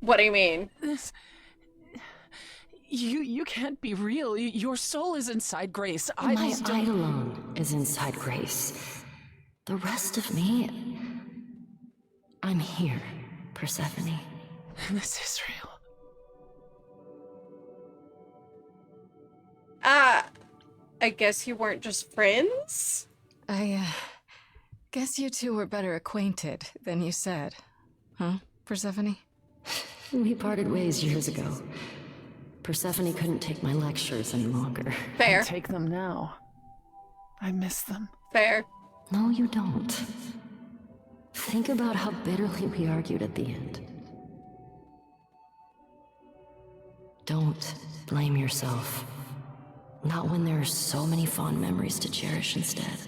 [SPEAKER 1] What do you mean?
[SPEAKER 4] This... You can't be real. Your soul is inside Grace.
[SPEAKER 17] My Eidolon is inside Grace. The rest of me... I'm here, Persephone.
[SPEAKER 4] This is real.
[SPEAKER 1] I guess you weren't just friends?
[SPEAKER 14] I guess you two were better acquainted than you said. Huh, Persephone?
[SPEAKER 17] We parted ways years ago. Persephone couldn't take my lectures any longer.
[SPEAKER 1] Fair.
[SPEAKER 4] Take them now. I miss them.
[SPEAKER 1] Fair.
[SPEAKER 17] No, you don't. Think about how bitterly we argued at the end. Don't blame yourself. Not when there are so many fond memories to cherish instead.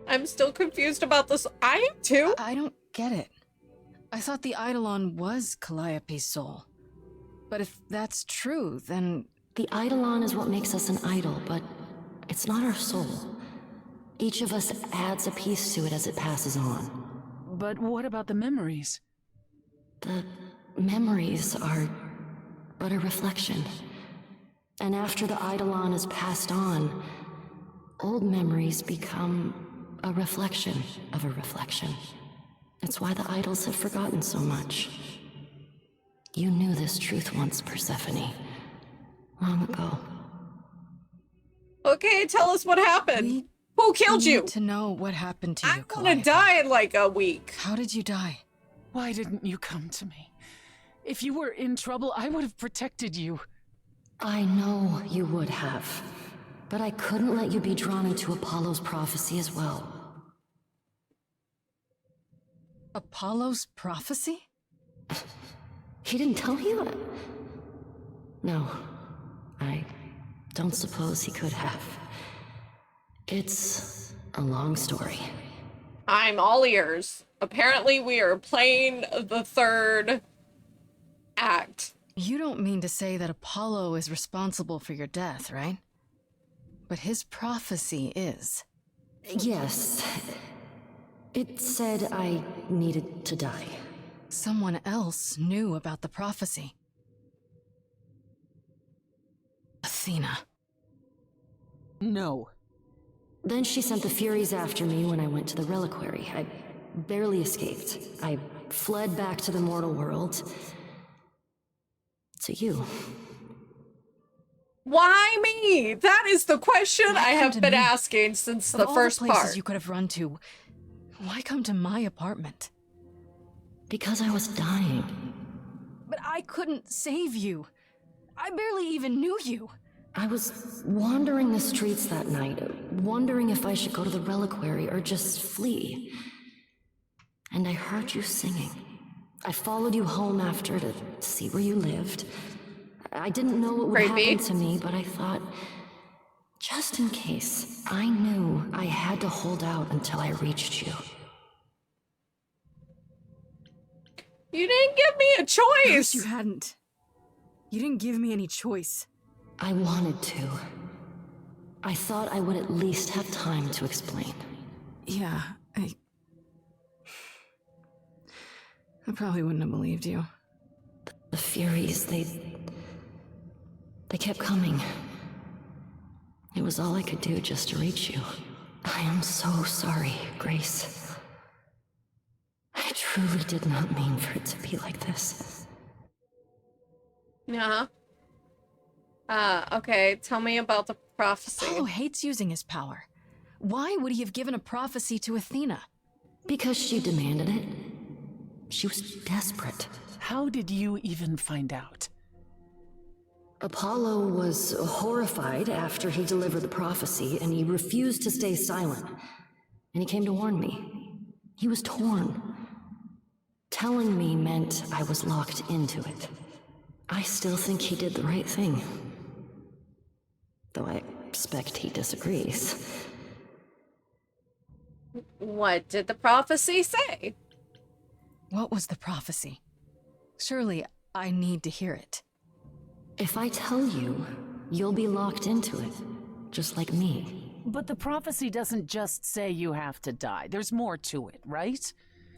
[SPEAKER 1] I'm still confused about this. I am too.
[SPEAKER 14] I don't get it. I thought the Eidolon was Calliope's soul. But if that's true, then...
[SPEAKER 17] The Eidolon is what makes us an idol, but it's not our soul. Each of us adds a piece to it as it passes on.
[SPEAKER 4] But what about the memories?
[SPEAKER 17] The memories are but a reflection. And after the Eidolon is passed on, old memories become a reflection of a reflection. It's why the idols have forgotten so much. You knew this truth once, Persephone. Long ago.
[SPEAKER 1] Okay, tell us what happened. Who killed you?
[SPEAKER 14] To know what happened to you,
[SPEAKER 1] I'm gonna die in like a week.
[SPEAKER 14] How did you die?
[SPEAKER 4] Why didn't you come to me? If you were in trouble, I would have protected you.
[SPEAKER 17] I know you would have. But I couldn't let you be drawn into Apollo's prophecy as well.
[SPEAKER 14] Apollo's prophecy?
[SPEAKER 17] He didn't tell you? No. I don't suppose he could have. It's a long story.
[SPEAKER 1] I'm all ears. Apparently we are playing the third act.
[SPEAKER 14] You don't mean to say that Apollo is responsible for your death, right? But his prophecy is.
[SPEAKER 17] Yes. It said I needed to die.
[SPEAKER 14] Someone else knew about the prophecy. Athena.
[SPEAKER 4] No.
[SPEAKER 17] Then she sent the Furies after me when I went to the reliquary. I barely escaped. I fled back to the mortal world. To you.
[SPEAKER 1] Why me? That is the question I have been asking since the first
[SPEAKER 14] places
[SPEAKER 1] part.
[SPEAKER 14] You could have run to. Why come to my apartment?
[SPEAKER 17] Because I was dying.
[SPEAKER 14] But I couldn't save you. I barely even knew you.
[SPEAKER 17] I was wandering the streets that night, wondering if I should go to the reliquary or just flee. And I heard you singing. I followed you home after to see where you lived. I didn't know what would happen to me, but I thought, just in case, I knew I had to hold out until I reached you.
[SPEAKER 1] You didn't give me a choice!
[SPEAKER 14] I wish you hadn't. You didn't give me any choice.
[SPEAKER 17] I wanted to. I thought I would at least have time to explain.
[SPEAKER 14] Yeah, I probably wouldn't have believed you.
[SPEAKER 17] The Furies, they kept coming. It was all I could do just to reach you. I am so sorry, Grace. I truly did not mean for it to be like this.
[SPEAKER 1] Yeah. Okay, tell me about the prophecy.
[SPEAKER 14] Apollo hates using his power. Why would he have given a prophecy to Athena?
[SPEAKER 17] Because she demanded it. She was desperate.
[SPEAKER 4] How did you even find out?
[SPEAKER 17] Apollo was horrified after he delivered the prophecy, and he refused to stay silent. And he came to warn me. He was torn. Telling me meant I was locked into it. I still think he did the right thing. Though I expect he disagrees.
[SPEAKER 1] What did the prophecy say?
[SPEAKER 14] What was the prophecy? Surely I need to hear it.
[SPEAKER 17] If I tell you, you'll be locked into it, just like me.
[SPEAKER 4] But the prophecy doesn't just say you have to die. There's more to it, right?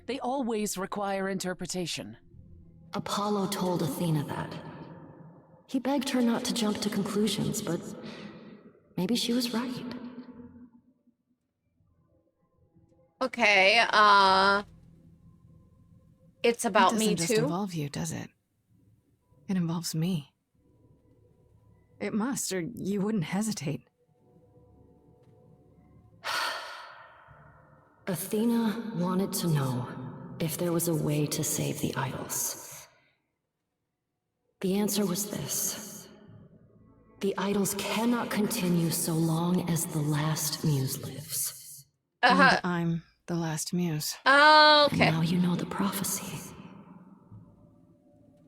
[SPEAKER 4] They always require interpretation.
[SPEAKER 17] Apollo told Athena that. He begged her not to jump to conclusions, but maybe she was right.
[SPEAKER 1] Okay, it's about me
[SPEAKER 14] It doesn't just
[SPEAKER 1] too.
[SPEAKER 14] involve you, does it? It involves me. It must, or you wouldn't hesitate.
[SPEAKER 19] Athena wanted to know if there was a way to save the idols. The answer was this. The idols cannot continue so long as the last muse lives.
[SPEAKER 14] And I'm the last muse.
[SPEAKER 1] Okay.
[SPEAKER 19] And now you know the prophecy.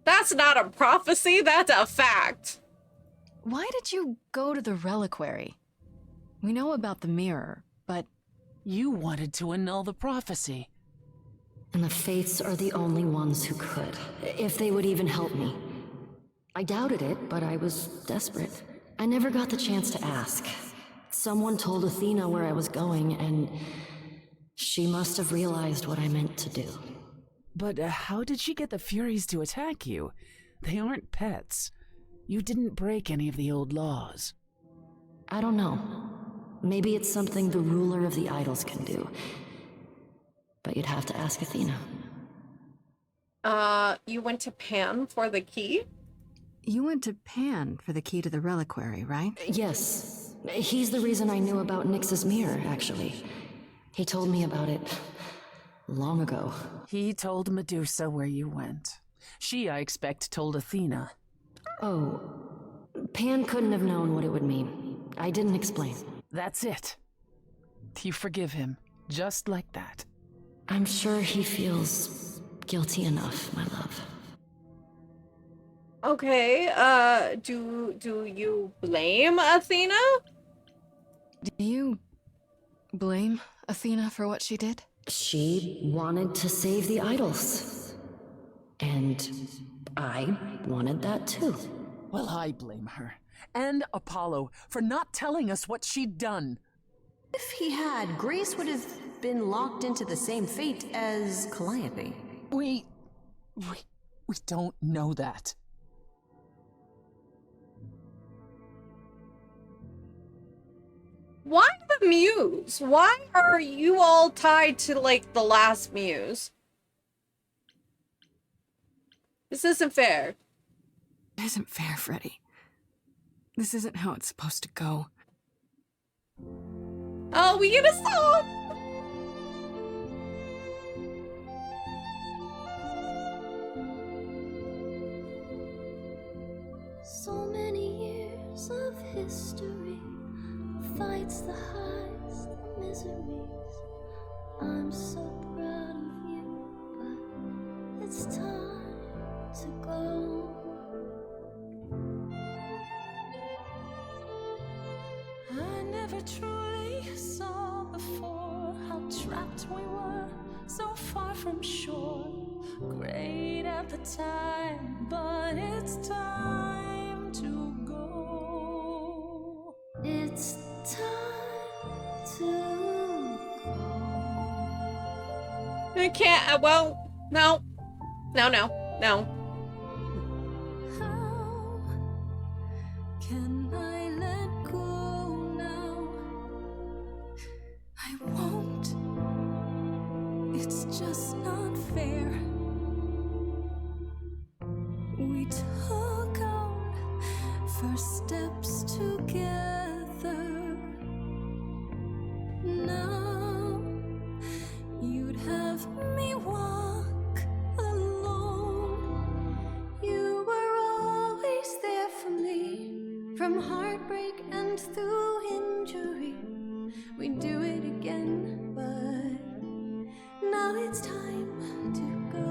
[SPEAKER 1] That's not a prophecy, that's a fact.
[SPEAKER 14] Why did you go to the reliquary? We know about the mirror, but...
[SPEAKER 4] You wanted to annul the prophecy.
[SPEAKER 19] And the Fates are the only ones who could, if they would even help me. I doubted it, but I was desperate. I never got the chance to ask. Someone told Athena where I was going, and she must have realized what I meant to do.
[SPEAKER 4] But how did she get the Furies to attack you? They aren't pets. You didn't break any of the old laws.
[SPEAKER 19] I don't know. Maybe it's something the ruler of the idols can do. But you'd have to ask Athena.
[SPEAKER 1] You went to Pan for the key?
[SPEAKER 14] You went to Pan for the key to the reliquary, right?
[SPEAKER 19] Yes. He's the reason I knew about Nyx's mirror, actually. He told me about it long ago.
[SPEAKER 4] He told Medusa where you went. She, I expect, told Athena.
[SPEAKER 19] Oh. Pan couldn't have known what it would mean. I didn't explain.
[SPEAKER 4] That's it. You forgive him, just like that.
[SPEAKER 19] I'm sure he feels guilty enough, my love.
[SPEAKER 1] Okay, do you blame Athena?
[SPEAKER 14] Do you blame Athena for what she did?
[SPEAKER 19] She wanted to save the idols. And I wanted that too.
[SPEAKER 4] Well, I blame her. And Apollo for not telling us what she'd done.
[SPEAKER 9] If he had, Grace would have been locked into the same fate as Calliope.
[SPEAKER 4] We don't know that.
[SPEAKER 1] Why the muse? Why are you all tied to, like, the last muse? This isn't fair.
[SPEAKER 14] It isn't fair, Freddie. This isn't how it's supposed to go.
[SPEAKER 1] Oh, we get a song!
[SPEAKER 3] So many years of history, fights, the highs, the miseries. I'm so proud of you, but it's time to go. I never truly saw before how trapped we were, so far from shore. Great at the time, but it's time to go. It's time to go.
[SPEAKER 1] I can't, well, no. No.
[SPEAKER 3] How can I let go now? I won't. It's just not fair. We took our first steps together. Now you'd have me walk alone. You were always there for me, from heartbreak and through injury. We'd do it again, but now it's time to go.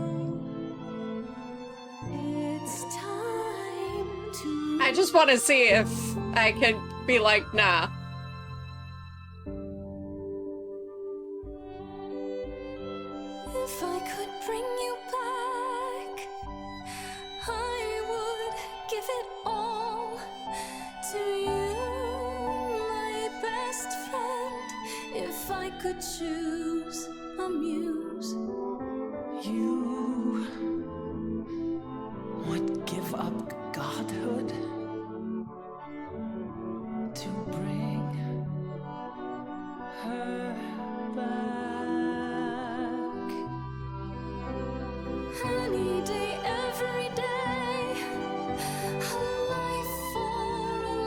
[SPEAKER 3] It's time to...
[SPEAKER 1] I just want to see if I can be like, nah.
[SPEAKER 3] If I could bring you back, I would give it all to you, my best friend. If I could choose a muse,
[SPEAKER 4] You would give up godhood to bring her back.
[SPEAKER 3] any day, every day, a life for a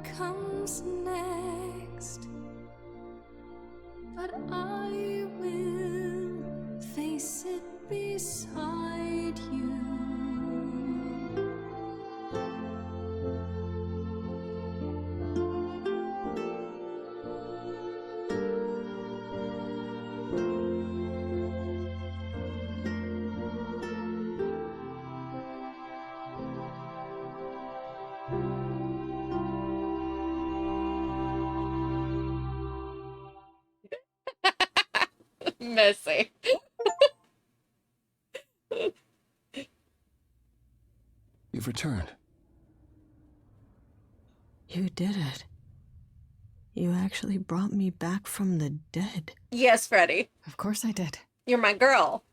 [SPEAKER 3] comes next, but I will face it beside you.
[SPEAKER 1] Missy.
[SPEAKER 6] You've returned.
[SPEAKER 9] You did it. You actually brought me back from the dead.
[SPEAKER 1] Yes, Freddie.
[SPEAKER 14] Of course I did.
[SPEAKER 1] You're my girl.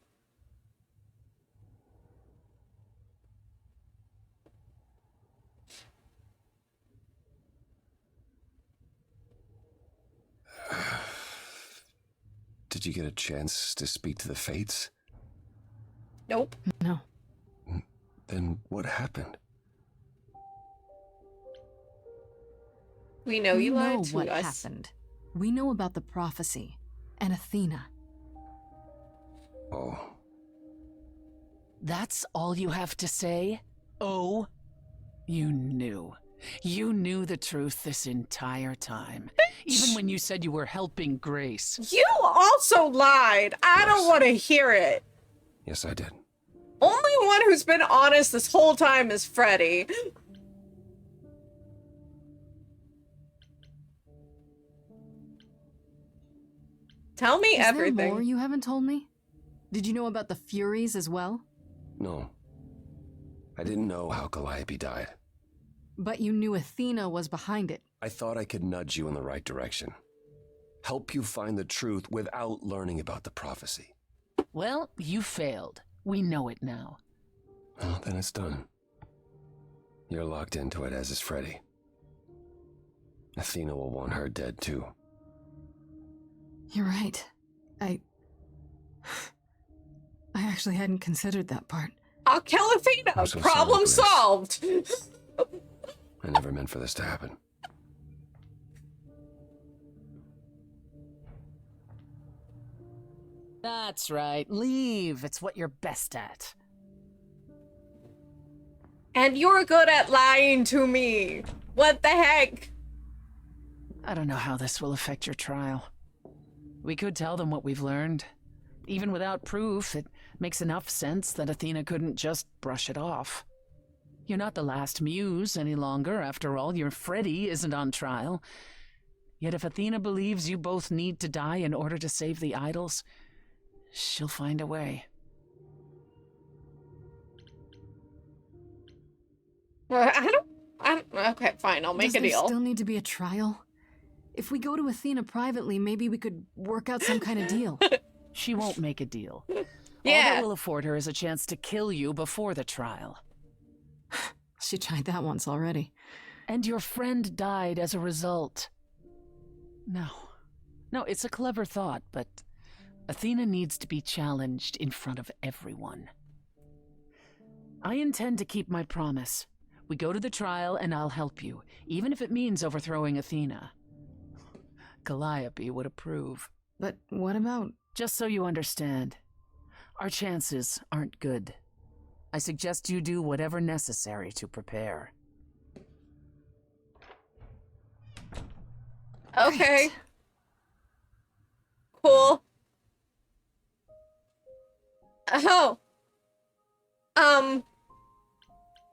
[SPEAKER 6] Did you get a chance to speak to the Fates?
[SPEAKER 1] Nope.
[SPEAKER 14] No.
[SPEAKER 6] Then what happened?
[SPEAKER 1] We know you lied to
[SPEAKER 14] what
[SPEAKER 1] us.
[SPEAKER 14] happened. We know about the prophecy and Athena.
[SPEAKER 6] Oh.
[SPEAKER 4] That's all you have to say? Oh? You knew. You knew the truth this entire time. Even when you said you were helping Grace.
[SPEAKER 1] You also lied. I don't want to hear it.
[SPEAKER 6] Yes, I did.
[SPEAKER 1] Only one who's been honest this whole time is Freddie. Tell me
[SPEAKER 14] Is
[SPEAKER 1] everything.
[SPEAKER 14] there more you haven't told me? Did you know about the Furies as well?
[SPEAKER 6] No. I didn't know how Calliope died.
[SPEAKER 14] But you knew Athena was behind it.
[SPEAKER 6] I thought I could nudge you in the right direction. Help you find the truth without learning about the prophecy.
[SPEAKER 4] Well, you failed. We know it now.
[SPEAKER 6] Well, then it's done. You're locked into it, as is Freddie. Athena will want her dead, too.
[SPEAKER 14] You're right. I actually hadn't considered that part.
[SPEAKER 1] I'll kill Athena.
[SPEAKER 6] I'm so
[SPEAKER 1] Problem
[SPEAKER 6] sorry,
[SPEAKER 1] solved.
[SPEAKER 6] I never meant for this to happen.
[SPEAKER 4] That's right. Leave. It's what you're best at.
[SPEAKER 1] And you're good at lying to me. What the heck?
[SPEAKER 4] I don't know how this will affect your trial. We could tell them what we've learned. Even without proof, it makes enough sense that Athena couldn't just brush it off. You're not the last muse any longer. After all, your Freddie isn't on trial. Yet if Athena believes you both need to die in order to save the idols, she'll find a way.
[SPEAKER 1] Well, I don't. Okay, fine. I'll make a
[SPEAKER 14] Does
[SPEAKER 1] deal.
[SPEAKER 14] there still need to be a trial? If we go to Athena privately, maybe we could work out some kind of deal.
[SPEAKER 4] She won't make a deal. All
[SPEAKER 1] Yeah.
[SPEAKER 4] that will afford her is a chance to kill you before the trial.
[SPEAKER 14] She tried that once already.
[SPEAKER 4] And your friend died as a result. No, it's a clever thought, but Athena needs to be challenged in front of everyone. I intend to keep my promise. We go to the trial and I'll help you, even if it means overthrowing Athena. Calliope would approve.
[SPEAKER 14] But what about...
[SPEAKER 4] Just so you understand, our chances aren't good. I suggest you do whatever necessary to prepare.
[SPEAKER 1] Okay. Cool. Oh.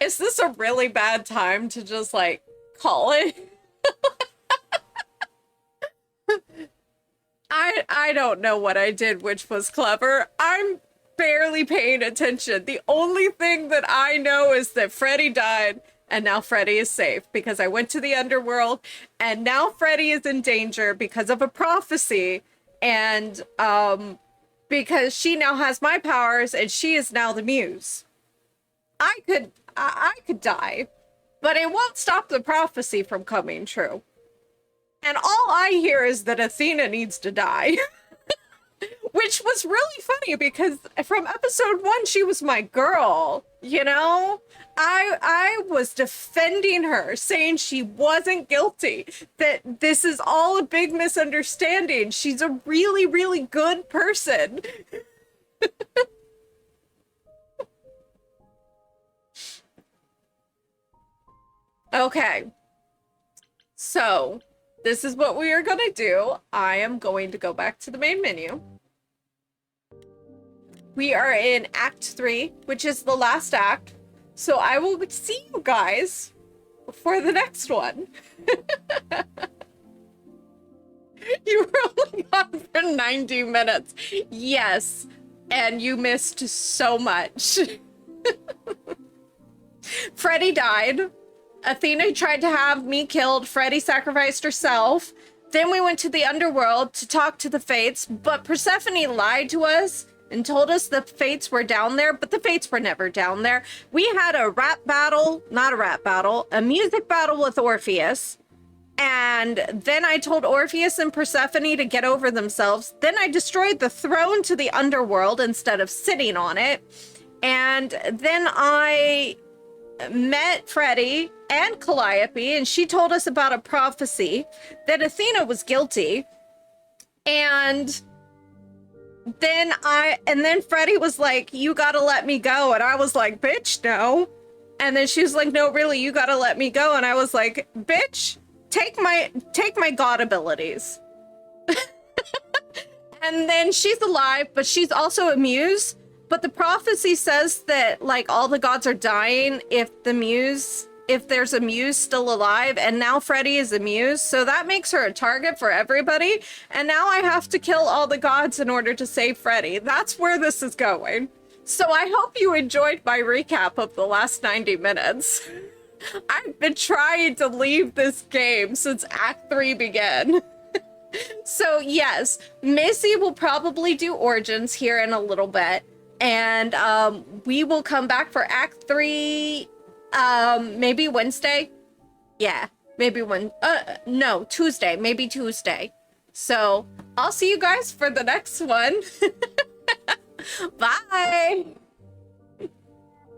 [SPEAKER 1] Is this a really bad time to just, like, call it? I don't know what I did which was clever. I'm barely paying attention. The only thing that I know is that Freddie died and now Freddie is safe because I went to the underworld and now Freddie is in danger because of a prophecy and because she now has my powers and she is now the muse. I could die, but it won't stop the prophecy from coming true. And all I hear is that Athena needs to die. Which was really funny because from episode 1, she was my girl, you know? I was defending her, saying she wasn't guilty, that this is all a big misunderstanding. She's a really, really good person. Okay. So, this is what we are going to do. I am going to go back to the main menu. We are in Act 3, which is the last act. So I will see you guys for the next one. You were only on for 90 minutes. Yes, and you missed so much. Freddie died. Athena tried to have me killed. Freddie sacrificed herself. Then we went to the underworld to talk to the Fates, but Persephone lied to us and told us the Fates were down there, but the Fates were never down there. We had a rap battle, not a rap battle, a music battle with Orpheus. And then I told Orpheus and Persephone to get over themselves. Then I destroyed the throne to the underworld instead of sitting on it. And then I met Freddie and Calliope, and she told us about a prophecy that Athena was guilty. And then Freddie was like, you gotta let me go. And I was like, bitch, no. And then she was like, no, really, you gotta let me go. And I was like, bitch, take my god abilities. And then she's alive, but she's also a muse. But the prophecy says that like all the gods are dying if there's a muse still alive, and now Freddie is a muse, so that makes her a target for everybody, and now I have to kill all the gods in order to save Freddie. That's where this is going. So I hope you enjoyed my recap of the last 90 minutes. I've been trying to leave this game since Act 3 began. So yes, Missy will probably do Origins here in a little bit, and we will come back for Act 3 maybe Wednesday. Yeah, maybe no, Tuesday, maybe Tuesday. So I'll see you guys for the next one. Bye.